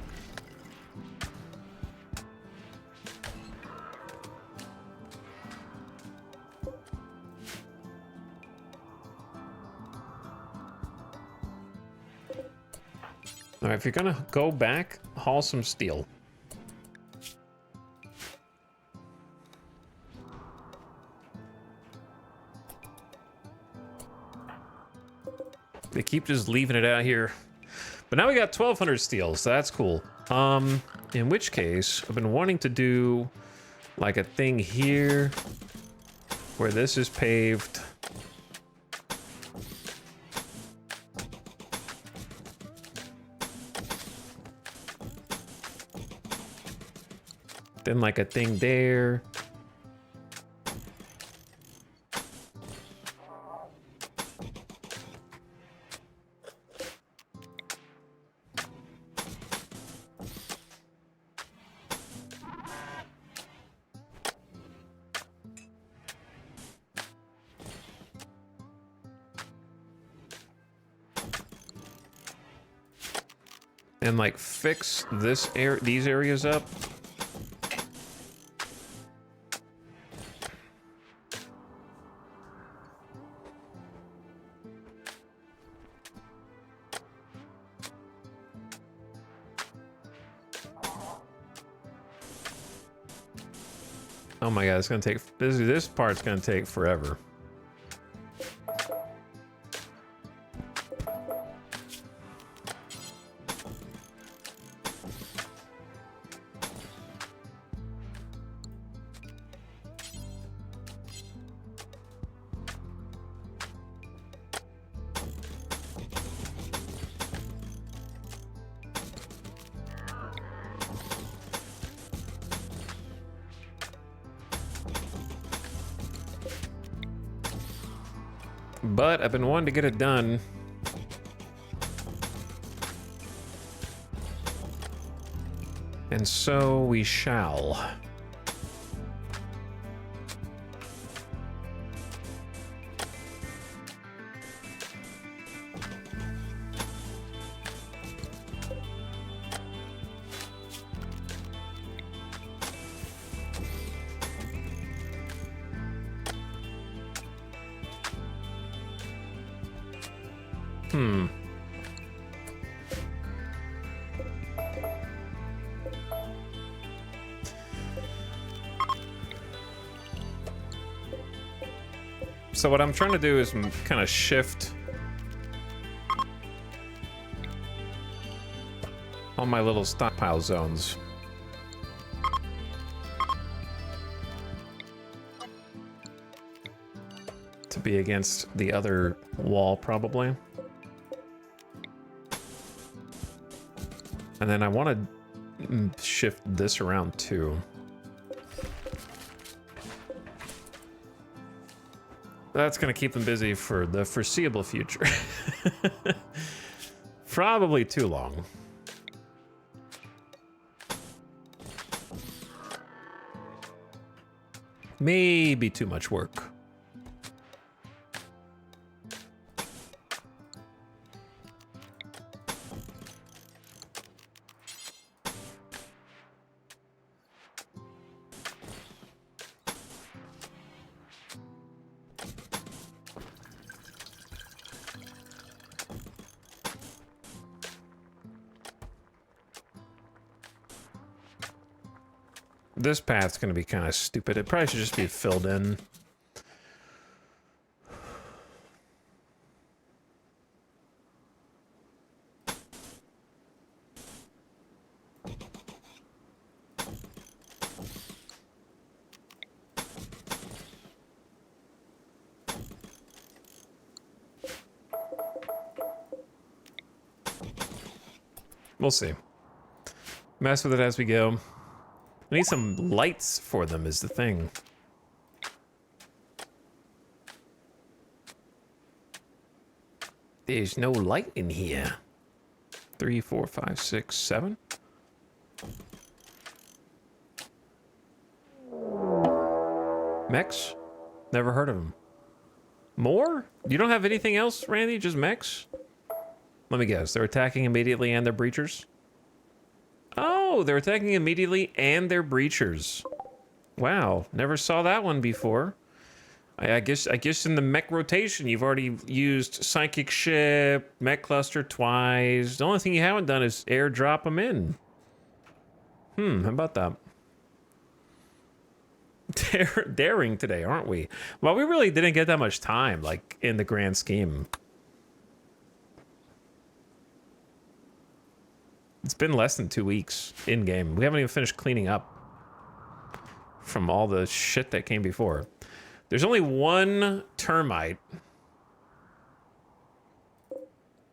All right, if you're gonna go back, haul some steel. They keep just leaving it out here. But now we got 1,200 steel, so that's cool. In which case, I've been wanting to do like a thing here where this is paved. Then like a thing there. And like fix these areas up. Oh my god, it's gonna take this part's gonna take forever. But I've been wanting to get it done. And so we shall. So what I'm trying to do is kind of shift all my little stockpile zones. To be against the other wall, probably. And then I want to shift this around too. That's going to keep them busy for the foreseeable future. Probably too long. Maybe too much work. This path's gonna be kind of stupid. It probably should just be filled in. We'll see. Mess with it as we go. I need some lights for them is the thing. There's no light in here. 3, 4, 5, 6, 7. Mechs? Never heard of them. More? You don't have anything else, Randy? Just mechs? Let me guess. They're attacking immediately and they're breachers? Oh, they're attacking immediately and they're breachers. Wow, never saw that one before. I guess in the mech rotation, you've already used Psychic Ship, Mech Cluster twice. The only thing you haven't done is airdrop them in. How about that? Daring today, aren't we? Well, we really didn't get that much time, like, in the grand scheme. It's been less than 2 weeks in-game. We haven't even finished cleaning up from all the shit that came before. There's only one termite.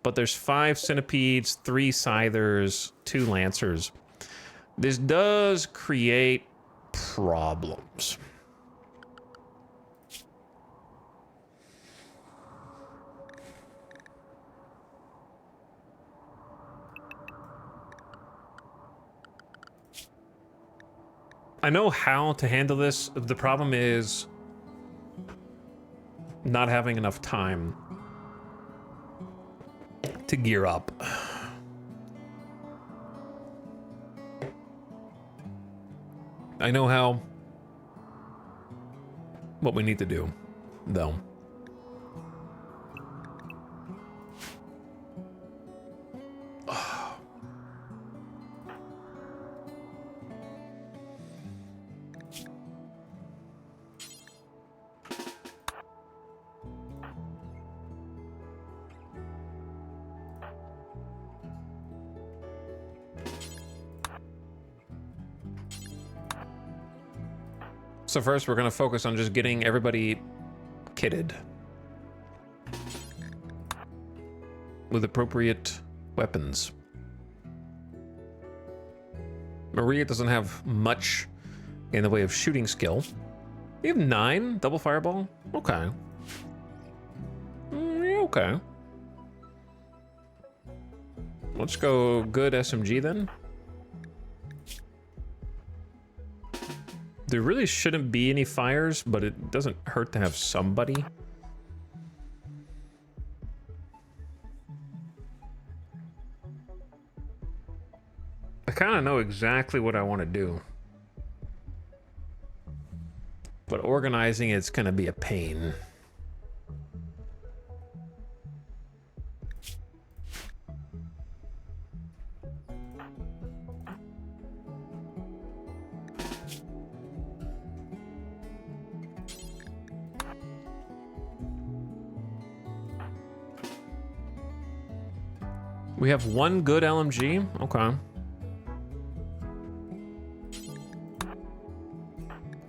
But there's 5 centipedes, 3 scythers, 2 lancers. This does create problems. I know how to handle this. The problem is not having enough time to gear up. I know what we need to do, though. So first, we're going to focus on just getting everybody kitted with appropriate weapons. Maria doesn't have much in the way of shooting skill. You have 9 double fireball? Okay. Okay. Let's go good SMG then. There really shouldn't be any fires, but it doesn't hurt to have somebody. I kind of know exactly what I want to do. But organizing it's going to be a pain. We have 1 good LMG. Okay.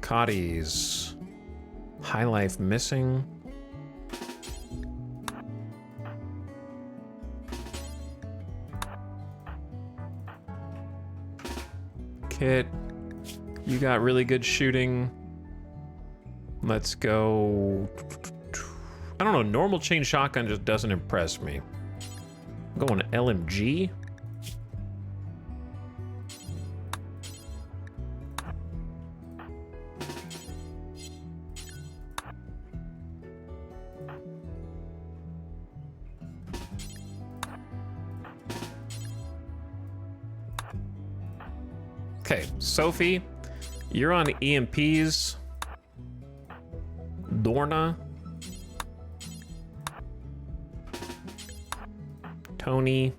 Cotties. High life missing. Kit. You got really good shooting. Let's go. I don't know. Normal chain shotgun just doesn't impress me. I'm going to LMG. Okay, Sophie, you're on EMPs. Dorna. Tony.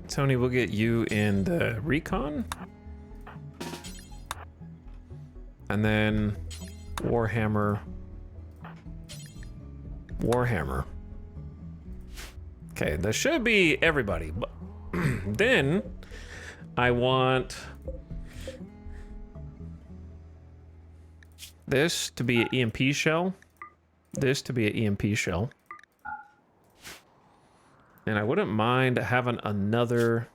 Tony, we'll get you in the recon. And then Warhammer. Warhammer. Okay, that should be everybody. But then I want this to be an EMP shell. This to be an EMP shell. And I wouldn't mind having another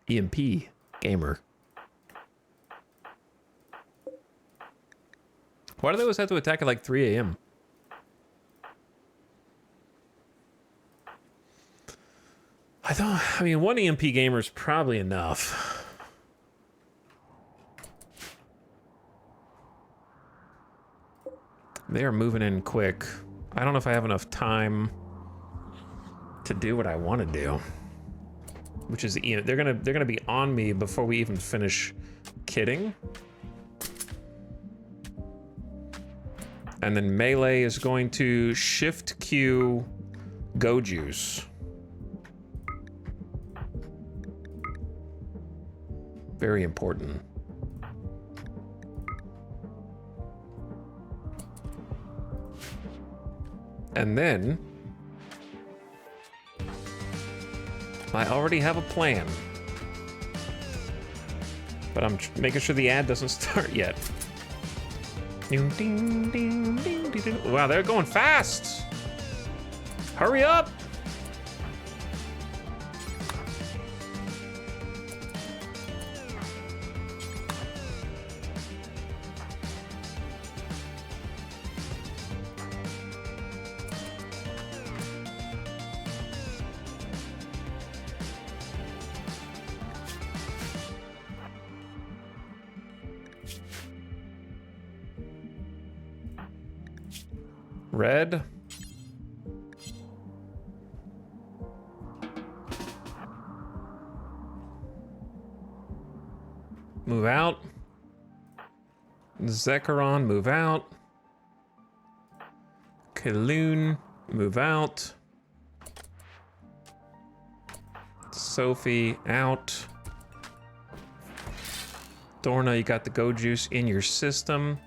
EMP gamer. Why do they always have to attack at like 3 a.m.? I mean, one EMP gamer is probably enough. They are moving in quick. I don't know if I have enough time to do what I want to do, which is they're gonna be on me before we even finish kidding. And then melee is going to shift Q go juice. Very important. And then I already have a plan, but I'm making sure the ad doesn't start yet. Wow, they're going fast. Hurry up. Red. Move out. Zekaron, move out. Kaloon, move out. Sophie, out. Dorna, you got the go juice in your system.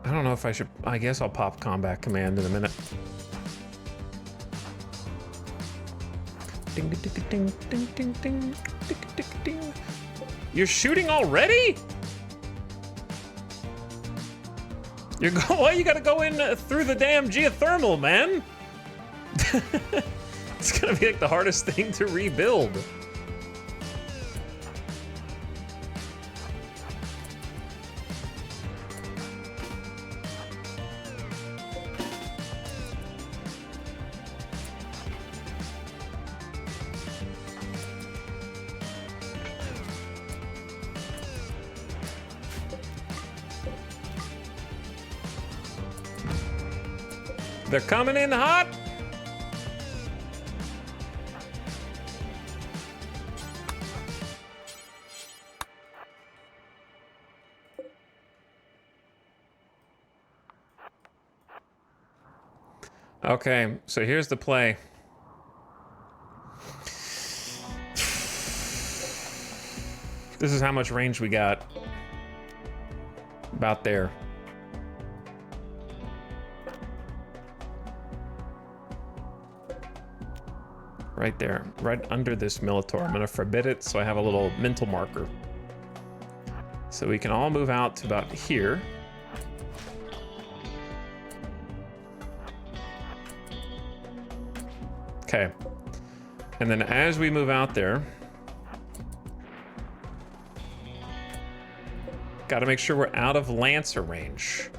I don't know if I should. I guess I'll pop combat command in a minute. Ding, ding, ding, ding, ding, ding, ding, ding, ding. You're shooting already? Why you gotta go in through the damn geothermal, man? It's gonna be like the hardest thing to rebuild. They're coming in hot. Okay, so here's the play. This is how much range we got. About there. Right there, right under this Militor. I'm gonna forbid it so I have a little mental marker. So we can all move out to about here. Okay. And then as we move out there, gotta make sure we're out of Lancer range.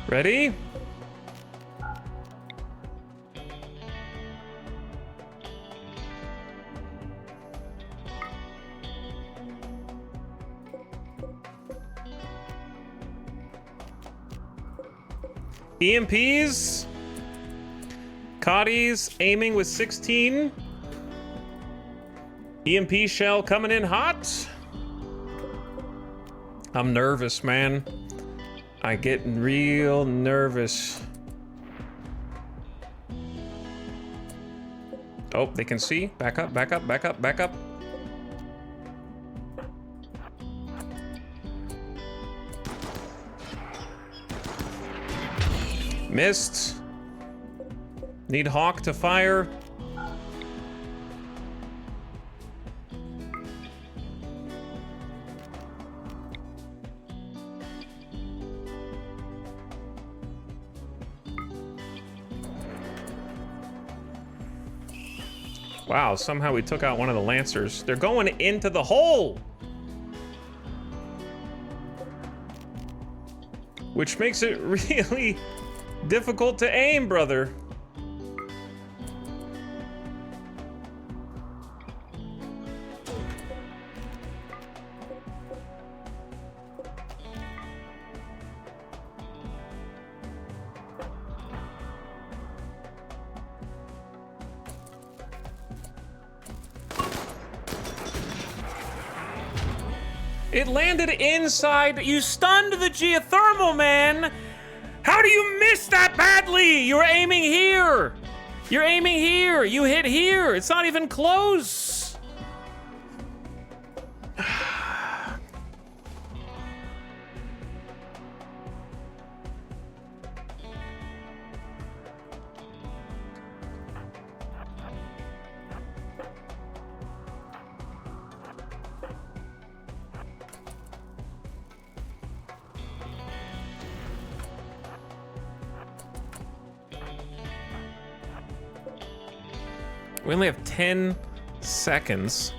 Ready? EMPs. Cotties aiming with 16. EMP shell coming in hot. I'm nervous, man. I get real nervous. Oh, they can see. Back up, back up, back up, back up. Missed. Need Hawk to fire. Wow, somehow we took out one of the Lancers. They're going into the hole! Which makes it really difficult to aim, brother. It landed inside. You stunned the geothermal, man. How do you miss that badly? You're aiming here. You're aiming here. You hit here. It's not even close. We only have 10 seconds.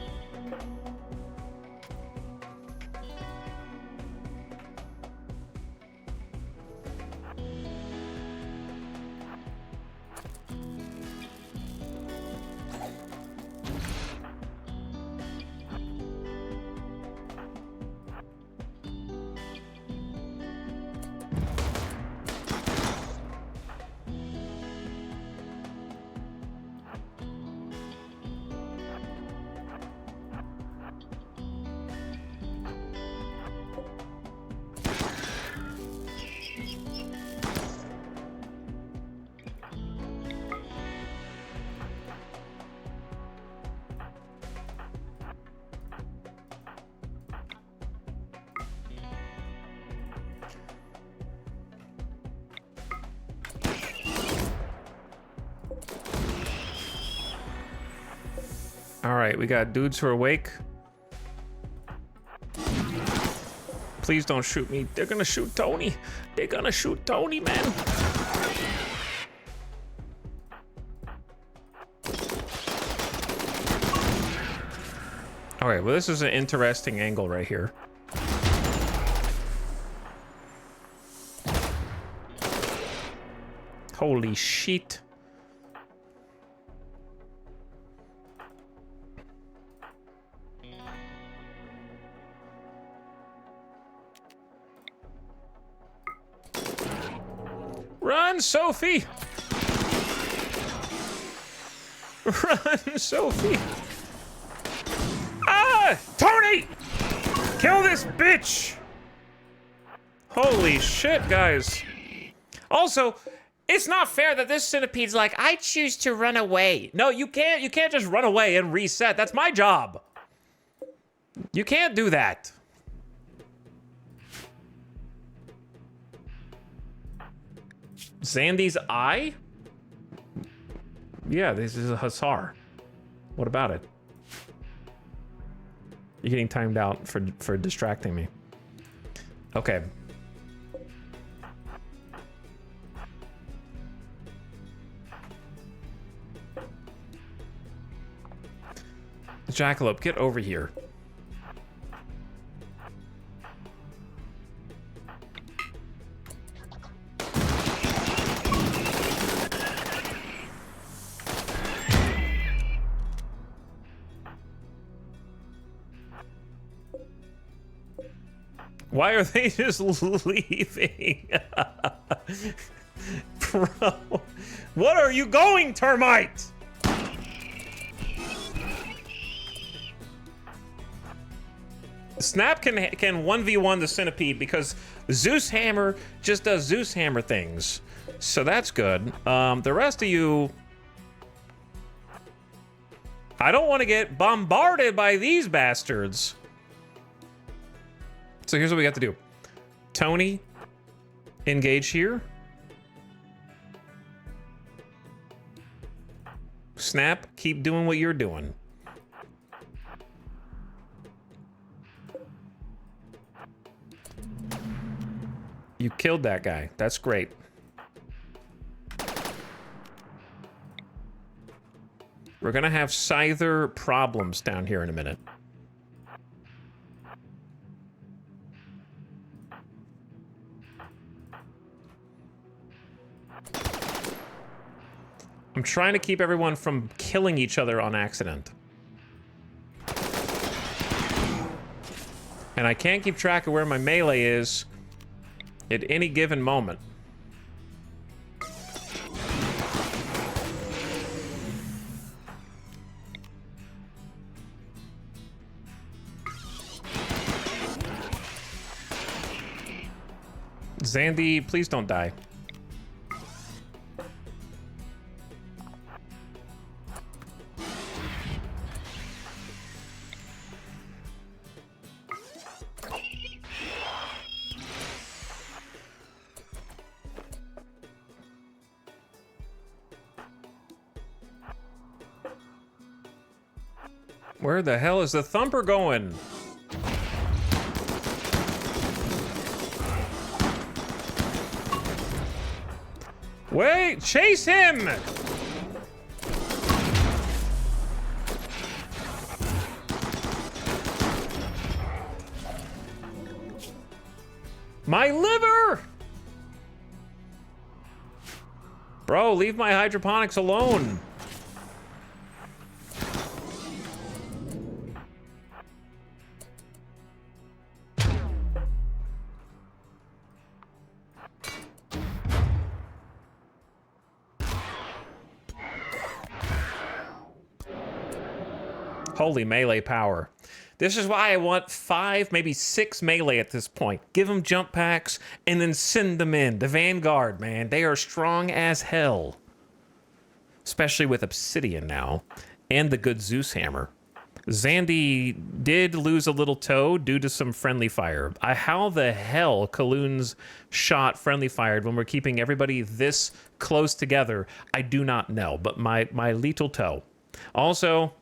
All right, we got dudes who are awake. Please don't shoot me. They're gonna shoot Tony. They're gonna shoot Tony, man. All right, well, this is an interesting angle right here. Holy shit. Run, Sophie! Run, Sophie! Ah! Tony! Kill this bitch! Holy shit, guys. Also, it's not fair that this centipede's like, I choose to run away. No, you can't. You can't just run away and reset. That's my job. You can't do that. Zandy's eye? Yeah, this is a hussar. What about it? You're getting timed out for distracting me. Okay. Jackalope, get over here. Why are they just leaving? Bro, what are you going, termite? Snap can 1v1 the centipede because Zeus Hammer just does Zeus Hammer things. So that's good. The rest of you... I don't want to get bombarded by these bastards. So here's what we got to do. Tony, engage here. Snap, keep doing what you're doing. You killed that guy. That's great. We're gonna have Scyther problems down here in a minute. I'm trying to keep everyone from killing each other on accident. And I can't keep track of where my melee is at any given moment. Zandy, please don't die. Where the hell is the thumper going? Wait, chase him! My liver! Bro, leave my hydroponics alone. Holy melee power. This is why I want 5, maybe 6 melee at this point. Give them jump packs and then send them in. The Vanguard, man, they are strong as hell. Especially with Obsidian now. And the good Zeus hammer. Zandy did lose a little toe due to some friendly fire. How the hell Kaloon's shot friendly fired when we're keeping everybody this close together, I do not know. But my little toe. Also,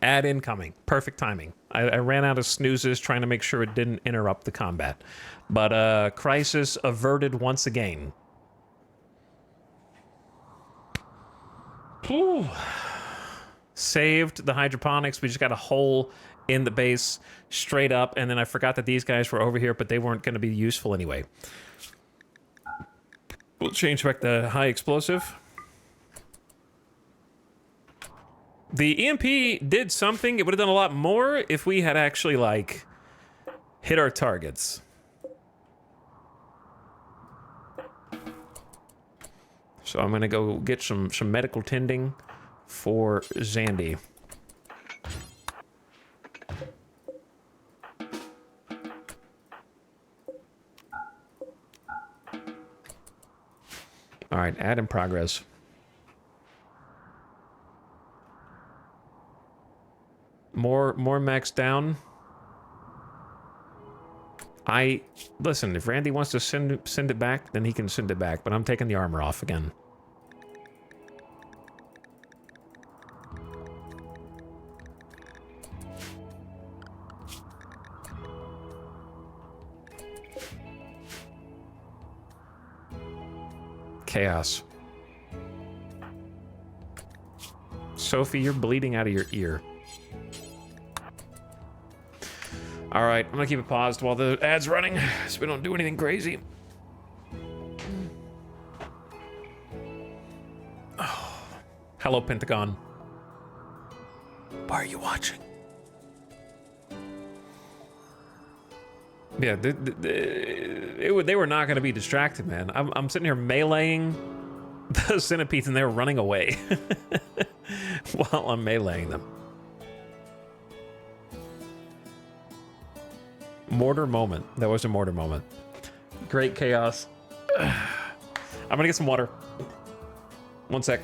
ad incoming. Perfect timing. I ran out of snoozes trying to make sure it didn't interrupt the combat. But crisis averted once again. Whew. Saved the hydroponics. We just got a hole in the base straight up. And then I forgot that these guys were over here, but they weren't going to be useful anyway. We'll change back the high explosive. The EMP did something. It would have done a lot more if we had actually, like, hit our targets. So I'm gonna go get some medical tending for Zandy. All right, add in progress. More mechs down. Listen, if Randy wants to send it back, then he can send it back, but I'm taking the armor off again. Chaos. Sophie, you're bleeding out of your ear. All right, I'm gonna keep it paused while the ad's running, so we don't do anything crazy. Oh. Hello, Pentagon. Why are you watching? Yeah, they were not gonna be distracted, man. I'm sitting here meleeing the centipedes and they're running away while I'm meleeing them. Mortar moment. That was a mortar moment. Great chaos. I'm gonna get some water. One sec.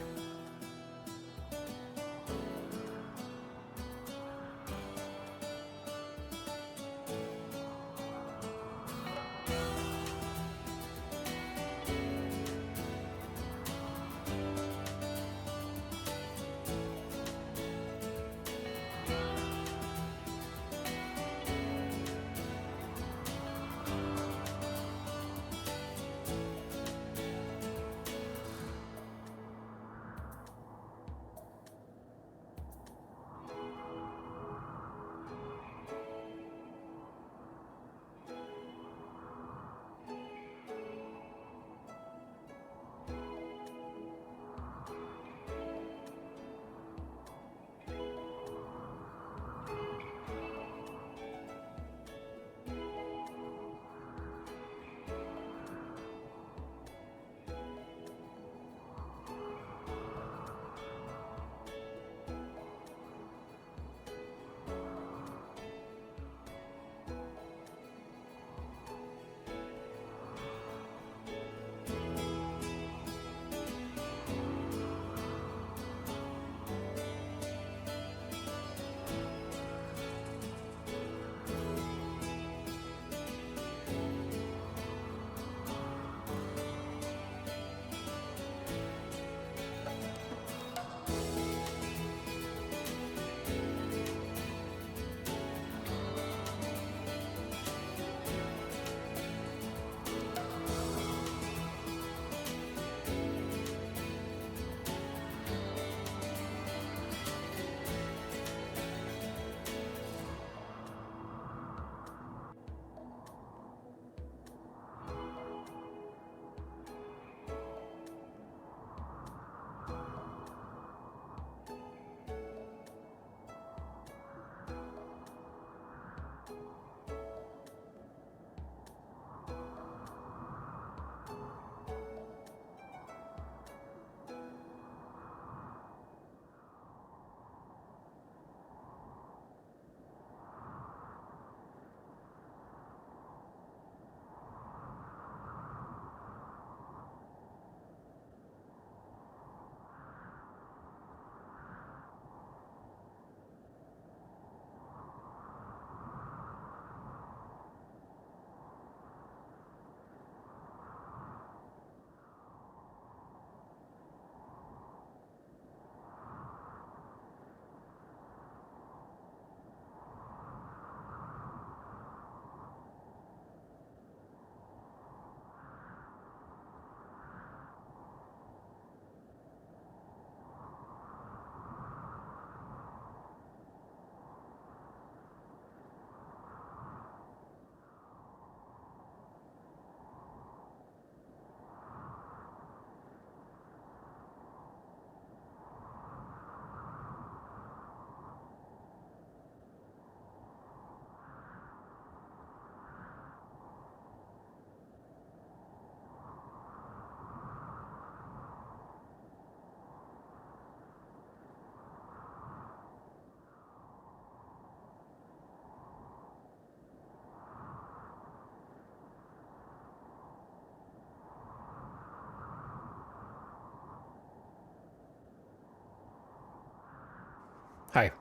Hi.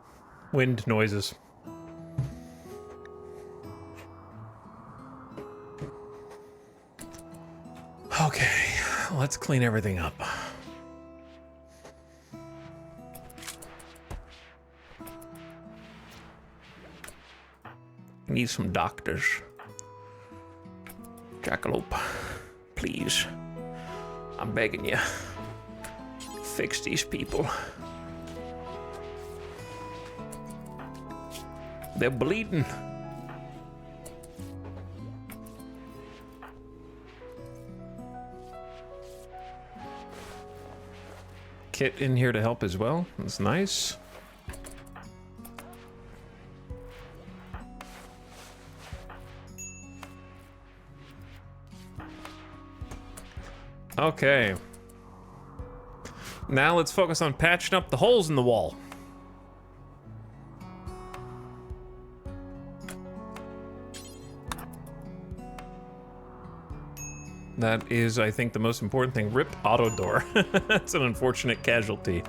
Wind noises. Okay, let's clean everything up. Need some doctors. Jackalope, please. I'm begging you. Fix these people. They're bleeding. Kit in here to help as well. That's nice. Okay. Now let's focus on patching up the holes in the wall. That is, I think, the most important thing. Rip auto door. That's an unfortunate casualty.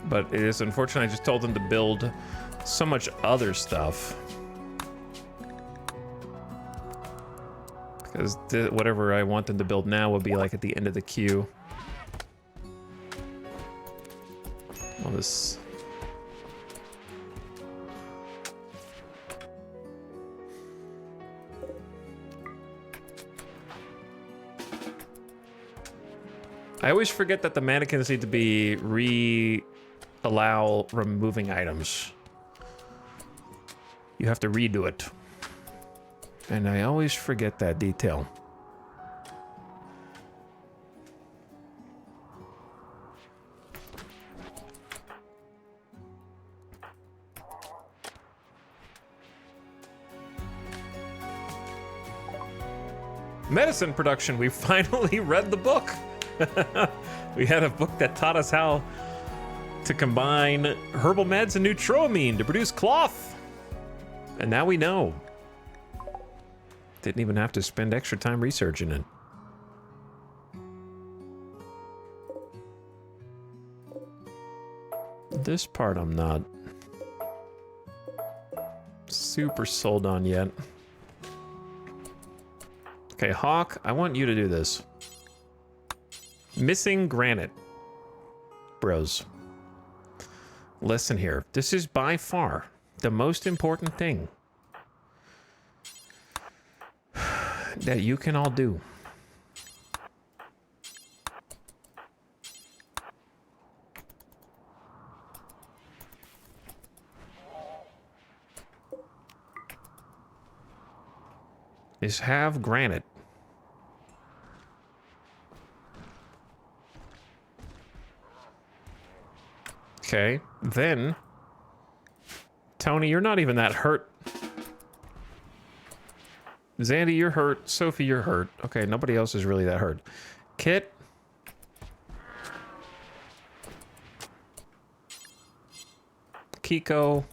But it is unfortunate I just told them to build so much other stuff. Because whatever I want them to build now would be like at the end of the queue. All this... I always forget that the mannequins need to be allow removing items. You have to redo it. And I always forget that detail. Medicine production, we finally read the book. We had a book that taught us how to combine herbal meds and neutroamine to produce cloth. And now we know. Didn't even have to spend extra time researching it. This part I'm not super sold on yet. Okay, Hawk, I want you to do this. Missing granite. Bros. Listen here. This is by far the most important thing that you can all do. Is have granite. Okay, then Tony, you're not even that hurt. Zandy, you're hurt. Sophie, you're hurt. Okay, nobody else is really that hurt. Kit. Kiko.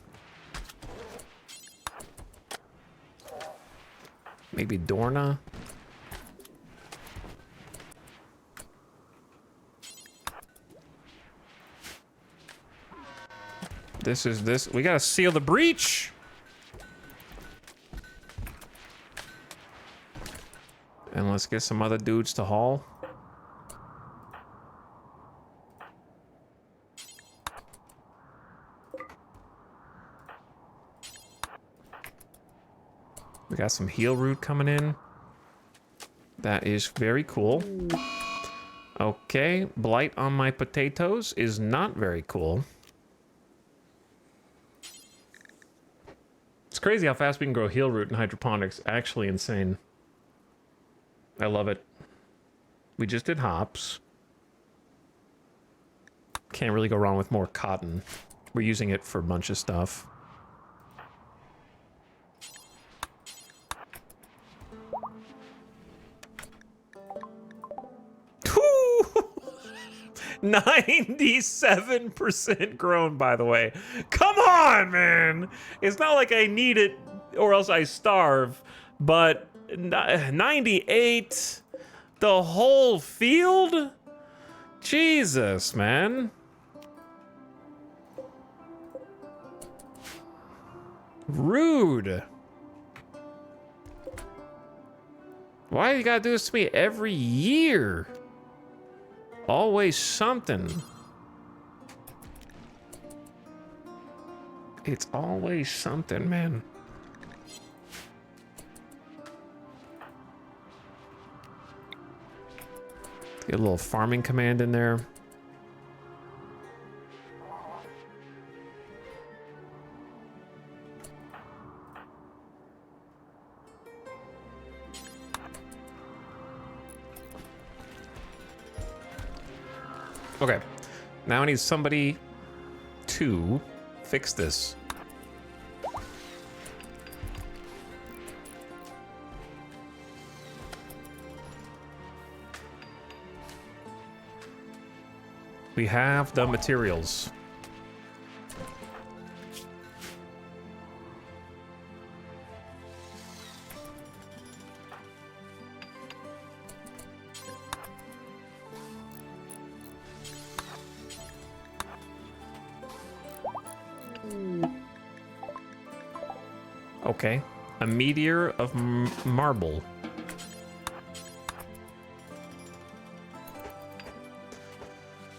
Maybe Dorna. This is this. We gotta seal the breach. And let's get some other dudes to haul. We got some heal root coming in. That is very cool. Okay, blight on my potatoes is not very cool. It's crazy how fast we can grow heal root in hydroponics. Actually insane. I love it. We just did hops. Can't really go wrong with more cotton. We're using it for a bunch of stuff. 97% grown, by the way. Come on, man. It's not like I need it or else I starve, but 98, the whole field? Jesus, man. Rude. Why you gotta do this to me every year? Always something. It's always something, man. Get a little farming command in there. Okay, now I need somebody to fix this. We have the materials. Okay, a meteor of marble.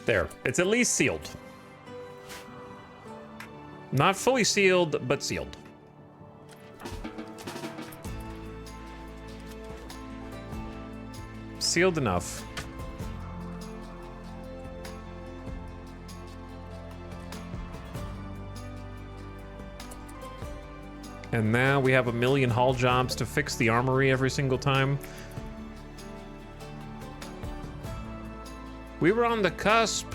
There, it's at least sealed. Not fully sealed, but sealed. Sealed enough. And now we have 1,000,000 haul jobs to fix the armory every single time. We were on the cusp.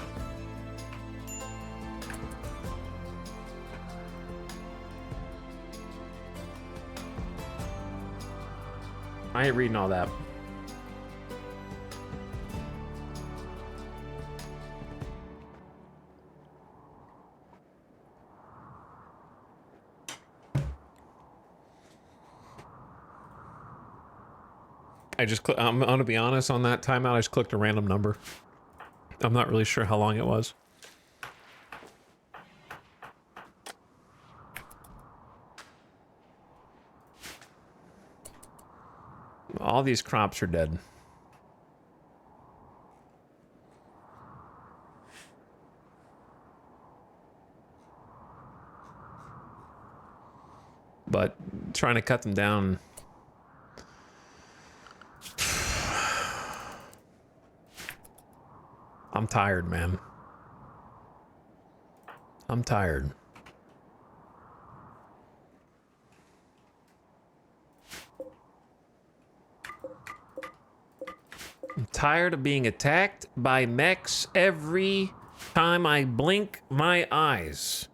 I ain't reading all that. I'm gonna be honest, on that timeout, I just clicked a random number. I'm not really sure how long it was. All these crops are dead. But trying to cut them down. I'm tired, man. I'm tired. I'm tired of being attacked by mechs every time I blink my eyes.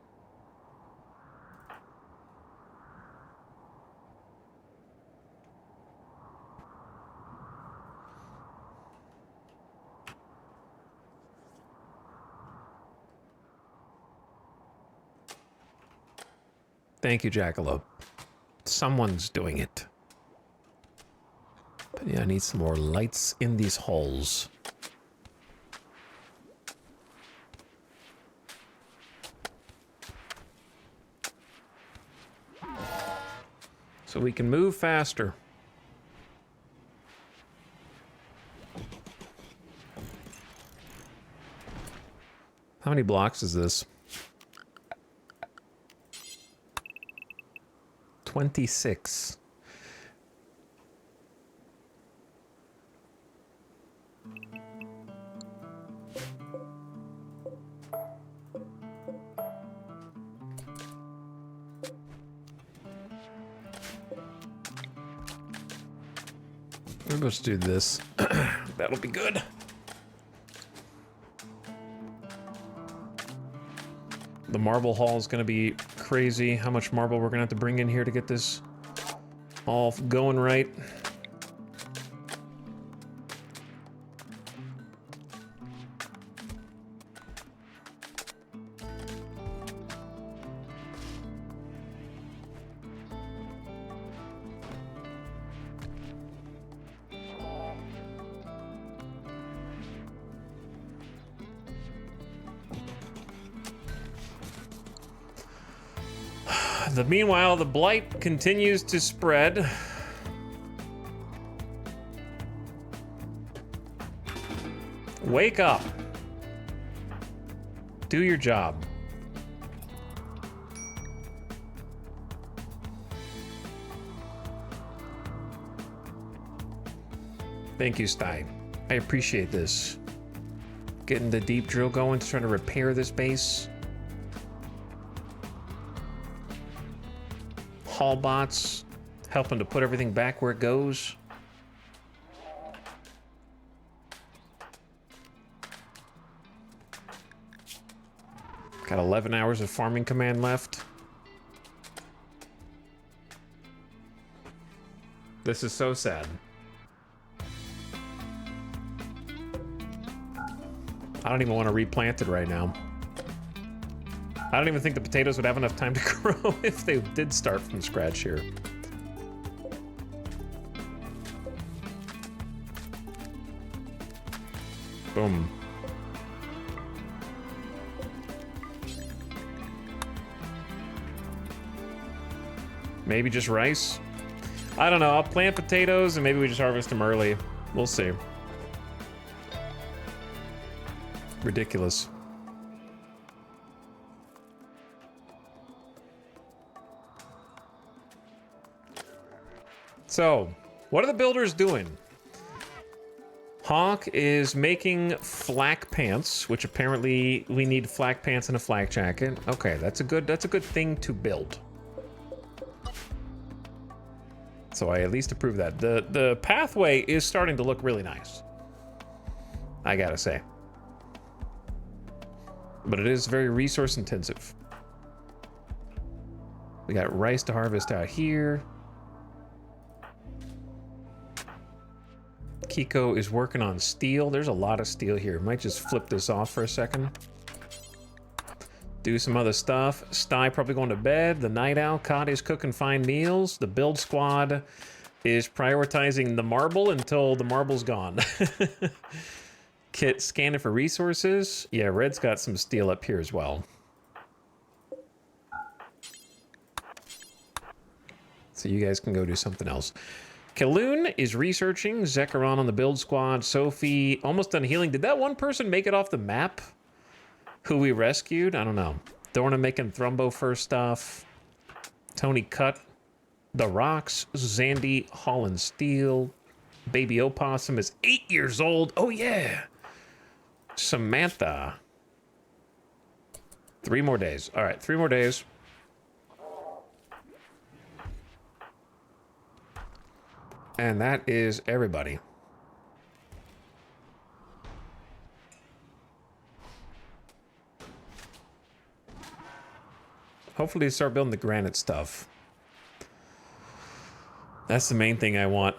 Thank you, Jackalope. Someone's doing it. But yeah, I need some more lights in these holes. So we can move faster. How many blocks is this? 26. Let's do this. That'll be good. The marble haul is going to be crazy. How much marble we're going to have to bring in here to get this all going right. Meanwhile, the blight continues to spread. Wake up. Do your job. Thank you, Stein. I appreciate this. Getting the deep drill going to try to repair this base. Haul bots helping to put everything back where it goes. Got 11 hours of farming command left. This is so sad. I don't even want to replant it right now. I don't even think the potatoes would have enough time to grow if they did start from scratch here. Boom. Maybe just rice? I don't know. I'll plant potatoes and maybe we just harvest them early. We'll see. Ridiculous. So, what are the builders doing? Hawk is making flak pants, which apparently we need flak pants and a flak jacket. Okay, that's a good thing to build. So I at least approve that. The pathway is starting to look really nice, I gotta say. But it is very resource intensive. We got rice to harvest out here. Kiko is working on steel. There's a lot of steel here. Might just flip this off for a second. Do some other stuff. Sty probably going to bed. The night owl, Cod is cooking fine meals. The build squad is prioritizing the marble until the marble's gone. Kit scanning for resources. Yeah, Red's got some steel up here as well. So you guys can go do something else. Kaloon is researching. Zekaron on the build squad. Sophie almost done healing. Did that one person make it off the map? Who we rescued? I don't know. Dorna making Thrumbo first stuff. Tony cut the rocks. Zandy hauling steel. Baby Opossum is 8 years old. Oh yeah. Samantha. 3 more days. All right, 3 more days. And that is everybody. Hopefully start building the granite stuff. That's the main thing I want.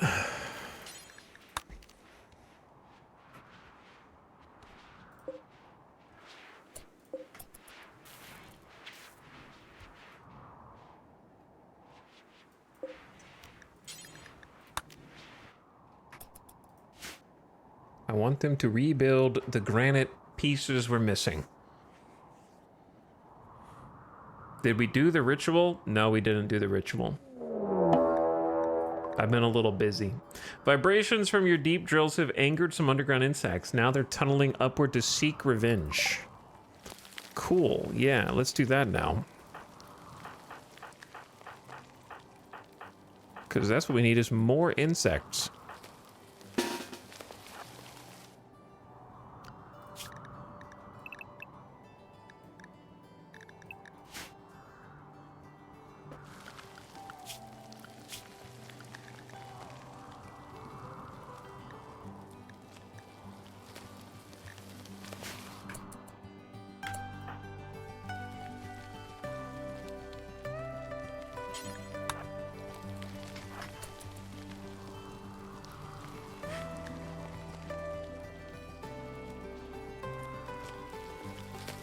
I want them to rebuild the granite pieces we're missing. Did we do the ritual? No, we didn't do the ritual. I've been a little busy. Vibrations from your deep drills have angered some underground insects. Now they're tunneling upward to seek revenge. Cool. Yeah, let's do that now. Because that's what we need is more insects.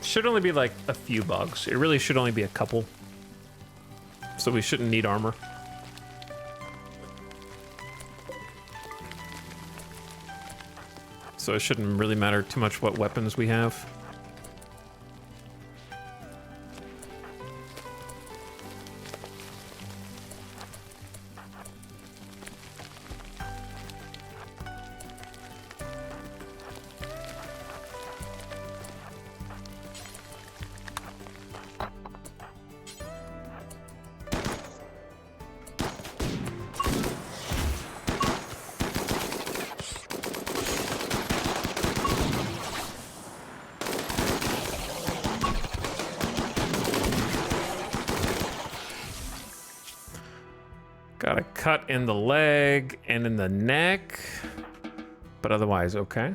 Should only be like a few bugs. It really should only be a couple. So we shouldn't need armor. So it shouldn't really matter too much what weapons we have. Got a cut in the leg and in the neck, but otherwise okay.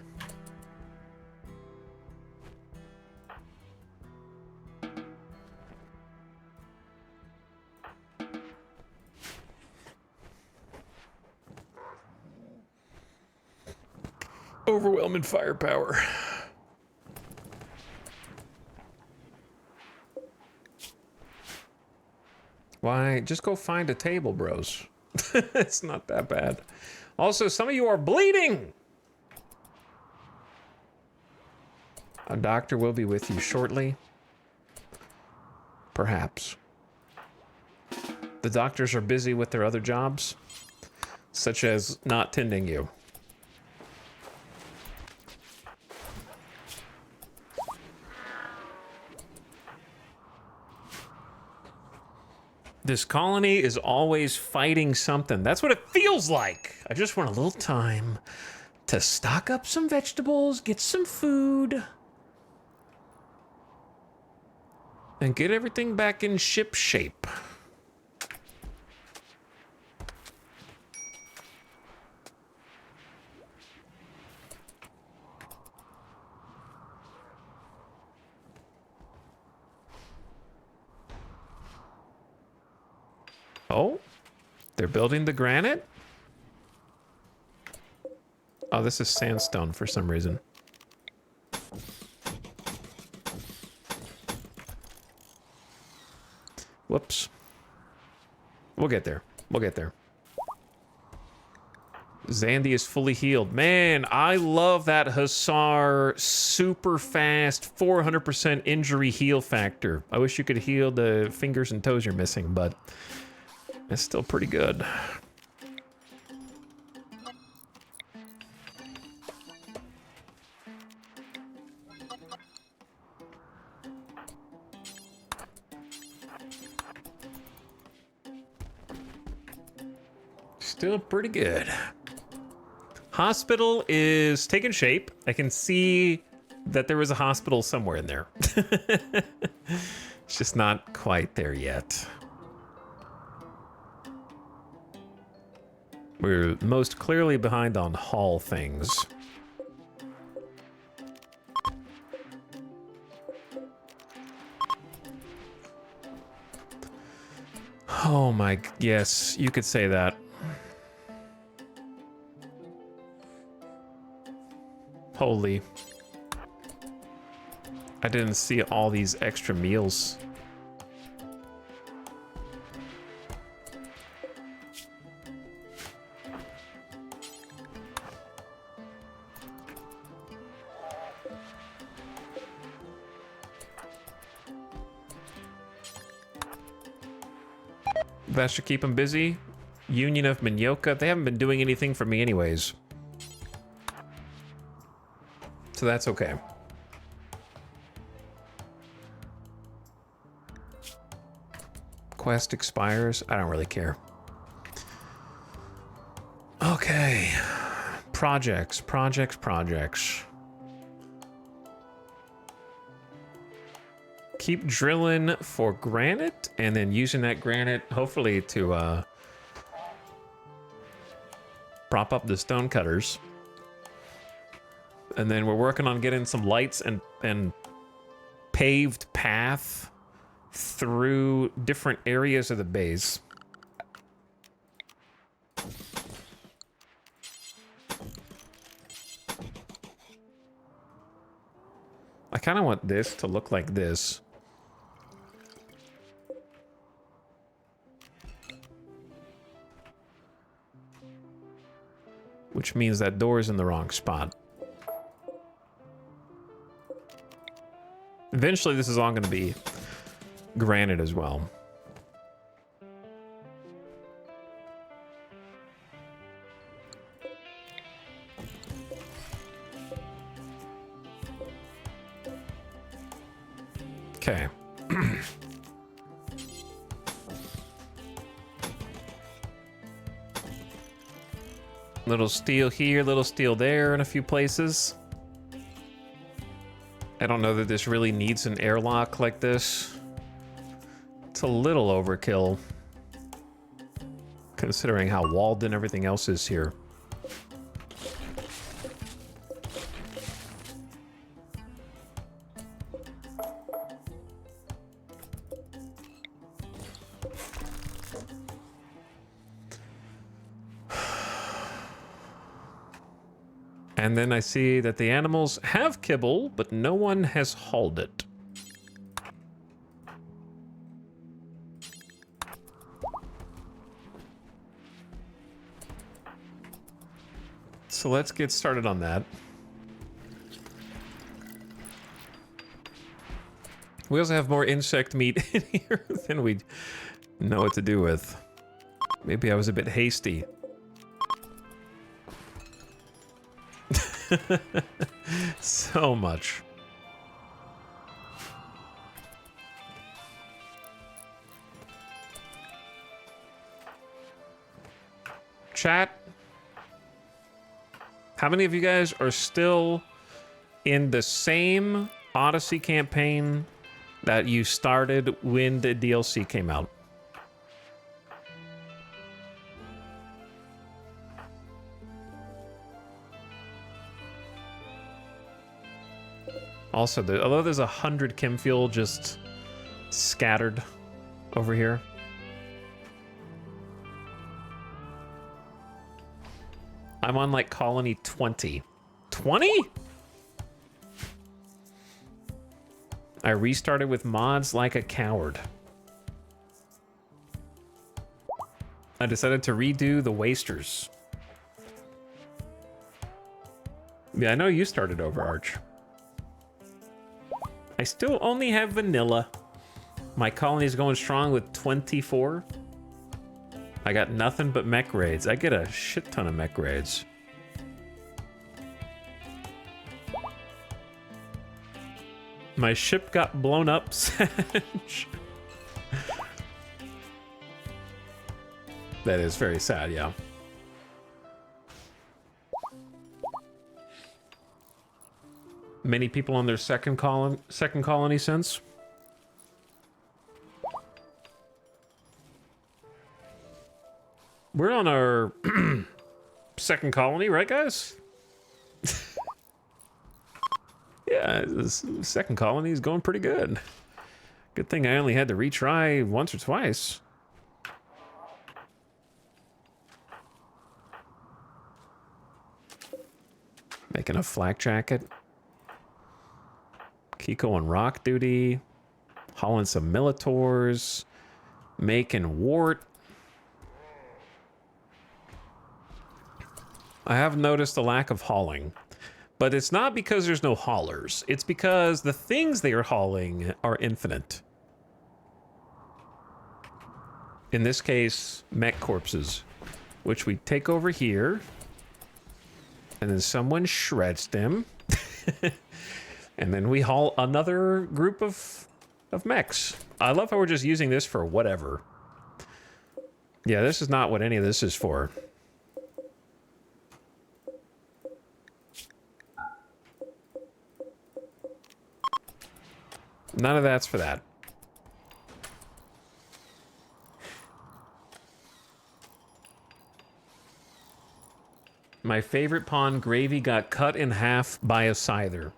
Overwhelming firepower. Why, just go find a table, bros. It's not that bad. Also, some of you are bleeding. A doctor will be with you shortly. Perhaps. The doctors are busy with their other jobs, such as not tending you. This colony is always fighting something. That's what it feels like. I just want a little time to stock up some vegetables, get some food, and get everything back in ship shape. Oh, they're building the granite? Oh, this is sandstone for some reason. Whoops. We'll get there. We'll get there. Zandy is fully healed. Man, I love that Hussar super fast 400% injury heal factor. I wish you could heal the fingers and toes you're missing, but it's still pretty good. Still pretty good. Hospital is taking shape. I can see that there was a hospital somewhere in there. It's just not quite there yet. We're most clearly behind on haul things. Oh my, yes, you could say that. Holy. I didn't see all these extra meals. That should keep them busy. Union of Minyoka, they haven't been doing anything for me anyways. So that's okay. Quest expires. I don't really care. Okay. Projects. Keep drilling for granite and then using that granite hopefully to prop up the stone cutters. And then we're working on getting some lights and paved path through different areas of the base. I kind of want this to look like this. Which means that door's in the wrong spot. Eventually, this is all going to be granite as well. Okay. Little steel here, little steel there in a few places. I don't know that this really needs an airlock like this. It's a little overkill. considering how walled in everything else is here. And then I see that the animals have kibble, but no one has hauled it. So let's get started on that. We also have more insect meat in here than we know what to do with. Maybe I was a bit hasty. So much. Chat. How many of you guys are still in the same Odyssey campaign that you started when the DLC came out? Also, although there's 100 chem fuel just scattered over here. I'm on like colony 20. 20? I restarted with mods like a coward. I decided to redo the wasters. Yeah, I know you started over, Arch. I still only have vanilla. My colony is going strong with 24. I got nothing but mech raids. I get a shit ton of mech raids. My ship got blown up, Sag. That is very sad, yeah. Many people on their second colony since. We're on our second colony, right, guys? Yeah, this second colony is going pretty good. Good thing I only had to retry once or twice. Making a flak jacket. Kiko on rock duty. Hauling some Militors. Making wart. I have noticed a lack of hauling. But it's not because there's no haulers. It's because the things they are hauling are infinite. In this case, mech corpses. Which we take over here. And then someone shreds them. And then we haul another group of mechs. I love how we're just using this for whatever. Yeah, this is not what any of this is for. None of that's for that. My favorite pawn, Gravy, got cut in half by a scyther.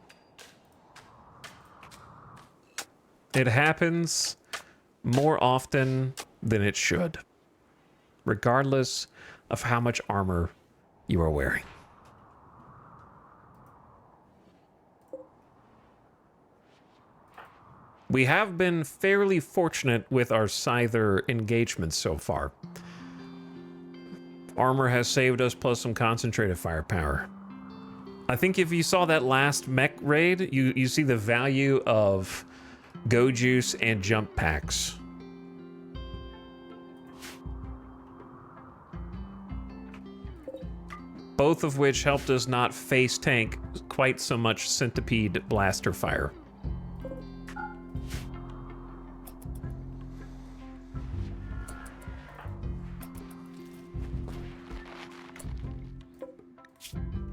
It happens more often than it should, regardless of how much armor you are wearing. We have been fairly fortunate with our scyther engagements so far. Armor has saved us, plus some concentrated firepower. I think if you saw that last mech raid, you see the value of Go Juice and jump packs. Both of which helped us not face tank quite so much centipede blaster fire.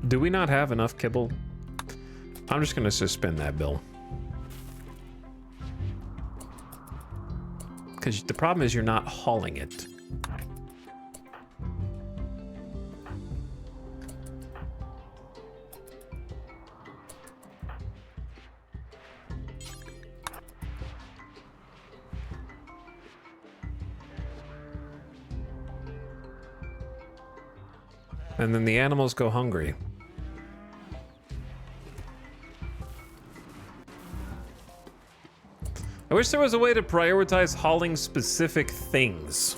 Do we not have enough kibble? I'm just going to suspend that bill. Because the problem is you're not hauling it. And then the animals go hungry. I wish there was a way to prioritize hauling specific things.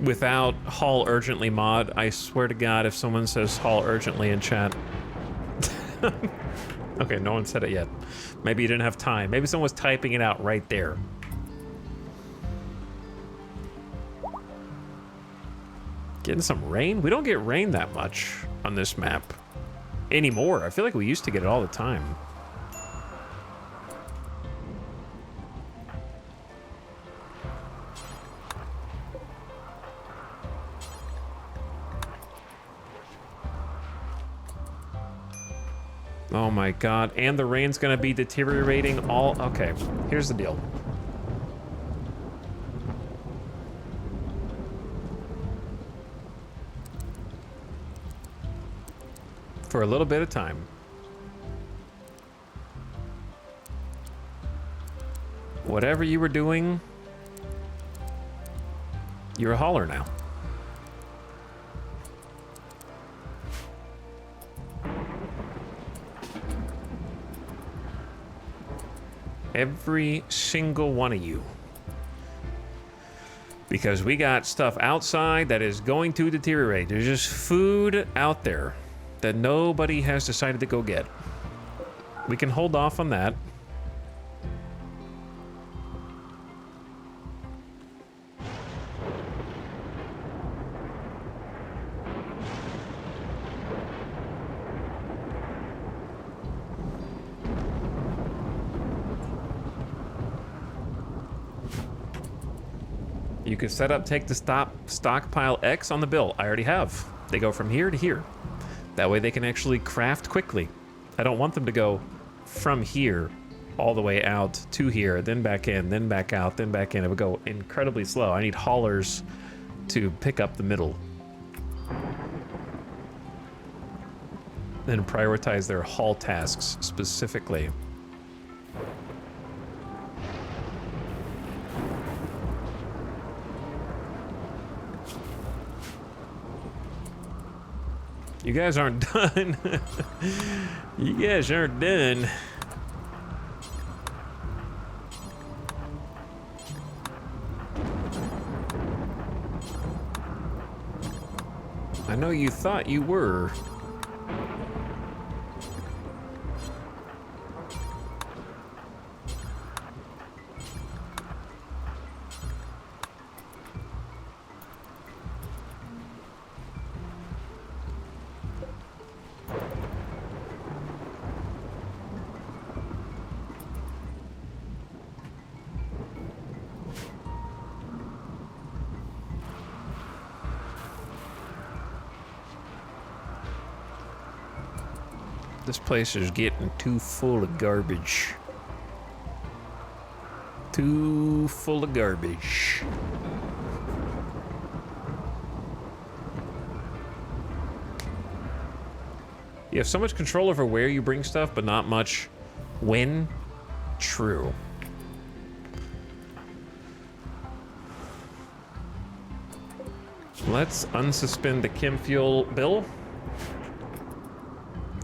Without haul urgently mod, I swear to God, if someone says haul urgently in chat. Okay, no one said it yet. Maybe you didn't have time. Maybe someone was typing it out right there. Getting some rain? We don't get rain that much on this map anymore. I feel like we used to get it all the time. Oh my God, and the rain's gonna be deteriorating all... Okay, here's the deal. For a little bit of time. Whatever you were doing, you're a hauler now. Every single one of you. Because we got stuff outside that is going to deteriorate. There's just food out there that nobody has decided to go get. We can hold off on that. You can set up, take the stockpile X on the bill. I already have. They go from here to here. That way they can actually craft quickly. I don't want them to go from here all the way out to here, then back in, then back out, then back in. It would go incredibly slow. I need haulers to pick up the middle. Then prioritize their haul tasks specifically. You guys aren't done. You guys aren't done. I know you thought you were. This place is getting too full of garbage. Too full of garbage. You have so much control over where you bring stuff, but not much when. True. Let's unsuspend the chem fuel bill.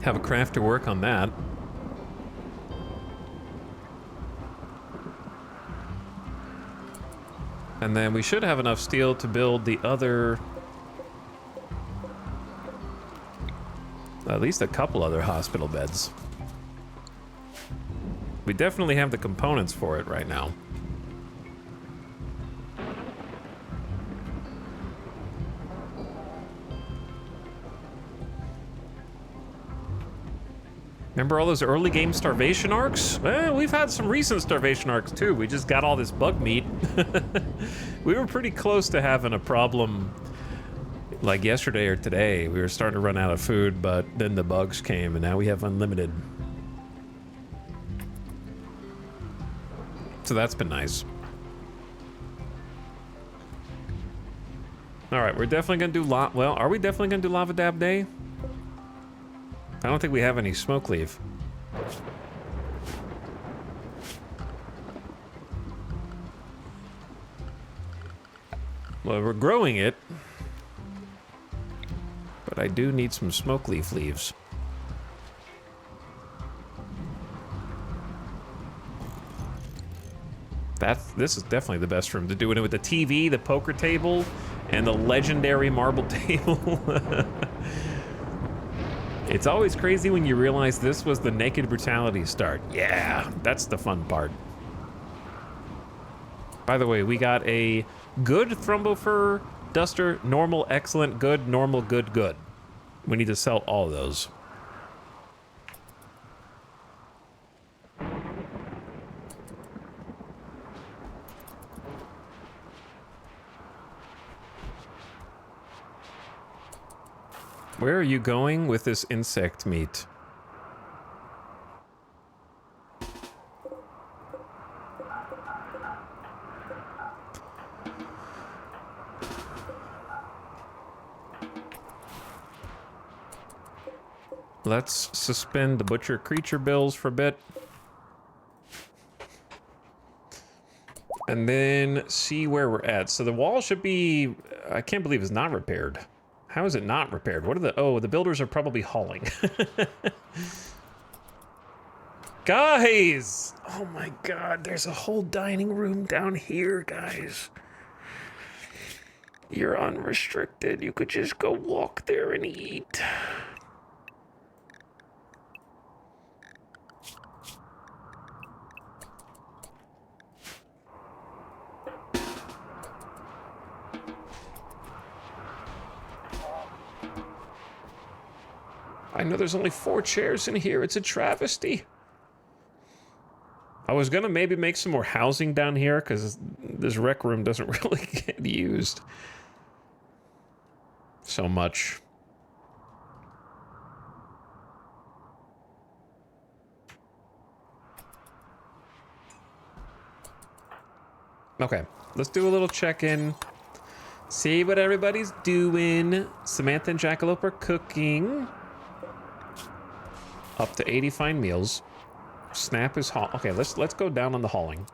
Have a crafter work on that. And then we should have enough steel to build the other... at least a couple other hospital beds. We definitely have the components for it right now. Remember all those early game starvation arcs? Well, we've had some recent starvation arcs too. We just got all this bug meat. We were pretty close to having a problem like yesterday or today. We were starting to run out of food, but then the bugs came and now we have unlimited. So that's been nice. All right, we're definitely gonna do well, are we definitely gonna do Lava Dab Day? I don't think we have any smoke leaf. Well, we're growing it. But I do need some smoke leaf leaves. This is definitely the best room to do it with the TV, the poker table, and the legendary marble table. It's always crazy when you realize this was the Naked Brutality start. Yeah, that's the fun part. By the way, we got a good Thrumbofur Duster, normal, excellent, good, normal, good, good. We need to sell all of those. Where are you going with this insect meat? Let's suspend the butcher creature bills for a bit. And then see where we're at. So the wall should be... I can't believe it's not repaired. How is it not repaired? What are the... Oh, the builders are probably hauling. Guys! Oh my god, there's a whole dining room down here, guys. You're unrestricted. You could just go walk there and eat. I know there's only 4 chairs in here. It's a travesty. I was gonna maybe make some more housing down here because this rec room doesn't really get used so much. Okay, let's do a little check-in. See what everybody's doing. Samantha and Jackalope are cooking. Up to 80 fine meals. Snap is haul. Okay, let's go down on the hauling.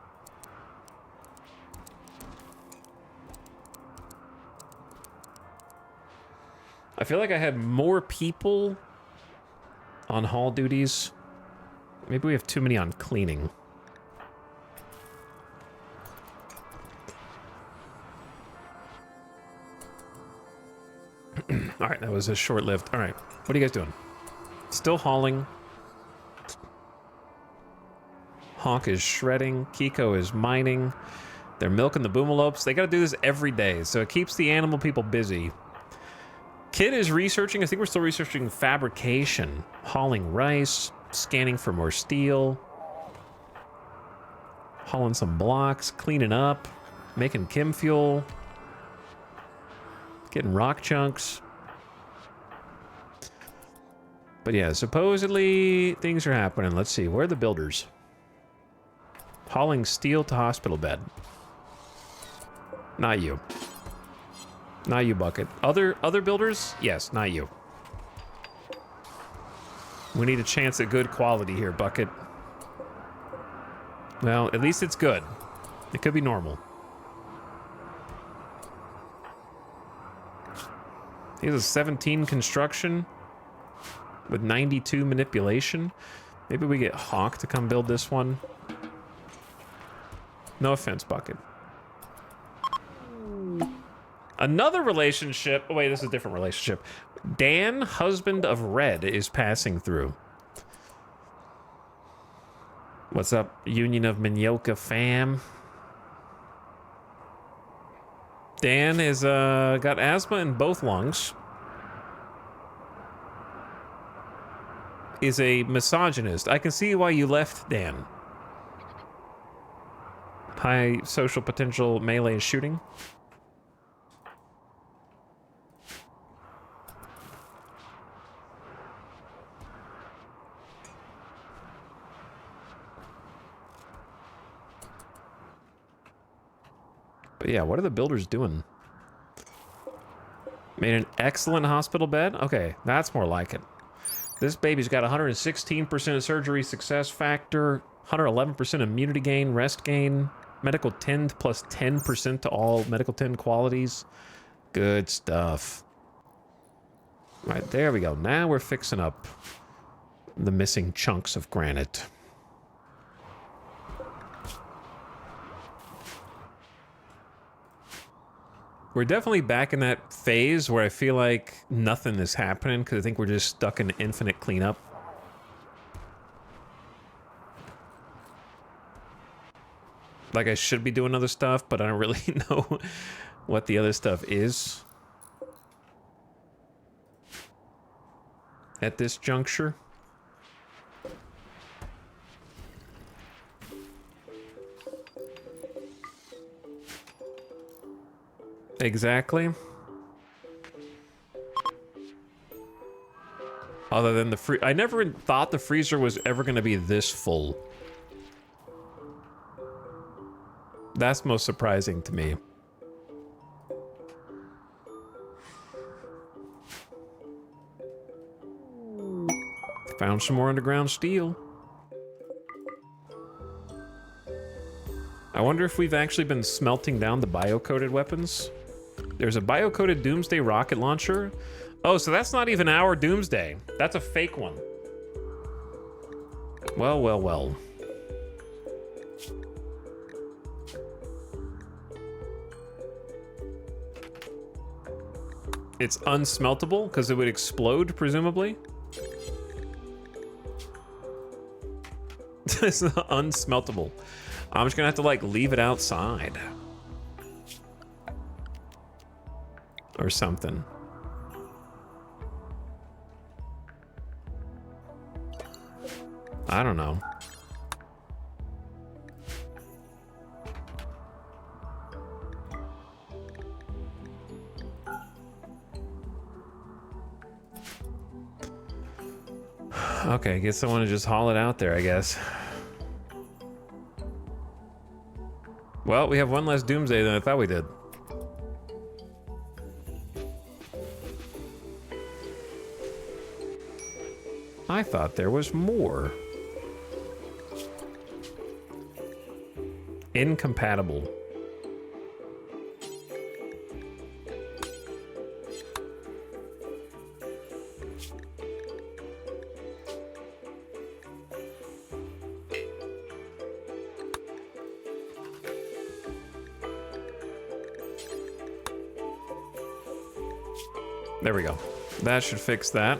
I feel like I had more people on haul duties. Maybe we have too many on cleaning. All right, that was a short-lived. All right, what are you guys doing? Still hauling. Honk is shredding. Kiko is mining. They're milking the boomalopes. They got to do this every day, so it keeps the animal people busy. Kid is researching. I think we're still researching fabrication. Hauling rice. Scanning for more steel. Hauling some blocks. Cleaning up. Making chem fuel. Getting rock chunks. But yeah, supposedly things are happening. Let's see. Where are the builders? Hauling steel to hospital bed. Not you. Not you, Bucket. Other builders? Yes, not you. We need a chance at good quality here, Bucket. Well, at least it's good. It could be normal. Here's a 17 construction with 92 manipulation. Maybe we get Hawk to come build this one. No offense, Bucket. Another relationship. Oh, wait, this is a different relationship. Dan, husband of Red, is passing through. What's up, Union of Minyoka fam? Dan is got asthma in both lungs. Is a misogynist. I can see why you left, Dan. High social potential melee shooting. But yeah, what are the builders doing? Made an excellent hospital bed? Okay, that's more like it. This baby's got 116% surgery success factor, 111% immunity gain, rest gain. Medical tinned plus 10% to all medical tinned qualities. Good stuff. All right, there we go. Now we're fixing up the missing chunks of granite. We're definitely back in that phase where I feel like nothing is happening because I think we're just stuck in infinite cleanup. Like I should be doing other stuff, but I don't really know what the other stuff is at this juncture. Exactly. Other than the I never thought the freezer was ever going to be this full. That's most surprising to me. Found some more underground steel. I wonder if we've actually been smelting down the bio-coated weapons. There's a bio-coated Doomsday rocket launcher. Oh, so that's not even our Doomsday. That's a fake one. Well, well, well. It's unsmeltable because it would explode, presumably. It's unsmeltable. I'm just gonna have to like leave it outside. Or something. I don't know. Okay, I guess I want to just haul it out there, I guess. Well, we have one less Doomsday than I thought we did. I thought there was more. Incompatible. There we go. That should fix that.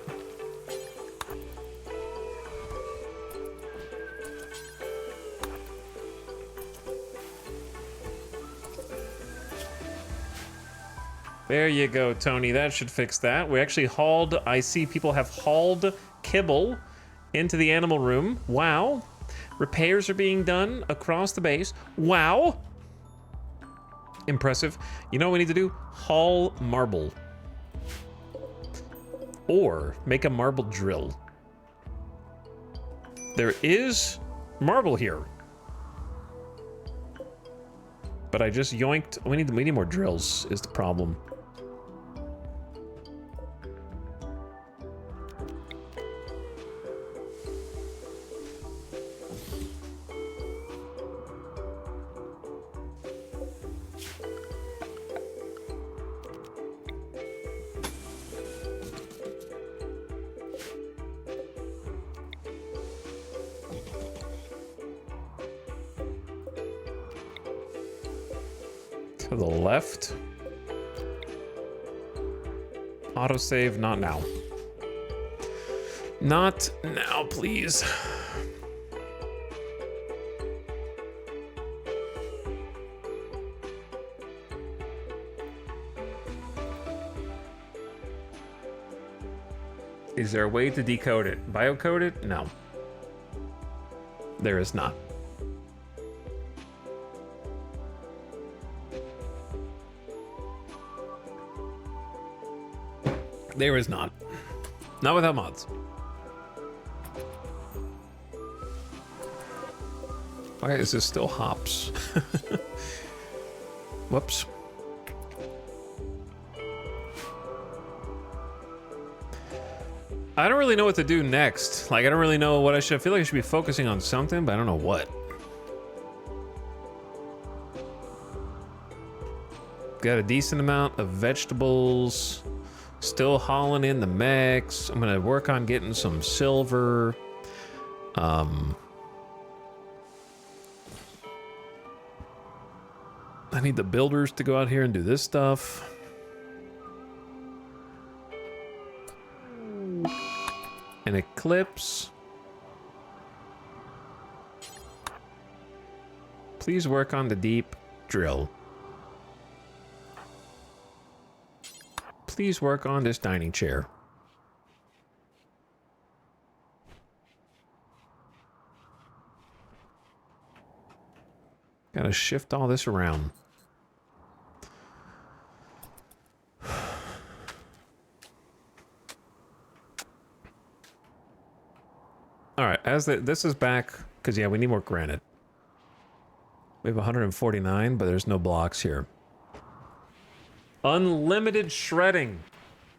There you go, Tony. That should fix that. We actually hauled... I see people have hauled kibble into the animal room. Wow. Repairs are being done across the base. Wow. Impressive. You know what we need to do? Haul marble. Or make a marble drill. There is marble here. But I just yoinked... We need more drills is the problem. To the left. Autosave, not now. Not now, please. Is there a way to decode it? Biocode it? No. There is not. There is not. Not without mods. Why is this still hops? Whoops. I don't really know what to do next. Like, I don't really know what I feel like I should be focusing on something, but I don't know what. Got a decent amount of vegetables. Still hauling in the mechs. I'm gonna work on getting some silver. I need the builders to go out here and do this stuff. An eclipse. Please work on the deep drill. Please work on this dining chair. Gotta shift all this around. All right, this is back, because yeah, we need more granite. We have 149, but there's no blocks here. Unlimited shredding.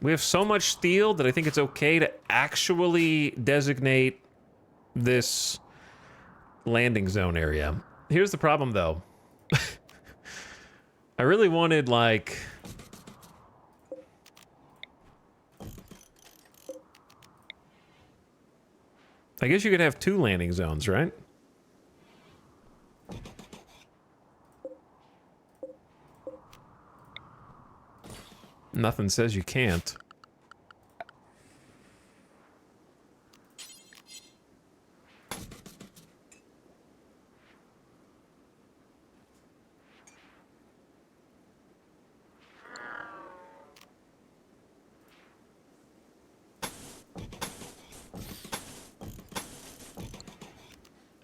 We have so much steel that I think it's okay to actually designate this landing zone area. Here's the problem, though. I really wanted, like... I guess you could have 2 landing zones, right? Nothing says you can't.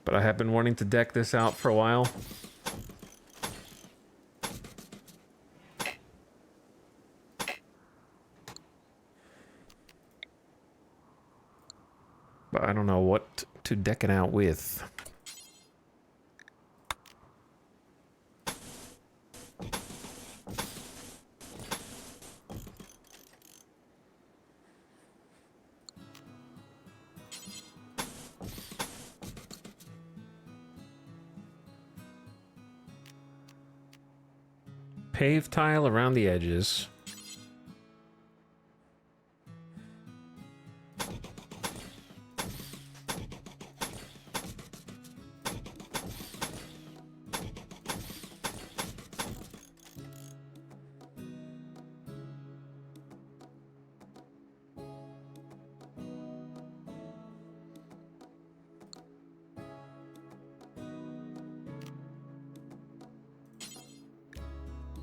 But I have been wanting to deck this out for a while. But I don't know what to deck it out with. Pave tile around the edges.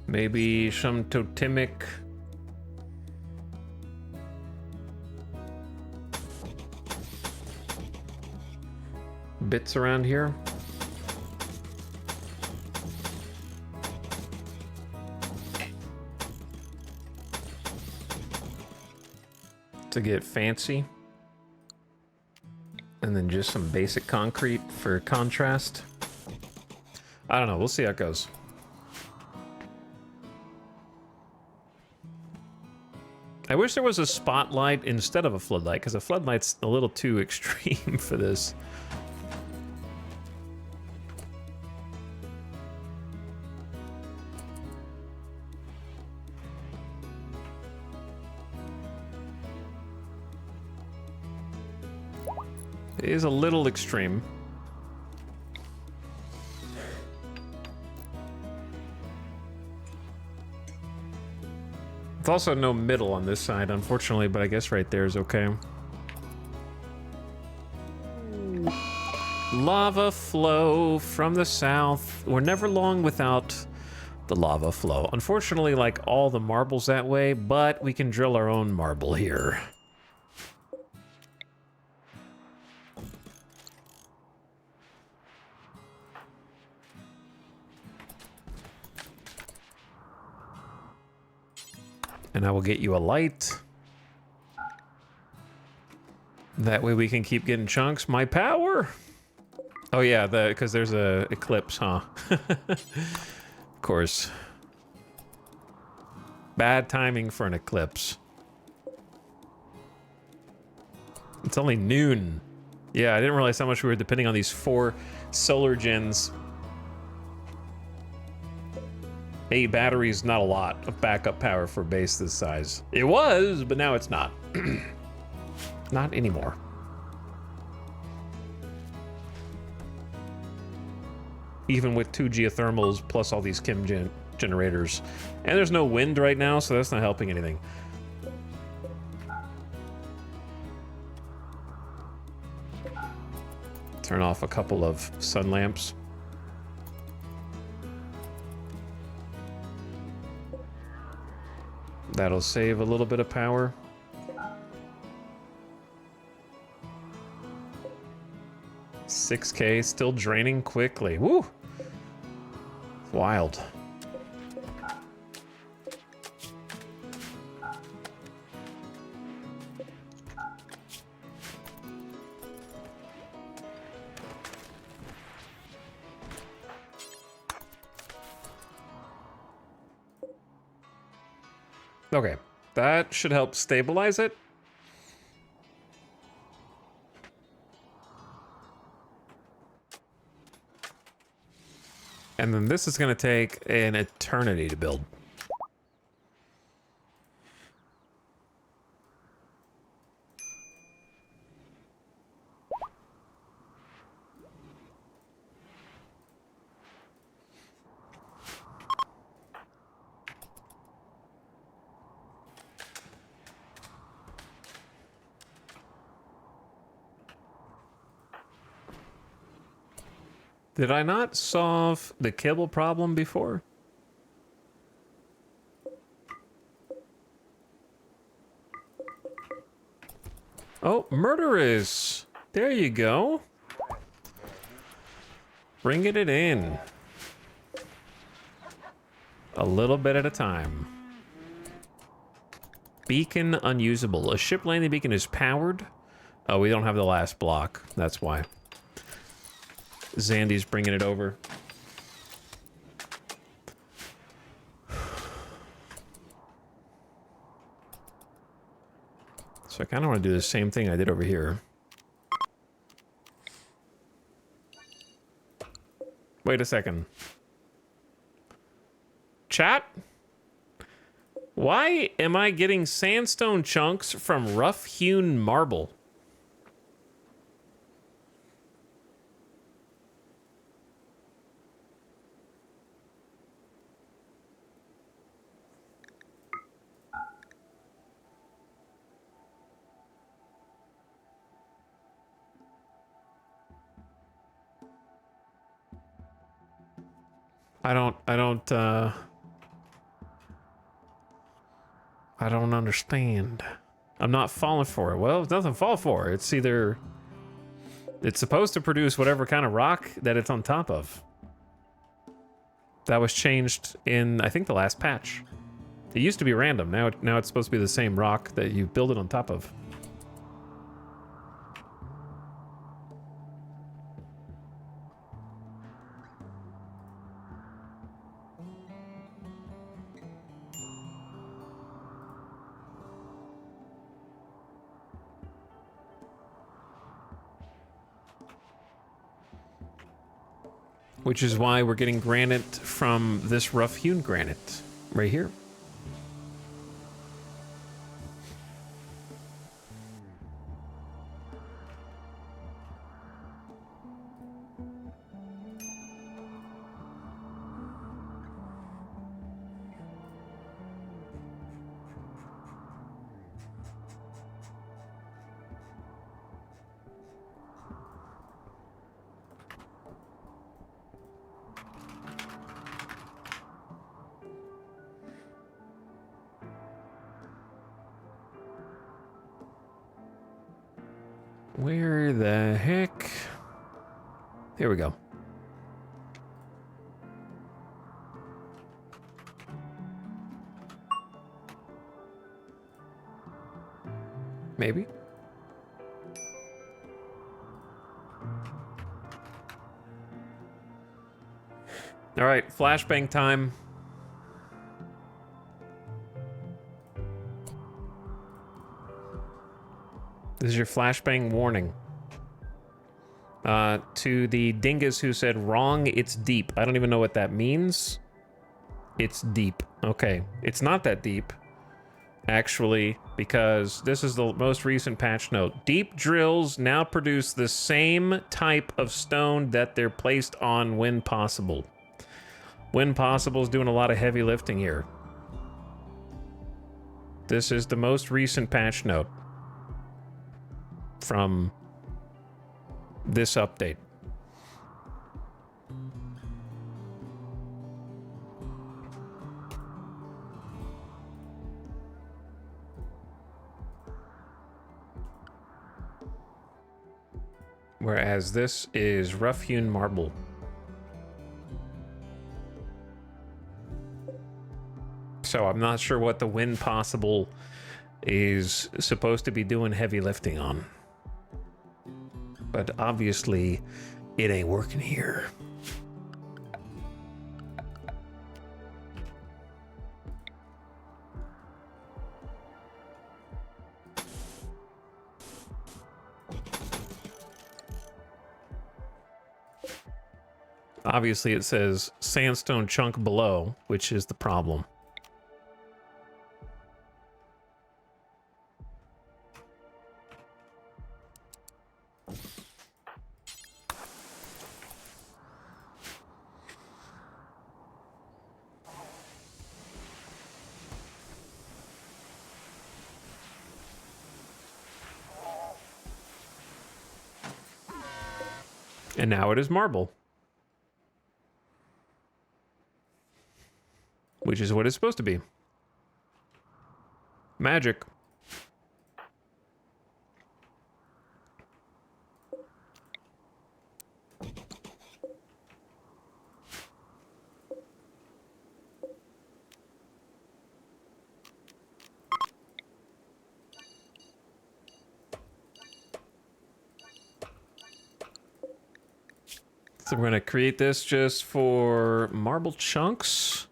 Maybe some totemic bits around here. To get fancy. And then just some basic concrete for contrast. I don't know, we'll see how it goes. I wish there was a spotlight instead of a floodlight, because a floodlight's a little too extreme for this. It is a little extreme. It's also no middle on this side, unfortunately, but I guess right there is okay. Lava flow from the south. We're never long without the lava flow. Unfortunately, like all the marbles that way, but we can drill our own marble here. And I will get you a light. That way we can keep getting chunks. My power! Oh yeah, because there's a eclipse, huh? Of course. Bad timing for an eclipse. It's only noon. Yeah, I didn't realize how much we were depending on these 4 solar gens. 8 batteries, not a lot of backup power for a base this size. It was, but now it's not. Not anymore. Even with 2 geothermals plus all these chem generators. And there's no wind right now, so that's not helping anything. Turn off a couple of sun lamps. That'll save a little bit of power. $6K, still draining quickly. Woo! Wild. Okay, that should help stabilize it. And then this is going to take an eternity to build. Did I not solve the kibble problem before? Oh, murderers! There you go. Bringing it in. A little bit at a time. Beacon unusable. A ship landing beacon is powered. Oh, we don't have the last block. That's why. Zandy's bringing it over. So I kind of want to do the same thing I did over here. Wait a second. Chat? Why am I getting sandstone chunks from rough-hewn marble? I don't understand. I'm not falling for it. Well, there's nothing to fall for. It's either... It's supposed to produce whatever kind of rock that it's on top of. That was changed in, I think, the last patch. It used to be random. Now it's supposed to be the same rock that you build it on top of. Which is why we're getting granite from this rough-hewn granite right here. Where the heck? Here we go. Maybe. All right, flashbang time. This is your flashbang warning. To the dingus who said, wrong, it's deep. I don't even know what that means. It's deep. Okay, it's not that deep, actually, because this is the most recent patch note. Deep drills now produce the same type of stone that they're placed on when possible. When possible is doing a lot of heavy lifting here. This is the most recent patch note from this update. Whereas this is rough-hewn marble. So I'm not sure what the when possible is supposed to be doing heavy lifting on. But obviously, it ain't working here. Obviously, it says sandstone chunk below, which is the problem. And now it is marble. Which is what it's supposed to be. Magic. So we're gonna create this just for marble chunks.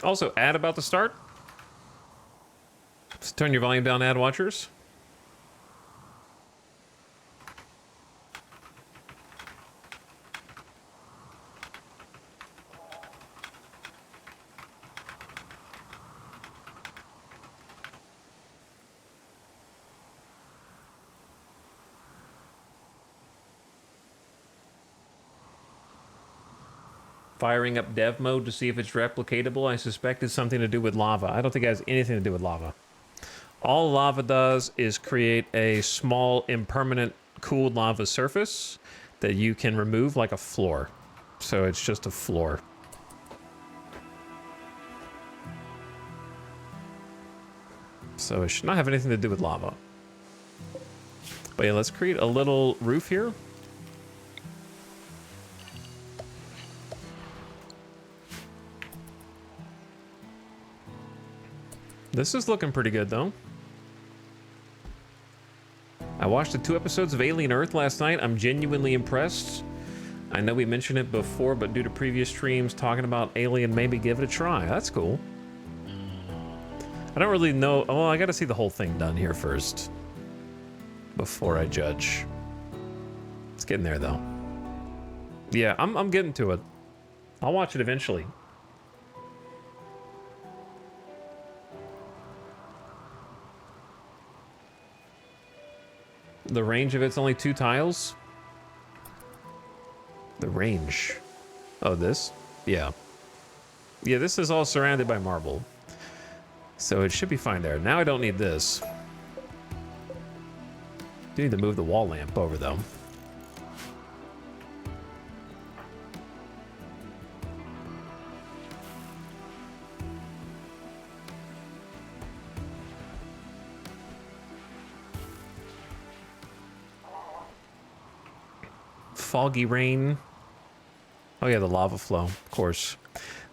Also, ad about to start. Just turn your volume down, ad watchers. Firing up dev mode to see if it's replicatable. I suspect it's something to do with lava. I don't think it has anything to do with lava. All lava does is create a small impermanent cooled lava surface that you can remove like a floor. So it's just a floor. So it should not have anything to do with lava. But yeah, let's create a little roof here. This is looking pretty good, though. I watched the 2 episodes of Alien Earth last night. I'm genuinely impressed. I know we mentioned it before, but due to previous streams talking about Alien, maybe give it a try. That's cool. I don't really know. Oh, I got to see the whole thing done here first before I judge. It's getting there, though. Yeah, I'm getting to it. I'll watch it eventually. The range of it's only 2 tiles? The range. Oh, this? Yeah. Yeah, this is all surrounded by marble. So it should be fine there. Now I don't need this. Do need to move the wall lamp over, though. Foggy rain. Oh yeah, the lava flow, of course.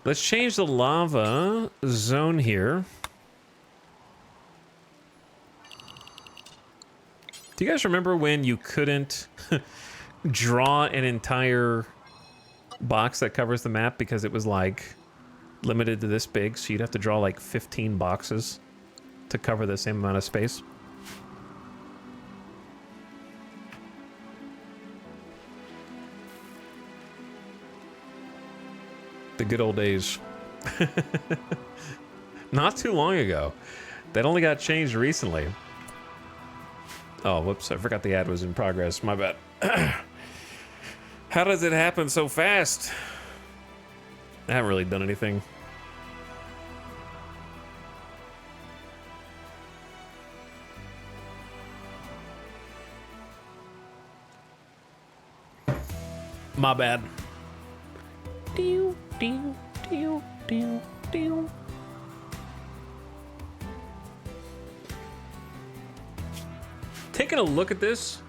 Let's change the lava zone here. Do you guys remember when you couldn't draw an entire box that covers the map because it was like limited to this big, so you'd have to draw like 15 boxes to cover the same amount of space? The good old days. Not too long ago. That only got changed recently. Oh, whoops, I forgot the ad was in progress. My bad. How does it happen so fast? I haven't really done anything. My bad. Deal, deal, deal, deal, deal. Taking a look at this,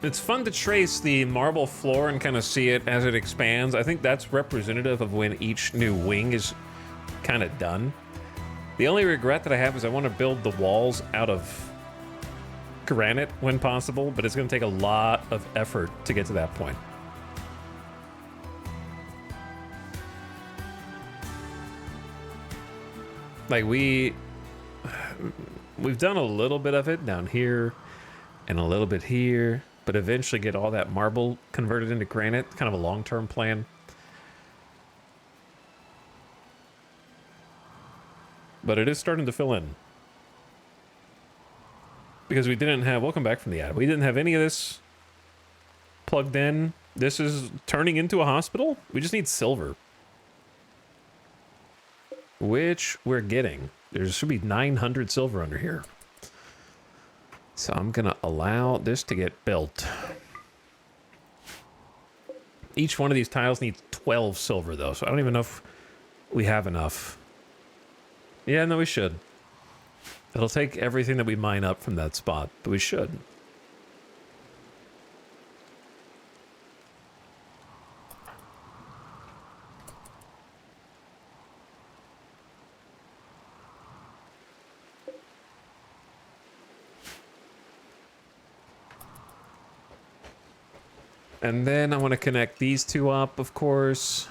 it's fun to trace the marble floor and kind of see it as it expands. I think that's representative of when each new wing is kind of done. The only regret that I have is I want to build the walls out of granite when possible, but it's going to take a lot of effort to get to that point. Like we've done a little bit of it down here and a little bit here, but eventually get all that marble converted into granite, kind of a long-term plan. But it is starting to fill in. Because we didn't have, welcome back from the ad, we didn't have any of this plugged in. This is turning into a hospital. We just need silver. Which we're getting. There should be 900 silver under here. So I'm gonna allow this to get built. Each one of these tiles needs 12 silver though, so I don't even know if we have enough. Yeah, no, we should. It'll take everything that we mine up from that spot, but we should. And then I want to connect these two up, of course.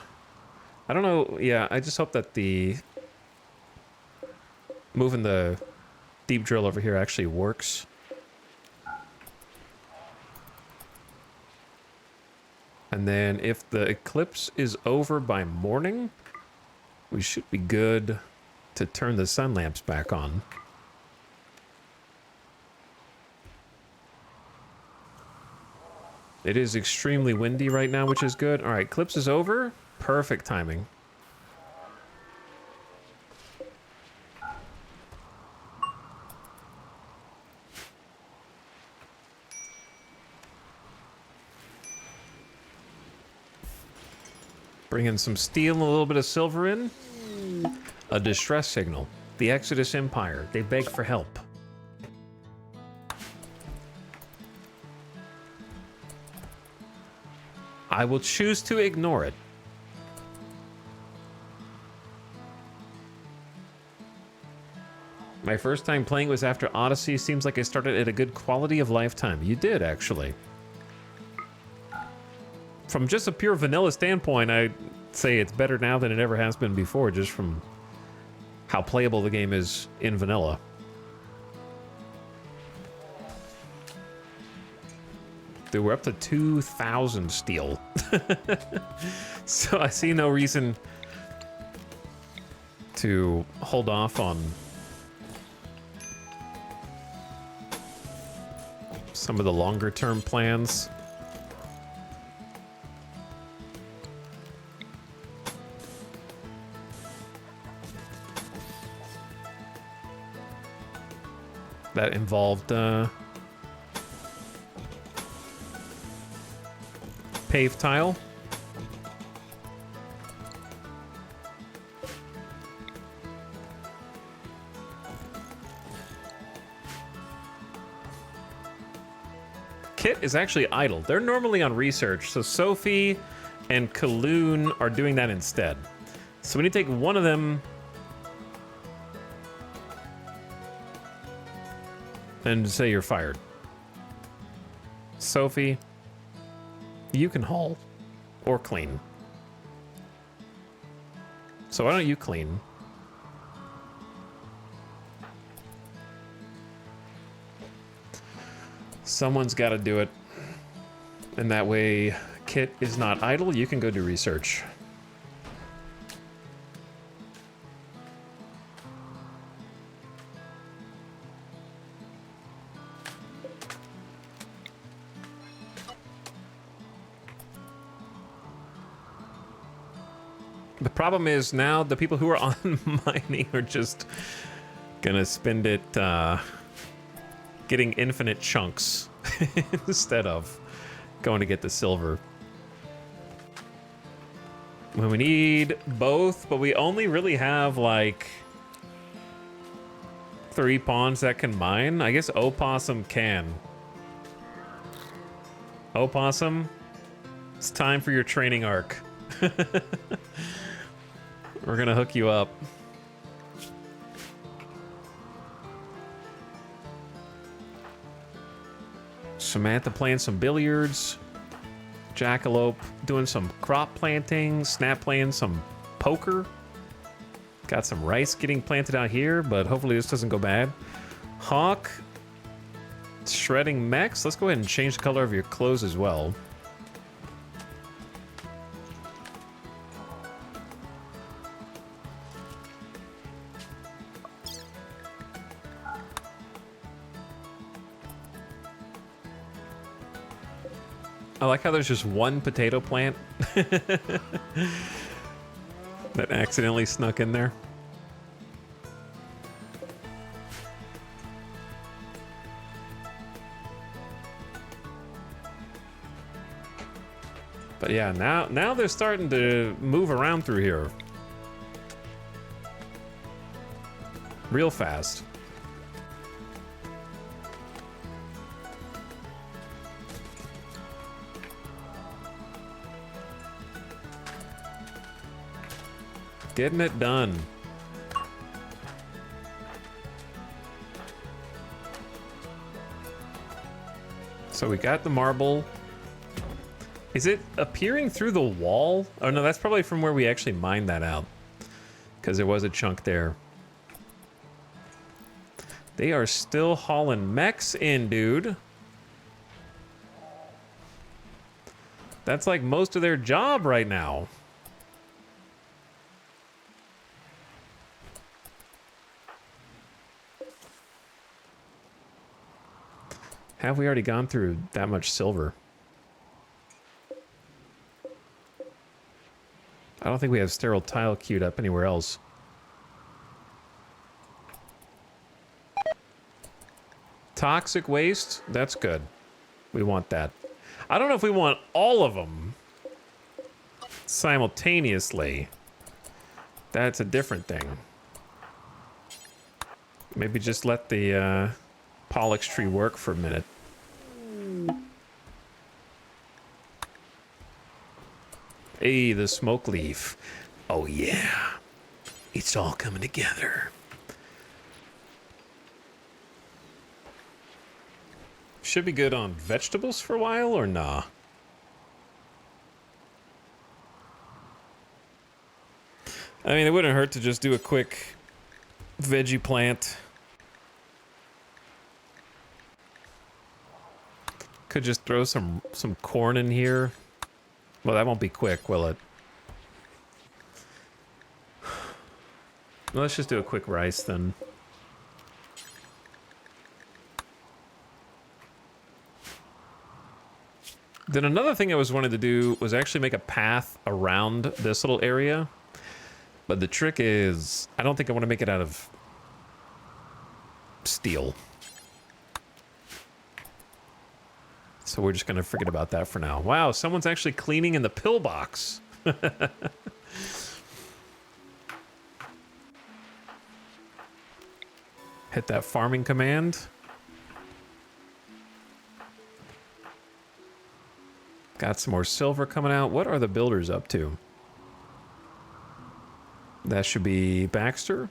I don't know. Yeah, I just hope that the moving the deep drill over here actually works. And then if the eclipse is over by morning, we should be good to turn the sun lamps back on. It is extremely windy right now, which is good. All right, eclipse is over. Perfect timing. Bring in some steel and a little bit of silver in. A distress signal. The Exodus Empire. They beg for help. I will choose to ignore it. My first time playing was after Odyssey. Seems like I started at a good quality of life time. You did, actually. From just a pure vanilla standpoint, I'd say it's better now than it ever has been before, just from how playable the game is in vanilla. Dude, we're up to 2,000 steel. So I see no reason to hold off on some of the longer term plans. That involved paved tile. Kit is actually idle. They're normally on research, so Sophie and Kaloon are doing that instead. So we need to take one of them and say you're fired. Sophie, you can haul or clean. So why don't you clean? Someone's got to do it. And that way, Kit is not idle. You can go do research. The problem is now the people who are on mining are just gonna spend it getting infinite chunks instead of going to get the silver. When we need both, but we only really have like 3 pawns that can mine. I guess Opossum can. Opossum, it's time for your training arc. We're gonna hook you up. Samantha playing some billiards. Jackalope doing some crop planting. Snap playing some poker. Got some rice getting planted out here, but hopefully this doesn't go bad. Hawk shredding mechs. Let's go ahead and change the color of your clothes as well. I like how there's just one potato plant that accidentally snuck in there. But yeah, now they're starting to move around through here real fast. Getting it done. So we got the marble. Is it appearing through the wall? Oh no, that's probably from where we actually mined that out, because there was a chunk there. They are still hauling mechs in, dude. That's like most of their job right now. Have we already gone through that much silver? I don't think we have sterile tile queued up anywhere else. Toxic waste, that's good. We want that. I don't know if we want all of them simultaneously. That's a different thing. Maybe just let the Pollux tree work for a minute. Hey, the smoke leaf. Oh yeah. It's all coming together. Should be good on vegetables for a while, or nah? I mean, it wouldn't hurt to just do a quick veggie plant. Could just throw some corn in here. Well, that won't be quick, will it? Well, let's just do a quick rice then. Then another thing I was wanting to do was actually make a path around this little area. But the trick is, I don't think I want to make it out of steel. So we're just going to forget about that for now. Wow, someone's actually cleaning in the pillbox. Hit that farming command. Got some more silver coming out. What are the builders up to? That should be Baxter.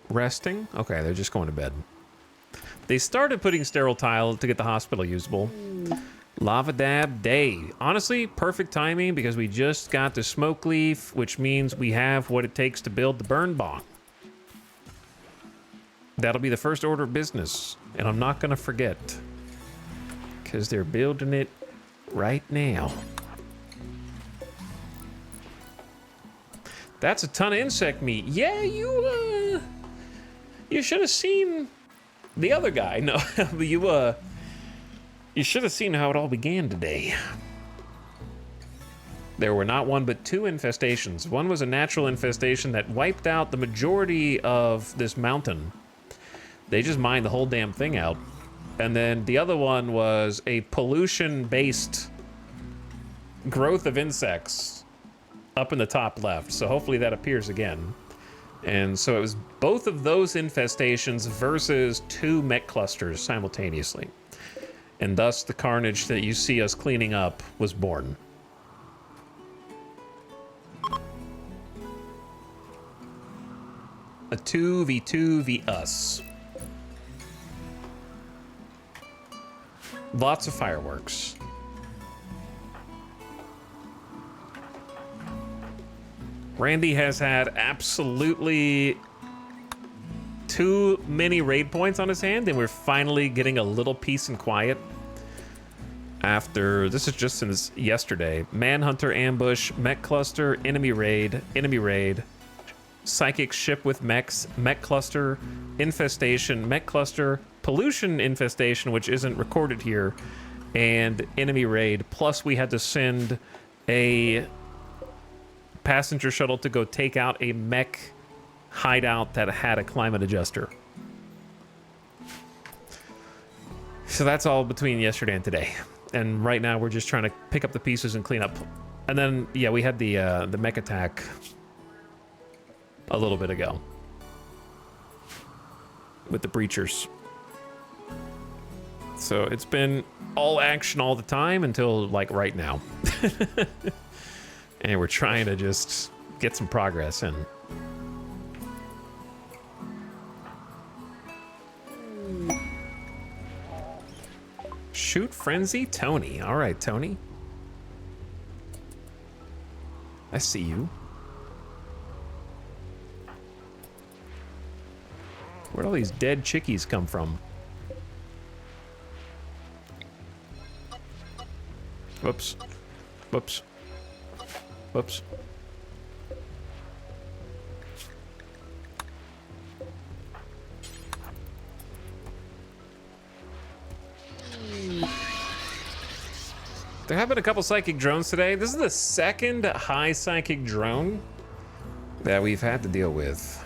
Resting. Okay, they're just going to bed. They started putting sterile tile to get the hospital usable. Lava Dab Day. Honestly, perfect timing because we just got the smoke leaf, which means we have what it takes to build the burn bong. That'll be the first order of business, and I'm not going to forget because they're building it right now. That's a ton of insect meat. Yeah, you should have seen the other guy. No, you should have seen how it all began today. There were not one but two infestations. One was a natural infestation that wiped out the majority of this mountain. They just mined the whole damn thing out. And then the other one was a pollution-based growth of insects up in the top left. So hopefully that appears again. And so it was both of those infestations versus two mech clusters simultaneously. And thus the carnage that you see us cleaning up was born. A 2v2v us. Lots of fireworks. Randy has had absolutely too many raid points on his hand, and we're finally getting a little peace and quiet. After, this is just since yesterday, Manhunter ambush, mech cluster, enemy raid, psychic ship with mechs, mech cluster, infestation, mech cluster, pollution infestation, which isn't recorded here, and enemy raid. Plus we had to send a passenger shuttle to go take out a mech hideout that had a climate adjuster. So that's all between yesterday and today. And right now we're just trying to pick up the pieces and clean up. And then, yeah, we had the mech attack a little bit ago with the breachers. So it's been all action all the time until like right now. And we're trying to just get some progress in. Shoot Frenzy Tony. All right, Tony. I see you. Where'd all these dead chickies come from? Whoops. Whoops. Whoops. There have been a couple psychic drones today. This is the second high psychic drone that we've had to deal with.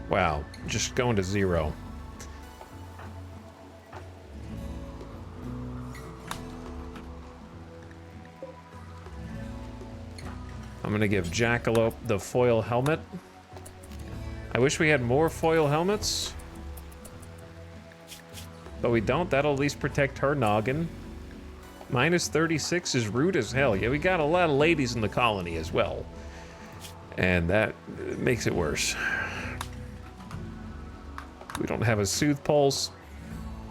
Wow, just going to zero. I'm gonna give Jackalope the foil helmet. I wish we had more foil helmets, but we don't. That'll at least protect her noggin. Minus 36 is rude as hell. Yeah, we got a lot of ladies in the colony as well, and that makes it worse. We don't have a soothe pulse.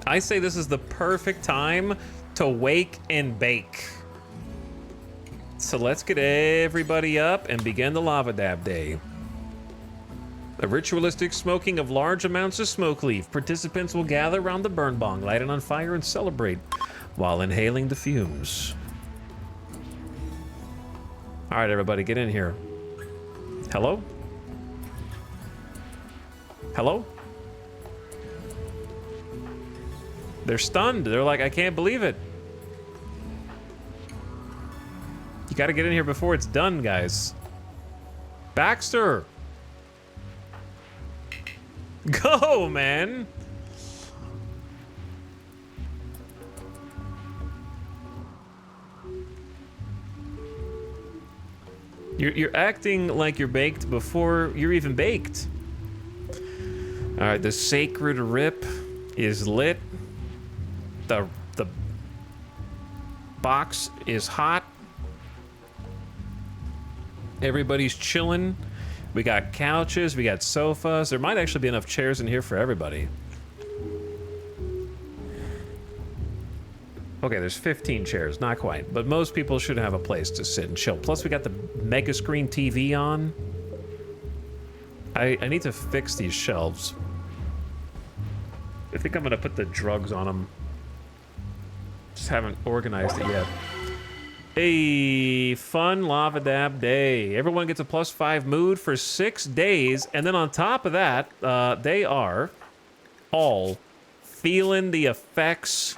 I say this is the perfect time to wake and bake. So let's get everybody up and begin the Lava Dab Day. The ritualistic smoking of large amounts of smoke leaf. Participants will gather around the burn bong, light it on fire, and celebrate while inhaling the fumes. All right, everybody, get in here. Hello? Hello? They're stunned. They're like, I can't believe it. You gotta get in here before it's done, guys. Baxter! Go, man! You're acting like you're baked before you're even baked. All right, the sacred rip is lit. The box is hot. Everybody's chilling. We got couches, we got sofas. There might actually be enough chairs in here for everybody. Okay, there's 15 chairs, not quite, but most people should have a place to sit and chill. Plus, we got the mega screen TV on. I need to fix these shelves. I think I'm gonna put the drugs on them. Just haven't organized it yet. A fun lava dab day. Everyone gets a +5 mood for 6 days, and then on top of that, they are all feeling the effects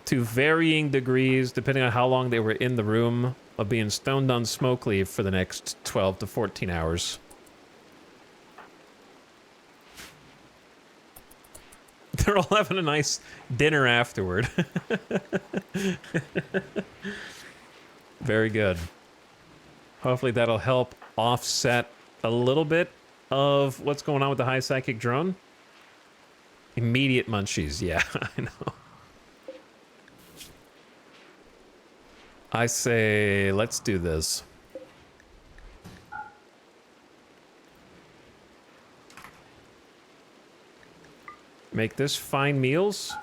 to varying degrees, depending on how long they were in the room, of being stoned on smoke leave for the next 12 to 14 hours. They're all having a nice dinner afterward. Very good. Hopefully that'll help offset a little bit of what's going on with the high psychic drone. Immediate munchies, yeah, I know. I say, let's do this. Make this fine meals.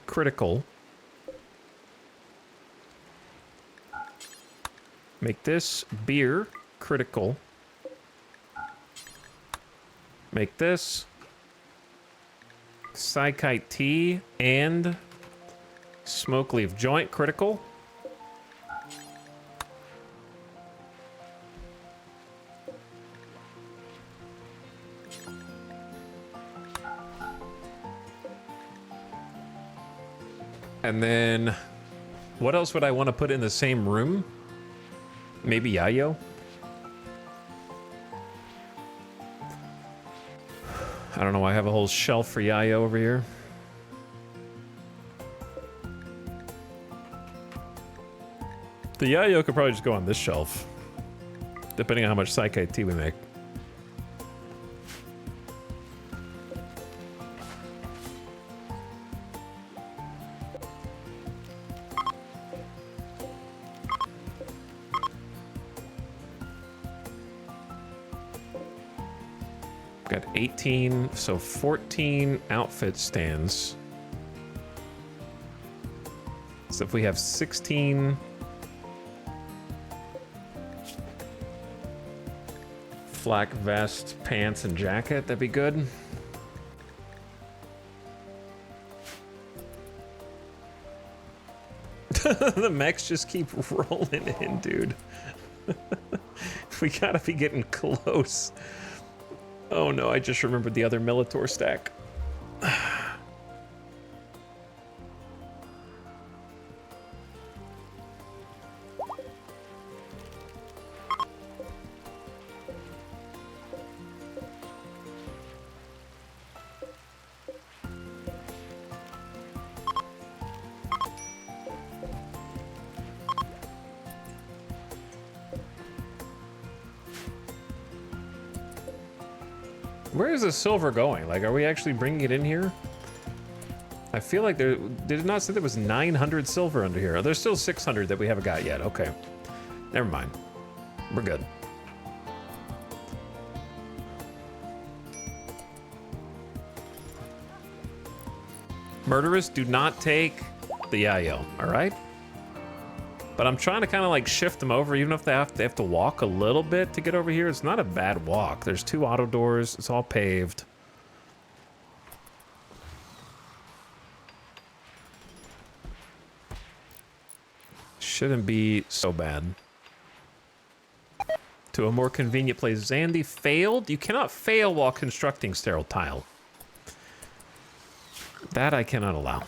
Critical. Make this beer. Critical. Make this Psychite tea and smoke leaf joint. Critical. And then, what else would I want to put in the same room? Maybe Yayo? I don't know, I have a whole shelf for Yayo over here. The Yayo could probably just go on this shelf, depending on how much Psychite tea we make. Got 18, so 14 outfit stands. So if we have 16 flak vest, pants, and jacket, that'd be good. The mechs just keep rolling in, dude. We gotta be getting close. Oh no, I just remembered the other Militor stack. Where is the silver going? Like, are we actually bringing it in here? I feel like there... Did it not say there was 900 silver under here? Oh, there's still 600 that we haven't got yet. Okay. Never mind. We're good. Murderers, do not take the Yayo, alright? But I'm trying to kind of like shift them over, even if they have to walk a little bit to get over here. It's not a bad walk. There's 2 auto doors. It's all paved. Shouldn't be so bad. To a more convenient place. Zandy failed? You cannot fail while constructing sterile tile. That I cannot allow.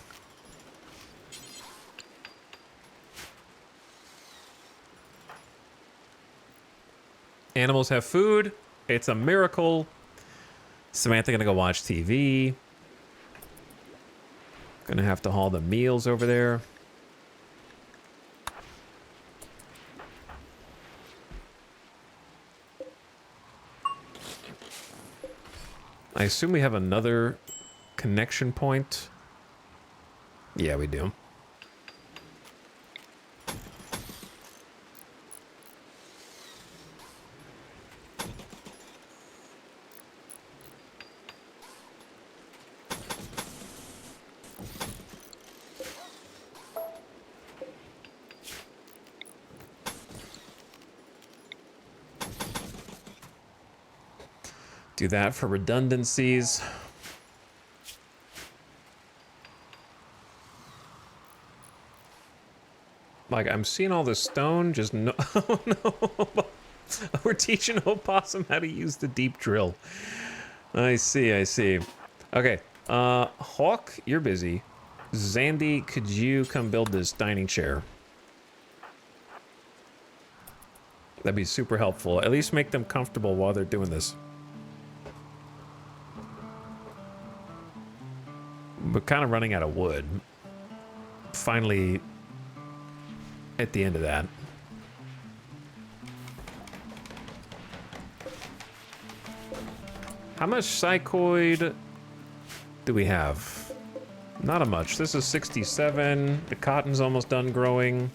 Animals have food. It's a miracle. Samantha gonna go watch TV. Gonna have to haul the meals over there. I assume we have another connection point. Yeah, we do. Do that for redundancies. Like, I'm seeing all this stone, just no. Oh no! We're teaching Opossum how to use the deep drill. I see, I see. Okay, Hawk, you're busy. Zandy, could you come build this dining chair? That'd be super helpful. At least make them comfortable while they're doing this. We're kind of running out of wood. Finally, at the end of that. How much psychoid do we have? Not a much. This is 67. The cotton's almost done growing.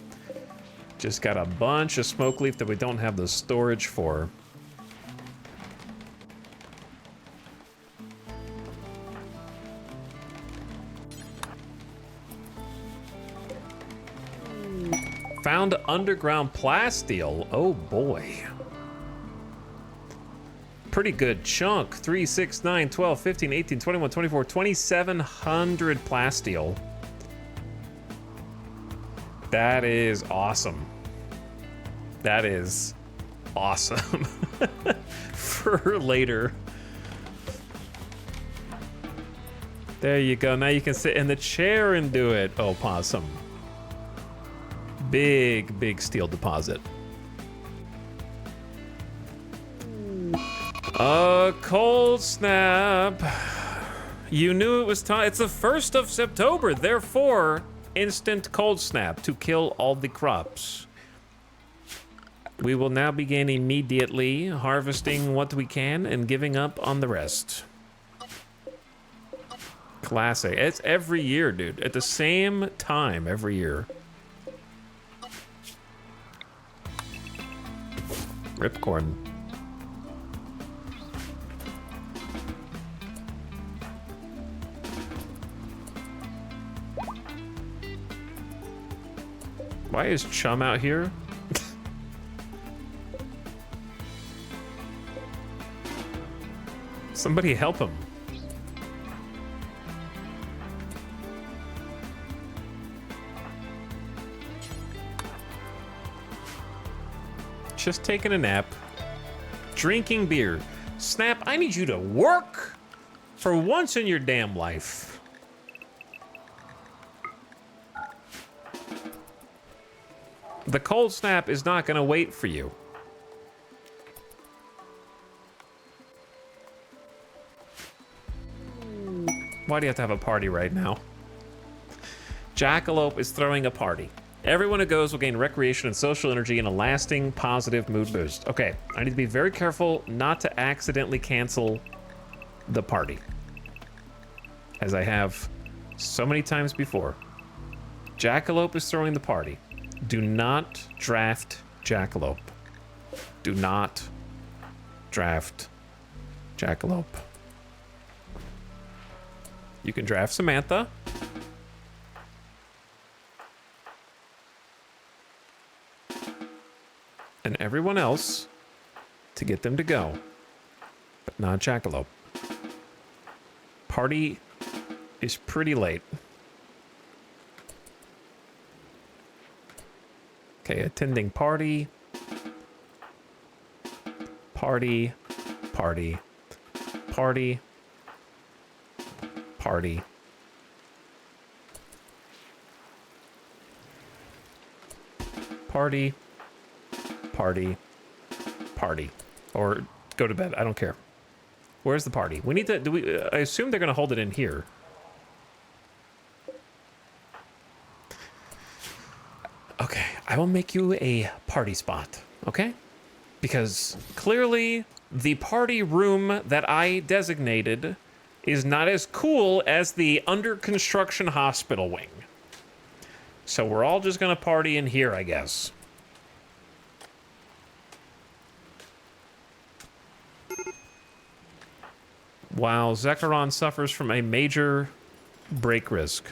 Just got a bunch of smoke leaf that we don't have the storage for. Found underground plasteel. Oh boy. Pretty good chunk. 3, 6, 9, 12, 15, 18, 21, 24, 2,700 plasteel. That is awesome. That is awesome. For later. There you go. Now you can sit in the chair and do it. Oh, Possum. Big, big steel deposit. A cold snap. You knew it was time. It's the 1st of September, therefore, instant cold snap to kill all the crops. We will now begin immediately harvesting what we can and giving up on the rest. Classic. It's every year, dude. At the same time every year. Ripcorn. Why is Chum out here? Somebody help him. Just taking a nap. Drinking beer. Snap, I need you to work for once in your damn life. The cold snap is not gonna wait for you. Why do you have to have a party right now? Jackalope is throwing a party. Everyone who goes will gain recreation and social energy and a lasting positive mood boost. Okay, I need to be very careful not to accidentally cancel the party, as I have so many times before. Jackalope is throwing the party. Do not draft Jackalope. Do not draft Jackalope. You can draft Samantha. And everyone else to get them to go, but not Jackalope. Party is pretty late. Okay, attending party. Party. Party. Party. Party. Party. Party. Party. Or go to bed. I don't care. Where's the party? We need to... Do we? I assume they're going to hold it in here. Okay, I will make you a party spot, okay? Because clearly the party room that I designated is not as cool as the under construction hospital wing. So we're all just gonna party in here, I guess. Wow, Zekrom suffers from a major break risk.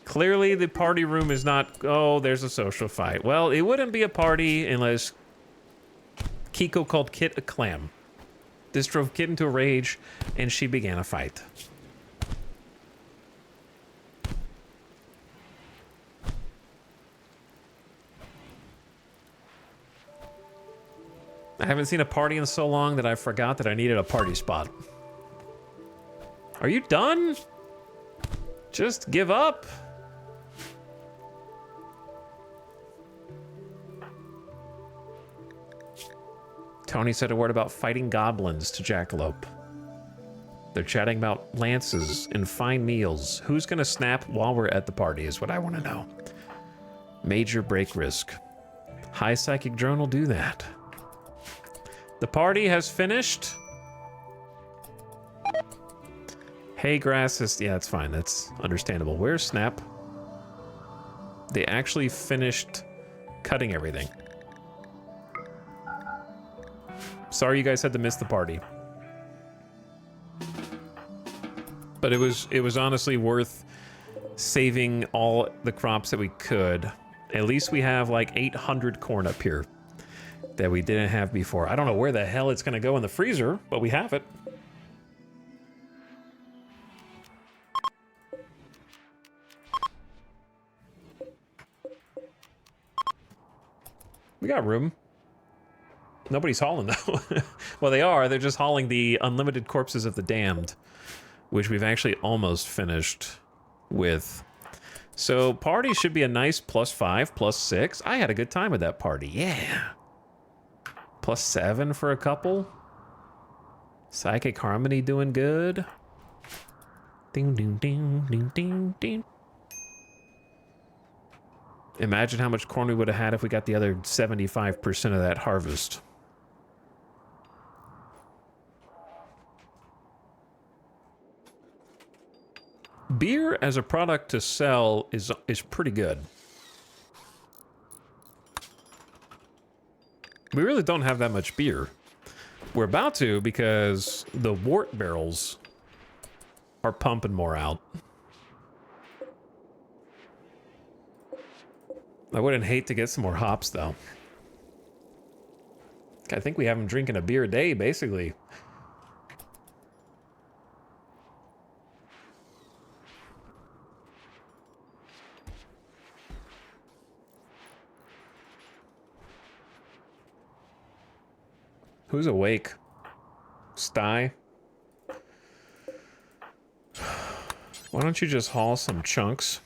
Clearly, the party room is not... Oh, there's a social fight. Well, it wouldn't be a party unless Kiko called Kit a clam. This drove Kit into a rage, and she began a fight. I haven't seen a party in so long that I forgot that I needed a party spot. Are you done? Just give up. Tony said a word about fighting goblins to Jackalope. They're chatting about lances and fine meals. Who's gonna snap while we're at the party is what I want to know. Major break risk. High psychic drone will do that. The party has finished. Hay grass is... Yeah, that's fine. That's understandable. Where's Snap? They actually finished cutting everything. Sorry you guys had to miss the party. But it was honestly worth saving all the crops that we could. At least we have like 800 corn up here that we didn't have before. I don't know where the hell it's gonna go in the freezer, but we have it. We got room. Nobody's hauling though. Well, they are. They're just hauling the unlimited corpses of the damned, which we've actually almost finished with. So party should be a nice +5, +6. I had a good time with that party. Yeah. +7 for a couple. Psychic Harmony doing good. Ding, ding, ding, ding, ding, ding. Imagine how much corn we would have had if we got the other 75% of that harvest. Beer as a product to sell is pretty good. We really don't have that much beer. We're about to because the wort barrels are pumping more out. I wouldn't hate to get some more hops though. I think we have them drinking a beer a day, basically. Who's awake? Sty? Why don't you just haul some chunks?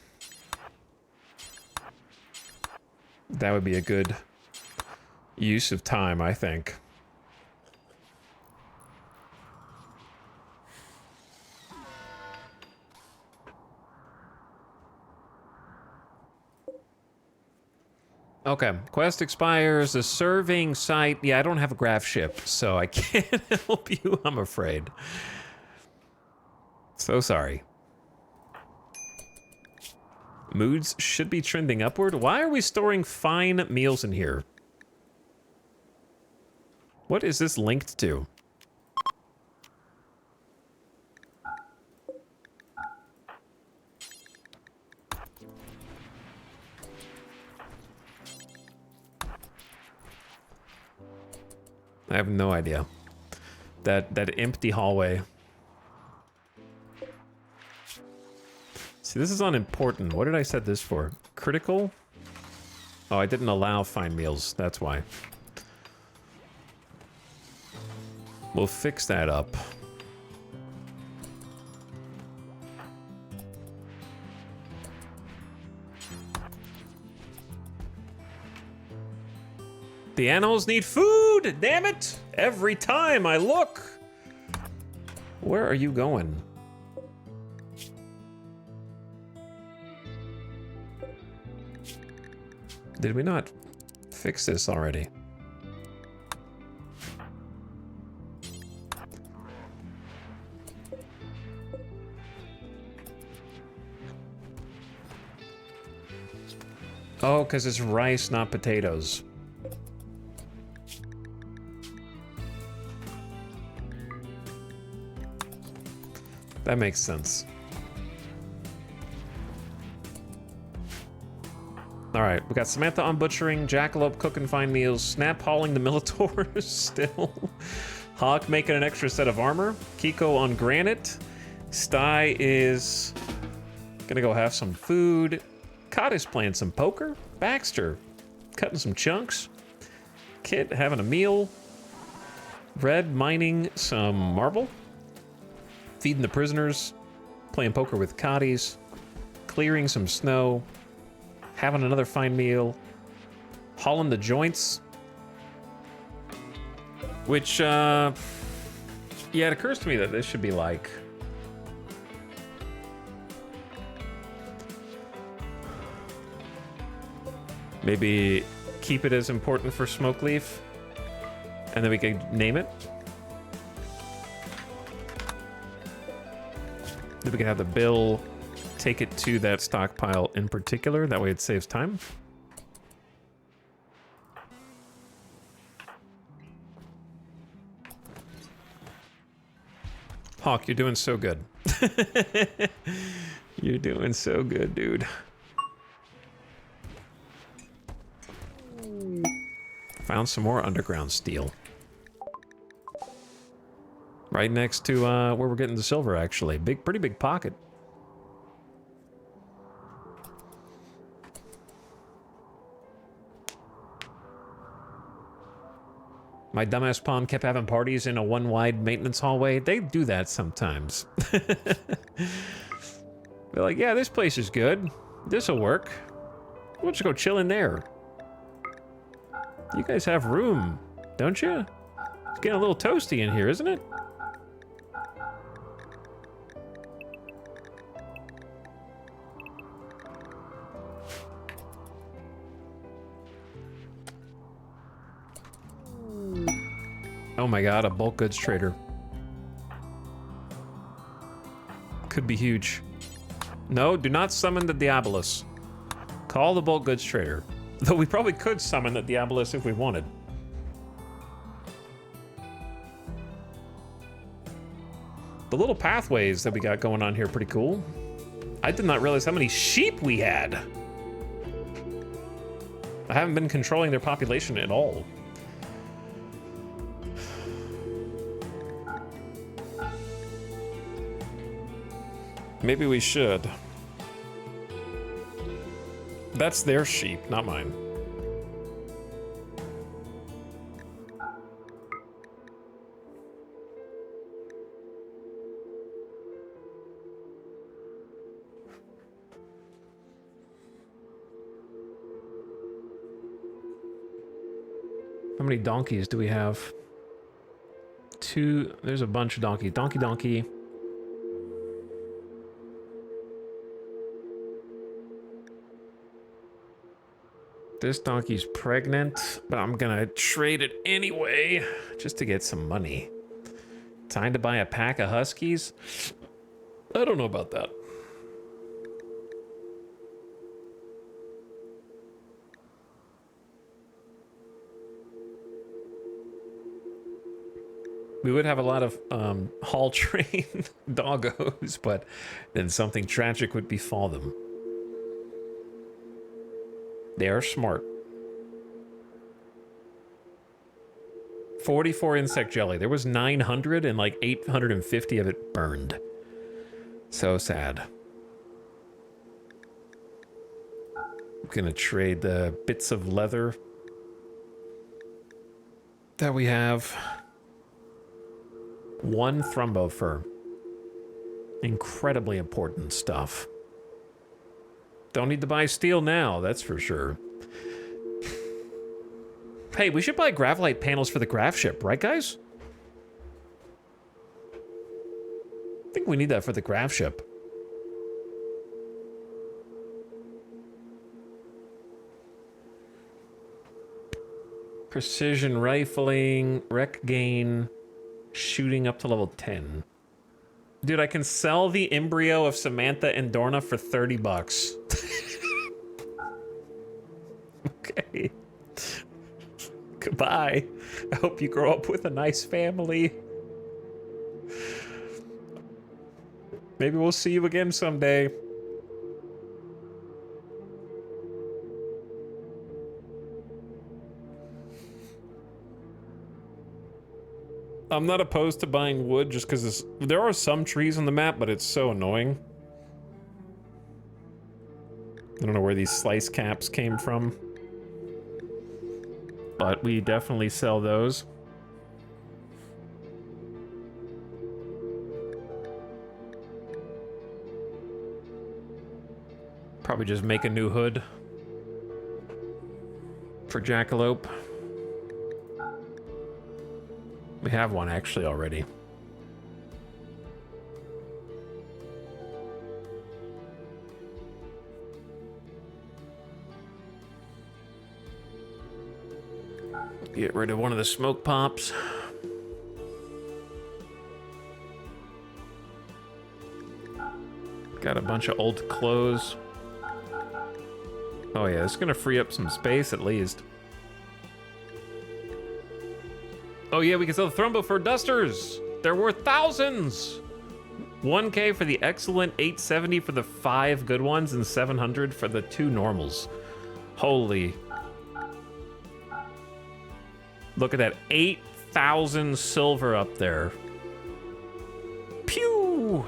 That would be a good use of time, I think. Okay, quest expires, the serving site. Yeah, I don't have a graph ship, so I can't help you, I'm afraid. So sorry. Moods should be trending upward. Why are we storing fine meals in here? What is this linked to? I have no idea. That empty hallway. See, this is unimportant. What did I set this for? Critical? Oh, I didn't allow fine meals. That's why. We'll fix that up. The animals need food! Damn it! Every time I look! Where are you going? Did we not fix this already? Oh, because it's rice, not potatoes. That makes sense. All right, we got Samantha on butchering, Jackalope cooking fine meals, Snap hauling the Militaurs still, Hawk making an extra set of armor, Kiko on granite, Sty is gonna go have some food, Cod is playing some poker, Baxter cutting some chunks, Kit having a meal, Red mining some marble, feeding the prisoners, playing poker with Coddies, clearing some snow, having another fine meal, hauling the joints, which, yeah, it occurs to me that this should be like, maybe keep it as important for Smoke Leaf, and then we can name it. Then we can have the bill take it to that stockpile in particular. That way it saves time. Hawk, you're doing so good. You're doing so good, dude. Found some more underground steel. Right next to where we're getting the silver, actually. Pretty big pocket. My dumbass pawn kept having parties in a one-wide maintenance hallway. They do that sometimes. They're like, yeah, this place is good. This'll work. We'll just go chill in there. You guys have room, don't you? It's getting a little toasty in here, isn't it? Oh my god, a bulk goods trader. Could be huge. No, do not summon the Diabolus. Call the bulk goods trader. Though we probably could summon the Diabolus if we wanted. The little pathways that we got going on here are pretty cool. I did not realize how many sheep we had. I haven't been controlling their population at all. Maybe we should. That's their sheep, not mine. How many donkeys do we have? 2. There's a bunch of donkeys. Donkey. This donkey's pregnant, but I'm gonna trade it anyway, just to get some money. Time to buy a pack of huskies? I don't know about that. We would have a lot of haul train doggos, but then something tragic would befall them. They are smart. 44 insect jelly. There was 900 and like 850 of it burned. So sad. I'm gonna trade the bits of leather that we have. 1 thrumbo fur. Incredibly important stuff. Don't need to buy steel now, that's for sure. Hey, we should buy graphite panels for the graph ship, right guys? I think we need that for the graph ship. Precision rifling, rec gain, shooting up to level 10. Dude, I can sell the embryo of Samantha and Dorna for 30 bucks. Okay. Goodbye. I hope you grow up with a nice family. Maybe we'll see you again someday. I'm not opposed to buying wood just because there are some trees on the map, but it's so annoying. I don't know where these slice caps came from, but we definitely sell those. Probably just make a new hood for Jackalope. We have one actually already. Get rid of one of the smoke pops. Got a bunch of old clothes. Oh yeah, it's gonna free up some space at least. Oh yeah, we can sell the Thrumbo for dusters. They're worth thousands. 1K for the excellent, 870 for the 5 good ones, and 700 for the 2 normals. Holy. Look at that, 8,000 silver up there. Pew!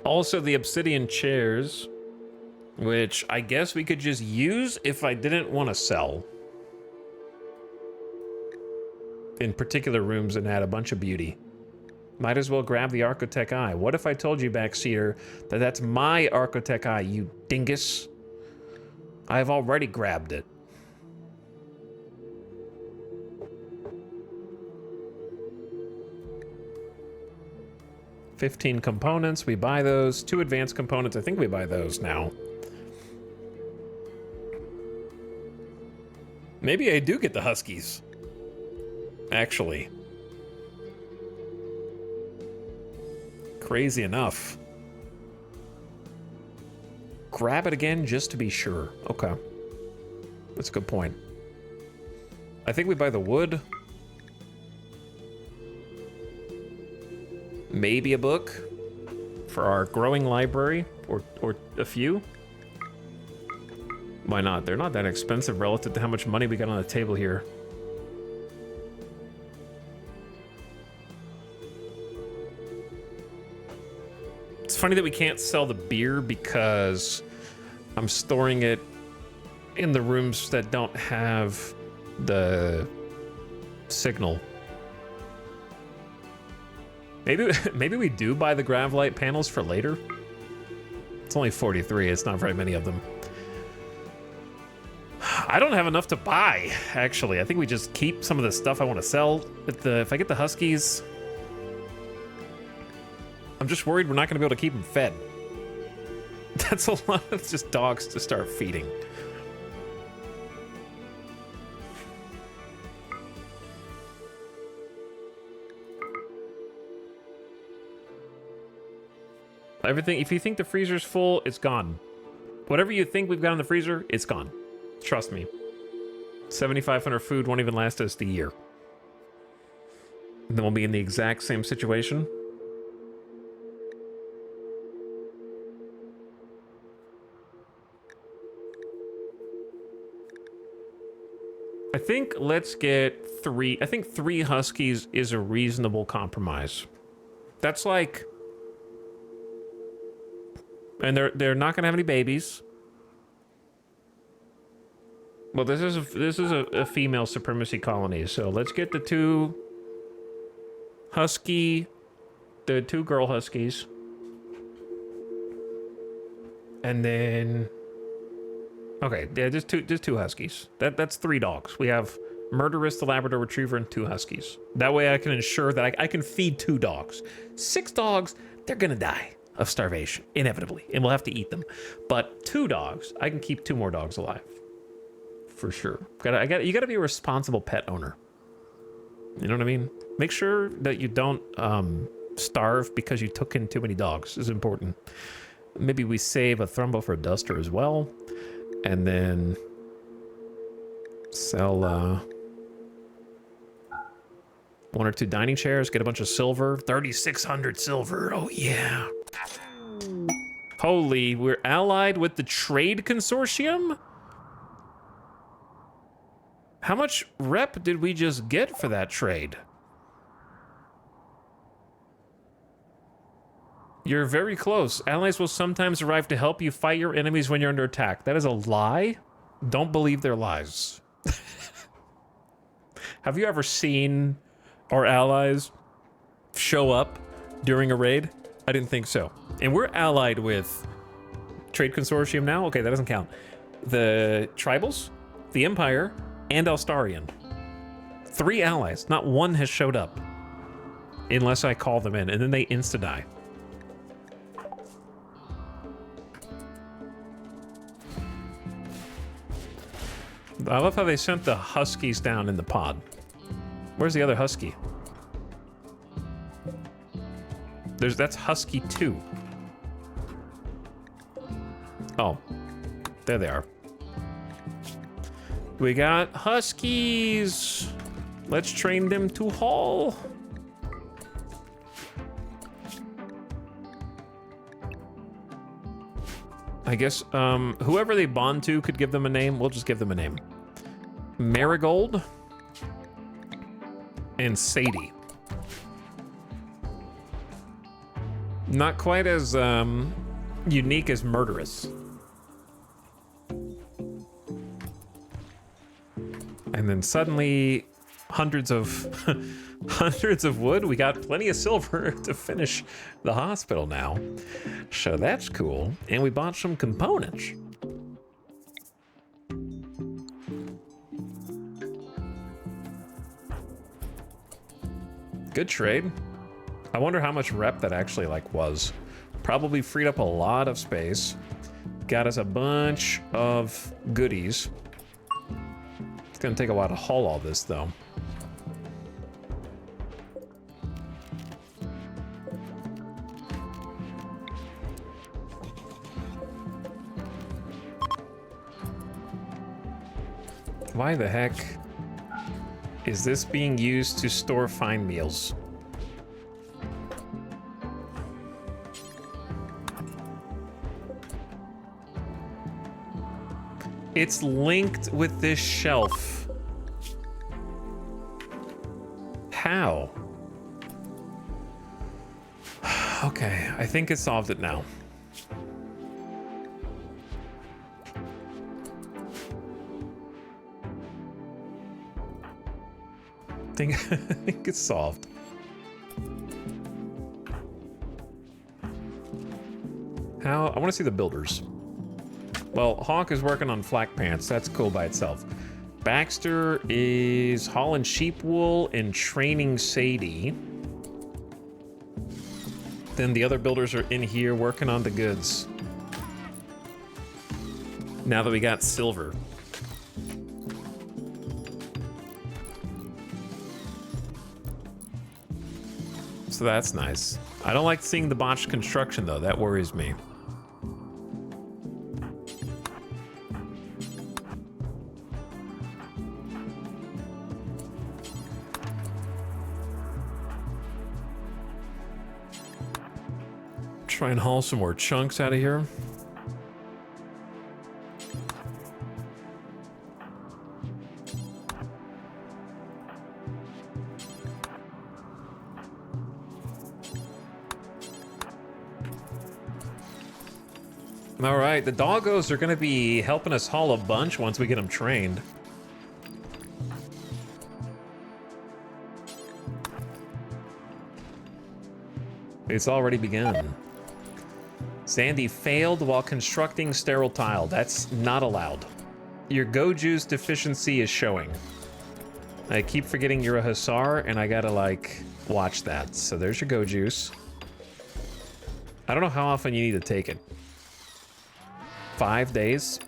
Also the obsidian chairs, which I guess we could just use if I didn't want to sell. In particular rooms and add a bunch of beauty. Might as well grab the Architect Eye. What if I told you, Backseater, that that's my Architect Eye, you dingus? I've already grabbed it. $15 components, we buy those. 2 advanced components, I think we buy those now. Maybe I do get the Huskies. Actually. Crazy enough. Grab it again just to be sure. Okay. That's a good point. I think we buy the wood. Maybe a book for our growing library, or a few. Why not? They're not that expensive relative to how much money we got on the table here. It's funny that we can't sell the beer because I'm storing it in the rooms that don't have the signal. Maybe we do buy the Gravlight panels for later. It's only 43, it's not very many of them. I don't have enough to buy, actually. I think we just keep some of the stuff I want to sell. If I get the Huskies, I'm just worried we're not going to be able to keep them fed. That's a lot of just dogs to start feeding. Everything, if you think the freezer's full, it's gone. Whatever you think we've got in the freezer, it's gone. Trust me. 7,500 food won't even last us the year. And then we'll be in the exact same situation. I think let's get 3. I think 3 Huskies is a reasonable compromise. That's like... And they're not gonna have any babies. Well, this is a female supremacy colony, so let's get the 2 husky, the 2 girl Huskies. And then... Okay, yeah, just two Huskies. That's 3 dogs. We have Murderous, the Labrador Retriever, and 2 Huskies. That way I can ensure that I can feed 2 dogs. 6 dogs, they're gonna die of starvation, inevitably, and we'll have to eat them. But 2 dogs, I can keep 2 more dogs alive. For sure. You gotta be a responsible pet owner. You know what I mean? Make sure that you don't starve because you took in too many dogs is important. Maybe we save a Thrumbo for a Duster as well. And then sell 1 or 2 dining chairs, get a bunch of silver. 3,600 silver, oh yeah. Holy, we're allied with the Trade Consortium? How much rep did we just get for that trade? You're very close. Allies will sometimes arrive to help you fight your enemies when you're under attack. That is a lie. Don't believe their lies. Have you ever seen our allies show up during a raid? I didn't think so. And we're allied with Trade Consortium now? Okay, that doesn't count. The Tribals, the Empire, and Elstarian. 3 allies. Not one has showed up. Unless I call them in, and then they insta-die. I love how they sent the Huskies down in the pod. Where's the other Husky? That's Husky 2. Oh, there they are. We got Huskies. Let's train them to haul. I guess whoever they bond to could give them a name. We'll just give them a name. Marigold and Sadie. Not quite as unique as Murderous. And then suddenly hundreds of hundreds of wood. We got plenty of silver to finish the hospital now. So that's cool. And we bought some components. Good trade. I wonder how much rep that actually like was. Probably freed up a lot of space. Got us a bunch of goodies. It's gonna take a while to haul all this though. Why the heck is this being used to store fine meals? It's linked with this shelf. How? Okay, I think it solved it now. I think it's solved. How? I want to see the builders. Well, Hawk is working on flak pants. That's cool by itself. Baxter is hauling sheep wool and training Sadie. Then the other builders are in here working on the goods. Now that we got silver. So that's nice. I don't like seeing the botched construction though. That worries me. Try and haul some more chunks out of here. All right, the doggos are going to be helping us haul a bunch once we get them trained. It's already begun. Sandy failed while constructing sterile tile. That's not allowed. Your go juice deficiency is showing. I keep forgetting you're a Hussar, and I gotta, like, watch that. So there's your go juice. I don't know how often you need to take it. 5 days?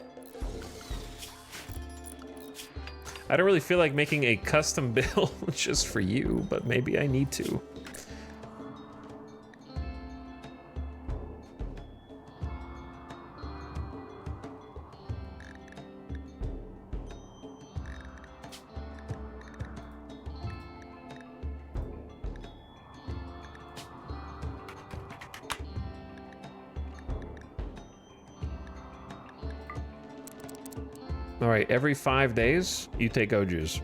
I don't really feel like making a custom build just for you, but maybe I need to. All right, every 5 days, you take go juice.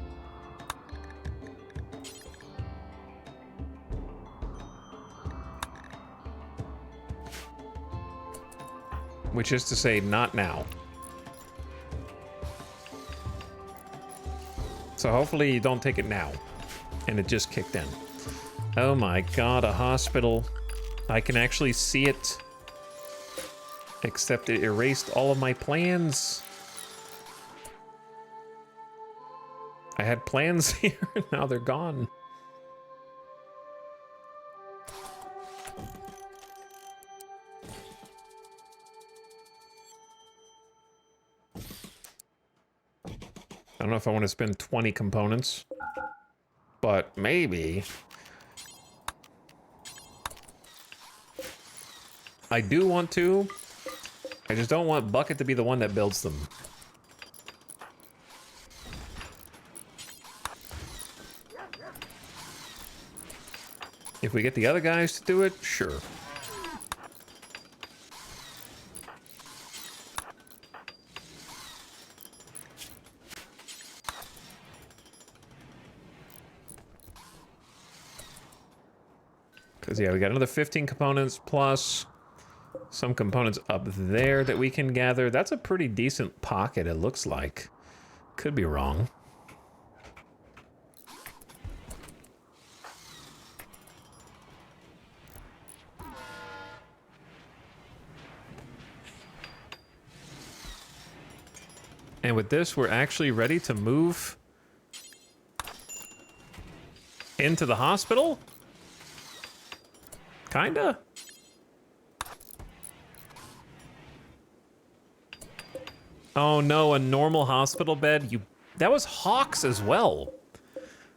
Which is to say, not now. So hopefully you don't take it now. And it just kicked in. Oh my god, a hospital. I can actually see it. Except it erased all of my plans. I had plans here, now they're gone. I don't know if I want to spend 20 components, but maybe. I do want to. I just don't want Bucket to be the one that builds them. If we get the other guys to do it, sure. Because, yeah, we got another 15 components plus some components up there that we can gather. That's a pretty decent pocket, it looks like. Could be wrong. And with this, we're actually ready to move into the hospital? Kinda? Oh no, a normal hospital bed? That was Hawk's as well.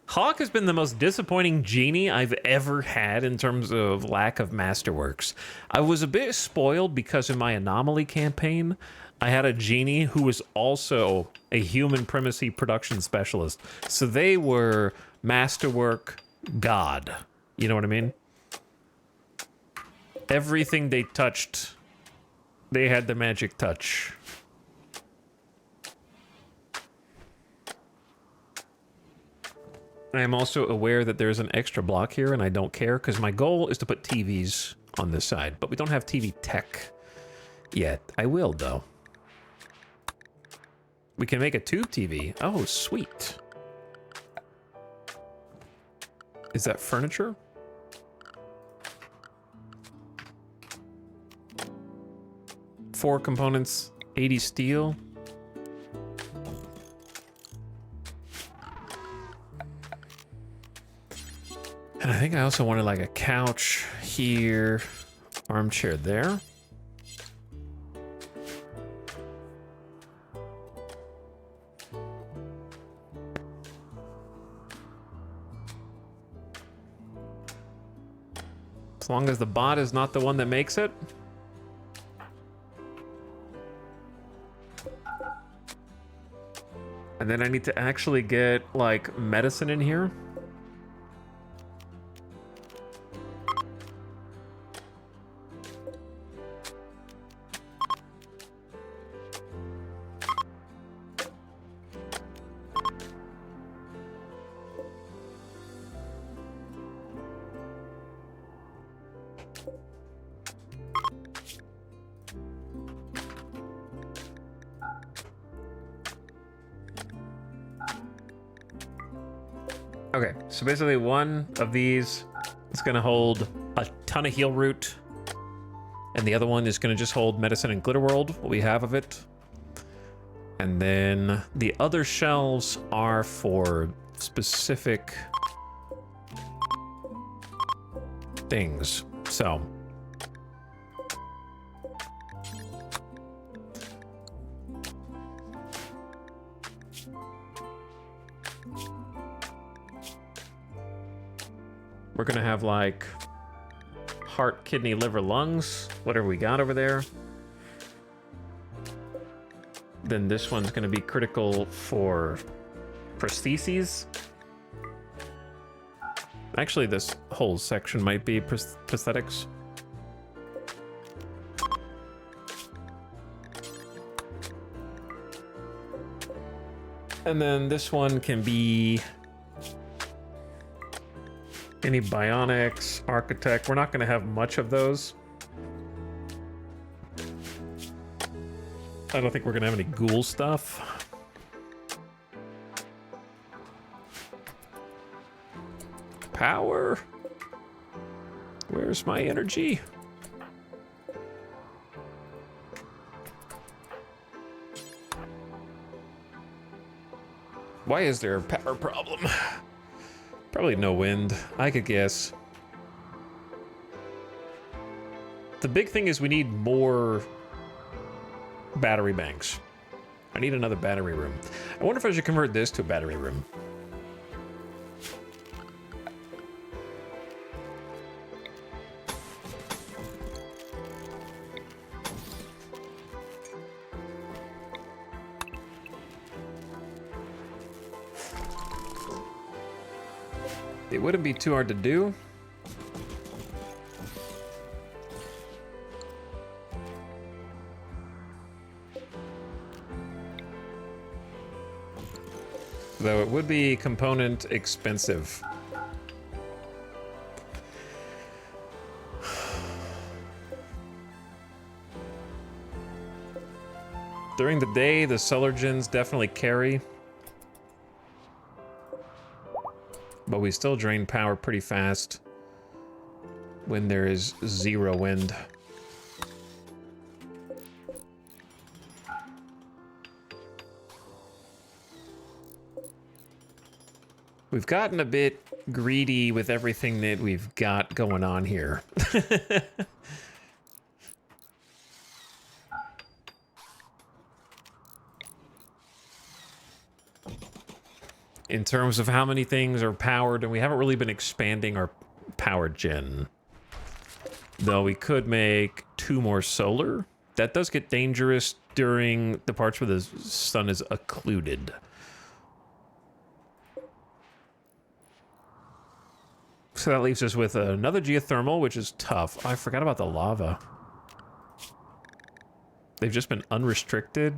Hawk has been the most disappointing genie I've ever had in terms of lack of masterworks. I was a bit spoiled because in my Anomaly campaign, I had a genie who was also a human primacy production specialist. So they were masterwork god. You know what I mean? Everything they touched, they had the magic touch. I am also aware that there's an extra block here, and I don't care, because my goal is to put TVs on this side, but we don't have TV tech yet. I will, though. We can make a tube TV. Oh, sweet. Is that furniture? Four components, 80 steel. And I think I also wanted like a couch here, armchair there. As long as the bot is not the one that makes it. And then I need to actually get like medicine in here. Okay, so basically one of these is going to hold a ton of heal root, and the other one is going to just hold medicine and glitter world, what we have of it. And then the other shelves are for specific things. So we're gonna have like heart, kidney, liver, lungs, whatever we got over there. Then this one's gonna be critical for prostheses. Actually, this whole section might be prosthetics. And then this one can be any bionics, architect. We're not going to have much of those. I don't think we're going to have any ghoul stuff. Power. Where's my energy? Why is there a power problem? Probably no wind. I could guess. The big thing is we need more battery banks. I need another battery room. I wonder if I should convert this to a battery room. It wouldn't be too hard to do. Though it would be component expensive. During the day, the solar gens definitely carry. But we still drain power pretty fast when there is zero wind. We've gotten a bit greedy with everything that we've got going on here. In terms of how many things are powered, and we haven't really been expanding our power gen. Though we could make 2 more solar. That does get dangerous during the parts where the sun is occluded. So that leaves us with another geothermal, which is tough. I forgot about the lava. They've just been unrestricted.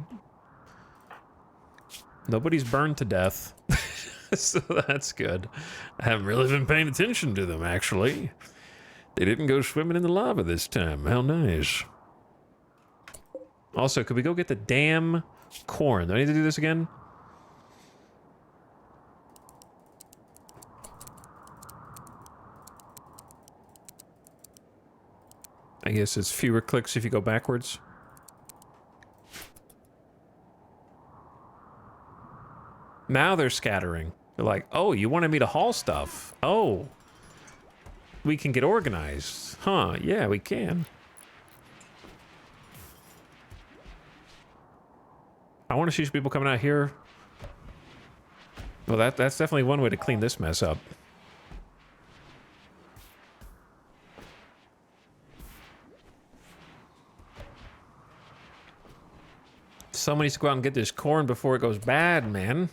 Nobody's burned to death. So that's good. I haven't really been paying attention to them, actually. They didn't go swimming in the lava this time. How nice. Also, could we go get the damn corn? Do I need to do this again? I guess it's fewer clicks if you go backwards. Now they're scattering. They're like, oh, you wanted me to haul stuff. Oh. We can get organized. Huh, yeah, we can. I want to see people coming out here. Well, that's definitely one way to clean this mess up. Somebody needs to go out and get this corn before it goes bad, man.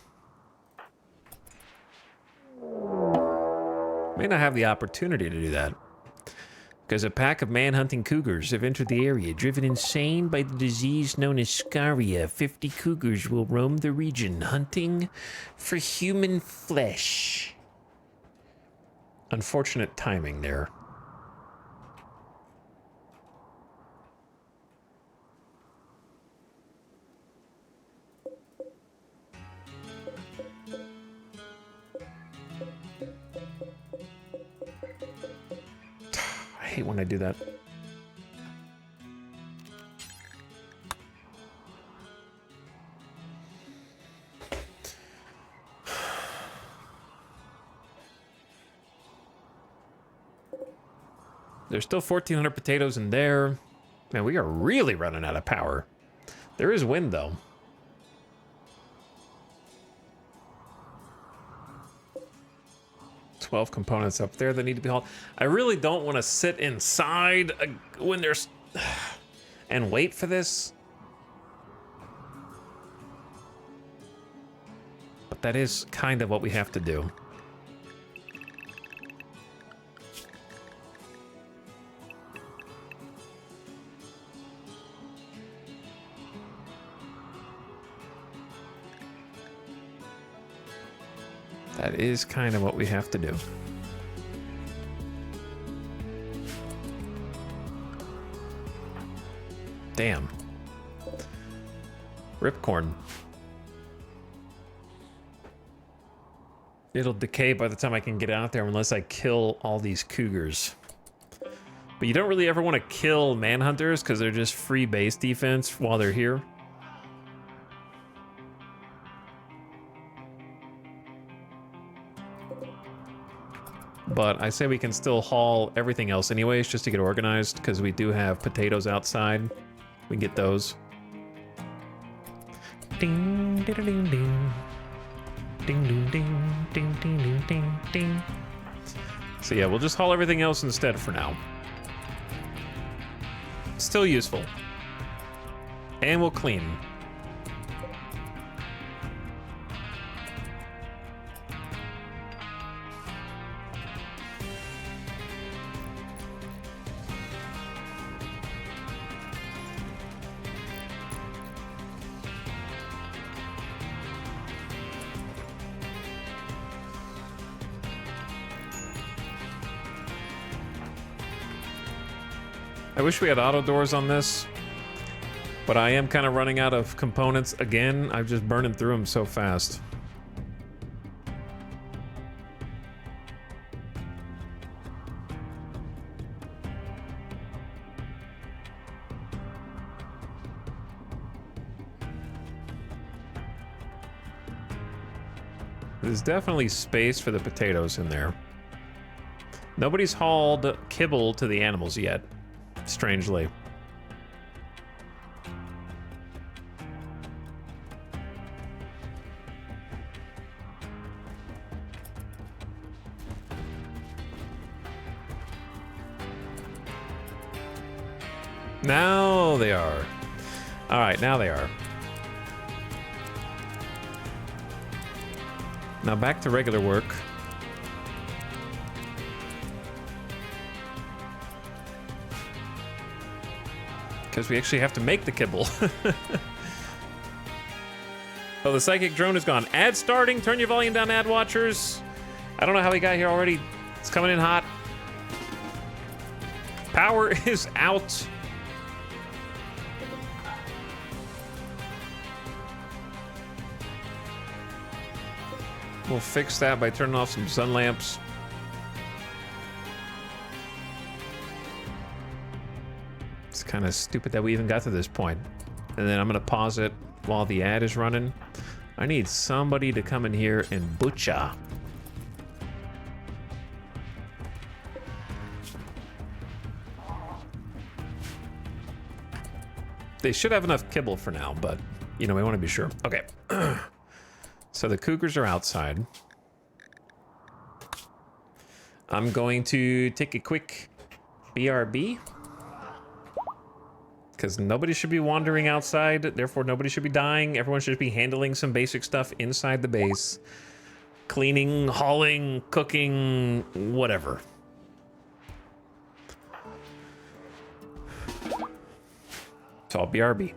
May not have the opportunity to do that. Because a pack of man-hunting cougars have entered the area. Driven insane by the disease known as scaria, 50 cougars will roam the region, hunting for human flesh. Unfortunate timing there. I hate when I do that. There's still 1,400 potatoes in there. Man, we are really running out of power. There is wind, though. $12 components up there that need to be hauled. I really don't want to sit inside when there's... and wait for this. But that is kind of what we have to do. That is kind of what we have to do. Damn. Ripcorn. It'll decay by the time I can get out there unless I kill all these cougars. But you don't really ever want to kill manhunters because they're just free base defense while they're here. But I say we can still haul everything else anyways just to get organized because we do have potatoes outside. We can get those. Ding, ding, ding, ding. Ding, ding, ding, ding, ding, ding, ding, ding. So yeah, we'll just haul everything else instead for now. Still useful. And we'll clean. I wish we had auto doors on this, but I am kind of running out of components again. I'm just burning through them so fast. There's definitely space for the potatoes in there. Nobody's hauled kibble to the animals yet. Strangely. Now they are. All right, now they are. Now back to regular work. Because we actually have to make the kibble. Oh, the psychic drone is gone. Ad starting. Turn your volume down, ad watchers. I don't know how we got here already. It's coming in hot. Power is out. We'll fix that by turning off some sun lamps. Kind of stupid that we even got to this point. And then I'm gonna pause it while the ad is running. I need somebody to come in here and butcher. They should have enough kibble for now, but you know, we want to be sure. Okay. So the cougars are outside. I'm going to take a quick BRB. Because nobody should be wandering outside, therefore nobody should be dying. Everyone should be handling some basic stuff inside the base. Cleaning, hauling, cooking, whatever. It's all BRB.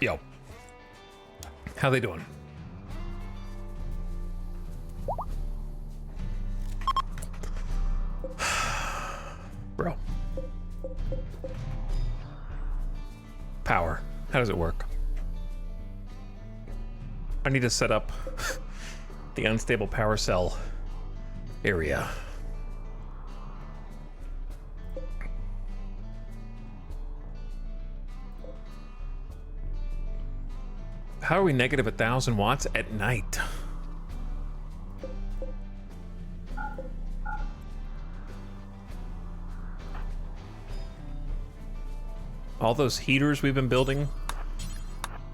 Yo. How they doing? Bro. Power. How does it work? I need to set up the unstable power cell area. How are we negative 1,000 watts at night? All those heaters we've been building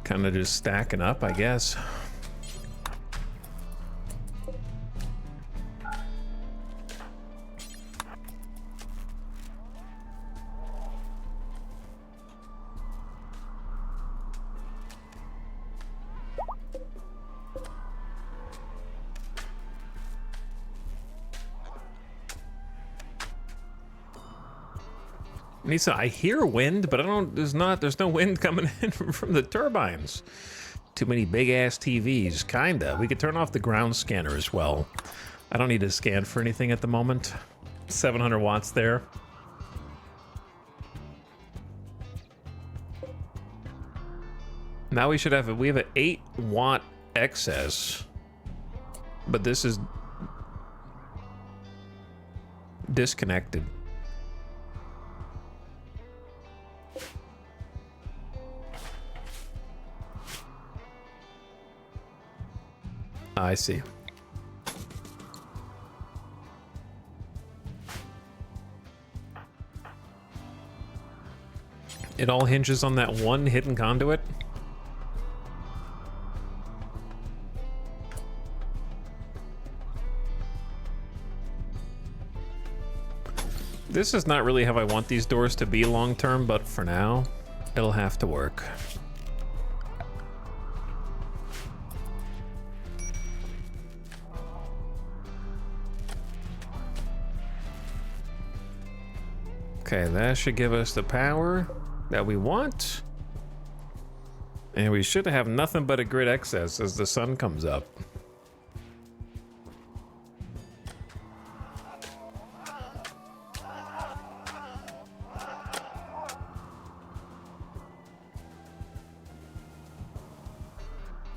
kind of just stacking up, I guess. Nisa, I hear wind, but I don't. There's no wind coming in from the turbines. Too many big ass TVs. Kinda. We could turn off the ground scanner as well. I don't need to scan for anything at the moment. 700 watts there. Now we should have we have an 8 watt excess, but this is disconnected. I see. It all hinges on that one hidden conduit. This is not really how I want these doors to be long term, but for now, it'll have to work. Okay, that should give us the power that we want. And we should have nothing but a grid excess as the sun comes up.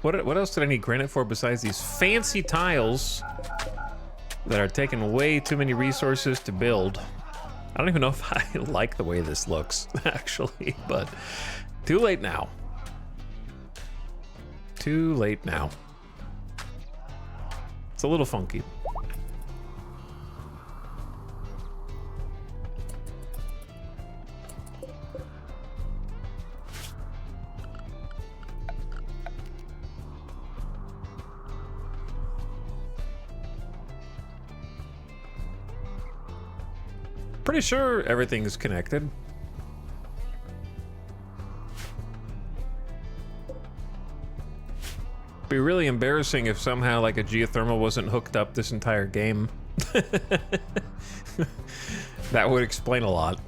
What else did I need granite for besides these fancy tiles that are taking way too many resources to build? I don't even know if I like the way this looks, actually, but too late now. Too late now. It's a little funky. Pretty sure everything is connected. Be really embarrassing if somehow like a geothermal wasn't hooked up this entire game. That would explain a lot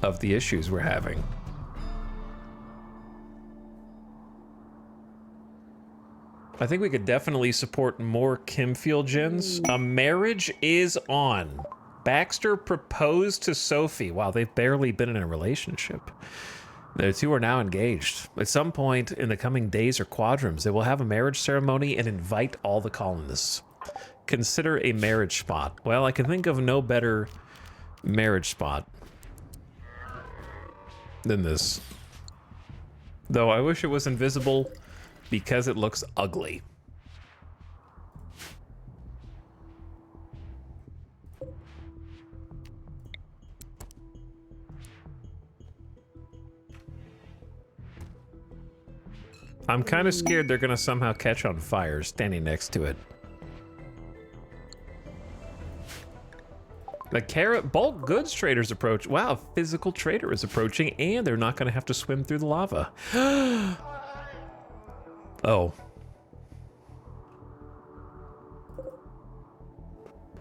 of the issues we're having. I think we could definitely support more Kimfield gens. A marriage is on. Baxter proposed to Sophie. Wow, they've barely been in a relationship. The two are now engaged. At some point in the coming days or quadrums, they will have a marriage ceremony and invite all the colonists. Consider a marriage spot. Well, I can think of no better marriage spot than this. Though I wish it was invisible because it looks ugly. I'm kind of scared they're gonna somehow catch on fire standing next to it. The carrot bulk goods traders approach. Wow, a physical trader is approaching and they're not gonna have to swim through the lava. Oh.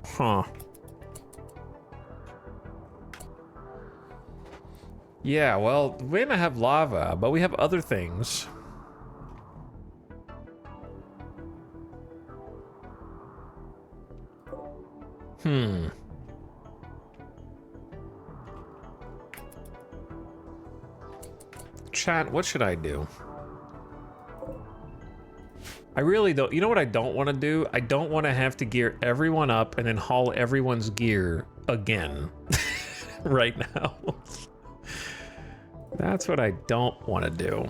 Huh. Yeah, well, we may not have lava, but we have other things. Chat, what should I do? I really don't. You know what I don't want to do? I don't want to have to gear everyone up and then haul everyone's gear again right now. That's what I don't want to do.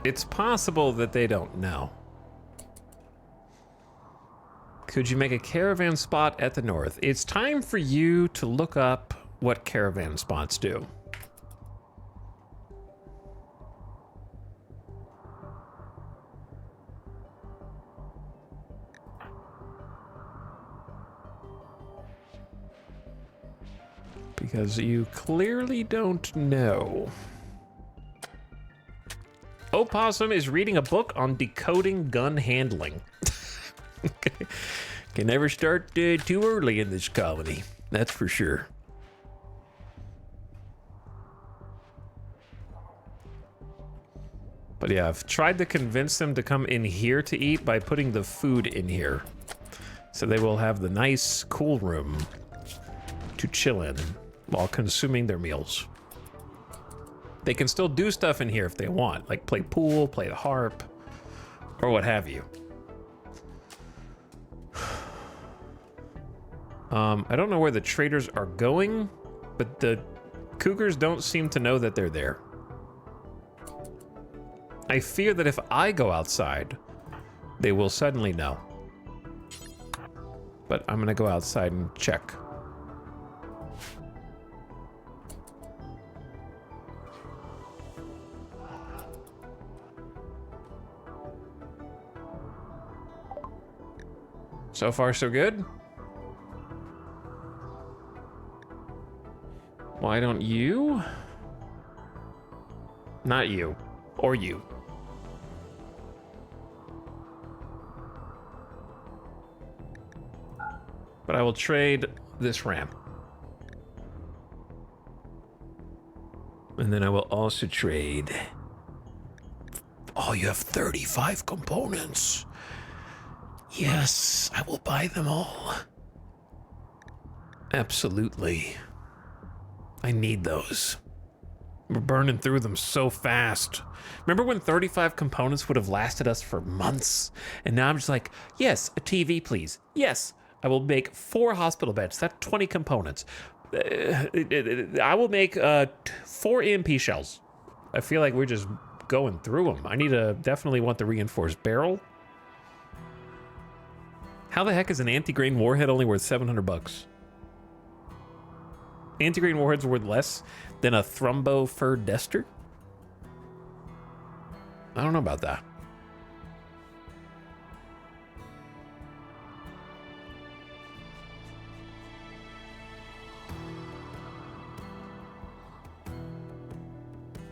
It's possible that they don't know. Could you make a caravan spot at the north? It's time for you to look up what caravan spots do. Because you clearly don't know. Opossum is reading a book on decoding gun handling. Okay. Can never start too early in this colony, that's for sure. But yeah, I've tried to convince them to come in here to eat by putting the food in here. So they will have the nice, cool room to chill in while consuming their meals. They can still do stuff in here if they want, like play pool, play the harp, or what have you. I don't know where the traders are going, but the cougars don't seem to know that they're there. I fear that if I go outside, they will suddenly know. But I'm gonna go outside and check. So far, so good. Why don't you? Not you. Or you. But I will trade this ramp. And then I will also trade... Oh, you have 35 components. Yes, I will buy them all. Absolutely. I need those. We're burning through them so fast. Remember when 35 components would have lasted us for months? And now I'm just like, yes, a TV, please. Yes, I will make 4 hospital beds. That's 20 components. I will make 4 EMP shells. I feel like we're just going through them. I need to definitely want the reinforced barrel. How the heck is an anti-grain warhead only worth 700 bucks? Anti-grain warheads are worth less than a thrombo fur duster? I don't know about that.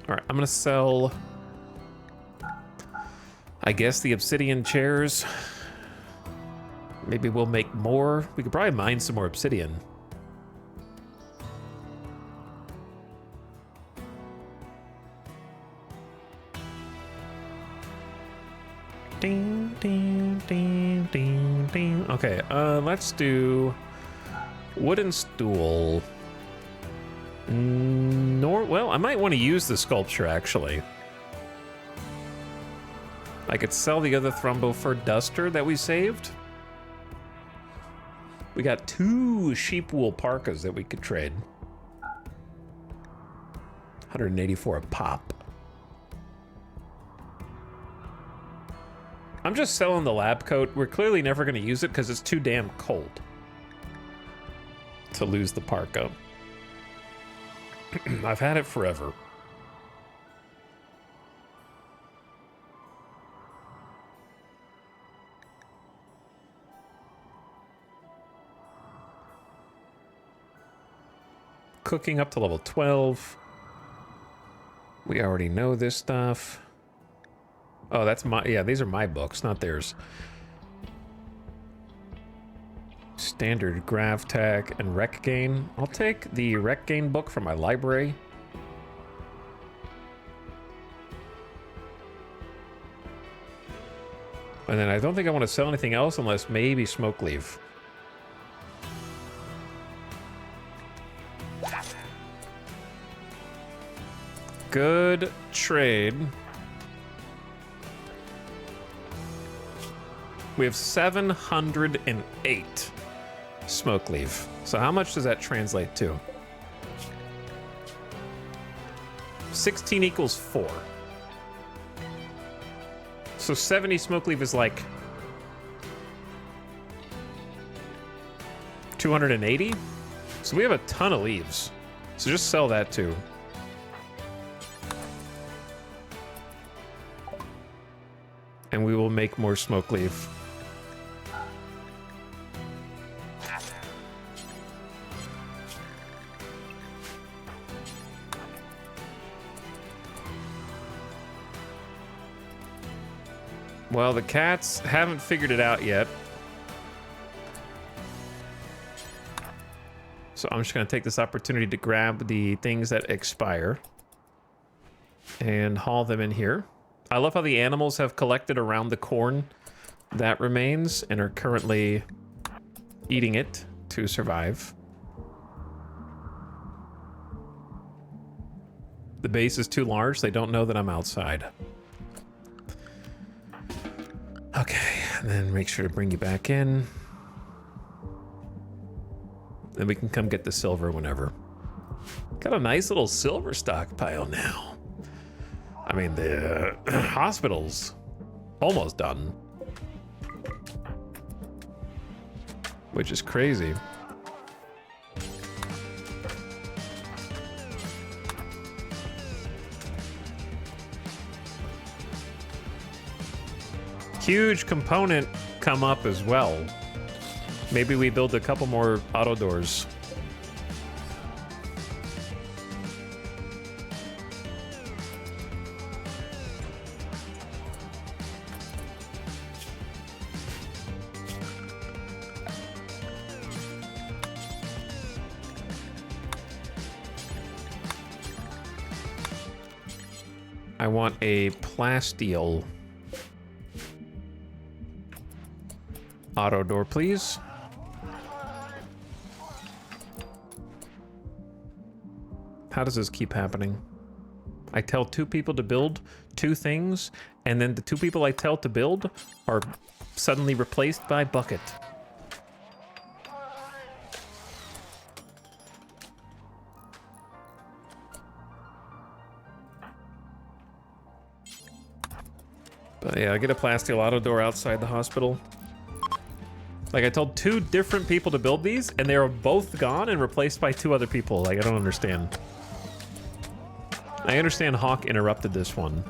All right, I'm gonna sell, I guess, the obsidian chairs. Maybe we'll make more. We could probably mine some more obsidian. Ding, ding, ding, ding, ding. Okay, let's do wooden stool. Well, I might want to use the sculpture, actually. I could sell the other thrombo fur duster that we saved. We got 2 sheep wool parkas that we could trade. 184 a pop. I'm just selling the lab coat. We're clearly never going to use it because it's too damn cold to lose the parka. I've had it forever. cooking up to level 12. We already know this stuff. Oh, that's my... Yeah, these are my books, not theirs. Standard Grav Tech and Rec Gain. I'll take the Rec Gain book from my library. And then I don't think I want to sell anything else unless maybe Smoke Leaf. Good trade. We have 708 Smoke Leaf. So how much does that translate to? 16 equals 4. So 70 Smoke Leaf is like 280. So we have a ton of leaves. So just sell that too. And we will make more Smoke Leaf. Well, the cats haven't figured it out yet. So I'm just going to take this opportunity to grab the things that expire and haul them in here. I love how the animals have collected around the corn that remains and are currently eating it to survive. The base is too large. They don't know that I'm outside. Okay, and then make sure to bring you back in. Then we can come get the silver whenever. Got a nice little silver stockpile now. I mean, the hospital's almost done. Which is crazy. Huge component come up as well. Maybe we build a couple more auto doors. I want a plasteel auto door, please. How does this keep happening? I tell 2 people to build 2 things, and then the 2 people I tell to build are suddenly replaced by Bucket. But yeah, I get a plasteel auto door outside the hospital. Like, I told 2 different people to build these, and they are both gone and replaced by 2 other people. Like, I don't understand. I understand Hawk interrupted this one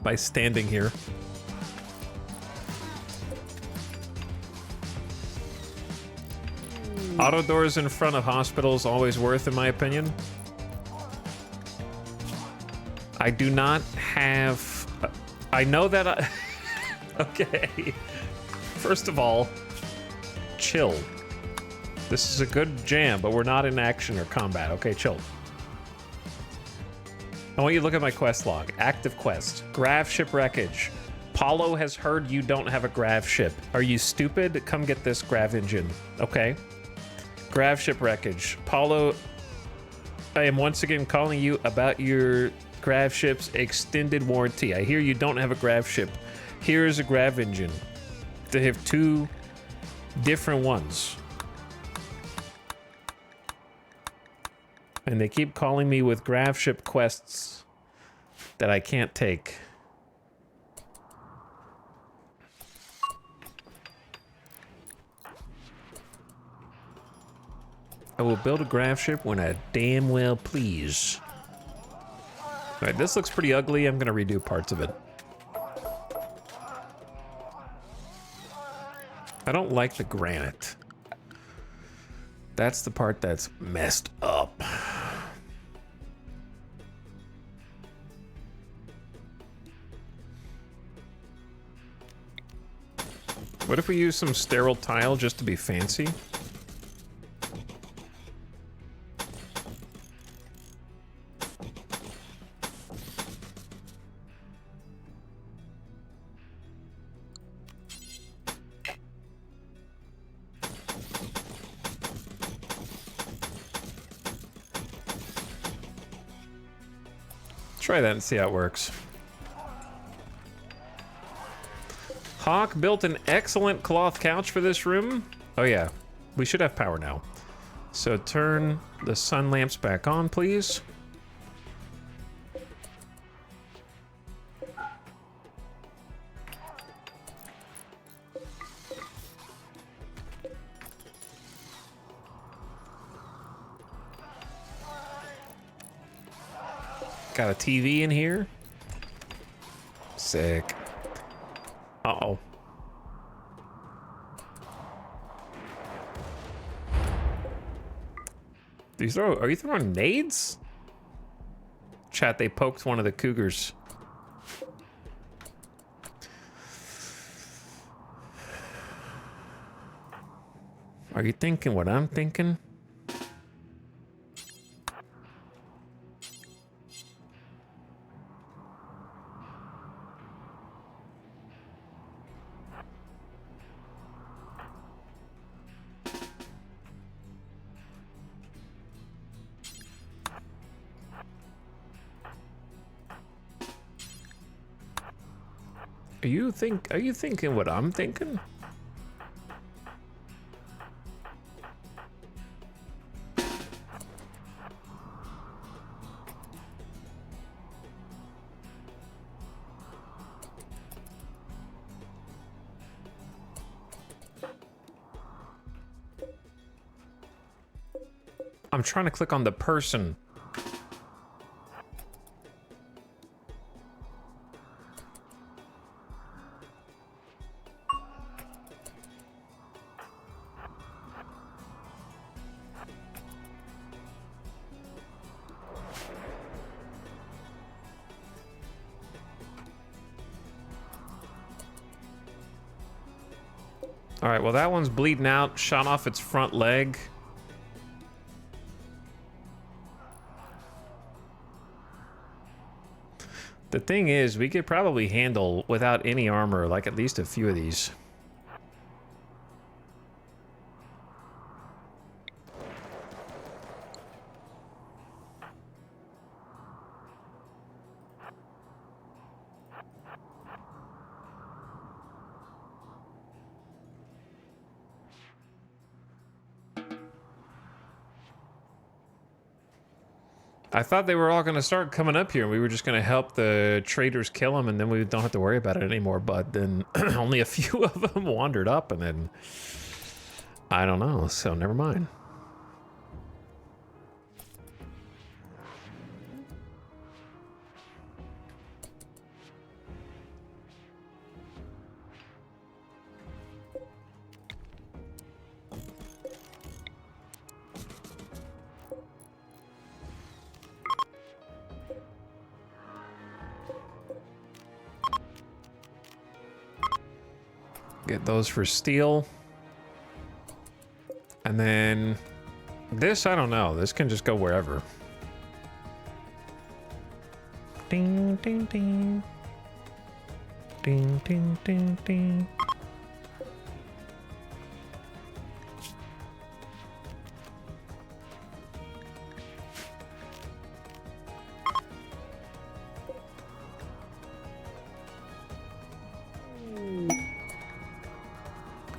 by standing here. Auto doors in front of hospitals always worth, in my opinion. I do not have... I know that I... Okay. First of all, chill. This is a good jam, but we're not in action or combat. Okay, chill. I want you to look at my quest log. Active quest. Grav ship wreckage. Paulo has heard you don't have a grav ship. Are you stupid? Come get this grav engine. Okay. Grav ship wreckage. Paulo, I am once again calling you about your grav ship's extended warranty. I hear you don't have a grav ship. Here is a grav engine. They have 2 different ones. And they keep calling me with grav ship quests that I can't take. I will build a grav ship when I damn well please. Alright, this looks pretty ugly. I'm gonna redo parts of it. I don't like the granite. That's the part that's messed up. What if we use some sterile tile just to be fancy? Try that and see how it works. Hawk built an excellent cloth couch for this room. Oh yeah, we should have power now. So turn the sun lamps back on, please. Got a TV in here. Sick. Uh-oh. Are you throwing nades? Chat, they poked one of the cougars. Are you thinking what I'm thinking? Are you thinking what I'm thinking? I'm trying to click on the person. All right, well, that one's bleeding out, shot off its front leg. The thing is, we could probably handle, without any armor, like at least a few of these. I thought they were all going to start coming up here and we were just going to help the traders kill them and then we don't have to worry about it anymore. But then only a few of them wandered up and then I don't know. So never mind. Get those for steel. And then this, I don't know. This can just go wherever. Ding, ding, ding. Ding, ding, ding, ding.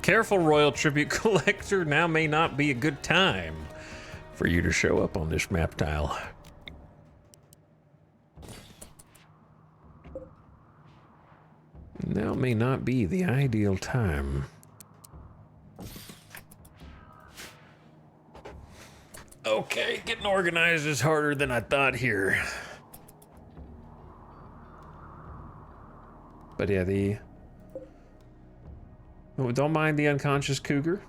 Careful, Royal Tribute Collector. Now may not be a good time for you to show up on this map tile. Now may not be the ideal time. Okay, getting organized is harder than I thought here. But yeah, don't mind the unconscious cougar.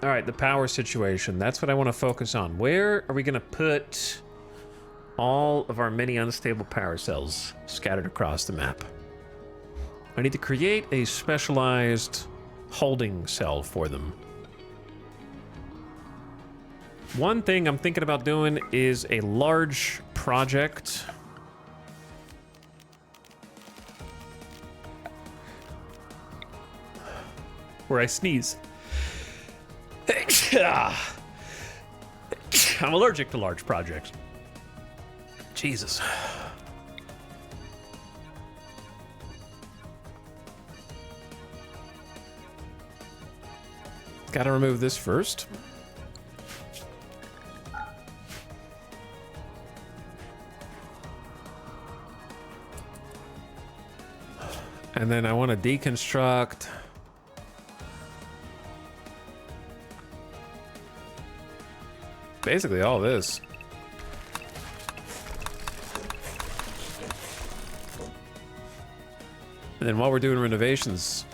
All right, the power situation. That's what I want to focus on. Where are we going to put all of our many unstable power cells scattered across the map? I need to create a specialized holding cell for them. One thing I'm thinking about doing is a large project. Where I sneeze. I'm allergic to large projects. Jesus. Gotta remove this first. And then I want to deconstruct basically all this. And then while we're doing renovations,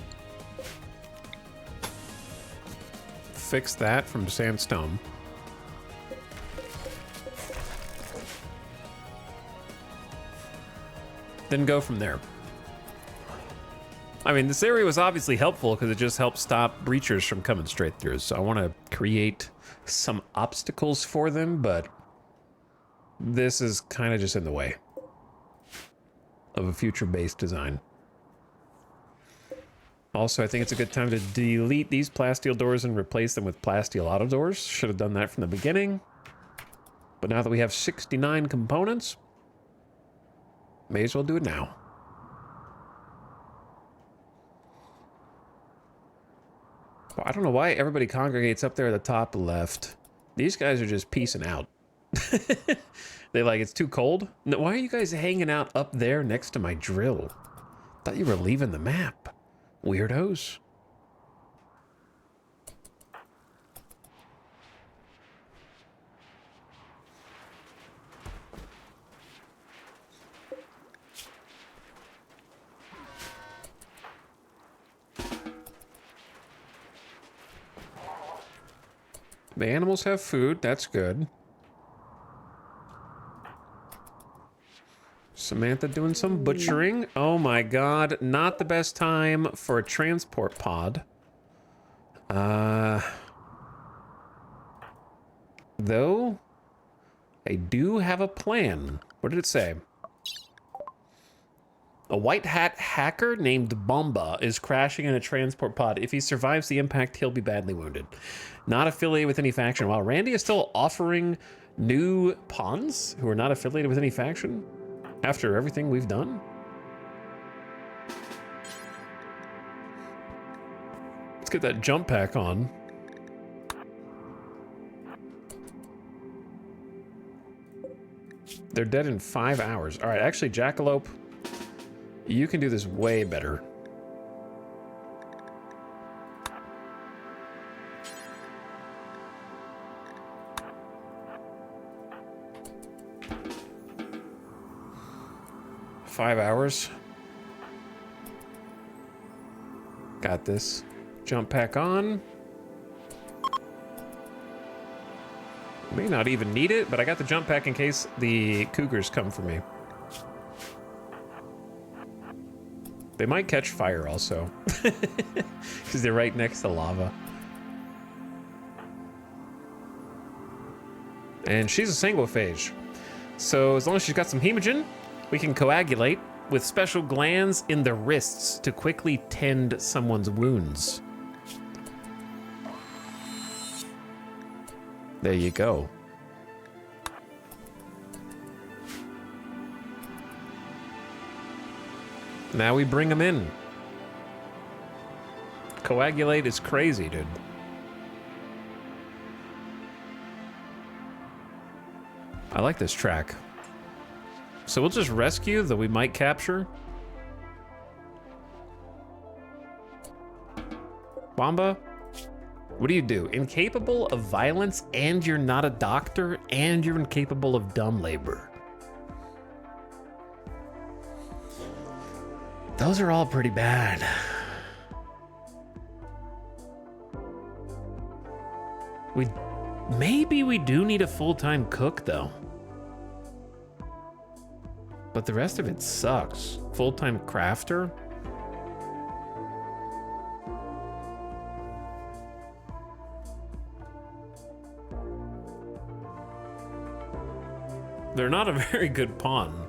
fix that from sandstone. Then go from there. I mean, this area was obviously helpful because it just helped stop breachers from coming straight through. So I want to create some obstacles for them, but this is kind of just in the way of a future-based design. Also, I think it's a good time to delete these plasteel doors and replace them with plasteel auto doors. Should have done that from the beginning. But now that we have 69 components, may as well do it now. I don't know why everybody congregates up there at the top left. These guys are just peacing out. They like, it's too cold? No, why are you guys hanging out up there next to my drill? Thought you were leaving the map. Weirdos. The animals have food, that's good. Samantha doing some butchering. Oh my god, not the best time for a transport pod. Though, I do have a plan. What did it say? A white hat hacker named Bomba is crashing in a transport pod. If he survives the impact, he'll be badly wounded. Not affiliated with any faction. Wow, Randy is still offering new pawns who are not affiliated with any faction after everything we've done? Let's get that jump pack on. They're dead in 5 hours. All right, actually, Jackalope, you can do this way better. Five hours. Got this. Jump pack on. May not even need it, but I got the jump pack in case the cougars come for me. They might catch fire also, because they're right next to lava. And she's a sanguiphage. So as long as she's got some hemogen, we can coagulate with special glands in the wrists to quickly tend someone's wounds. There you go. Now we bring them in. Coagulate is crazy, dude. I like this track. So we'll just rescue, though we might capture. Bomba, what do you do? Incapable of violence, and you're not a doctor, and you're incapable of dumb labor. Those are all pretty bad. Maybe we do need a full-time cook, though. But the rest of it sucks. Full-time crafter? They're not a very good pawn.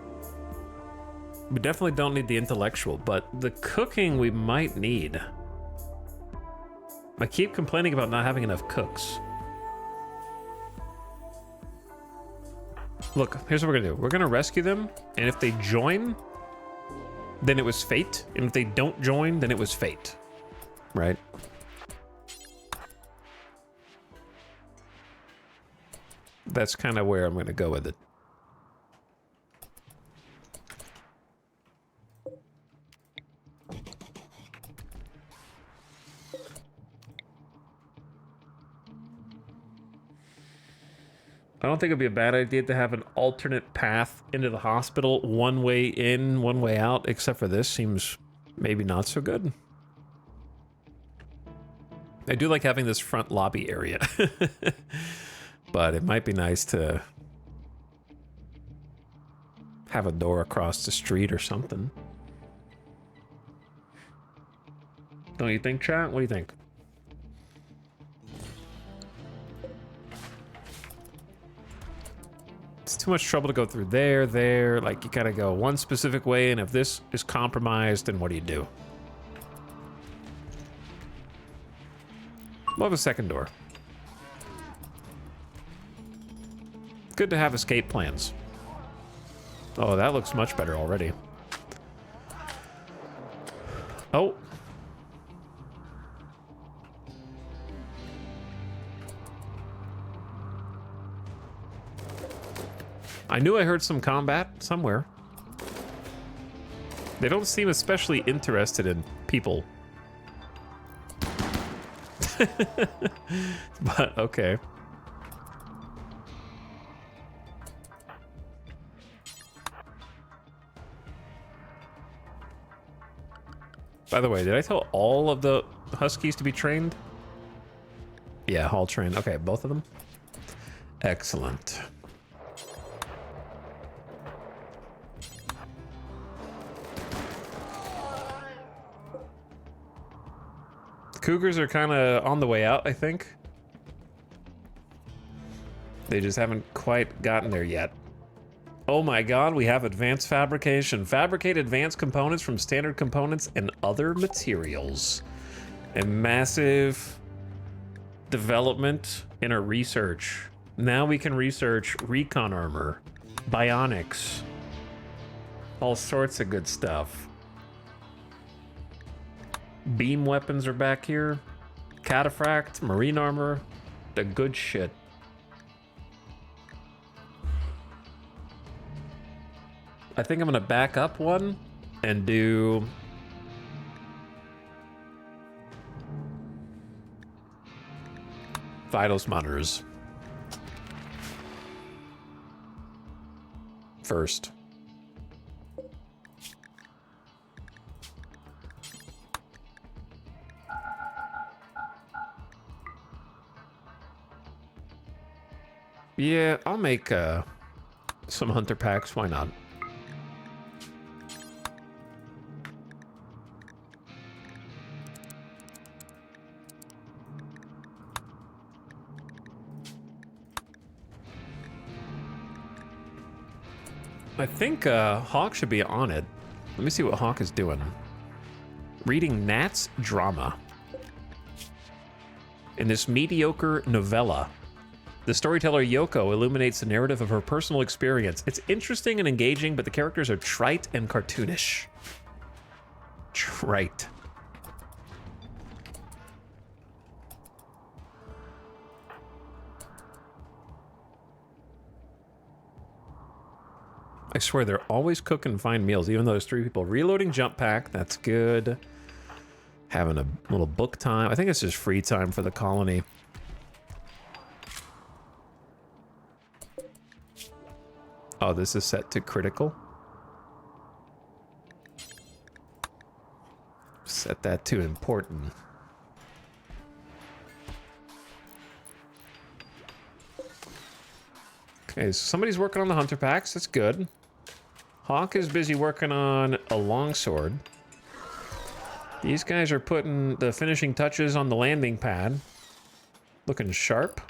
We definitely don't need the intellectual, but the cooking we might need. I keep complaining about not having enough cooks. Look, here's what we're gonna do. We're gonna rescue them, and if they join, then it was fate. And if they don't join, then it was fate. Right? That's kind of where I'm gonna go with it. I don't think it'd be a bad idea to have an alternate path into the hospital, one way in, one way out, except for this seems maybe not so good. I do like having this front lobby area, but it might be nice to have a door across the street or something. Don't you think, chat? What do you think? It's too much trouble to go through there. Like, you gotta go one specific way, and if this is compromised, then what do you do? We'll have a second door. Good to have escape plans. Oh, that looks much better already. Oh. I knew I heard some combat somewhere. They don't seem especially interested in people. But, okay. By the way, did I tell all of the Huskies to be trained? Yeah, all trained. Okay, both of them? Excellent. Cougars are kind of on the way out, I think. They just haven't quite gotten there yet. Oh my god, we have advanced fabrication. Fabricate advanced components from standard components and other materials. A massive development in our research. Now we can research recon armor, bionics, all sorts of good stuff. Beam weapons are back here. Cataphract, marine armor, the good shit. I think I'm gonna back up one and do vitals monitors first. Yeah, I'll make some hunter packs. Why not? I think Hawk should be on it. Let me see what Hawk is doing. Reading Nat's drama. In this mediocre novella, the storyteller Yoko illuminates the narrative of her personal experience. It's interesting and engaging, but the characters are trite and cartoonish. Trite. I swear they're always cooking fine meals, even though there's 3 people. Reloading jump pack, that's good. Having a little book time. I think it's just free time for the colony. Oh, this is set to critical. Set that to important. Okay, so somebody's working on the hunter packs. That's good. Hawk is busy working on a longsword. These guys are putting the finishing touches on the landing pad. Looking sharp.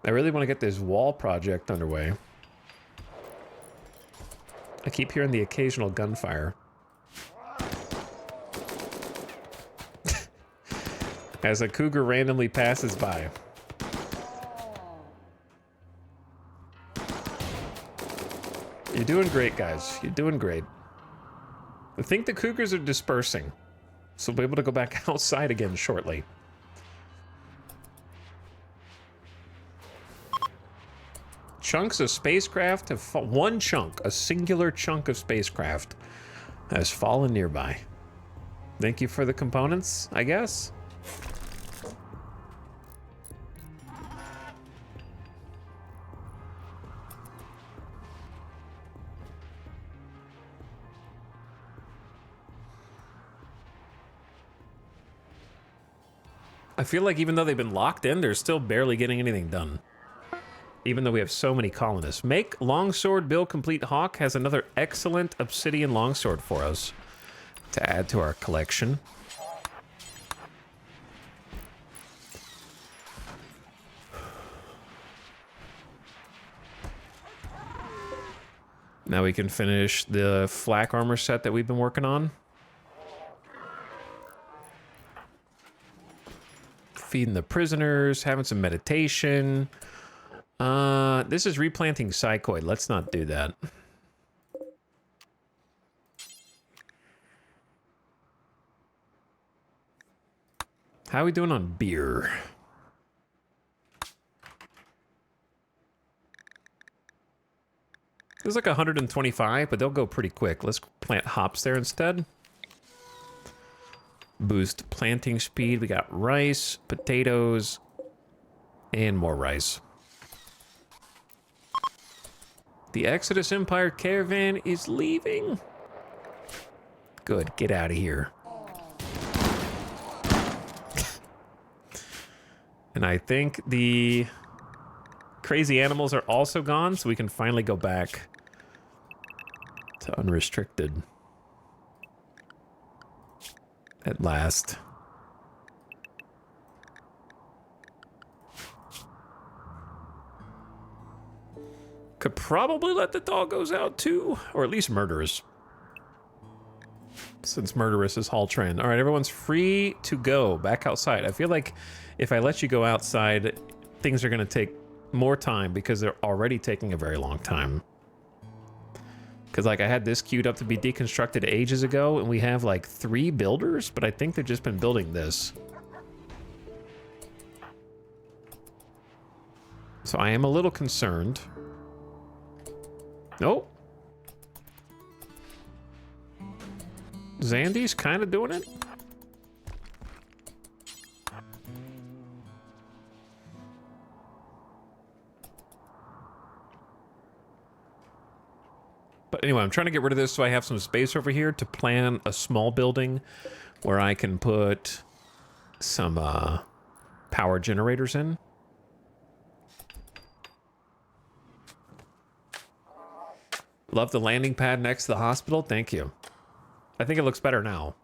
I really want to get this wall project underway. I keep hearing the occasional gunfire. As a cougar randomly passes by. You're doing great, guys. You're doing great. I think the cougars are dispersing, so we'll be able to go back outside again shortly. Chunks of spacecraft have one chunk, a singular chunk of spacecraft, has fallen nearby. Thank you for the components, I guess. I feel like even though they've been locked in, they're still barely getting anything done. Even though we have so many colonists. Make longsword build complete. Hawk has another excellent obsidian longsword for us to add to our collection. Now we can finish the flak armor set that we've been working on. Feeding the prisoners, having some meditation. This is replanting psychoid. Let's not do that. How are we doing on beer? There's like 125, but they'll go pretty quick. Let's plant hops there instead. Boost planting speed. We got rice, potatoes, and more rice. The Exodus Empire caravan is leaving. Good, get out of here. And I think the crazy animals are also gone, so we can finally go back to unrestricted. At last. Could probably let the doggos out too, or at least murderers. Since murderous is Hall trend. All right, everyone's free to go back outside. I feel like if I let you go outside, things are going to take more time because they're already taking a very long time. Because like I had this queued up to be deconstructed ages ago, and we have like 3 builders, but I think they've just been building this. So I am a little concerned. Nope. Zandy's kind of doing it. But anyway, I'm trying to get rid of this so I have some space over here to plan a small building where I can put some power generators in. Love the landing pad next to the hospital. Thank you. I think it looks better now.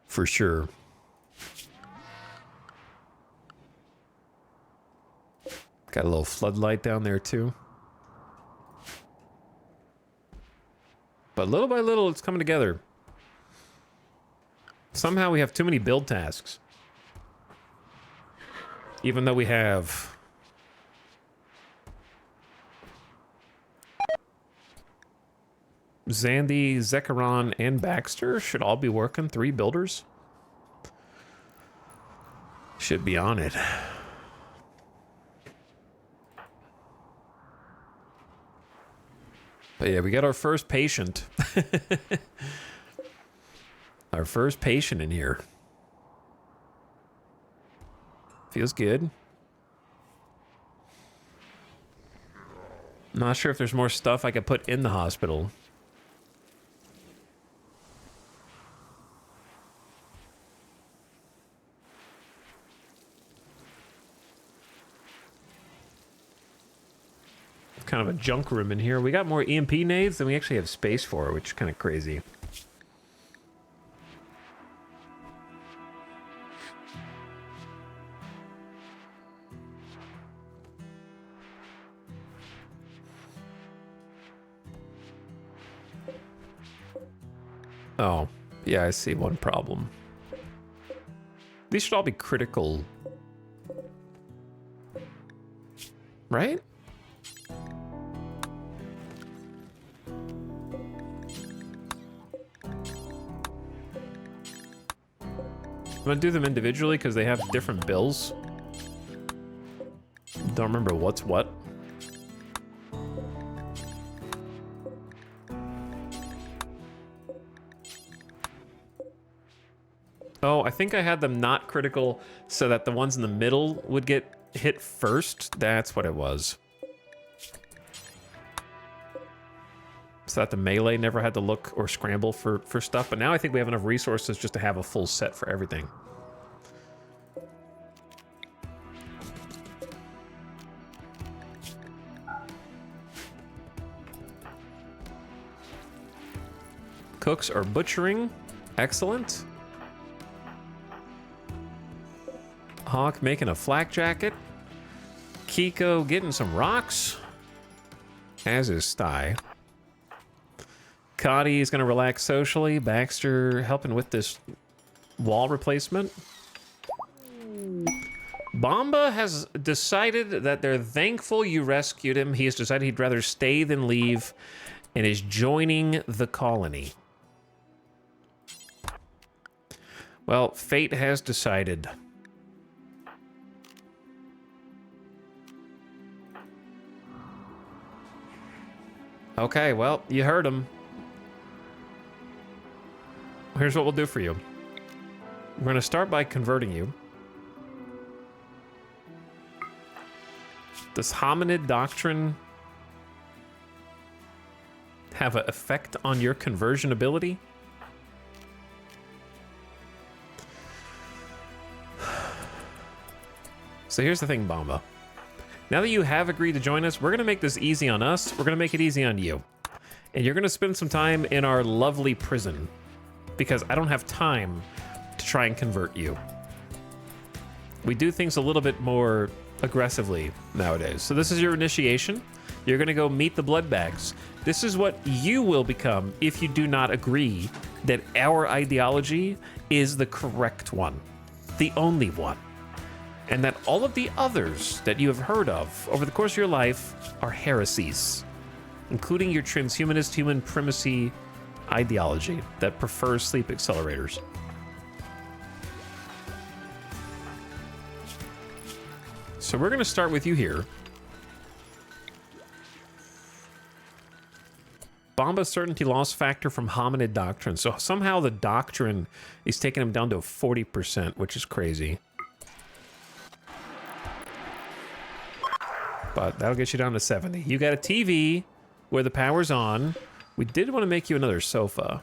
For sure. Got a little floodlight down there too. But little by little, it's coming together. Somehow we have too many build tasks. Even though we have... Zandy, Zekaron, and Baxter should all be working. 3 builders. Should be on it. But yeah, we got our first patient. Our first patient in here. Feels good. Not sure if there's more stuff I could put in the hospital. kind of a junk room in here. We got more EMP nades than we actually have space for, which is kind of crazy. Oh, yeah, I see one problem. These should all be critical. Right? I'm gonna do them individually because they have different bills. Don't remember what's what. Oh, I think I had them not critical so that the ones in the middle would get hit first. That's what it was. So that the melee never had to look or scramble for stuff. But now I think we have enough resources just to have a full set for everything. Cooks are butchering. Excellent. Hawk making a flak jacket. Kiko getting some rocks. As is Sty. Cotty is going to relax socially. Baxter helping with this wall replacement. Bomba has decided that they're thankful you rescued him. He has decided he'd rather stay than leave and is joining the colony. Well, fate has decided. Okay, well, you heard him. Here's what we'll do for you. We're going to start by converting you. Does hominid doctrine have an effect on your conversion ability? So here's the thing, Bomba. Now that you have agreed to join us, we're going to make this easy on us. We're going to make it easy on you. And you're going to spend some time in our lovely prison. Because I don't have time to try and convert you. We do things a little bit more aggressively nowadays. So this is your initiation. You're going to go meet the blood bags. This is what you will become if you do not agree that our ideology is the correct one. The only one. And that all of the others that you have heard of over the course of your life are heresies, including your transhumanist human primacy ideology that prefers sleep accelerators. So we're going to start with you here. Bomba's certainty loss factor from hominid doctrine. So somehow the doctrine is taking him down to 40%, which is crazy. But that'll get you down to 70. You got a TV where the power's on. We did want to make you another sofa.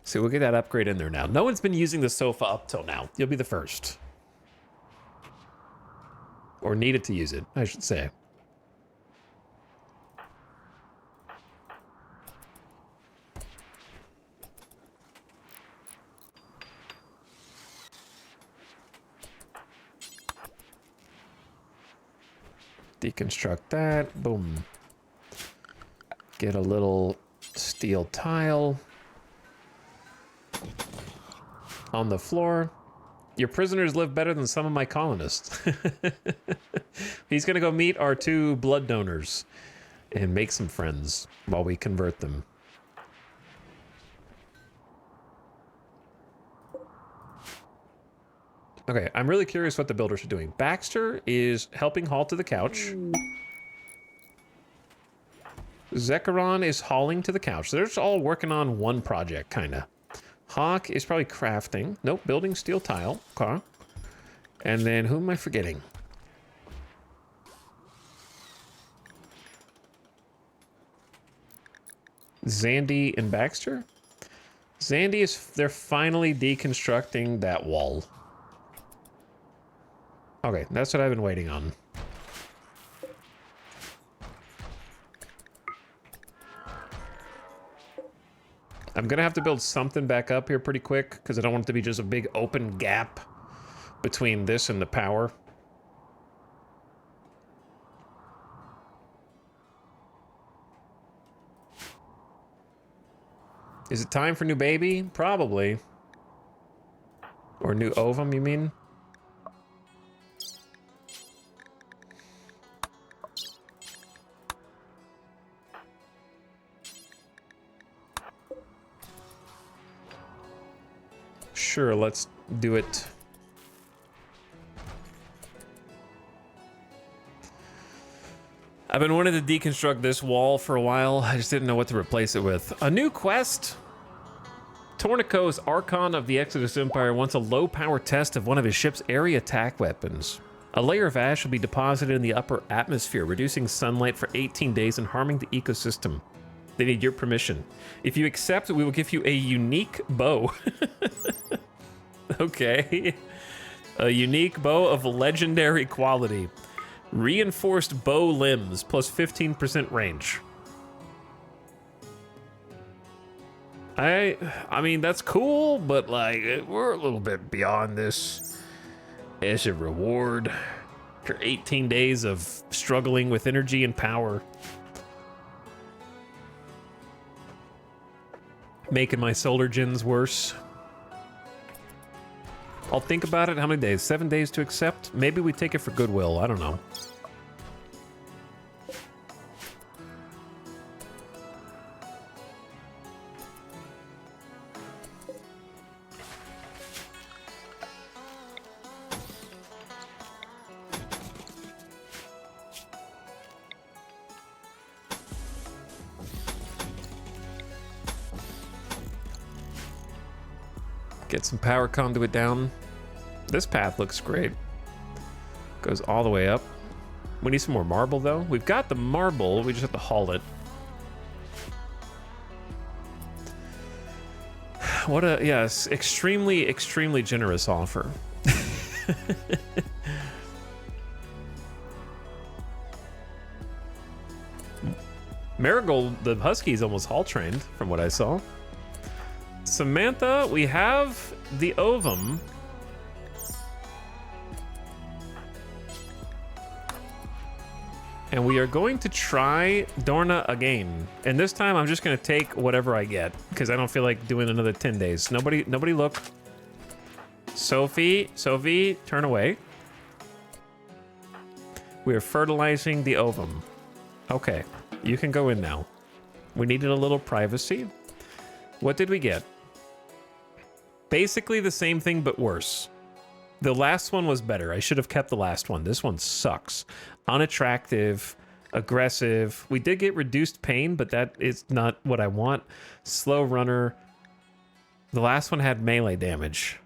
So we'll get that upgrade in there now. No one's been using the sofa up till now. You'll be the first. Or needed to use it, I should say. Deconstruct that. Boom. Get a little steel tile on the floor. Your prisoners live better than some of my colonists. He's gonna go meet our 2 blood donors and make some friends while we convert them. Okay, I'm really curious what the builders are doing. Baxter is helping haul to the couch. Zekaron is hauling to the couch. They're just all working on one project, kinda. Hawk is probably crafting. Nope, building steel tile. Okay. And then who am I forgetting? Zandy and Baxter? Zandy is... They're finally deconstructing that wall. Okay, that's what I've been waiting on. I'm gonna have to build something back up here pretty quick because I don't want it to be just a big open gap between this and the power. Is it time for new baby? Probably. Or new ovum, you mean? Sure, let's do it. I've been wanting to deconstruct this wall for a while. I just didn't know what to replace it with. A new quest? Tornico's Archon of the Exodus Empire wants a low-power test of one of his ship's area attack weapons. A layer of ash will be deposited in the upper atmosphere, reducing sunlight for 18 days and harming the ecosystem. They need your permission. If you accept, we will give you a unique bow. Okay. A unique bow of legendary quality. Reinforced bow limbs, plus 15% range. I mean, that's cool, but like, we're a little bit beyond this. As a reward for 18 days of struggling with energy and power. Making my solar gens worse. I'll think about it. How many days? 7 days to accept? Maybe we take it for goodwill. I don't know. Get some power conduit down. This path looks great. Goes all the way up. We need some more marble, though. We've got the marble. We just have to haul it. What a, yes, extremely, extremely generous offer. Marigold, the husky, is almost hull trained, from what I saw. Samantha, we have the ovum. And we are going to try Dorna again. And this time I'm just gonna take whatever I get, because I don't feel like doing another 10 days. Nobody look. Sophie, turn away. We are fertilizing the ovum. Okay, you can go in now. We needed a little privacy. What did we get? Basically the same thing, but worse. The last one was better. I should have kept the last one. This one sucks. Unattractive, aggressive. We did get reduced pain, but that is not what I want. Slow runner. The last one had melee damage.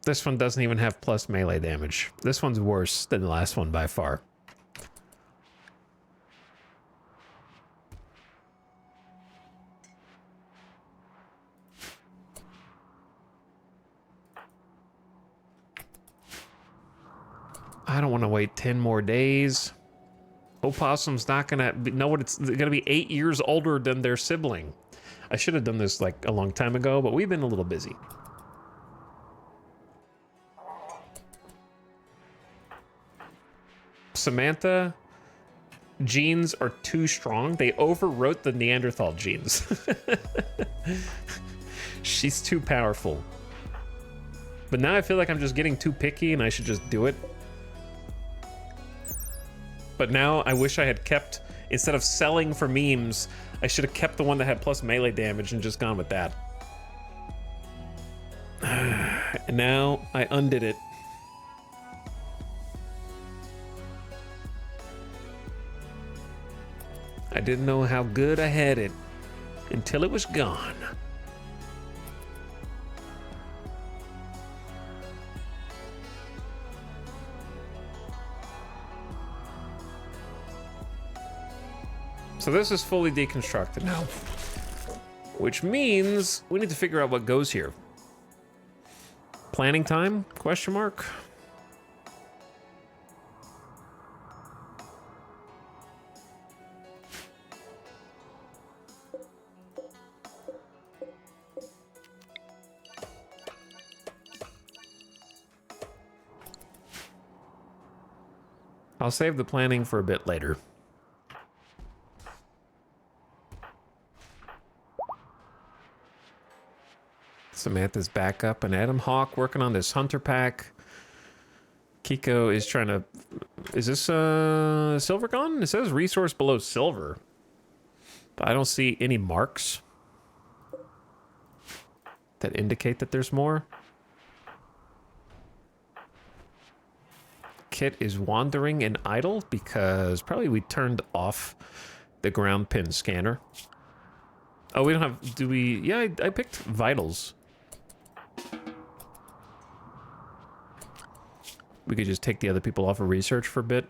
This one doesn't even have plus melee damage. This one's worse than the last one by far. I don't want to wait 10 more days. Opossum's not gonna know what it's gonna be 8 years older than their sibling. I should have done this like a long time ago, but we've been a little busy. Samantha genes are too strong. They overwrote the Neanderthal genes. She's too powerful. But now I feel like I'm just getting too picky and I should just do it. But now I wish I had kept, instead of selling for memes, I should have kept the one that had plus melee damage and just gone with that. And now I undid it. I didn't know how good I had it until it was gone. So this is fully deconstructed now, which means we need to figure out what goes here. Planning time? Question mark. I'll save the planning for a bit later. Samantha's back up, and Adam Hawk working on this hunter pack. Kiko is trying to... Is this silver gone? It says resource below silver. But I don't see any marks that indicate that there's more. Kit is wandering and idle because probably we turned off the ground pin scanner. Oh, we don't have... Do we... Yeah, I picked vitals. We could just take the other people off of research for a bit.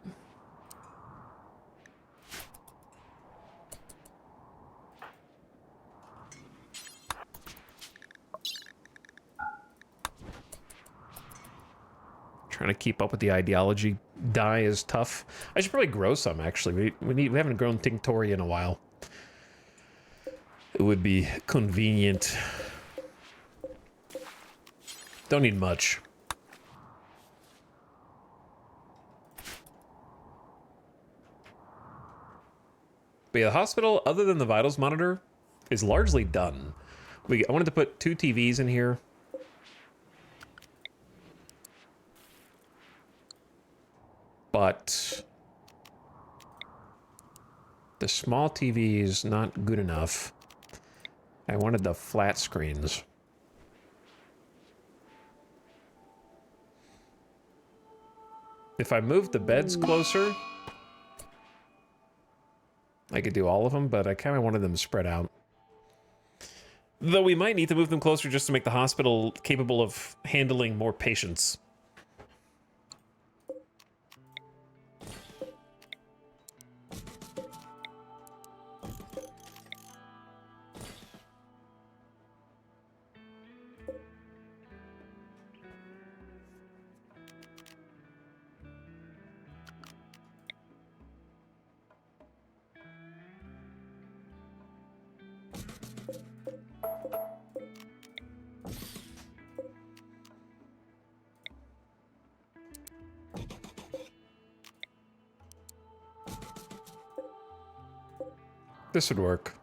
Trying to keep up with the ideology dye is tough. I should probably grow some, actually. We haven't grown Tinctoria in a while. It would be convenient. Don't need much. But yeah, the hospital, other than the vitals monitor, is largely done. I wanted to put 2 TVs in here. But the small TV is not good enough. I wanted the flat screens. If I moved the beds closer, I could do all of them, but I kind of wanted them spread out. Though we might need to move them closer just to make the hospital capable of handling more patients. This would work.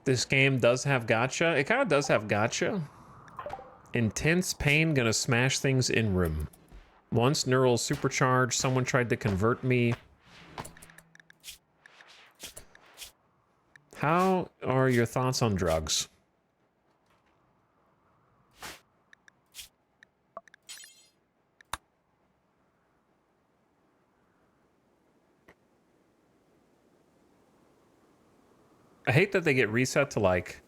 This game does have gacha. It kind of does have gacha. Intense pain, gonna smash things in room. Once neural supercharged, someone tried to convert me. How are your thoughts on drugs? I hate that they get reset to, like,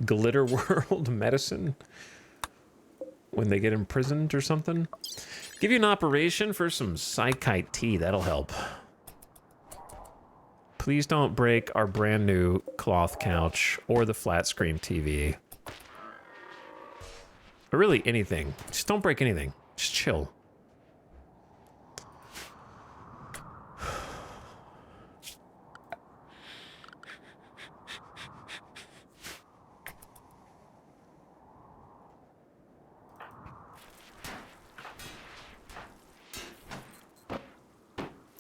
Glitter World medicine when they get imprisoned or something. Give you an operation for some Psychite tea. That'll help. Please don't break our brand new cloth couch or the flat screen TV. Or really anything. Just don't break anything. Just chill.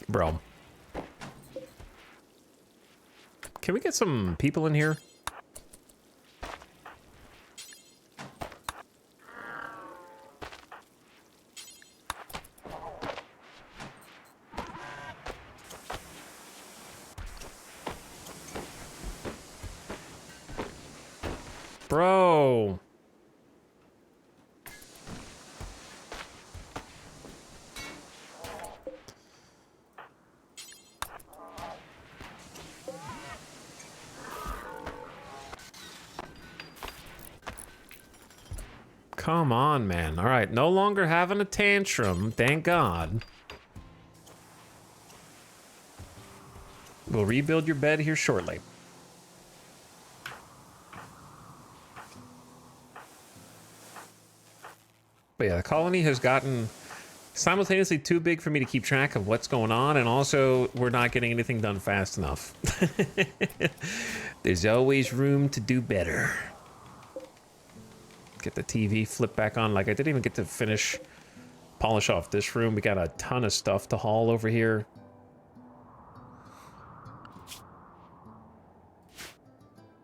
Bro. Can we get some people in here? Bro. Come on, man. All right, no longer having a tantrum, thank God. We'll rebuild your bed here shortly. But yeah, the colony has gotten simultaneously too big for me to keep track of what's going on, and also we're not getting anything done fast enough. There's always room to do better. Get the TV flipped back on. Like, I didn't even get to polish off this room. We got a ton of stuff to haul over here.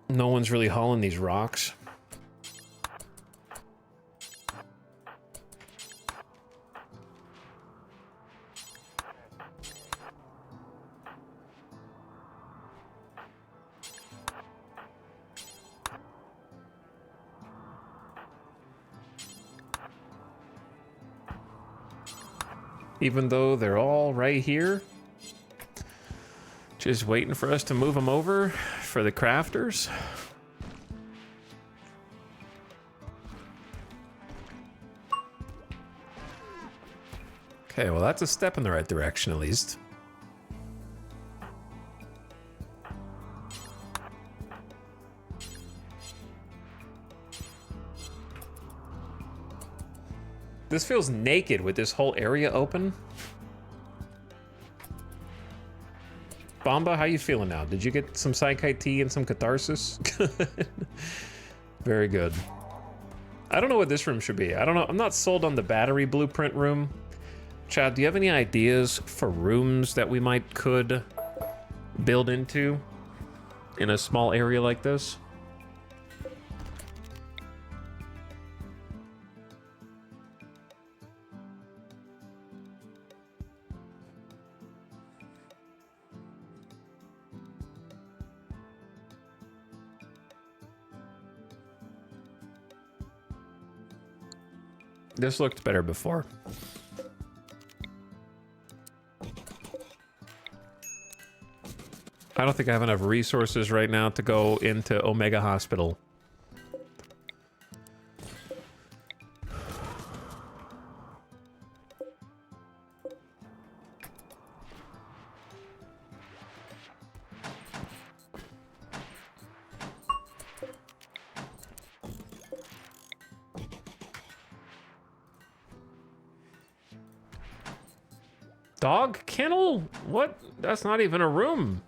No one's really hauling these rocks. Even though they're all right here. Just waiting for us to move them over for the crafters. Okay, well that's a step in the right direction at least. This feels naked with this whole area open. Bomba, how you feeling now? Did you get some Psychite tea and some catharsis? Very good. I don't know what this room should be. I don't know. I'm not sold on the battery blueprint room. Chad, do you have any ideas for rooms that we could build into in a small area like this? This looked better before. I don't think I have enough resources right now to go into Omega Hospital. Dog kennel? What? That's not even a room.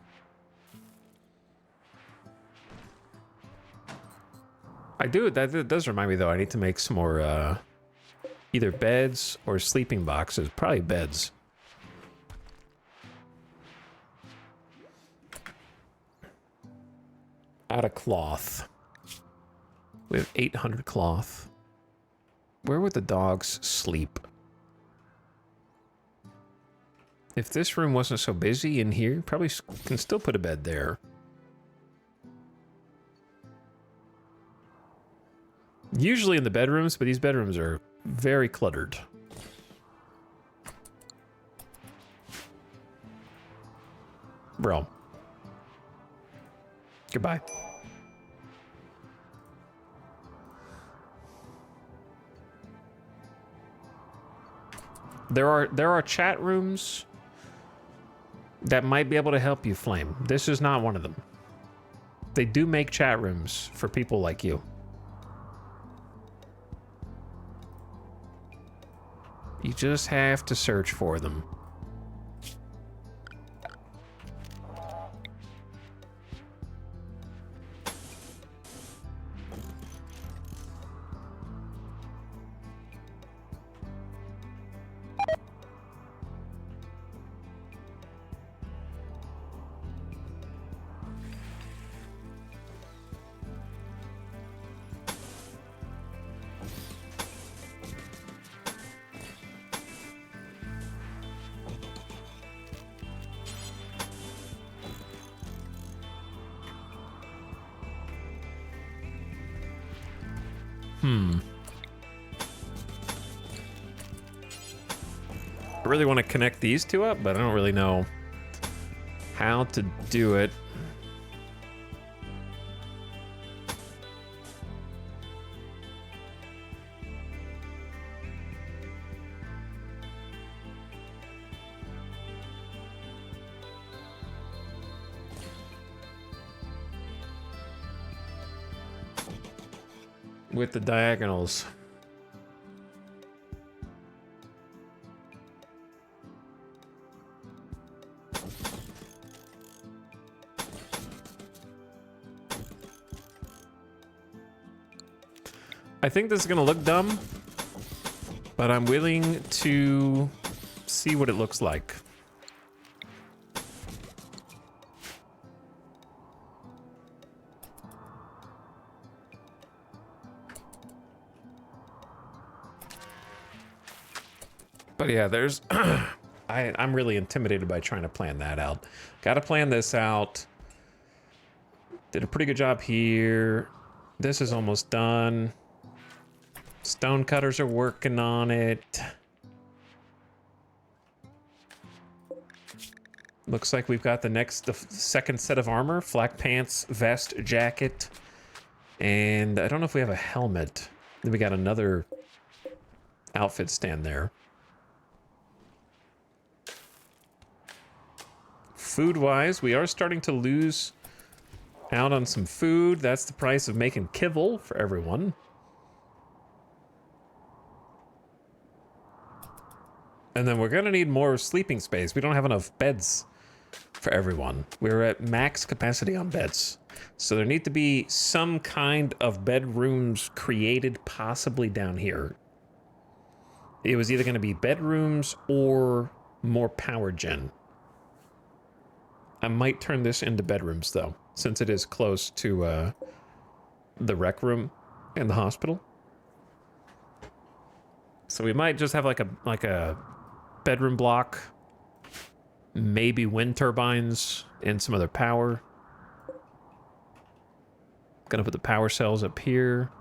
That does remind me though, I need to make some more either beds or sleeping boxes. Probably beds. Out of cloth. We have 800 cloth. Where would the dogs sleep? If this room wasn't so busy in here, probably can still put a bed there. Usually in the bedrooms, but these bedrooms are very cluttered. Bro. Goodbye. There are chat rooms that might be able to help you, Flame. This is not one of them. They do make chat rooms for people like you. You just have to search for them. I really want to connect these two up, but I don't really know how to do it. With the diagonals. I think this is gonna look dumb, but I'm willing to see what it looks like. But yeah, there's... I'm really intimidated by trying to plan that out. Gotta plan this out. Did a pretty good job here. This is almost done. Stone cutters are working on it. Looks like we've got the second set of armor. Flak pants, vest, jacket. And I don't know if we have a helmet. Then we got another outfit stand there. Food-wise, we are starting to lose out on some food. That's the price of making kibble for everyone. And then we're gonna need more sleeping space. We don't have enough beds for everyone. We're at max capacity on beds. So there need to be some kind of bedrooms created, possibly down here. It was either gonna be bedrooms or more power gen. I might turn this into bedrooms though, since it is close to the rec room and the hospital. So we might just have like a bedroom block, maybe wind turbines and some other power. Gonna put the power cells up here.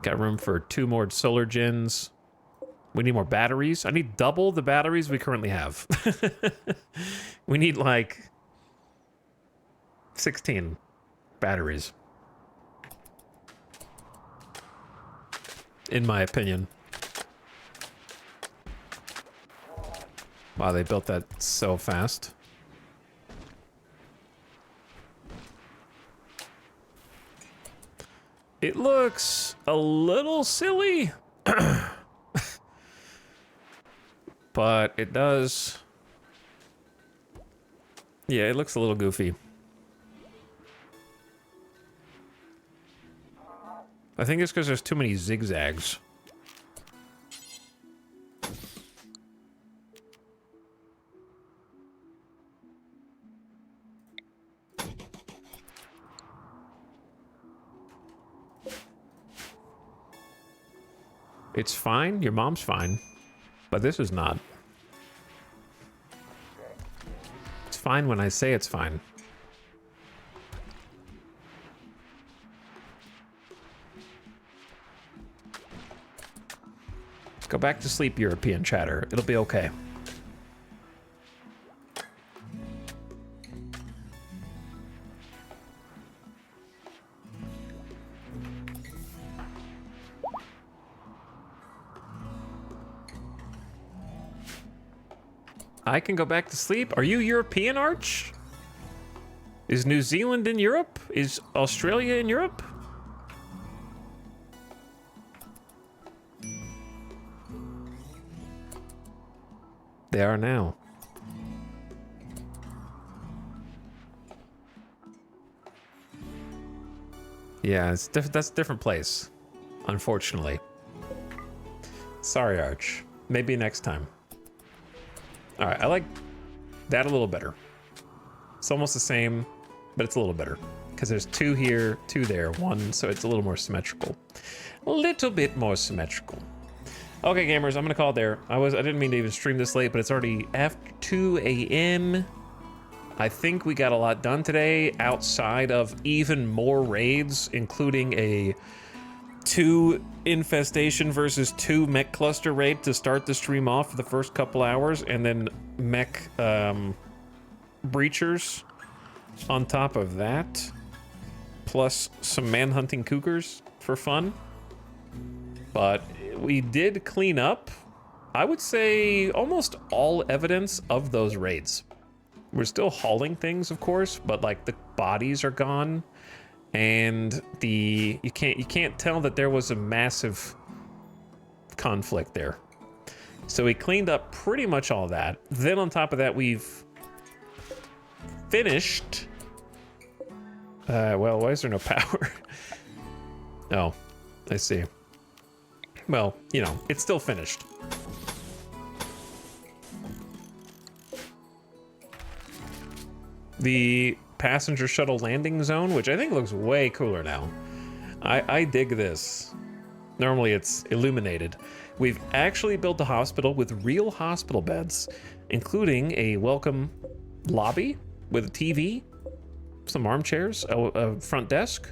Got room for 2 more solar gens. We need more batteries. I need double the batteries we currently have. We need like 16 batteries, in my opinion. Wow, they built that so fast. It looks a little silly, but it does. Yeah, it looks a little goofy. I think it's because there's too many zigzags. It's fine. Your mom's fine. But this is not. It's fine when I say it's fine. Go back to sleep, European chatter. It'll be okay. I can go back to sleep. Are you European, Arch? Is New Zealand in Europe? Is Australia in Europe? They are now. Yeah, that's a different place, unfortunately. Sorry, Arch. Maybe next time. All right, I like that a little better. It's almost the same, but it's a little better because there's 2 here, 2 there, 1, so it's a little more symmetrical. A little bit more symmetrical. Okay, gamers, I'm gonna call it there. I didn't mean to even stream this late, but it's already after 2 a.m. I think we got a lot done today outside of even more raids, including a 2 infestation versus 2 mech cluster raid to start the stream off for the first couple hours, and then mech breachers on top of that, plus some man-hunting cougars for fun. But we did clean up, I would say, almost all evidence of those raids. We're still hauling things, of course, but like the bodies are gone, and you can't tell that there was a massive conflict there. So we cleaned up pretty much all that. Then on top of that, we've finished. Well, why is there no power? Oh, I see. Well, you know, it's still finished. The passenger shuttle landing zone, which I think looks way cooler now. I dig this. Normally it's illuminated. We've actually built a hospital with real hospital beds, including a welcome lobby with a TV, some armchairs, a front desk,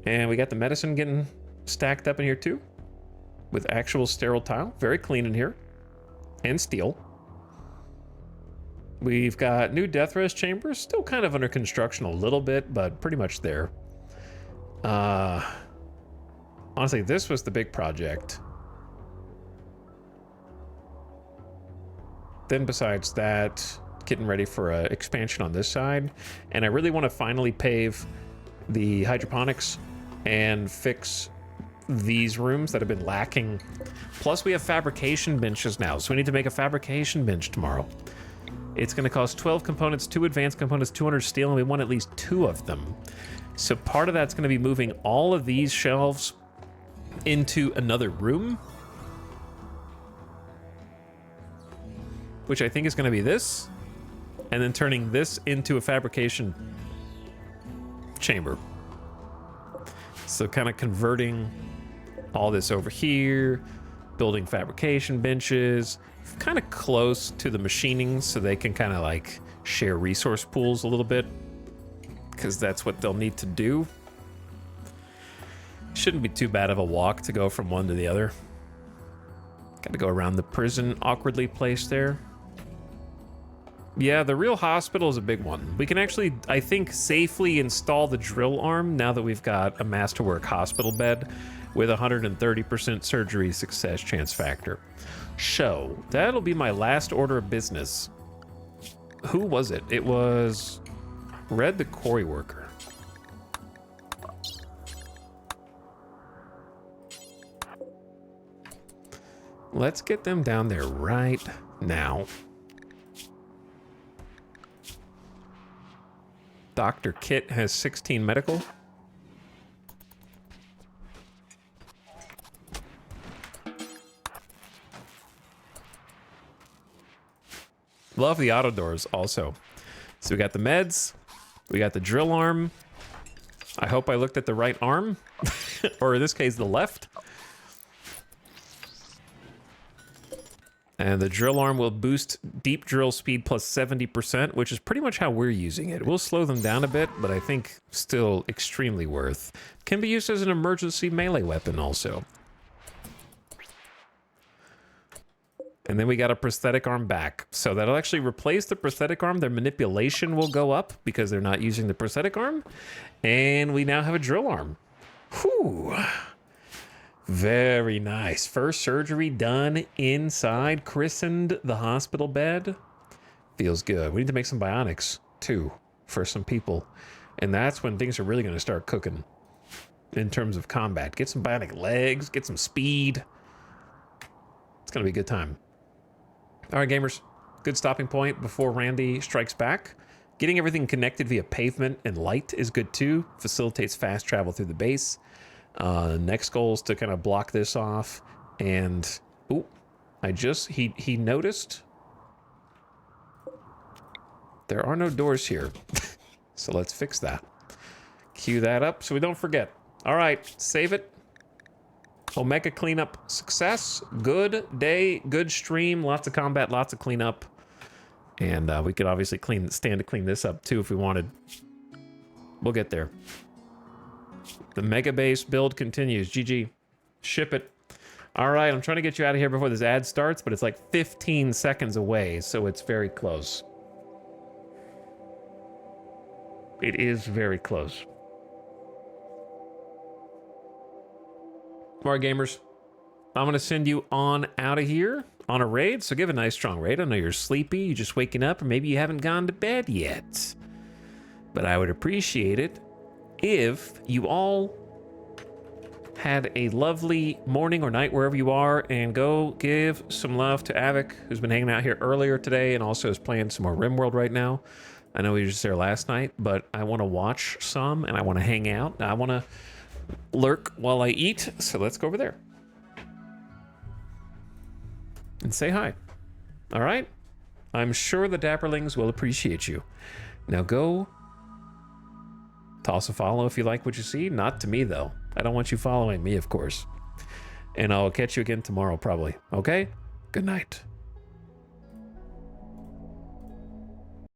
and we got the medicine getting stacked up in here too, with actual sterile tile. Very clean in here, and steel. We've got new death rest chambers, still kind of under construction a little bit, but pretty much there. Honestly, this was the big project. Then besides that, getting ready for an expansion on this side. And I really want to finally pave the hydroponics and fix these rooms that have been lacking. Plus we have fabrication benches now, so we need to make a fabrication bench tomorrow. It's going to cost 12 components, 2 advanced components, 200 steel, and we want at least 2 of them. So part of that's going to be moving all of these shelves into another room, which I think is going to be this, and then turning this into a fabrication chamber. So kind of converting all this over here, building fabrication benches, kind of close to the machining so they can kind of like share resource pools a little bit, because that's what they'll need to do. Shouldn't be too bad of a walk to go from one to the other. Got to go around the prison awkwardly placed there. Yeah, the real hospital is a big one. We can actually, I think, safely install the drill arm now that we've got a masterwork hospital bed with 130% surgery success chance factor. So, that'll be my last order of business. Who was it? It was Red the Quarry Worker. Let's get them down there right now. Dr. Kit has 16 medical. Love the auto doors also. So we got the meds, we got the drill arm. I hope I looked at the right arm, or in this case, the left. And the drill arm will boost deep drill speed plus 70%, which is pretty much how we're using it. We'll slow them down a bit, but I think still extremely worth. Can be used as an emergency melee weapon also. And then we got a prosthetic arm back. So that'll actually replace the prosthetic arm. Their manipulation will go up because they're not using the prosthetic arm. And we now have a drill arm. Whew. Very nice. First surgery done inside, christened the hospital bed. Feels good. We need to make some bionics too for some people. And that's when things are really going to start cooking in terms of combat. Get some bionic legs, get some speed. It's going to be a good time. All right, gamers. Good stopping point before Randy strikes back. Getting everything connected via pavement and light is good too. Facilitates fast travel through the base. Next goal is to kind of block this off, and he noticed there are no doors here. So let's fix that. Cue that up so we don't forget. All right, save it. Omega cleanup success. Good day, good stream, lots of combat, lots of cleanup. And we could obviously stand to clean this up too if we wanted. We'll get there. The mega base build continues. GG. Ship it. All right, I'm trying to get you out of here before this ad starts, but it's like 15 seconds away, so it's very close. It is very close. All right, gamers. I'm going to send you on out of here on a raid, so give a nice strong raid. I know you're sleepy, you're just waking up, or maybe you haven't gone to bed yet. But I would appreciate it if you all had a lovely morning or night wherever you are, and go give some love to Avic, who's been hanging out here earlier today and also is playing some more RimWorld right now. I know he was just there last night, but I want to watch some and I want to hang out. I want to lurk while I eat, so let's go over there. and say hi. All right? I'm sure the Dapperlings will appreciate you. Now go toss a follow if you like what you see. Not to me, though. I don't want you following me, of course. And I'll catch you again tomorrow, probably. Okay? Good night.